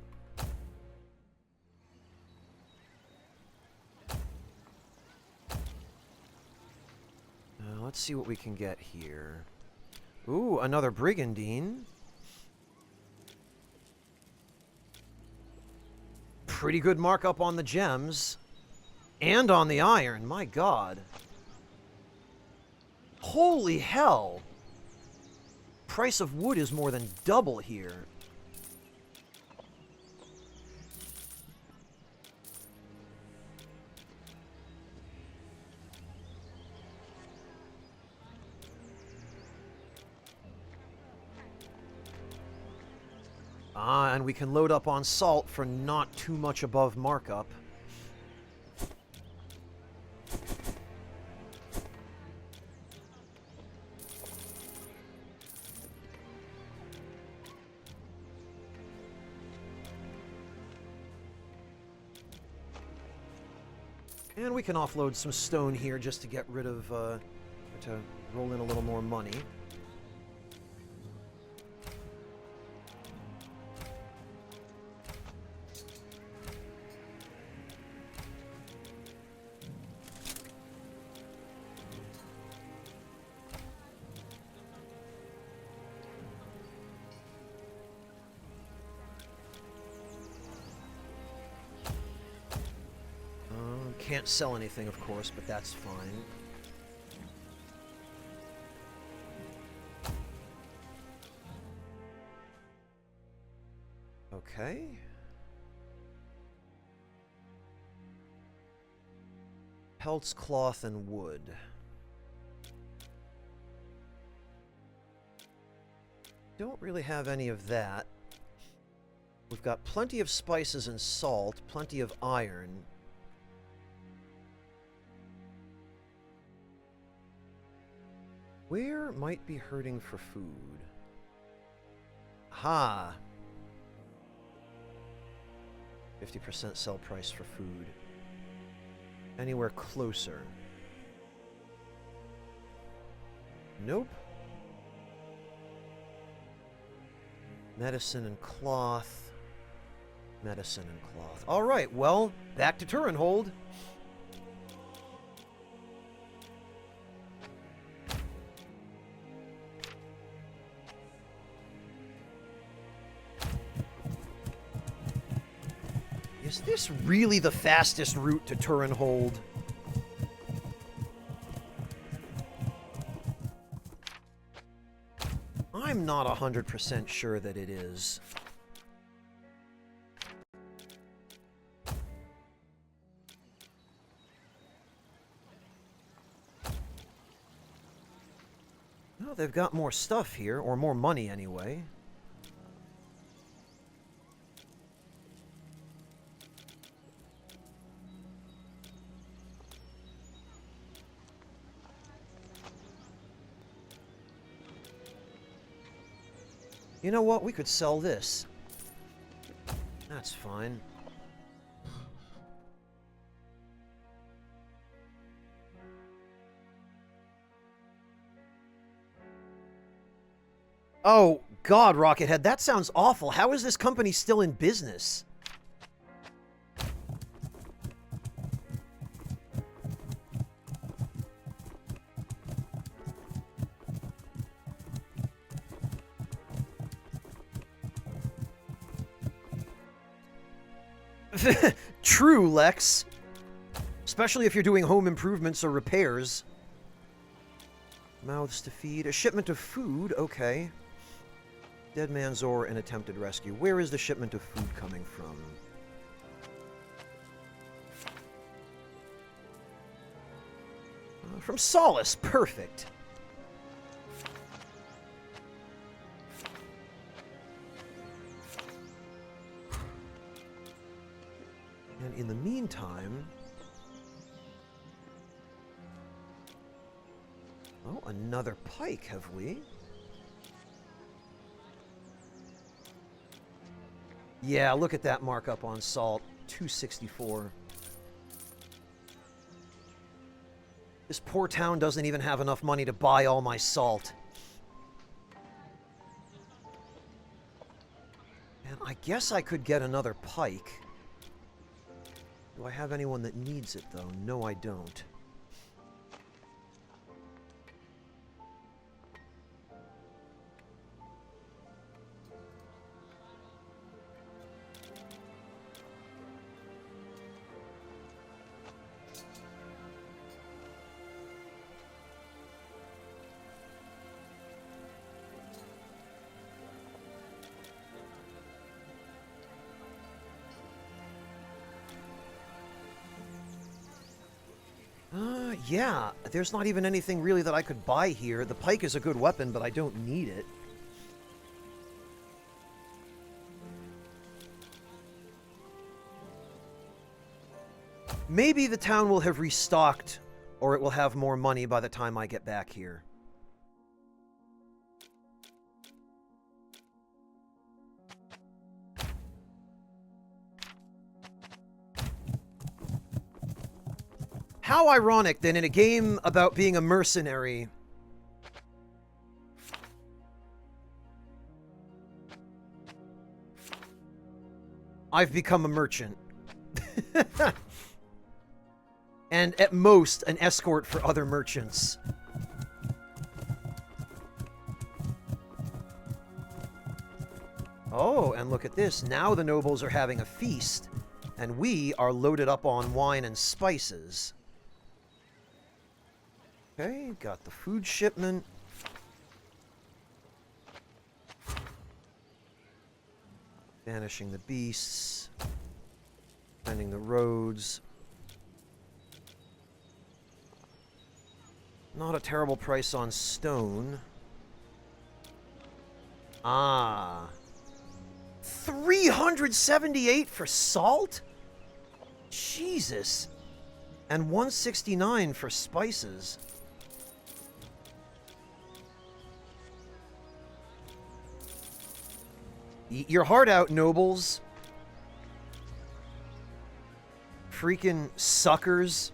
Let's see what we can get here. Ooh, another Brigandine. Pretty good markup on the gems. And on the iron, my god. Holy hell! Price of wood is more than double here. And we can load up on salt for not too much above markup. And we can offload some stone here just to get rid of, to roll in a little more money. Can't sell anything, of course, but that's fine. Okay. Pelts, cloth, and wood. Don't really have any of that. We've got plenty of spices and salt, plenty of iron. Where might be hurting for food? Ha! 50% sell price for food. Anywhere closer? Nope. Medicine and cloth. Medicine and cloth. Alright, well, back to Turenhold. Is this really the fastest route to Turenhold? I'm not 100% sure that it is. Well, they've got more stuff here, or more money anyway. You know what? We could sell this. That's fine. Oh, God, Rockethead, that sounds awful. How is this company still in business? True, Lex. Especially if you're doing home improvements or repairs. Mouths to feed. A shipment of food, okay. Dead man's ore and attempted rescue. Where is the shipment of food coming from? From Solace, perfect. And in the meantime... Oh, another pike, have we? Yeah, look at that markup on salt. 264. This poor town doesn't even have enough money to buy all my salt. And I guess I could get another pike. Do I have anyone that needs it, though? No, I don't. Yeah, there's not even anything really that I could buy here. The pike is a good weapon, but I don't need it. Maybe the town will have restocked, or it will have more money by the time I get back here. How ironic that in a game about being a mercenary, I've become a merchant. And at most, an escort for other merchants. Oh, and look at this. Now the nobles are having a feast, and we are loaded up on wine and spices. Okay, got the food shipment. Banishing the beasts. Mending the roads. Not a terrible price on stone. Ah. 378 for salt? Jesus. And 169 for spices. Eat your heart out, nobles. Freaking suckers.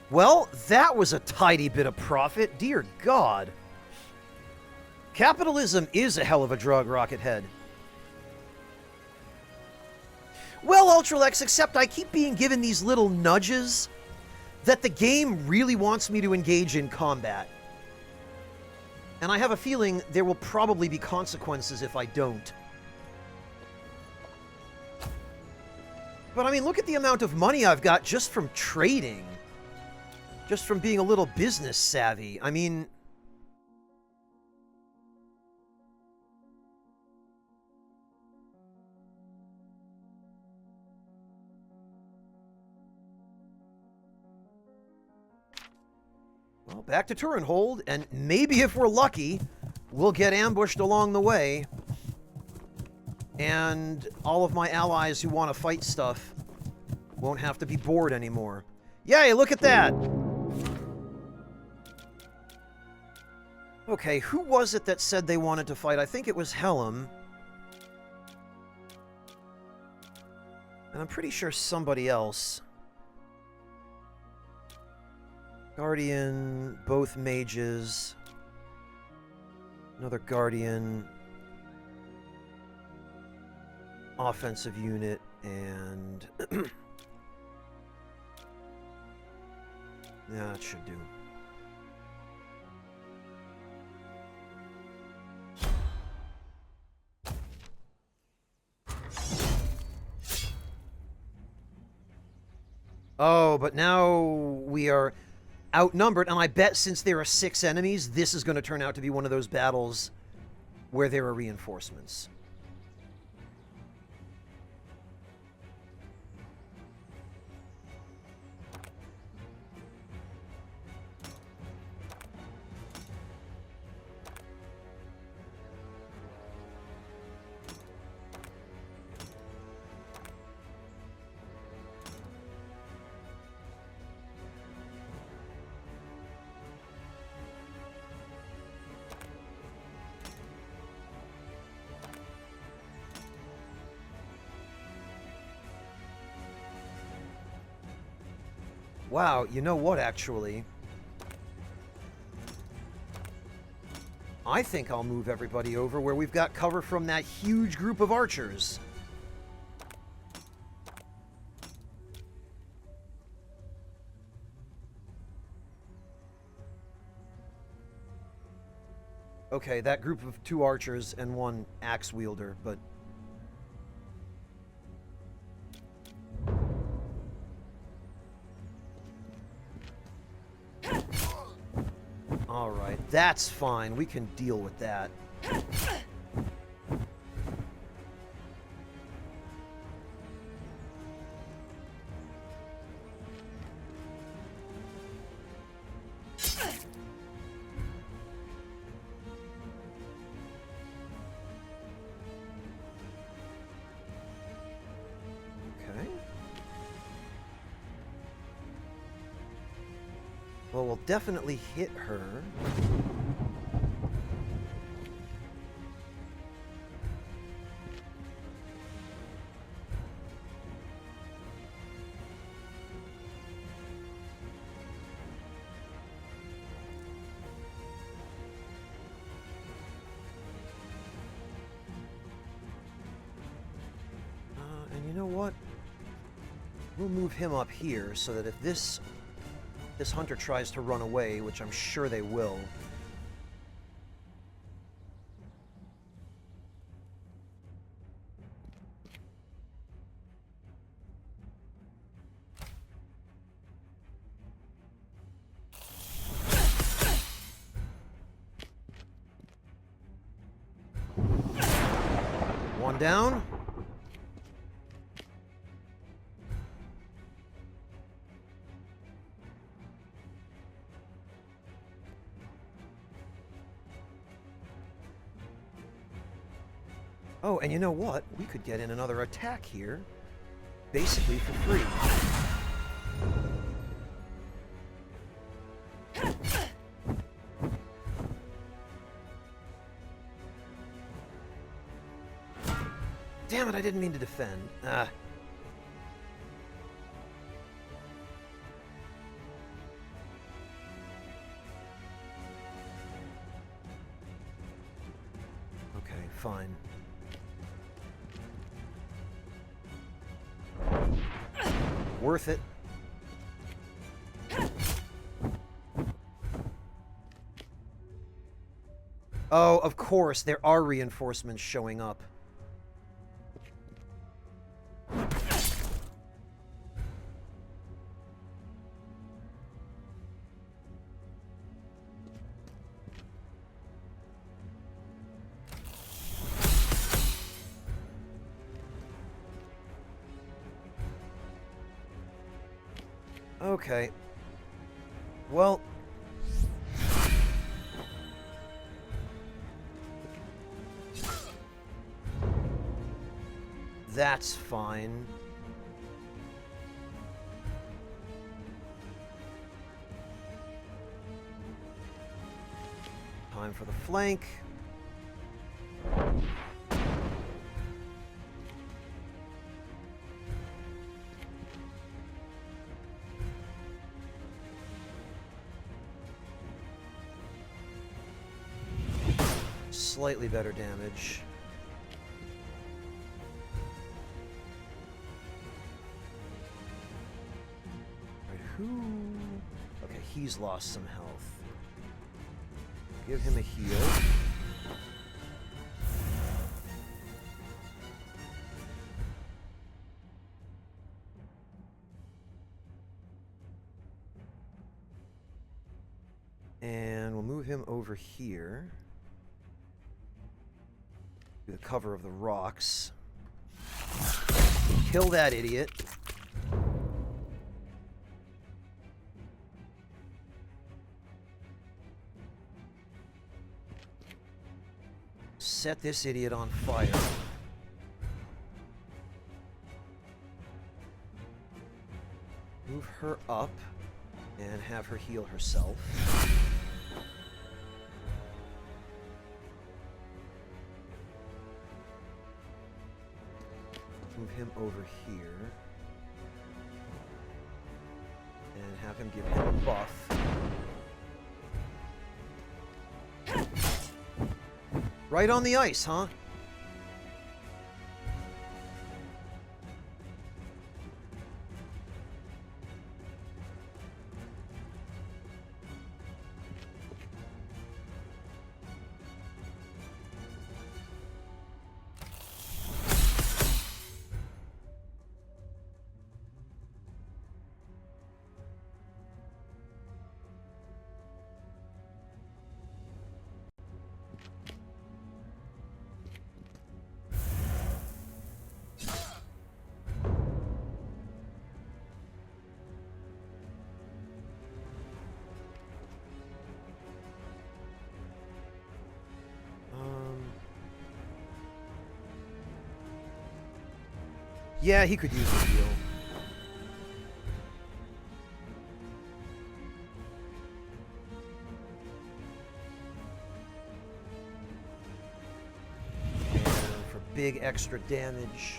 Well, that was a tidy bit of profit. Dear God. Capitalism is a hell of a drug, Rockethead. Well, Ultralex, except I keep being given these little nudges that the game really wants me to engage in combat. And I have a feeling there will probably be consequences if I don't. But I mean, look at the amount of money I've got just from trading. Just from being a little business savvy. I mean... Well, back to Turenhold, and maybe if we're lucky, we'll get ambushed along the way. And all of my allies who want to fight stuff won't have to be bored anymore. Yay, look at that! Okay, who was it that said they wanted to fight? I think it was Helm. And I'm pretty sure somebody else. Guardian, both mages. Another Guardian. offensive unit, and yeah, it should do. Oh, but now we are outnumbered, and I bet since there are 6 enemies, this is going to turn out to be one of those battles where there are reinforcements. Wow, you know what, actually? I think I'll move everybody over where we've got cover from that huge group of archers. Okay, that group of 2 archers and 1 axe wielder, but... Alright, that's fine. We can deal with that. Okay. Well, we'll definitely hit her. And you know what? We'll move him up here so that if this hunter tries to run away, which I'm sure they will. One down. Oh, and you know what? We could get in another attack here, basically for free. Damn it, I didn't mean to defend. Okay, fine. Worth it. Oh, of course, there are reinforcements showing up. Okay. Well... That's fine. Time for the flank. Slightly better damage. Who? Okay, he's lost some health. Give him a heal. And we'll move him over here. To the cover of the rocks. Kill that idiot. Set this idiot on fire. Move her up and have her heal herself. Move him over here. And have him give him a buff. Right on the ice, huh? Yeah, he could use a heal. And for big extra damage.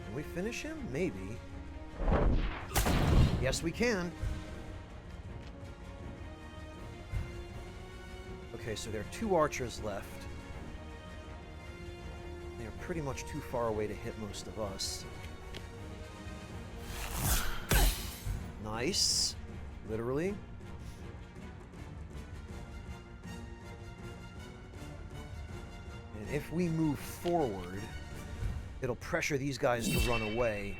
Can we finish him? Maybe. Yes, we can. Okay, so there are 2 archers left. They are pretty much too far away to hit most of us. Nice. Literally. And if we move forward, it'll pressure these guys to run away.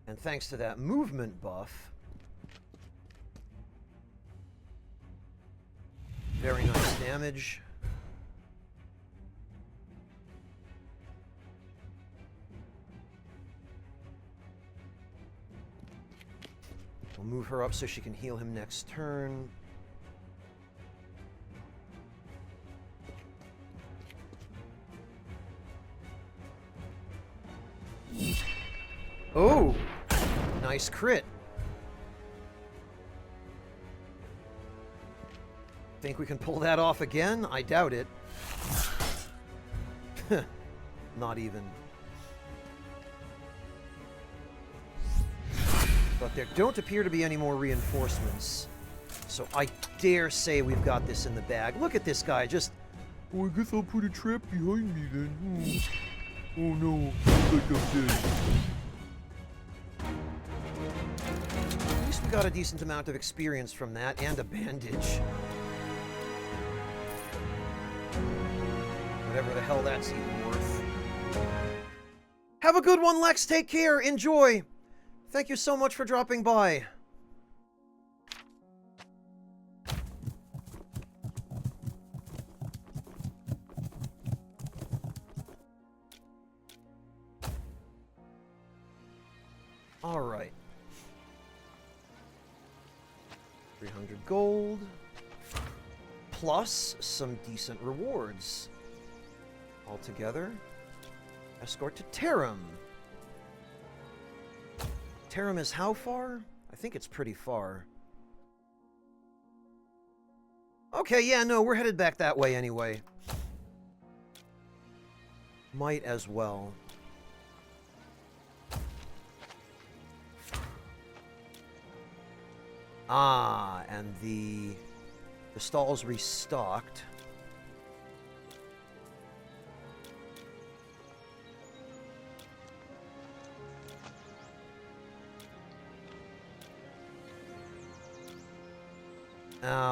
And thanks to that movement buff, very nice damage. We'll move her up so she can heal him next turn. Oh! Nice crit. Think we can pull that off again? I doubt it. Not even. But there don't appear to be any more reinforcements. So I dare say we've got this in the bag. Look at this guy, just... Oh, I guess I'll put a trap behind me then. Oh no, looks like I'm dead. At least we got a decent amount of experience from that, and a bandage. Whatever the hell that's even worth. Have a good one, Lex. Take care. Enjoy. Thank you so much for dropping by. All right. 300 gold. Plus some decent rewards. Altogether. Escort to Tarim. Tarim is how far? I think it's pretty far. Okay, yeah, no, we're headed back that way anyway. Might as well. Ah, and the The stall's restocked.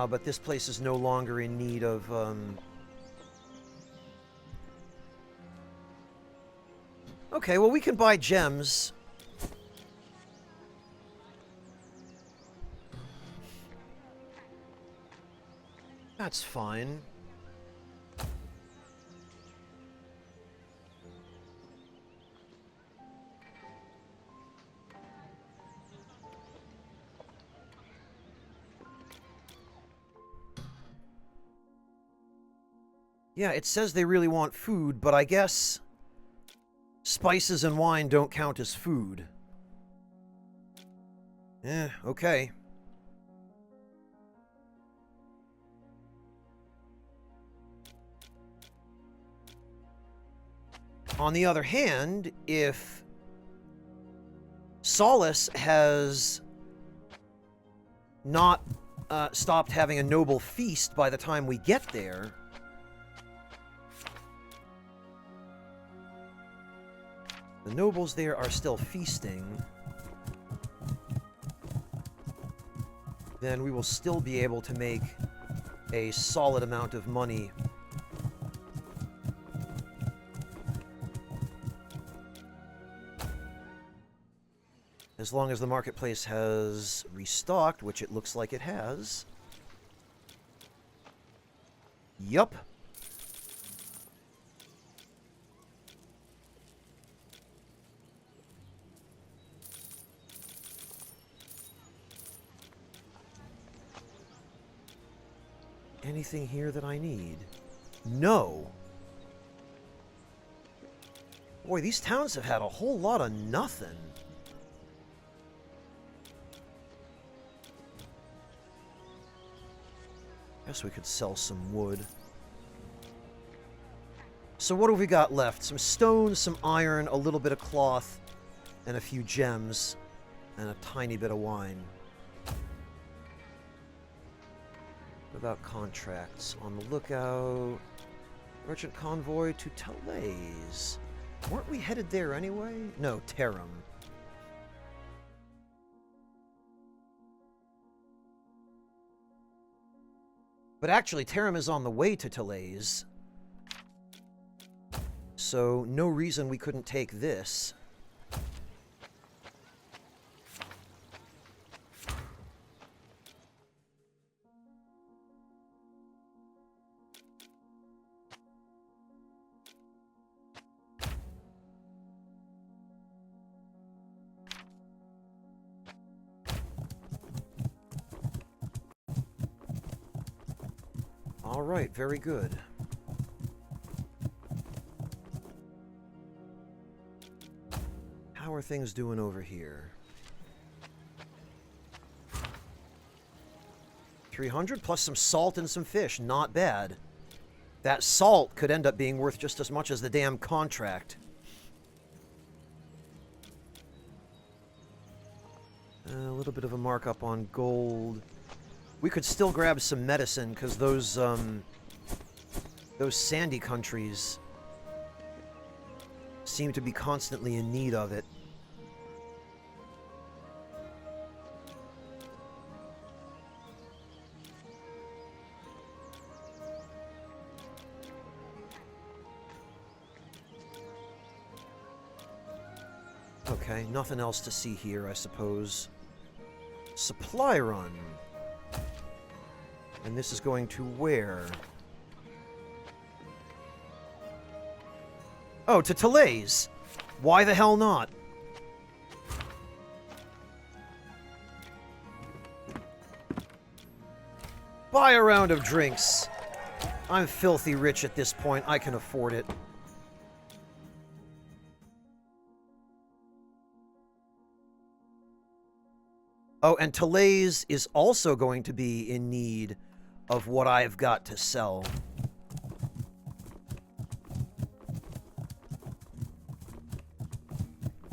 But this place is no longer in need of, Okay, well, we can buy gems. That's fine. Yeah, it says they really want food, but I guess spices and wine don't count as food. Okay. On the other hand, if Solace has not stopped having a noble feast by the time we get there, the nobles there are still feasting, then we will still be able to make a solid amount of money. As long as the marketplace has restocked, which it looks like it has. Yup. Anything here that I need? No. Boy, these towns have had a whole lot of nothing. Guess we could sell some wood. So what have we got left? Some stone, some iron, a little bit of cloth, and a few gems, and a tiny bit of wine. What about contracts? On the lookout. Merchant convoy to Talaise. Weren't we headed there anyway? No, Tarim. But actually, Tarim is on the way to Talaise. So, no reason we couldn't take this. All right, very good. How are things doing over here? 300 plus some salt and some fish. Not bad. That salt could end up being worth just as much as the damn contract. A little bit of a markup on gold. We could still grab some medicine, because those sandy countries seem to be constantly in need of it. Okay, nothing else to see here, I suppose. Supply run. And this is going to where? Oh, to Talaise. Why the hell not? Buy a round of drinks. I'm filthy rich at this point. I can afford it. Oh, and Talaise is also going to be in need of what I've got to sell.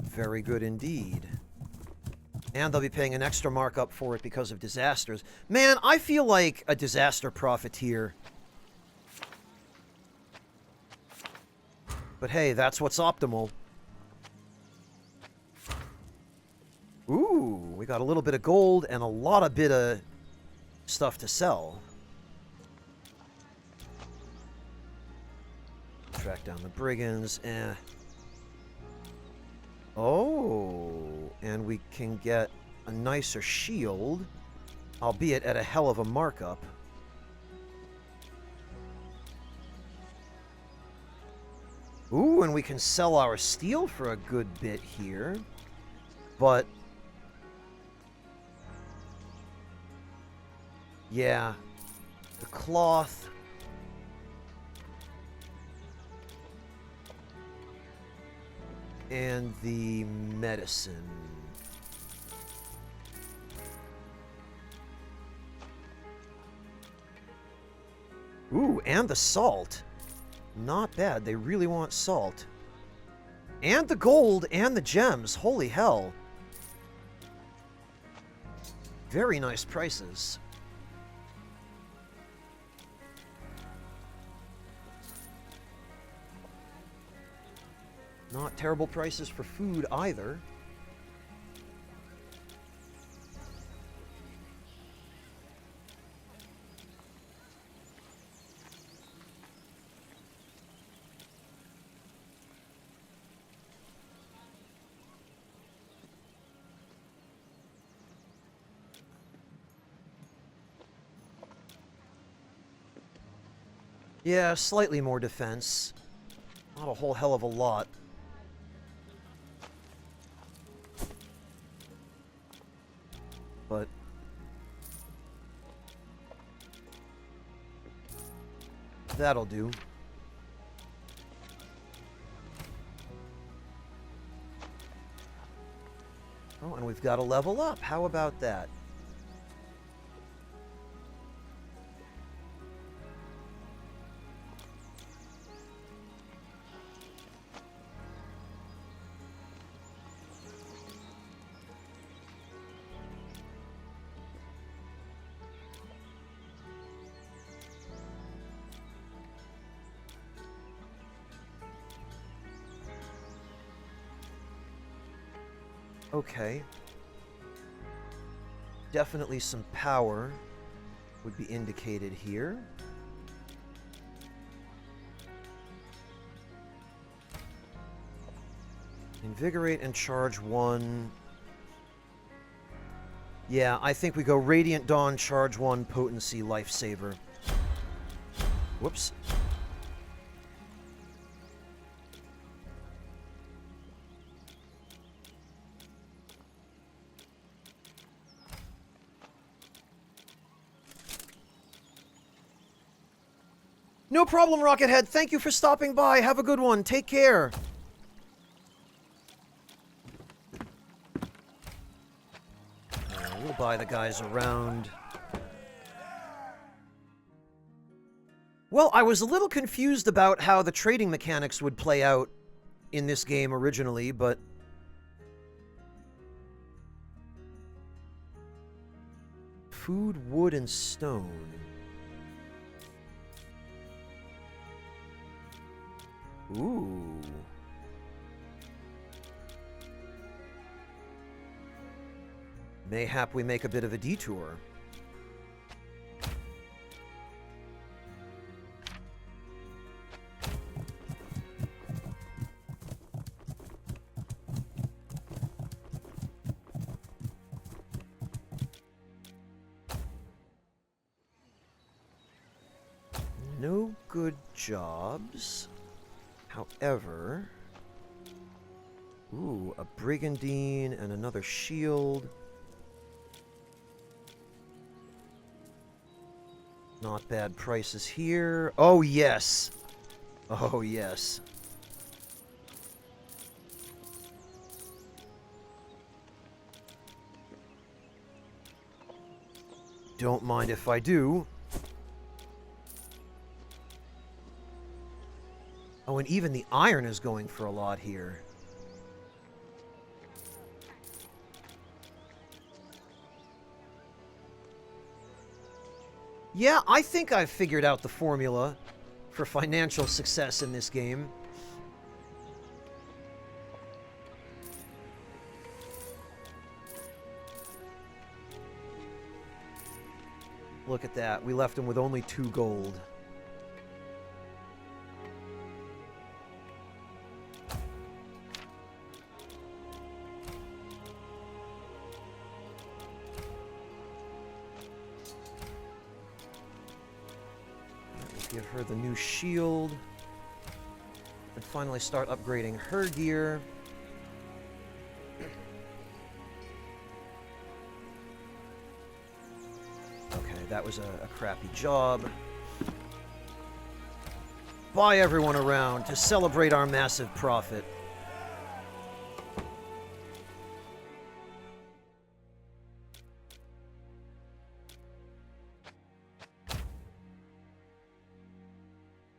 Very good indeed. And they'll be paying an extra markup for it because of disasters. Man, I feel like a disaster profiteer. But hey, that's what's optimal. Ooh, we got a little bit of gold and a lot of bit of stuff to sell. Track down the brigands. Oh, and we can get a nicer shield, albeit at a hell of a markup. Ooh, and we can sell our steel for a good bit here. But yeah, the cloth. And the medicine. Ooh, and the salt. Not bad. They really want salt. And the gold and the gems. Holy hell. Very nice prices. Not terrible prices for food either. Yeah, slightly more defense. Not a whole hell of a lot. But that'll do. Oh, and we've got to level up. How about that? Okay. Definitely some power would be indicated here. Invigorate and charge 1. Yeah, I think we go Radiant Dawn, charge 1, Potency, Lifesaver. Whoops. No problem, Rockethead. Thank you for stopping by. Have a good one. Take care. We'll buy the guys around. Well, I was a little confused about how the trading mechanics would play out in this game originally, but food, wood, and stone. Ooh. Mayhap we make a bit of a detour. No good jobs. However, ooh, a brigandine and another shield. Not bad prices here. Oh, yes. Oh, yes. Don't mind if I do. Oh, and even the iron is going for a lot here. Yeah, I think I've figured out the formula for financial success in this game. Look at that. We left him with only 2 gold. Give her the new shield. And finally start upgrading her gear. Okay, that was a crappy job. Buy everyone around to celebrate our massive profit.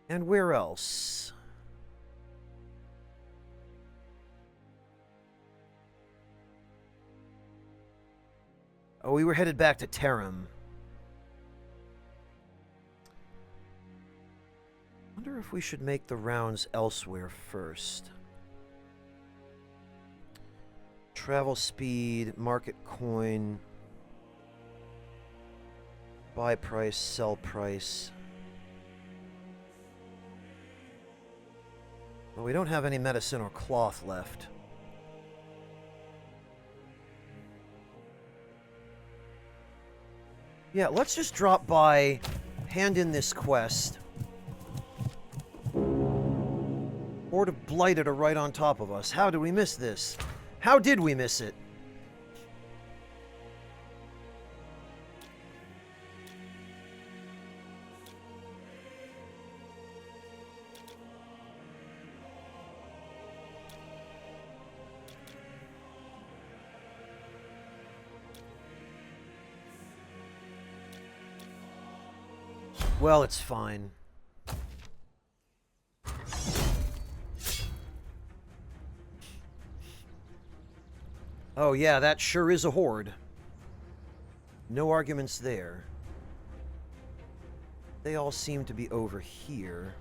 And where else? Oh, we were headed back to Tarim. Wonder if we should make the rounds elsewhere first. Travel speed, market coin, buy price, sell price. Well, we don't have any medicine or cloth left. Yeah, let's just drop by, hand in this quest. Horde of Blighted are right on top of us. How did we miss this? How did we miss it? Well, it's fine. Oh yeah, that sure is a horde. No arguments there. They all seem to be over here.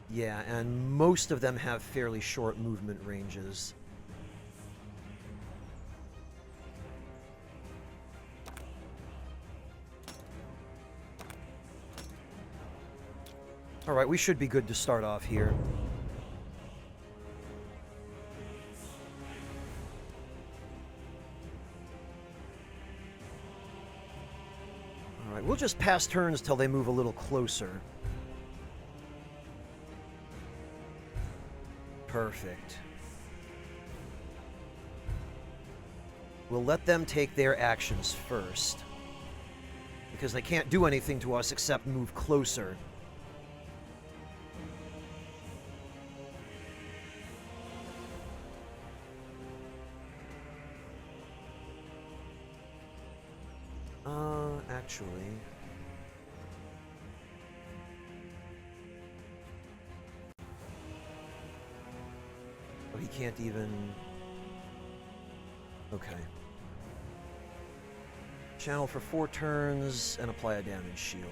Yeah, and most of them have fairly short movement ranges. Alright, we should be good to start off here. Alright, we'll just pass turns till they move a little closer. Perfect. We'll let them take their actions first. Because they can't do anything to us except move closer. Actually... Oh, he can't even... Okay. Channel for 4 turns and apply a damage shield.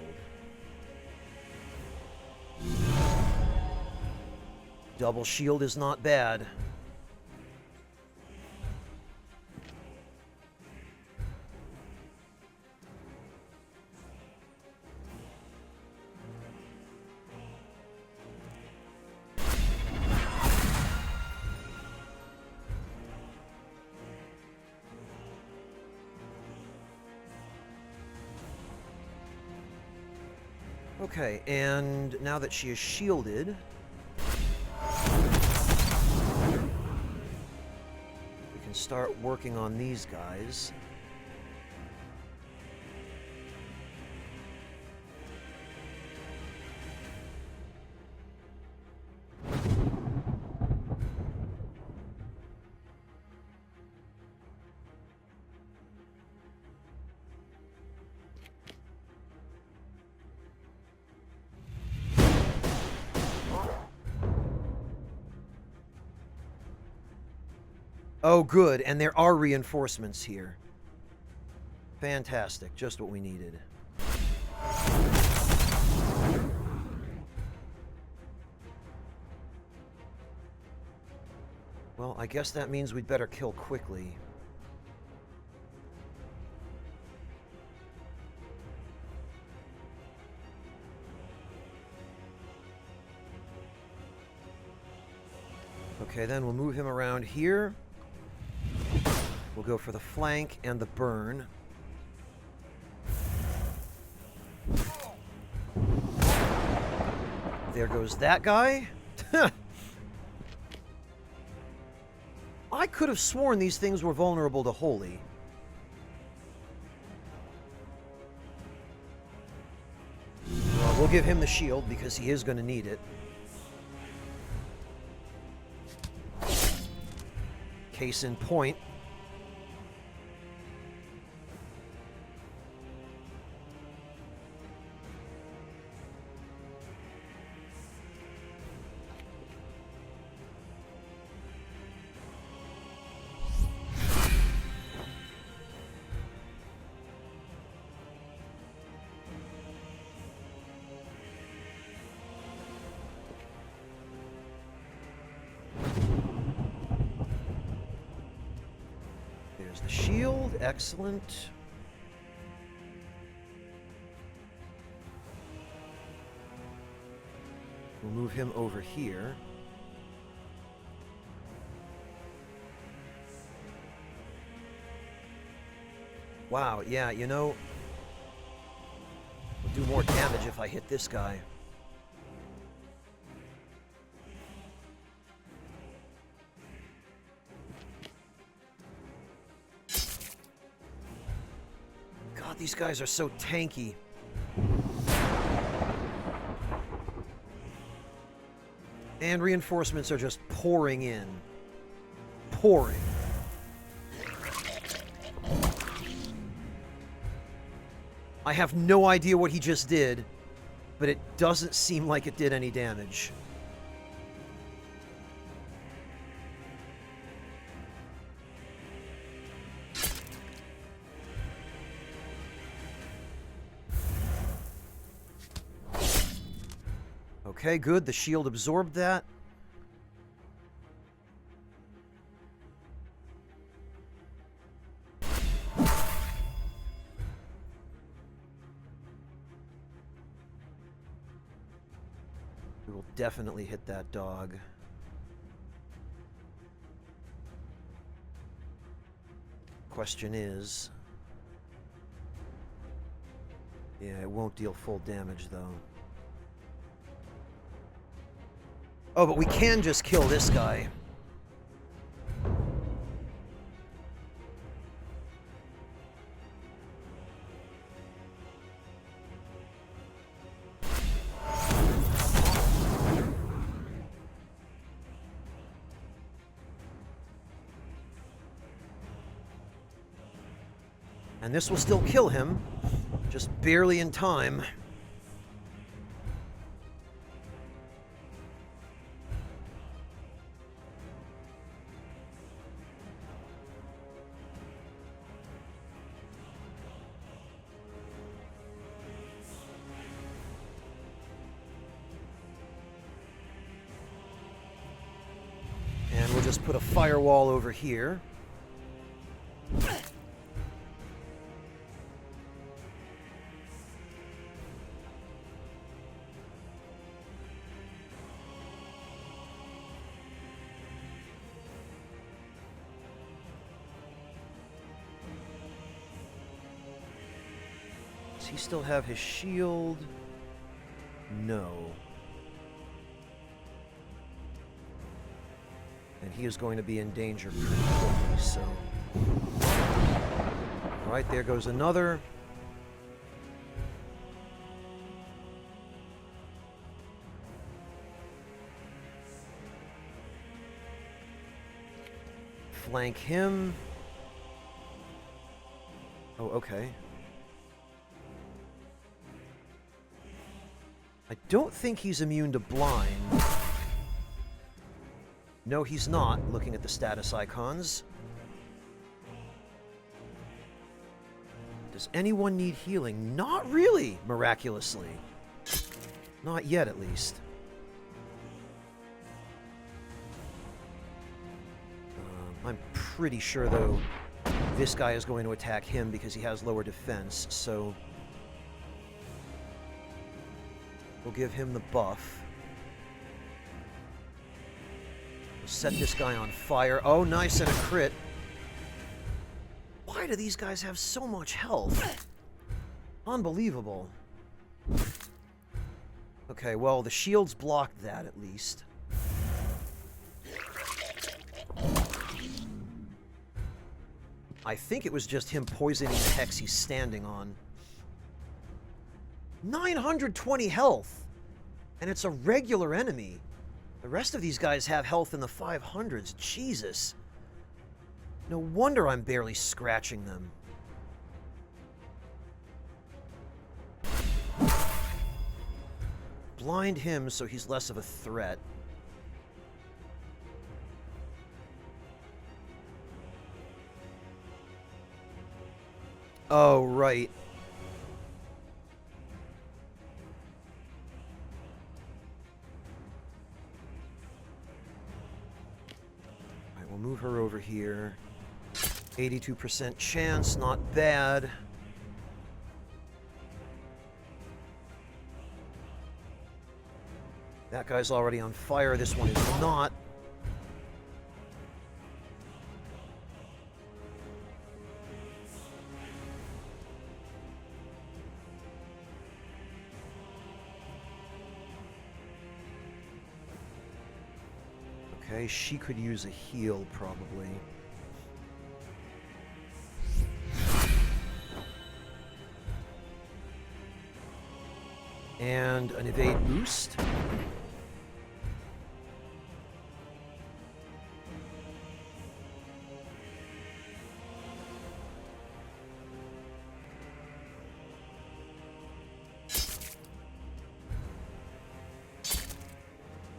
Double shield is not bad. Okay, and now that she is shielded, we can start working on these guys. Oh, good, and there are reinforcements here. Fantastic, just what we needed. Well, I guess that means we'd better kill quickly. Okay, then we'll move him around here. We'll go for the flank and the burn. There goes that guy. I could have sworn these things were vulnerable to holy. Well, we'll give him the shield because he is going to need it. Case in point. There's the shield. Excellent. We'll move him over here. Wow, yeah, you know, we'll do more damage if I hit this guy. God, these guys are so tanky. And reinforcements are just pouring in. Pouring. I have no idea what he just did, but it doesn't seem like it did any damage. Okay, good. The shield absorbed that. We will definitely hit that dog. Question is... yeah, it won't deal full damage, though. Oh, but we can just kill this guy. And this will still kill him, just barely in time. And we'll just put a firewall over here. Does he still have his shield? No. And he is going to be in danger pretty quickly, so... Alright, there goes another. Flank him. Oh, okay. I don't think he's immune to blind. No, he's not, looking at the status icons. Does anyone need healing? Not really, miraculously. Not yet, at least. I'm pretty sure, though, this guy is going to attack him because he has lower defense, so we'll give him the buff. We'll set this guy on fire. Oh, nice, and a crit. Why do these guys have so much health? Unbelievable. Okay, well, the shields blocked that, at least. I think it was just him poisoning the hex he's standing on. 920 health! And it's a regular enemy. The rest of these guys have health in the 500s. Jesus. No wonder I'm barely scratching them. Blind him so he's less of a threat. Oh, right. Alright, we'll move her over here. 82% chance, not bad. That guy's already on fire, this one is not. Okay, she could use a heal, probably. And an evade boost.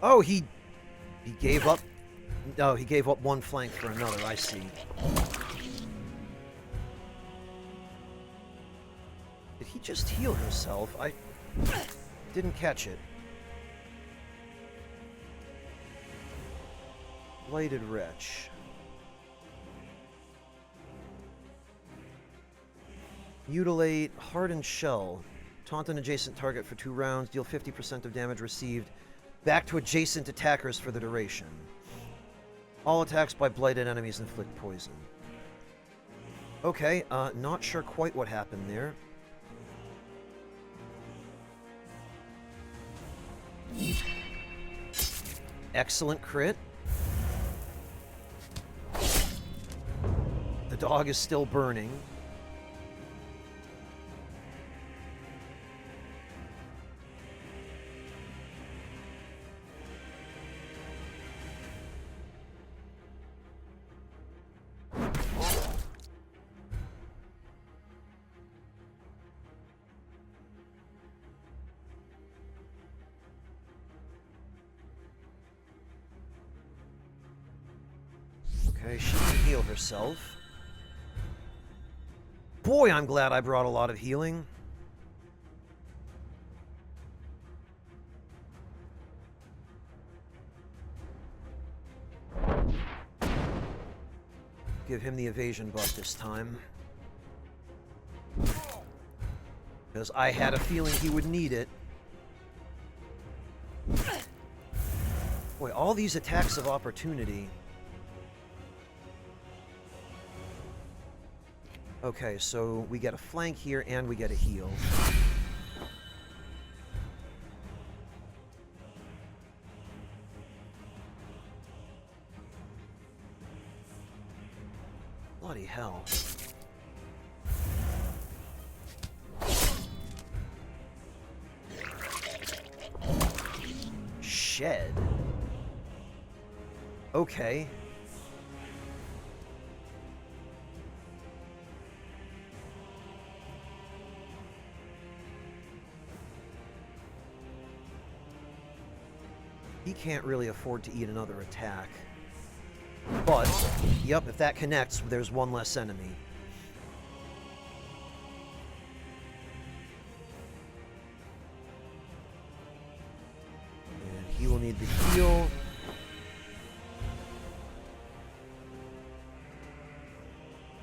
Oh, he gave up. No, he gave up one flank for another, I see. Did he just heal himself? I didn't catch it. Blighted Wretch. Mutilate, Hardened Shell. Taunt an adjacent target for 2 rounds. Deal 50% of damage received back to adjacent attackers for the duration. All attacks by blighted enemies inflict poison. Okay, not sure quite what happened there. Excellent crit. The dog is still burning. Okay, she can heal herself. Boy, I'm glad I brought a lot of healing. Give him the evasion buff this time. Because I had a feeling he would need it. Boy, all these attacks of opportunity. Okay, so we get a flank here and we get a heal. Bloody hell. Shed. Okay. He can't really afford to eat another attack. But, yep, if that connects, there's one less enemy. And he will need the heal.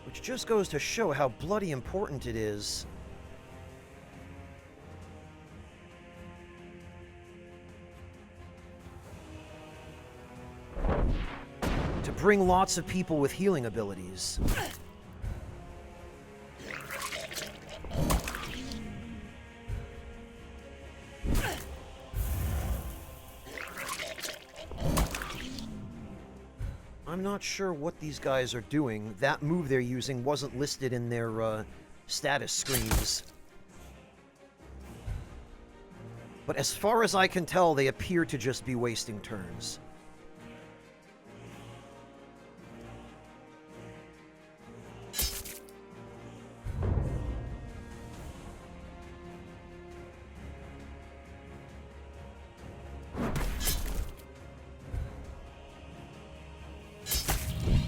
Which just goes to show how bloody important it is to bring lots of people with healing abilities. I'm not sure what these guys are doing. That move they're using wasn't listed in their status screens. But as far as I can tell, they appear to just be wasting turns.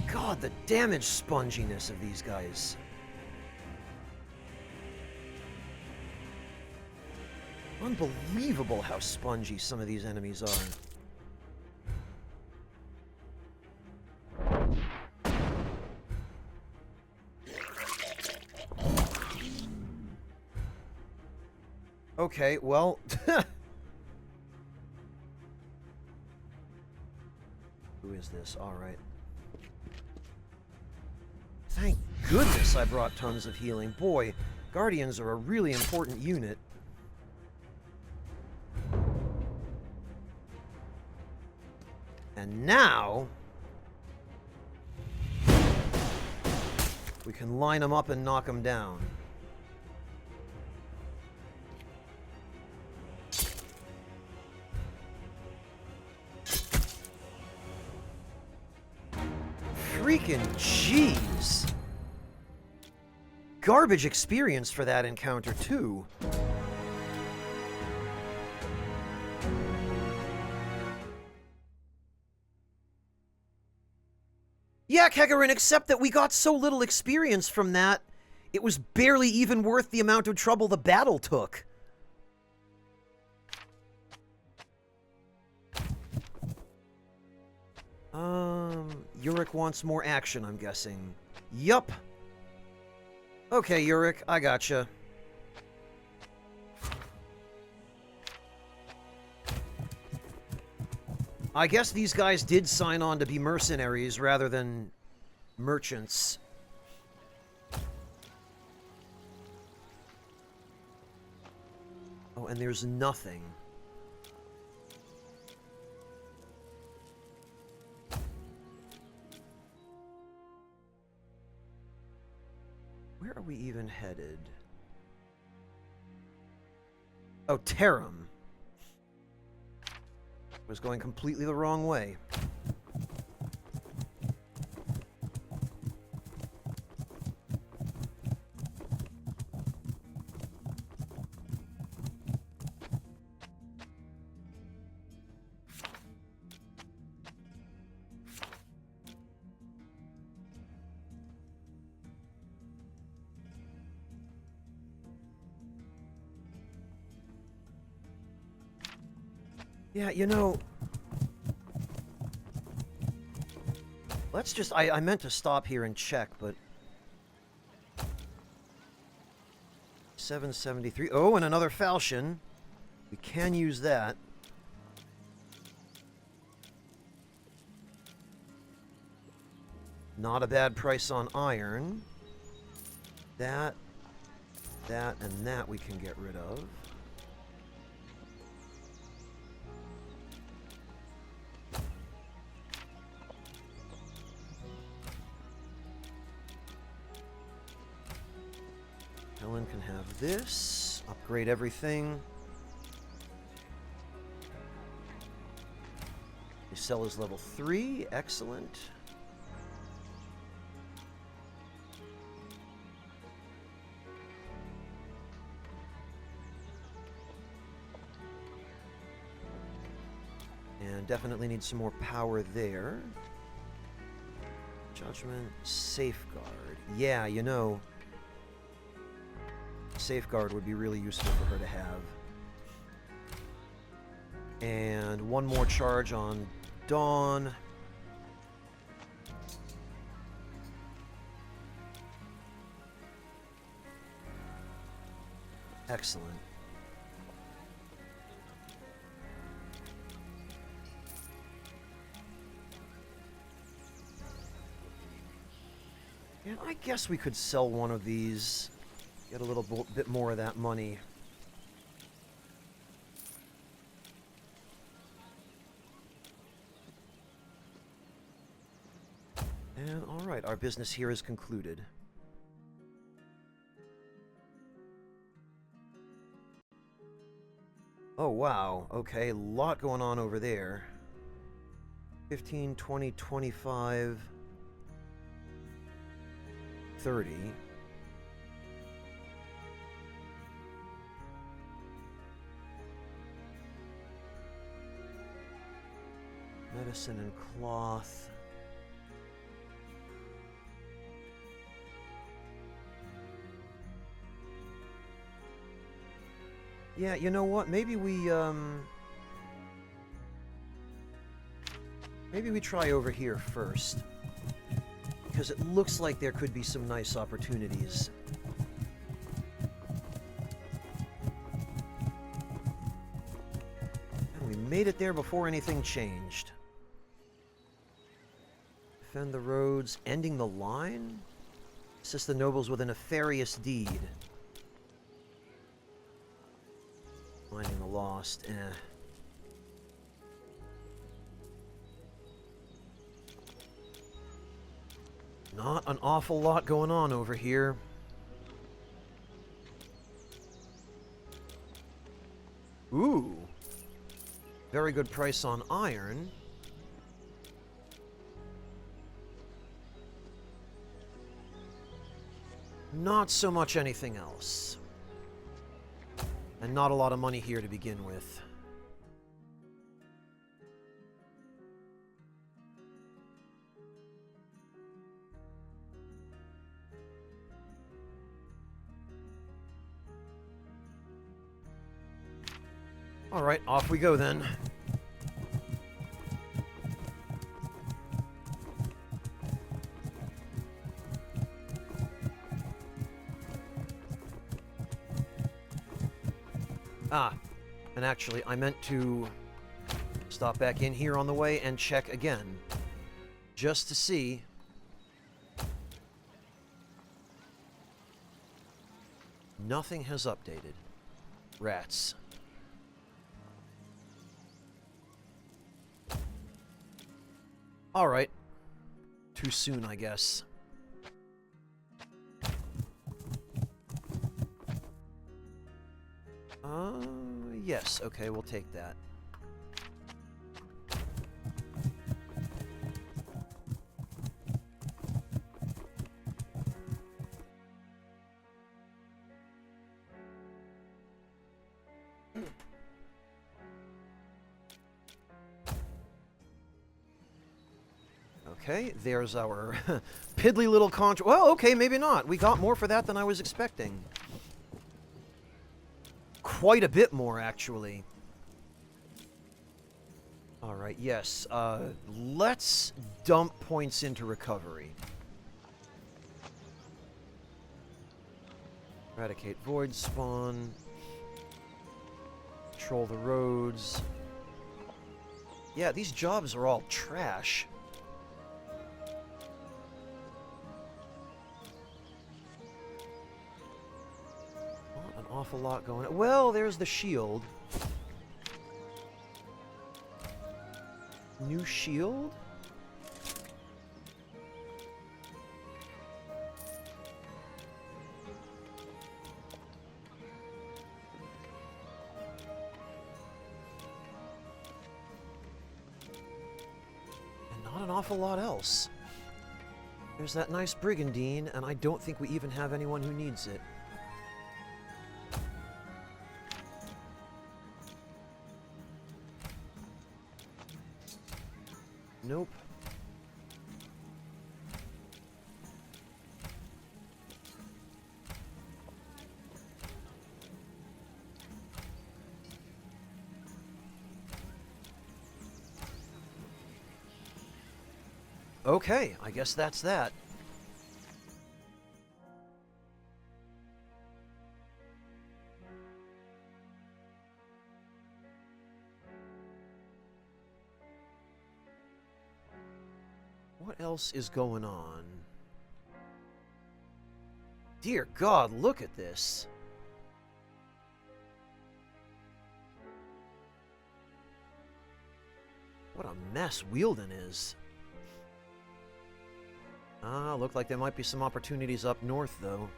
God, the damage sponginess of these guys. Unbelievable how spongy some of these enemies are. Okay, well... Who is this? Alright. Thank goodness I brought tons of healing. Boy, Guardians are a really important unit. And now... we can line them up and knock them down. Freaking jeez. Garbage experience for that encounter, too. Yeah, Kegarin, except that we got so little experience from that, it was barely even worth the amount of trouble the battle took. Yurik wants more action, I'm guessing. Yup. Okay, Yurik, I gotcha. I guess these guys did sign on to be mercenaries rather than merchants. Oh, and there's nothing. Where are we even headed? Oh, Tarim. Was going completely the wrong way. Yeah, you know... let's just... I meant to stop here and check, but... 773... oh, and another falchion. We can use that. Not a bad price on iron. That, and that we can get rid of. Helen can have this. Upgrade everything. The cell is level 3. Excellent. And definitely need some more power there. Judgment, Safeguard. Yeah, you know, Safeguard would be really useful for her to have. And one more charge on Dawn. Excellent. And I guess we could sell one of these, get a little bit more of that money. And alright, our business here is concluded. Oh wow, okay, a lot going on over there. 15, 20, 25... 30. Medicine and cloth. Yeah, you know what? Maybe we try over here first. Because it looks like there could be some nice opportunities. And we made it there before anything changed. Defend the roads, ending the line? Assist the nobles with a nefarious deed. Finding the lost, Not an awful lot going on over here. Ooh. Very good price on iron. Not so much anything else. And not a lot of money here to begin with. Alright, off we go then. Ah, and actually, I meant to stop back in here on the way and check again. Just to see. Nothing has updated. Rats. Alright. Too soon, I guess. Yes, okay, we'll take that. Okay, there's our piddly little contract. Well, okay, maybe not. We got more for that than I was expecting. Quite a bit more, actually. Alright, yes. Let's dump points into recovery. Eradicate void spawn. Control the roads. Yeah, these jobs are all trash. Awful lot going on. Well, there's the shield. New shield? And not an awful lot else. There's that nice brigandine, and I don't think we even have anyone who needs it. Nope. Okay, I guess that's that. What else is going on? Dear God, look at this. What a mess Wielden is. Look like there might be some opportunities up north, though.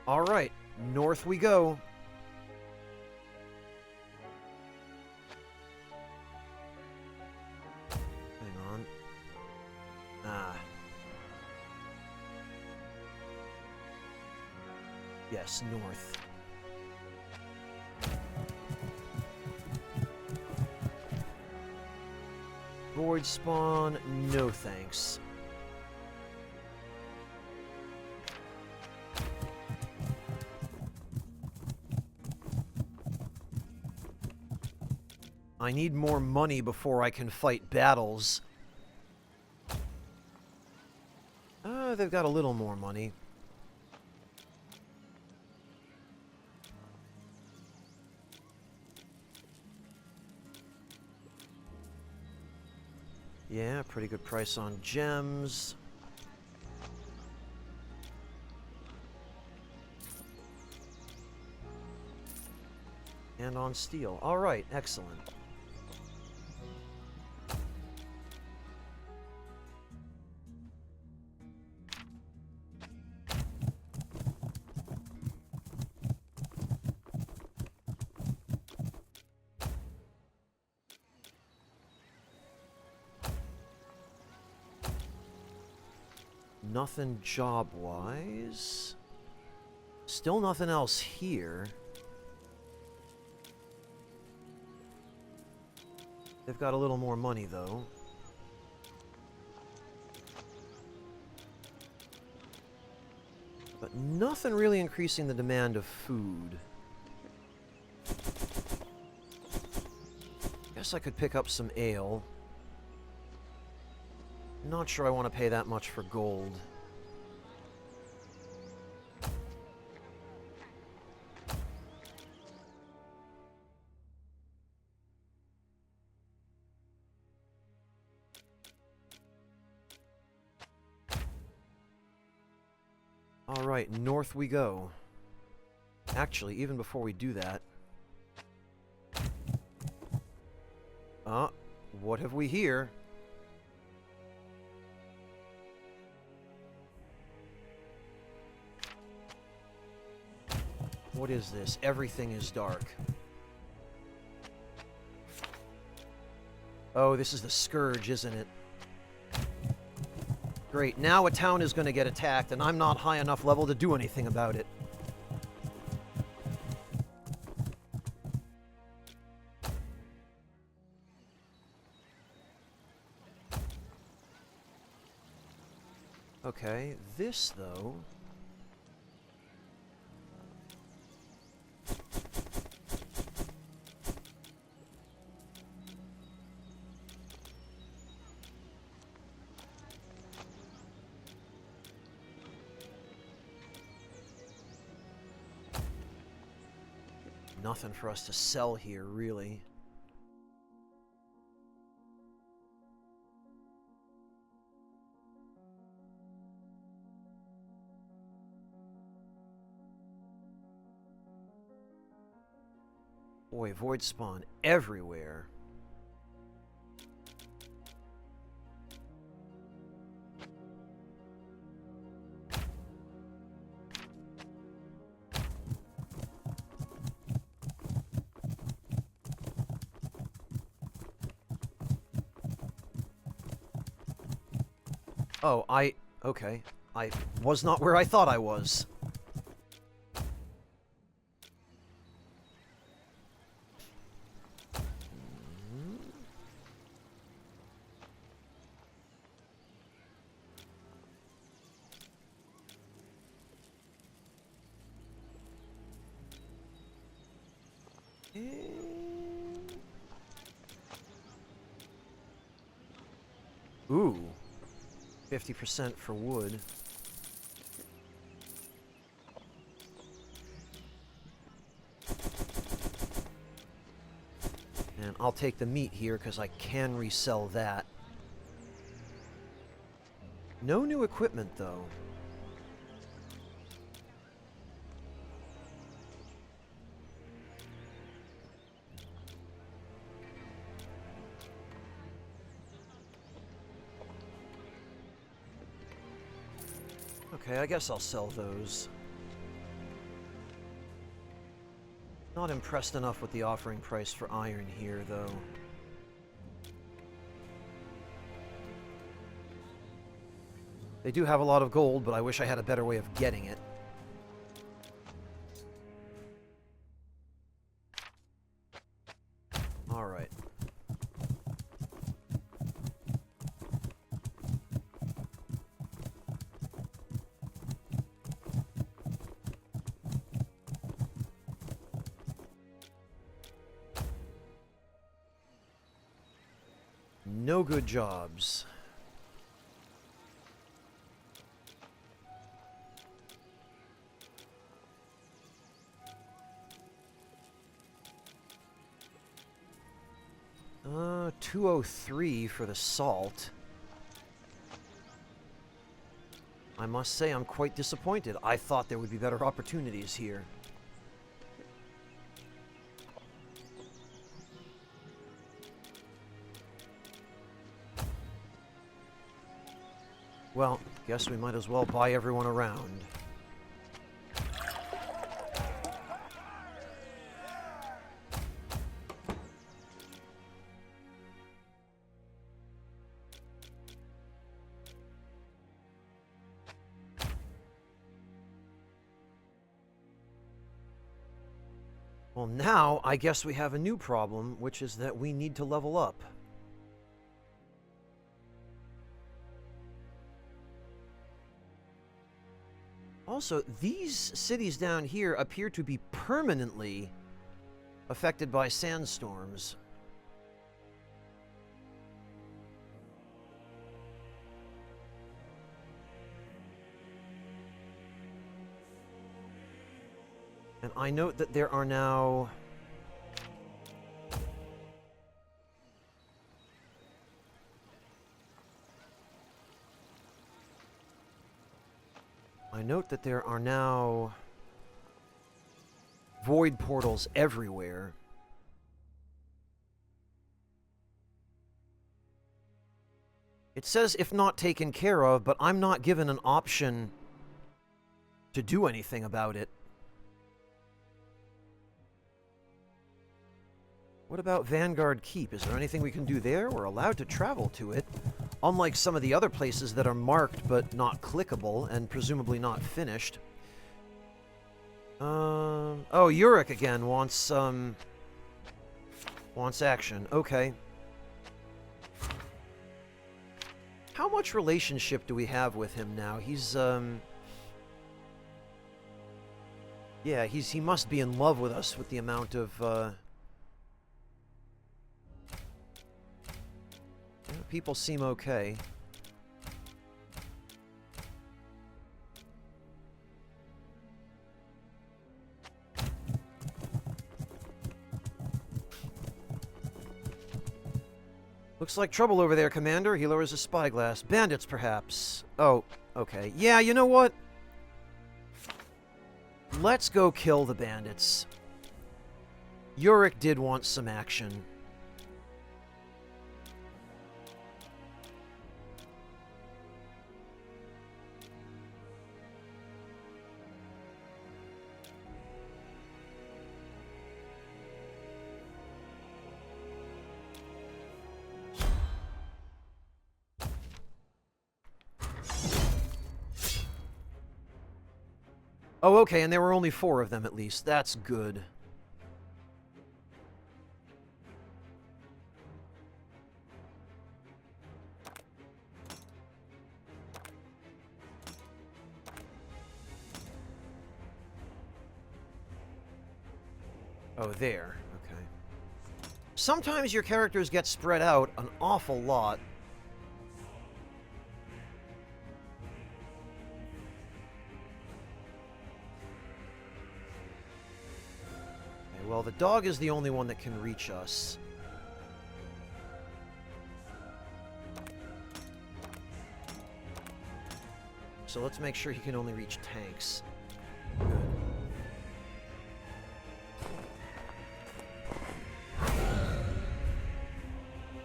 Alright, north we go. Hang on. Yes, north. Void spawn, no thanks. I need more money before I can fight battles. They've got a little more money. Yeah, pretty good price on gems. And on steel. Alright, excellent. Nothing job-wise. Still nothing else here. They've got a little more money, though. But nothing really increasing the demand of food. Guess I could pick up some ale. Not sure I want to pay that much for gold. Alright, north we go. Actually, even before we do that... what have we here? What is this? Everything is dark. Oh, this is the Scourge, isn't it? Great, now a town is going to get attacked, and I'm not high enough level to do anything about it. Okay, this, though... Nothing for us to sell here, really. Boy, void spawn everywhere. Oh, okay. I was not where I thought I was. Ooh. 50% for wood. And I'll take the meat here because I can resell that. No new equipment, though. Okay, I guess I'll sell those. Not impressed enough with the offering price for iron here, though. They do have a lot of gold, but I wish I had a better way of getting it. All right. No good jobs. $203 for the salt. I must say I'm quite disappointed. I thought there would be better opportunities here. Well, guess we might as well buy everyone around. Well, now I guess we have a new problem, which is that we need to level up. Also, these cities down here appear to be permanently affected by sandstorms. And I note that there are now... void portals everywhere. It says if not taken care of, but I'm not given an option to do anything about it. What about Vanguard Keep? Is there anything we can do there? We're allowed to travel to it. Unlike some of the other places that are marked but not clickable and presumably not finished. Oh, Yurik again wants action. Okay. How much relationship do we have with him now? He's, yeah, he must be in love with us with the amount of, people seem okay. Looks like trouble over there, Commander. He lowers his spyglass. Bandits, perhaps. Oh, okay. Yeah, you know what? Let's go kill the bandits. Yurik did want some action. Oh, okay, and there were only 4 of them at least. That's good. Oh, there. Okay. Sometimes your characters get spread out an awful lot. Okay, well, the dog is the only one that can reach us. So let's make sure he can only reach tanks. Good.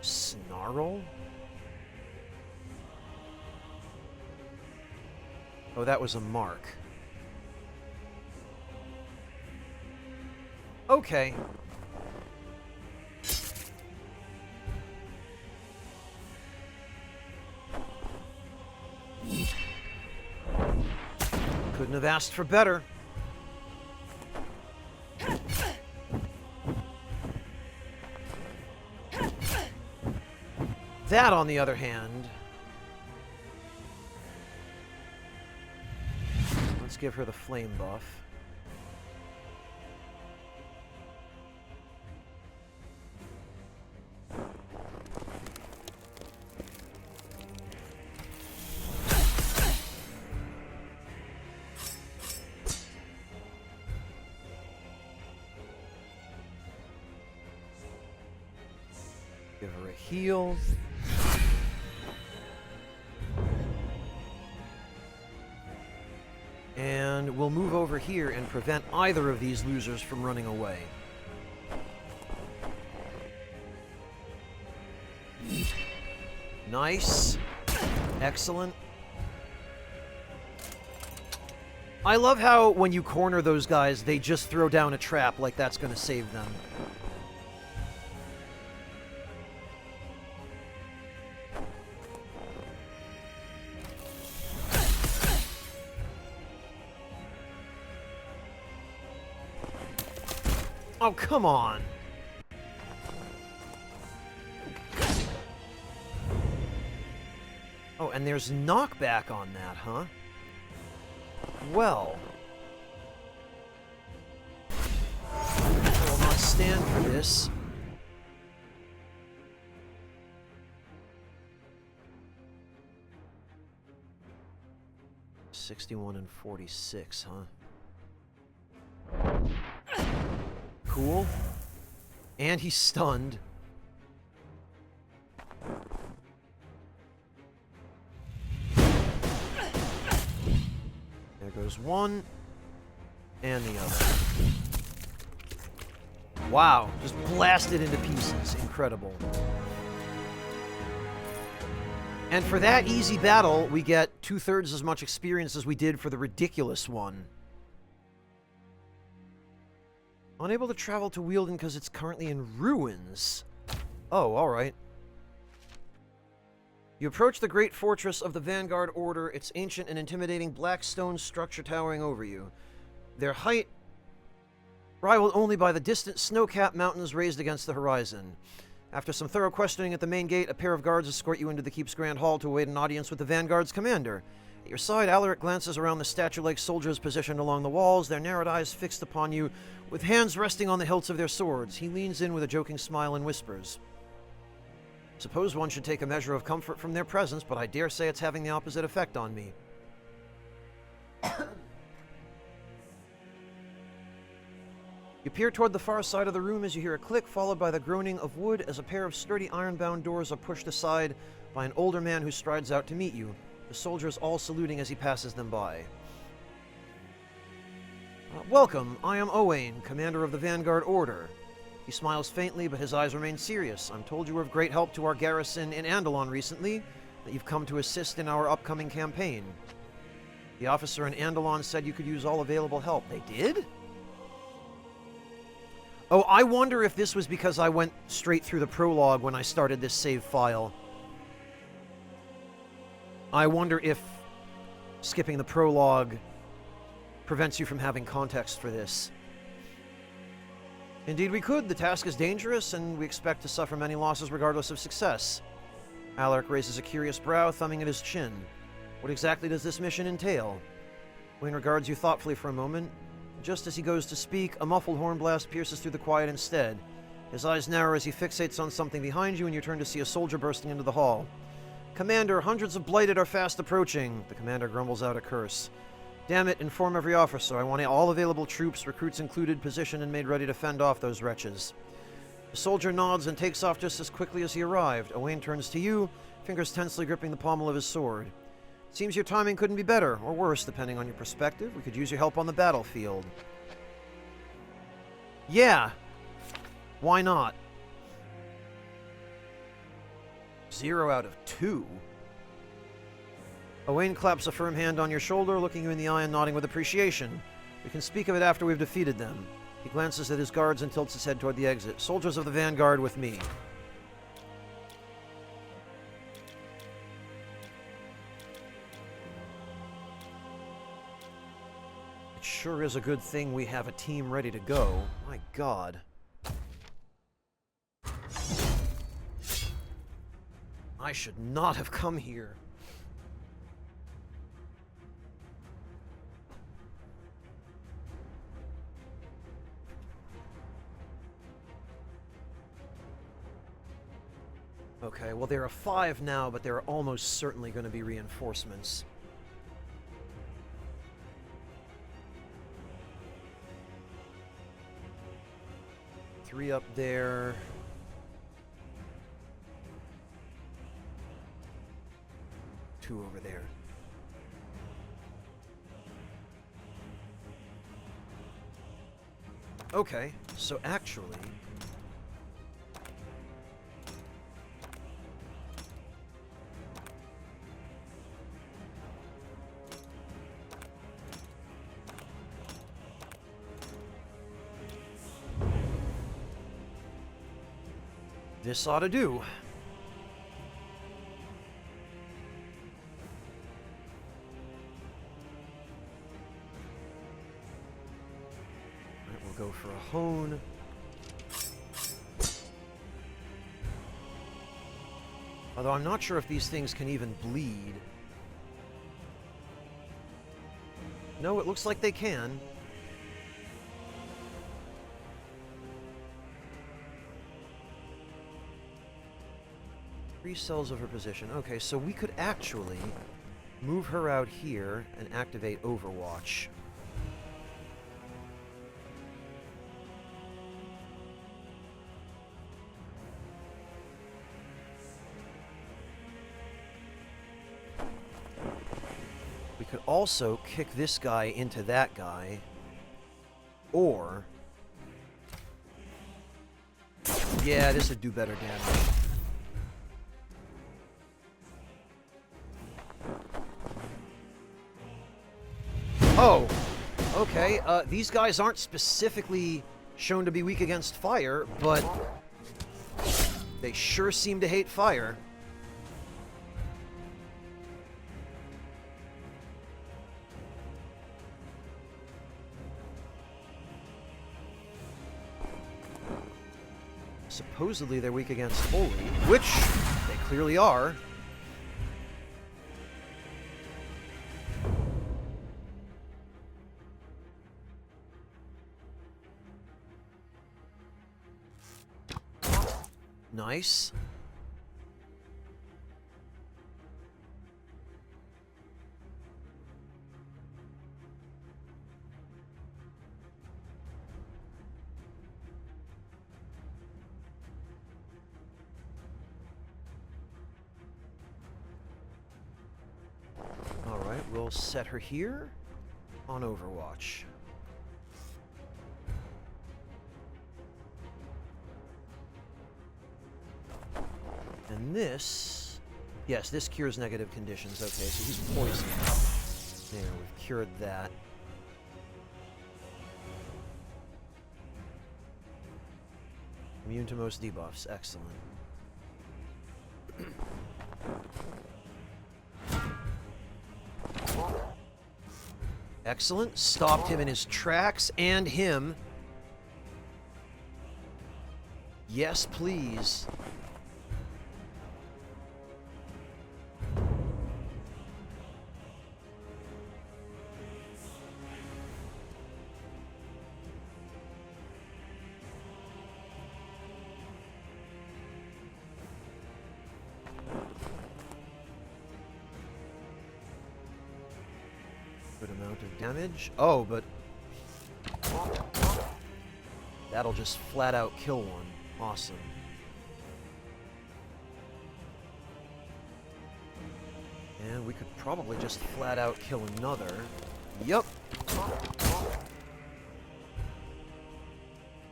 Snarl? Oh, that was a mark. Okay. Couldn't have asked for better. That, on the other hand... Let's give her the flame buff. Give her a heal. And we'll move over here and prevent either of these losers from running away. Nice. Excellent. I love how when you corner those guys, they just throw down a trap like that's going to save them. Oh, come on. Oh, and there's knockback on that, huh? Well. I will not stand for this. $61 and $46, huh? Cool. And he's stunned. There goes one. And the other. Wow. Just blasted into pieces. Incredible. And for that easy battle, we get 2/3 as much experience as we did for the ridiculous one. Unable to travel to Wielden because it's currently in ruins. Oh, alright. You approach the great fortress of the Vanguard Order, its ancient and intimidating black stone structure towering over you. Their height rivaled only by the distant snow-capped mountains raised against the horizon. After some thorough questioning at the main gate, a pair of guards escort you into the keep's grand hall to await an audience with the Vanguard's commander. At your side, Alaric glances around the statue-like soldiers positioned along the walls, their narrowed eyes fixed upon you, with hands resting on the hilts of their swords. He leans in with a joking smile and whispers, "Suppose one should take a measure of comfort from their presence, but I dare say it's having the opposite effect on me." You peer toward the far side of the room as you hear a click, followed by the groaning of wood as a pair of sturdy iron-bound doors are pushed aside by an older man who strides out to meet you, the soldiers all saluting as he passes them by. "Welcome, I am Owain, commander of the Vanguard Order." He smiles faintly, but his eyes remain serious. "I'm told you were of great help to our garrison in Andalon recently, that you've come to assist in our upcoming campaign. The officer in Andalon said you could use all available help." They did? Oh, I wonder if this was because I went straight through the prologue when I started this save file. I wonder if skipping the prologue prevents you from having context for this. "Indeed we could. The task is dangerous, and we expect to suffer many losses regardless of success." Alaric raises a curious brow, thumbing at his chin. "What exactly does this mission entail?" Wayne regards you thoughtfully for a moment. Just as he goes to speak, a muffled horn blast pierces through the quiet instead. His eyes narrow as he fixates on something behind you, and you turn to see a soldier bursting into the hall. Commander, hundreds of Blighted are fast approaching. The commander grumbles out a curse. Damn it, inform every officer. I want all available troops, recruits included, positioned and made ready to fend off those wretches. The soldier nods and takes off just as quickly as he arrived. Owain turns to you, fingers tensely gripping the pommel of his sword. Seems your timing couldn't be better, or worse, depending on your perspective. We could use your help on the battlefield. Yeah. Why not? 0 out of 2. Owain claps a firm hand on your shoulder, looking you in the eye and nodding with appreciation. We can speak of it after we've defeated them. He glances at his guards and tilts his head toward the exit. Soldiers of the Vanguard with me. It sure is a good thing we have a team ready to go. My God. I should not have come here. Okay, well there are 5 now, but there are almost certainly going to be reinforcements. Three up there. Two over there. Okay, so actually... this ought to do. Alright, we'll go for a hone. Although I'm not sure if these things can even bleed. No, it looks like they can. Cells of her position. Okay, so we could actually move her out here and activate Overwatch. We could also kick this guy into that guy, or... yeah, this would do better damage. Oh, okay. These guys aren't specifically shown to be weak against fire, but they sure seem to hate fire. Supposedly they're weak against holy, which they clearly are. Nice. All right, we'll set her here on Overwatch. And this... yes, this cures negative conditions. Okay, so he's poisoned. There, we've cured that. Immune to most debuffs. Excellent. Excellent. Stopped him in his tracks, and him. Yes, please. amount of damage. Oh, but that'll just flat out kill one. Awesome. And we could probably just flat out kill another. Yup.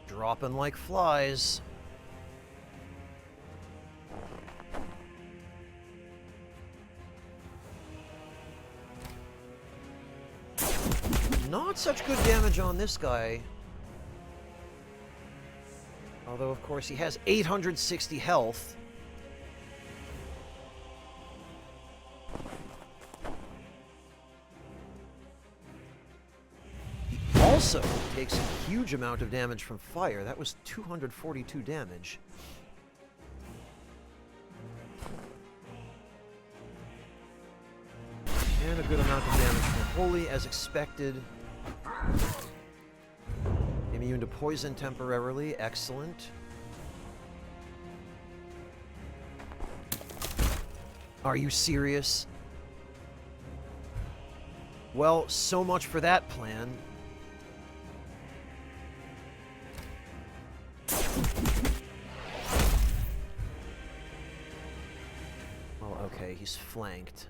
Dropping like flies. Not such good damage on this guy. Although, of course, he has 860 health. He also takes a huge amount of damage from fire. That was 242 damage. And a good amount of damage from Holy, as expected. Immune to poison temporarily. Excellent. Are you serious? Well, so much for that plan. Oh, okay, he's flanked.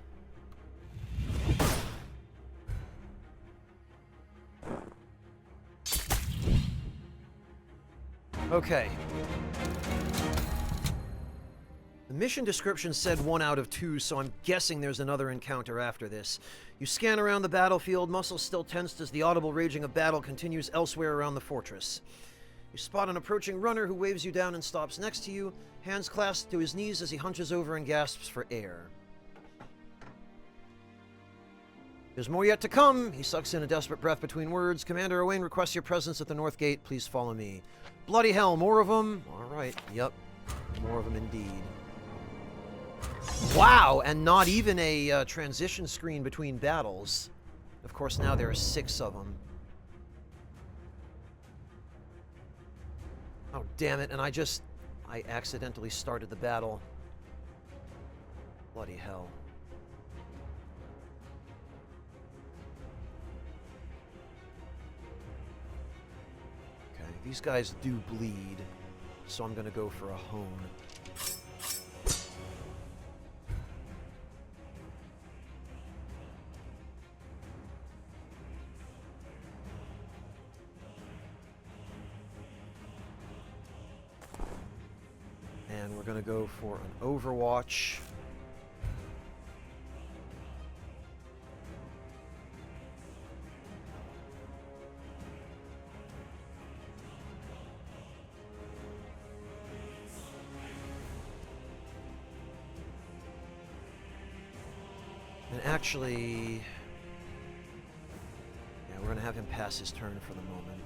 Okay. The mission description said 1 out of 2, so I'm guessing there's another encounter after this. You scan around the battlefield, muscles still tensed as the audible raging of battle continues elsewhere around the fortress. You spot an approaching runner who waves you down and stops next to you, hands clasped to his knees as he hunches over and gasps for air. There's more yet to come. He sucks in a desperate breath between words. Commander Owain requests your presence at the North Gate. Please follow me. Bloody hell, more of them? All right, yep. More of them indeed. Wow, and not even a transition screen between battles. Of course, now there are 6 of them. Oh, damn it, and I accidentally started the battle. Bloody hell. Okay, these guys do bleed, so I'm gonna go for a hone. And we're going to go for an Overwatch. And actually, yeah, we're going to have him pass his turn for the moment.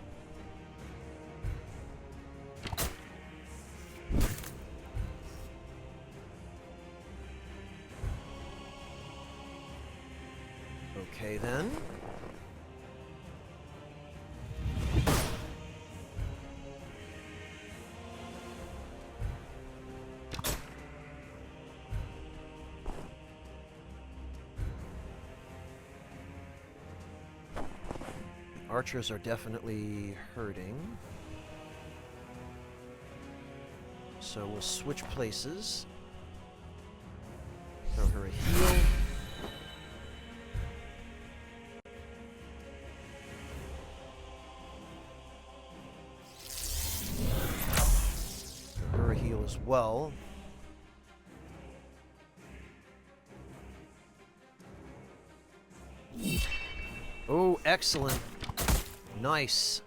Okay, then. The archers are definitely hurting. So we'll switch places. Throw her a heal. As well. Oh, excellent. Nice.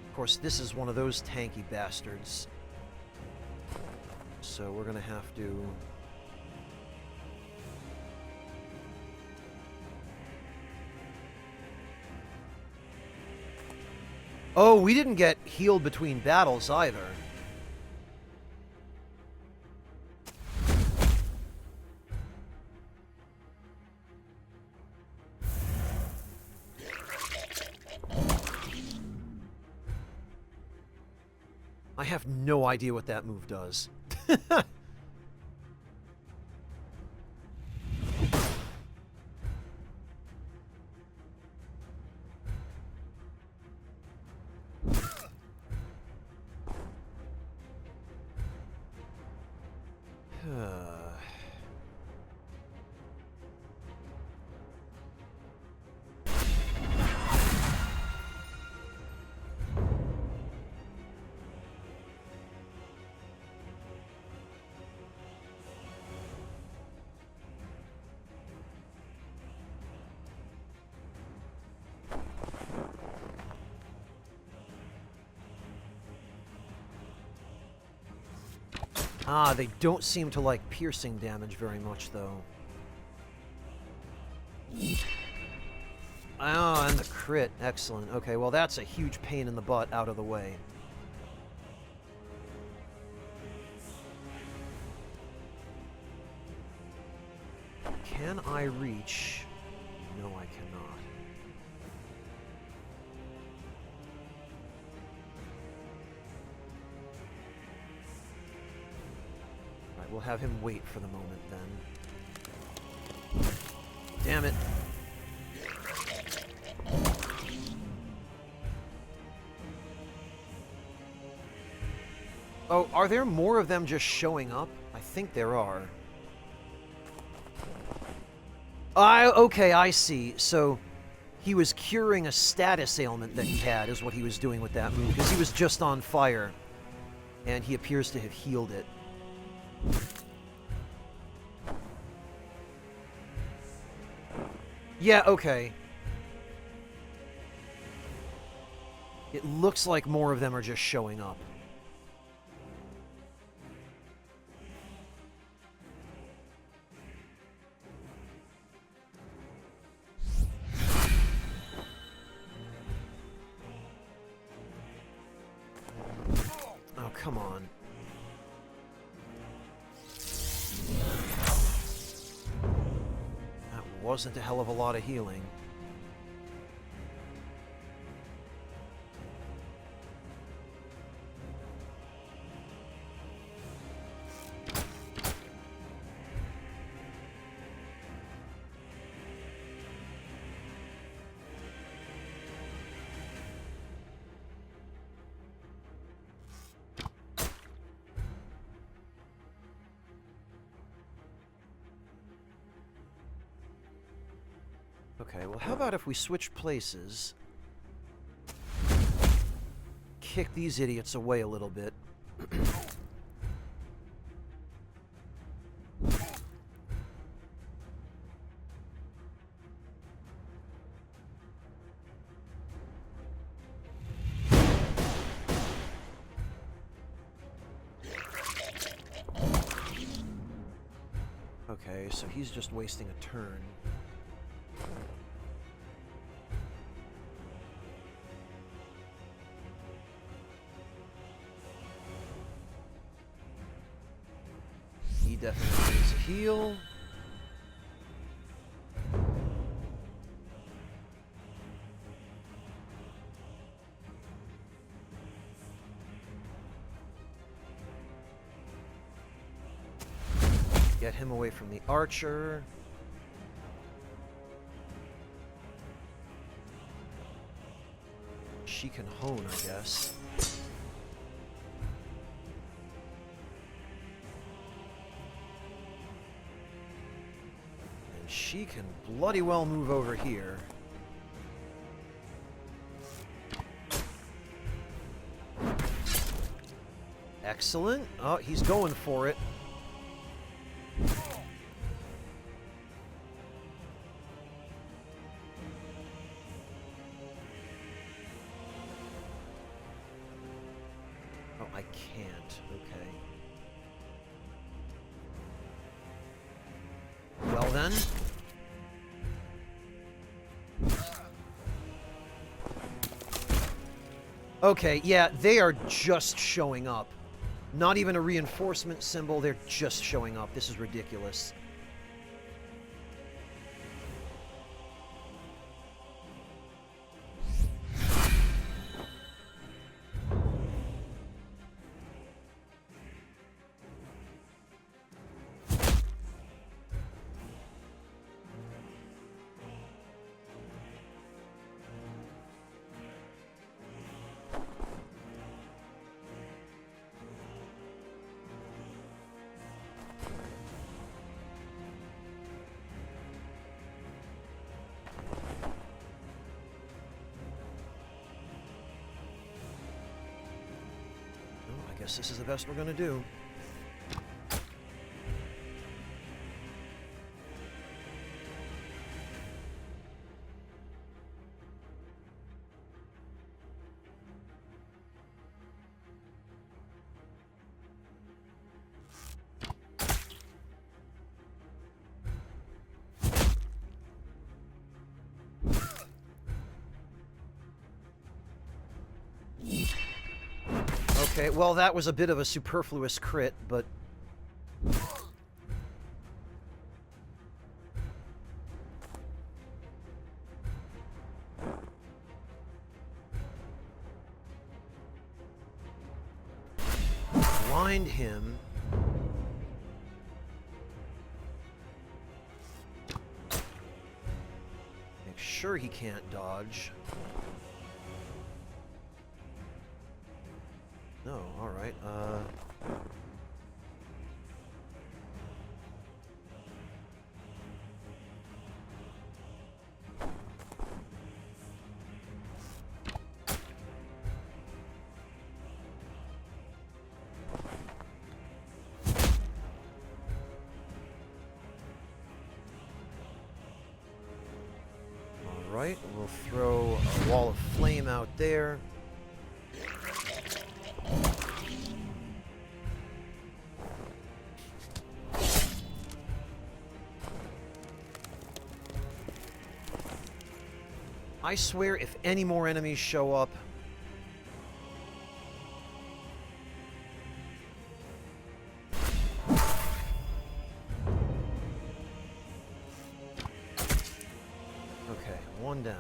Of course, this is one of those tanky bastards. So we're gonna have to... Oh, we didn't get healed between battles either. I have no idea what that move does. Ah, they don't seem to like piercing damage very much, though. Oh, and the crit. Excellent. Okay, well, that's a huge pain in the butt out of the way. Can I reach? No, I cannot. Alright, we'll have him wait for the moment, then. Damn it. Oh, are there more of them just showing up? I think there are. Okay, I see. So, he was curing a status ailment that he had, is what he was doing with that move, because he was just on fire. And he appears to have healed it. Yeah, okay. It looks like more of them are just showing up. Oh, come on. That wasn't a hell of a lot of healing. Okay, well, how about if we switch places? Kick these idiots away a little bit. Okay, so he's just wasting a turn. He definitely needs a heal. Get him away from the archer. She can hone, I guess. And she can bloody well move over here. Excellent. Oh, he's going for it. Oh, I can't. Okay. Well then. Okay, yeah, they are just showing up. Not even a reinforcement symbol, they're just showing up. This is ridiculous. Guess this is the best we're gonna do. Okay, well, that was a bit of a superfluous crit, but... Blind him. Make sure he can't dodge. No, alright, Alright, we'll throw a wall of flame out there. I swear, if any more enemies show up... Okay, one down.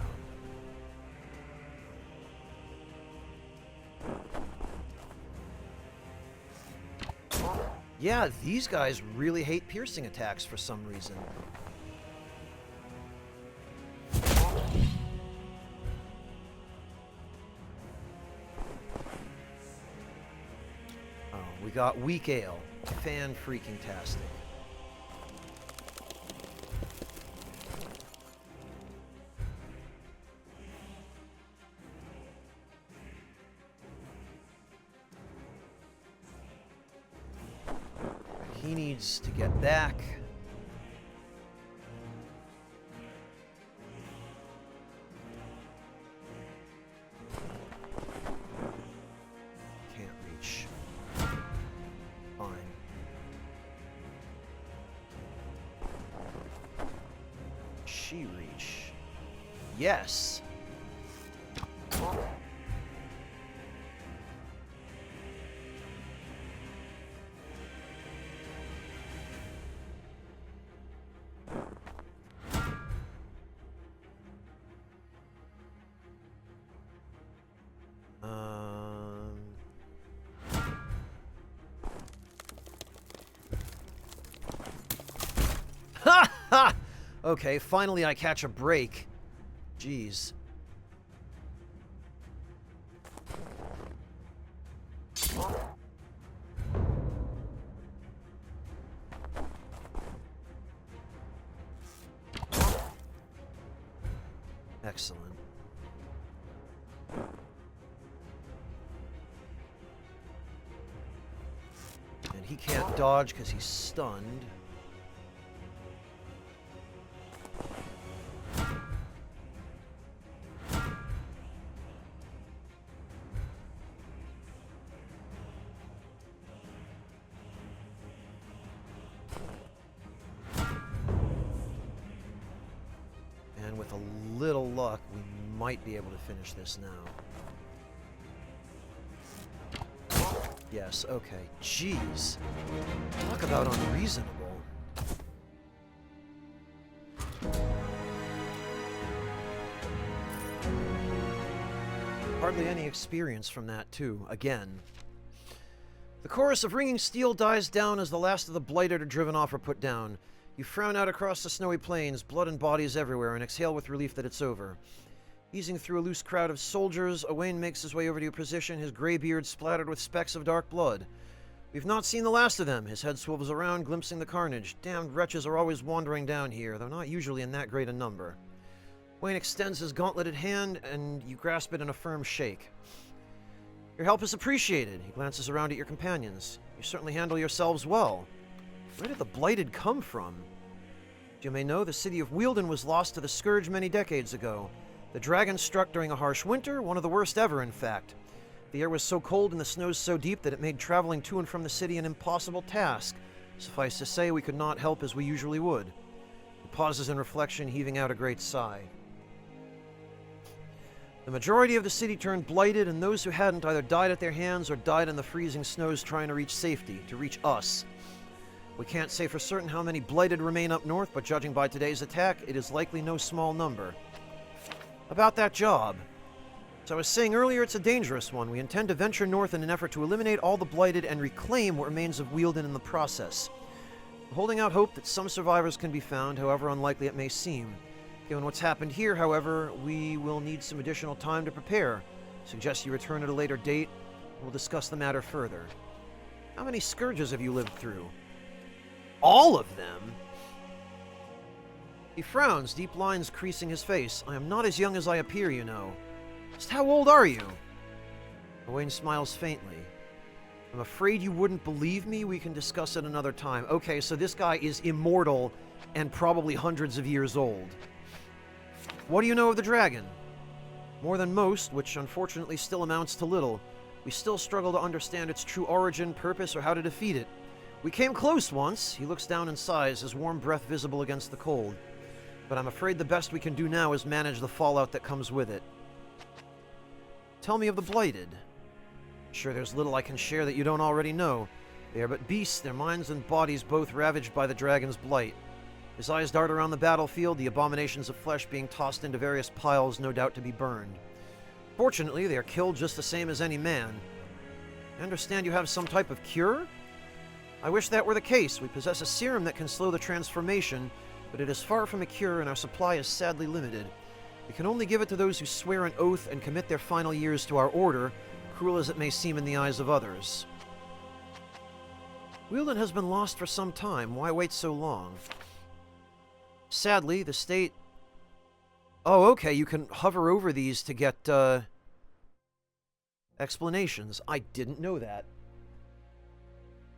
Yeah, these guys really hate piercing attacks for some reason. We got weak ale. Fan-freaking-tastic. He needs to get back. Can't reach. Fine. She reach. Yes. Ha ha! Okay, finally I catch a break. Jeez. Excellent. And he can't dodge because he's stunned. And with a little luck, we might be able to finish this now. Yes, okay. Jeez. Talk about unreasonable. Hardly any experience from that, too. Again. The chorus of ringing steel dies down as the last of the blighted are driven off or put down. You frown out across the snowy plains, blood and bodies everywhere, and exhale with relief that it's over. Easing through a loose crowd of soldiers, Owain makes his way over to your position, his gray beard splattered with specks of dark blood. We've not seen the last of them. His head swivels around, glimpsing the carnage. Damned wretches are always wandering down here, though not usually in that great a number. Owain extends his gauntleted hand, and you grasp it in a firm shake. Your help is appreciated. He glances around at your companions. You certainly handle yourselves well. Where did the Blighted come from? As you may know, the city of Wielden was lost to the Scourge many decades ago. The dragon struck during a harsh winter, one of the worst ever, in fact. The air was so cold and the snows so deep that it made traveling to and from the city an impossible task. Suffice to say, we could not help as we usually would. He pauses in reflection, heaving out a great sigh. The majority of the city turned blighted, and those who hadn't either died at their hands or died in the freezing snows trying to reach safety, to reach us. We can't say for certain how many blighted remain up north, but judging by today's attack, it is likely no small number. About that job. As I was saying earlier, it's a dangerous one. We intend to venture north in an effort to eliminate all the blighted and reclaim what remains of Wielden in the process. We're holding out hope that some survivors can be found, however unlikely it may seem. Given what's happened here, however, we will need some additional time to prepare. Suggest you return at a later date. We'll discuss the matter further. How many scourges have you lived through? All of them? He frowns, deep lines creasing his face. I am not as young as I appear, you know. Just how old are you? Owain smiles faintly. I'm afraid you wouldn't believe me. We can discuss it another time. Okay, so this guy is immortal and probably hundreds of years old. What do you know of the dragon? More than most, which unfortunately still amounts to little. We still struggle to understand its true origin, purpose, or how to defeat it. We came close once. He looks down and sighs, his warm breath visible against the cold. But I'm afraid the best we can do now is manage the fallout that comes with it. Tell me of the Blighted. Sure, there's little I can share that you don't already know. They are but beasts, their minds and bodies both ravaged by the dragon's blight. His eyes dart around the battlefield, the abominations of flesh being tossed into various piles, no doubt to be burned. Fortunately, they are killed just the same as any man. I understand you have some type of cure? I wish that were the case. We possess a serum that can slow the transformation, but it is far from a cure and our supply is sadly limited. We can only give it to those who swear an oath and commit their final years to our order, cruel as it may seem in the eyes of others. Wielden has been lost for some time. Why wait so long? Sadly, the state... Oh, okay, you can hover over these to get, explanations. I didn't know that.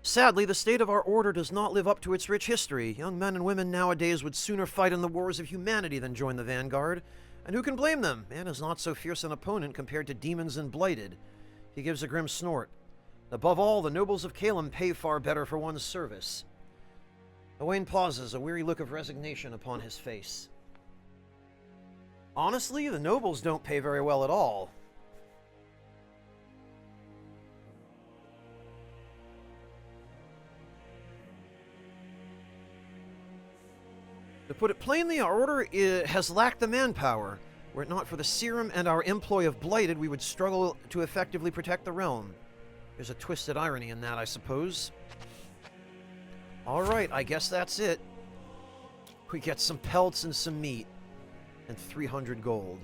Sadly, the state of our order does not live up to its rich history. Young men and women nowadays would sooner fight in the wars of humanity than join the vanguard. And who can blame them? Man is not so fierce an opponent compared to demons and blighted. He gives a grim snort. Above all, the nobles of Caelem pay far better for one's service. Owain pauses, a weary look of resignation upon his face. Honestly, the nobles don't pay very well at all. To put it plainly, our order has lacked the manpower. Were it not for the serum and our employ of Blighted, we would struggle to effectively protect the realm. There's a twisted irony in that, I suppose. Alright, I guess that's it. We get some pelts and some meat. And 300 gold.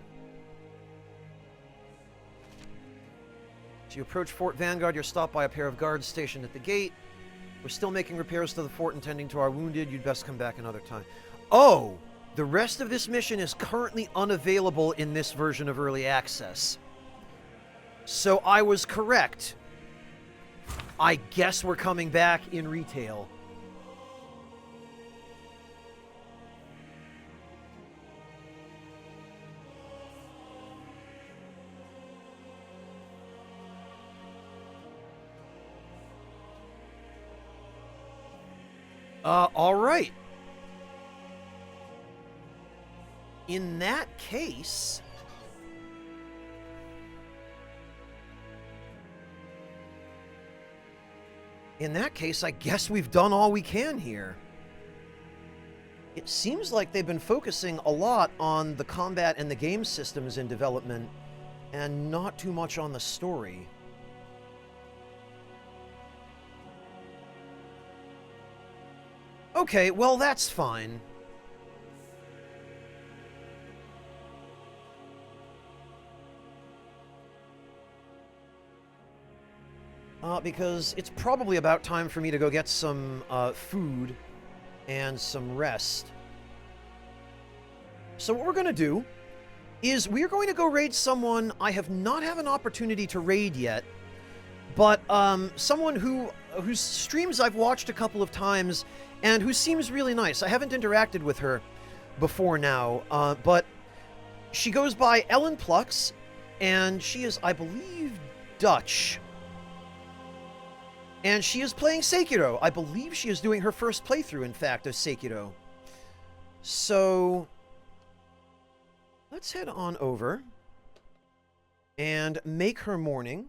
As you approach Fort Vanguard, you're stopped by a pair of guards stationed at the gate. We're still making repairs to the fort and tending to our wounded. You'd best come back another time. Oh! The rest of this mission is currently unavailable in this version of Early Access. So I was correct. I guess we're coming back in retail. All right. In that case... I guess we've done all we can here. It seems like they've been focusing a lot on the combat and the game systems in development, and not too much on the story. Okay, well, that's fine. Because it's probably about time for me to go get some food and some rest. So what we're going to do is we're going to go raid someone I have not had an opportunity to raid yet, but someone whose streams I've watched a couple of times and who seems really nice. I haven't interacted with her before now, but she goes by Ellen Plux, and she is, I believe, Dutch. And she is playing Sekiro. I believe she is doing her first playthrough, in fact, of Sekiro. So let's head on over and make her morning.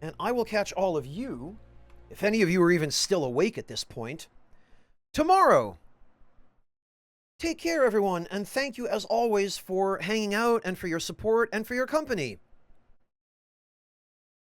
And I will catch all of you, if any of you are even still awake at this point, tomorrow. Take care, everyone, and thank you as always for hanging out and for your support and for your company.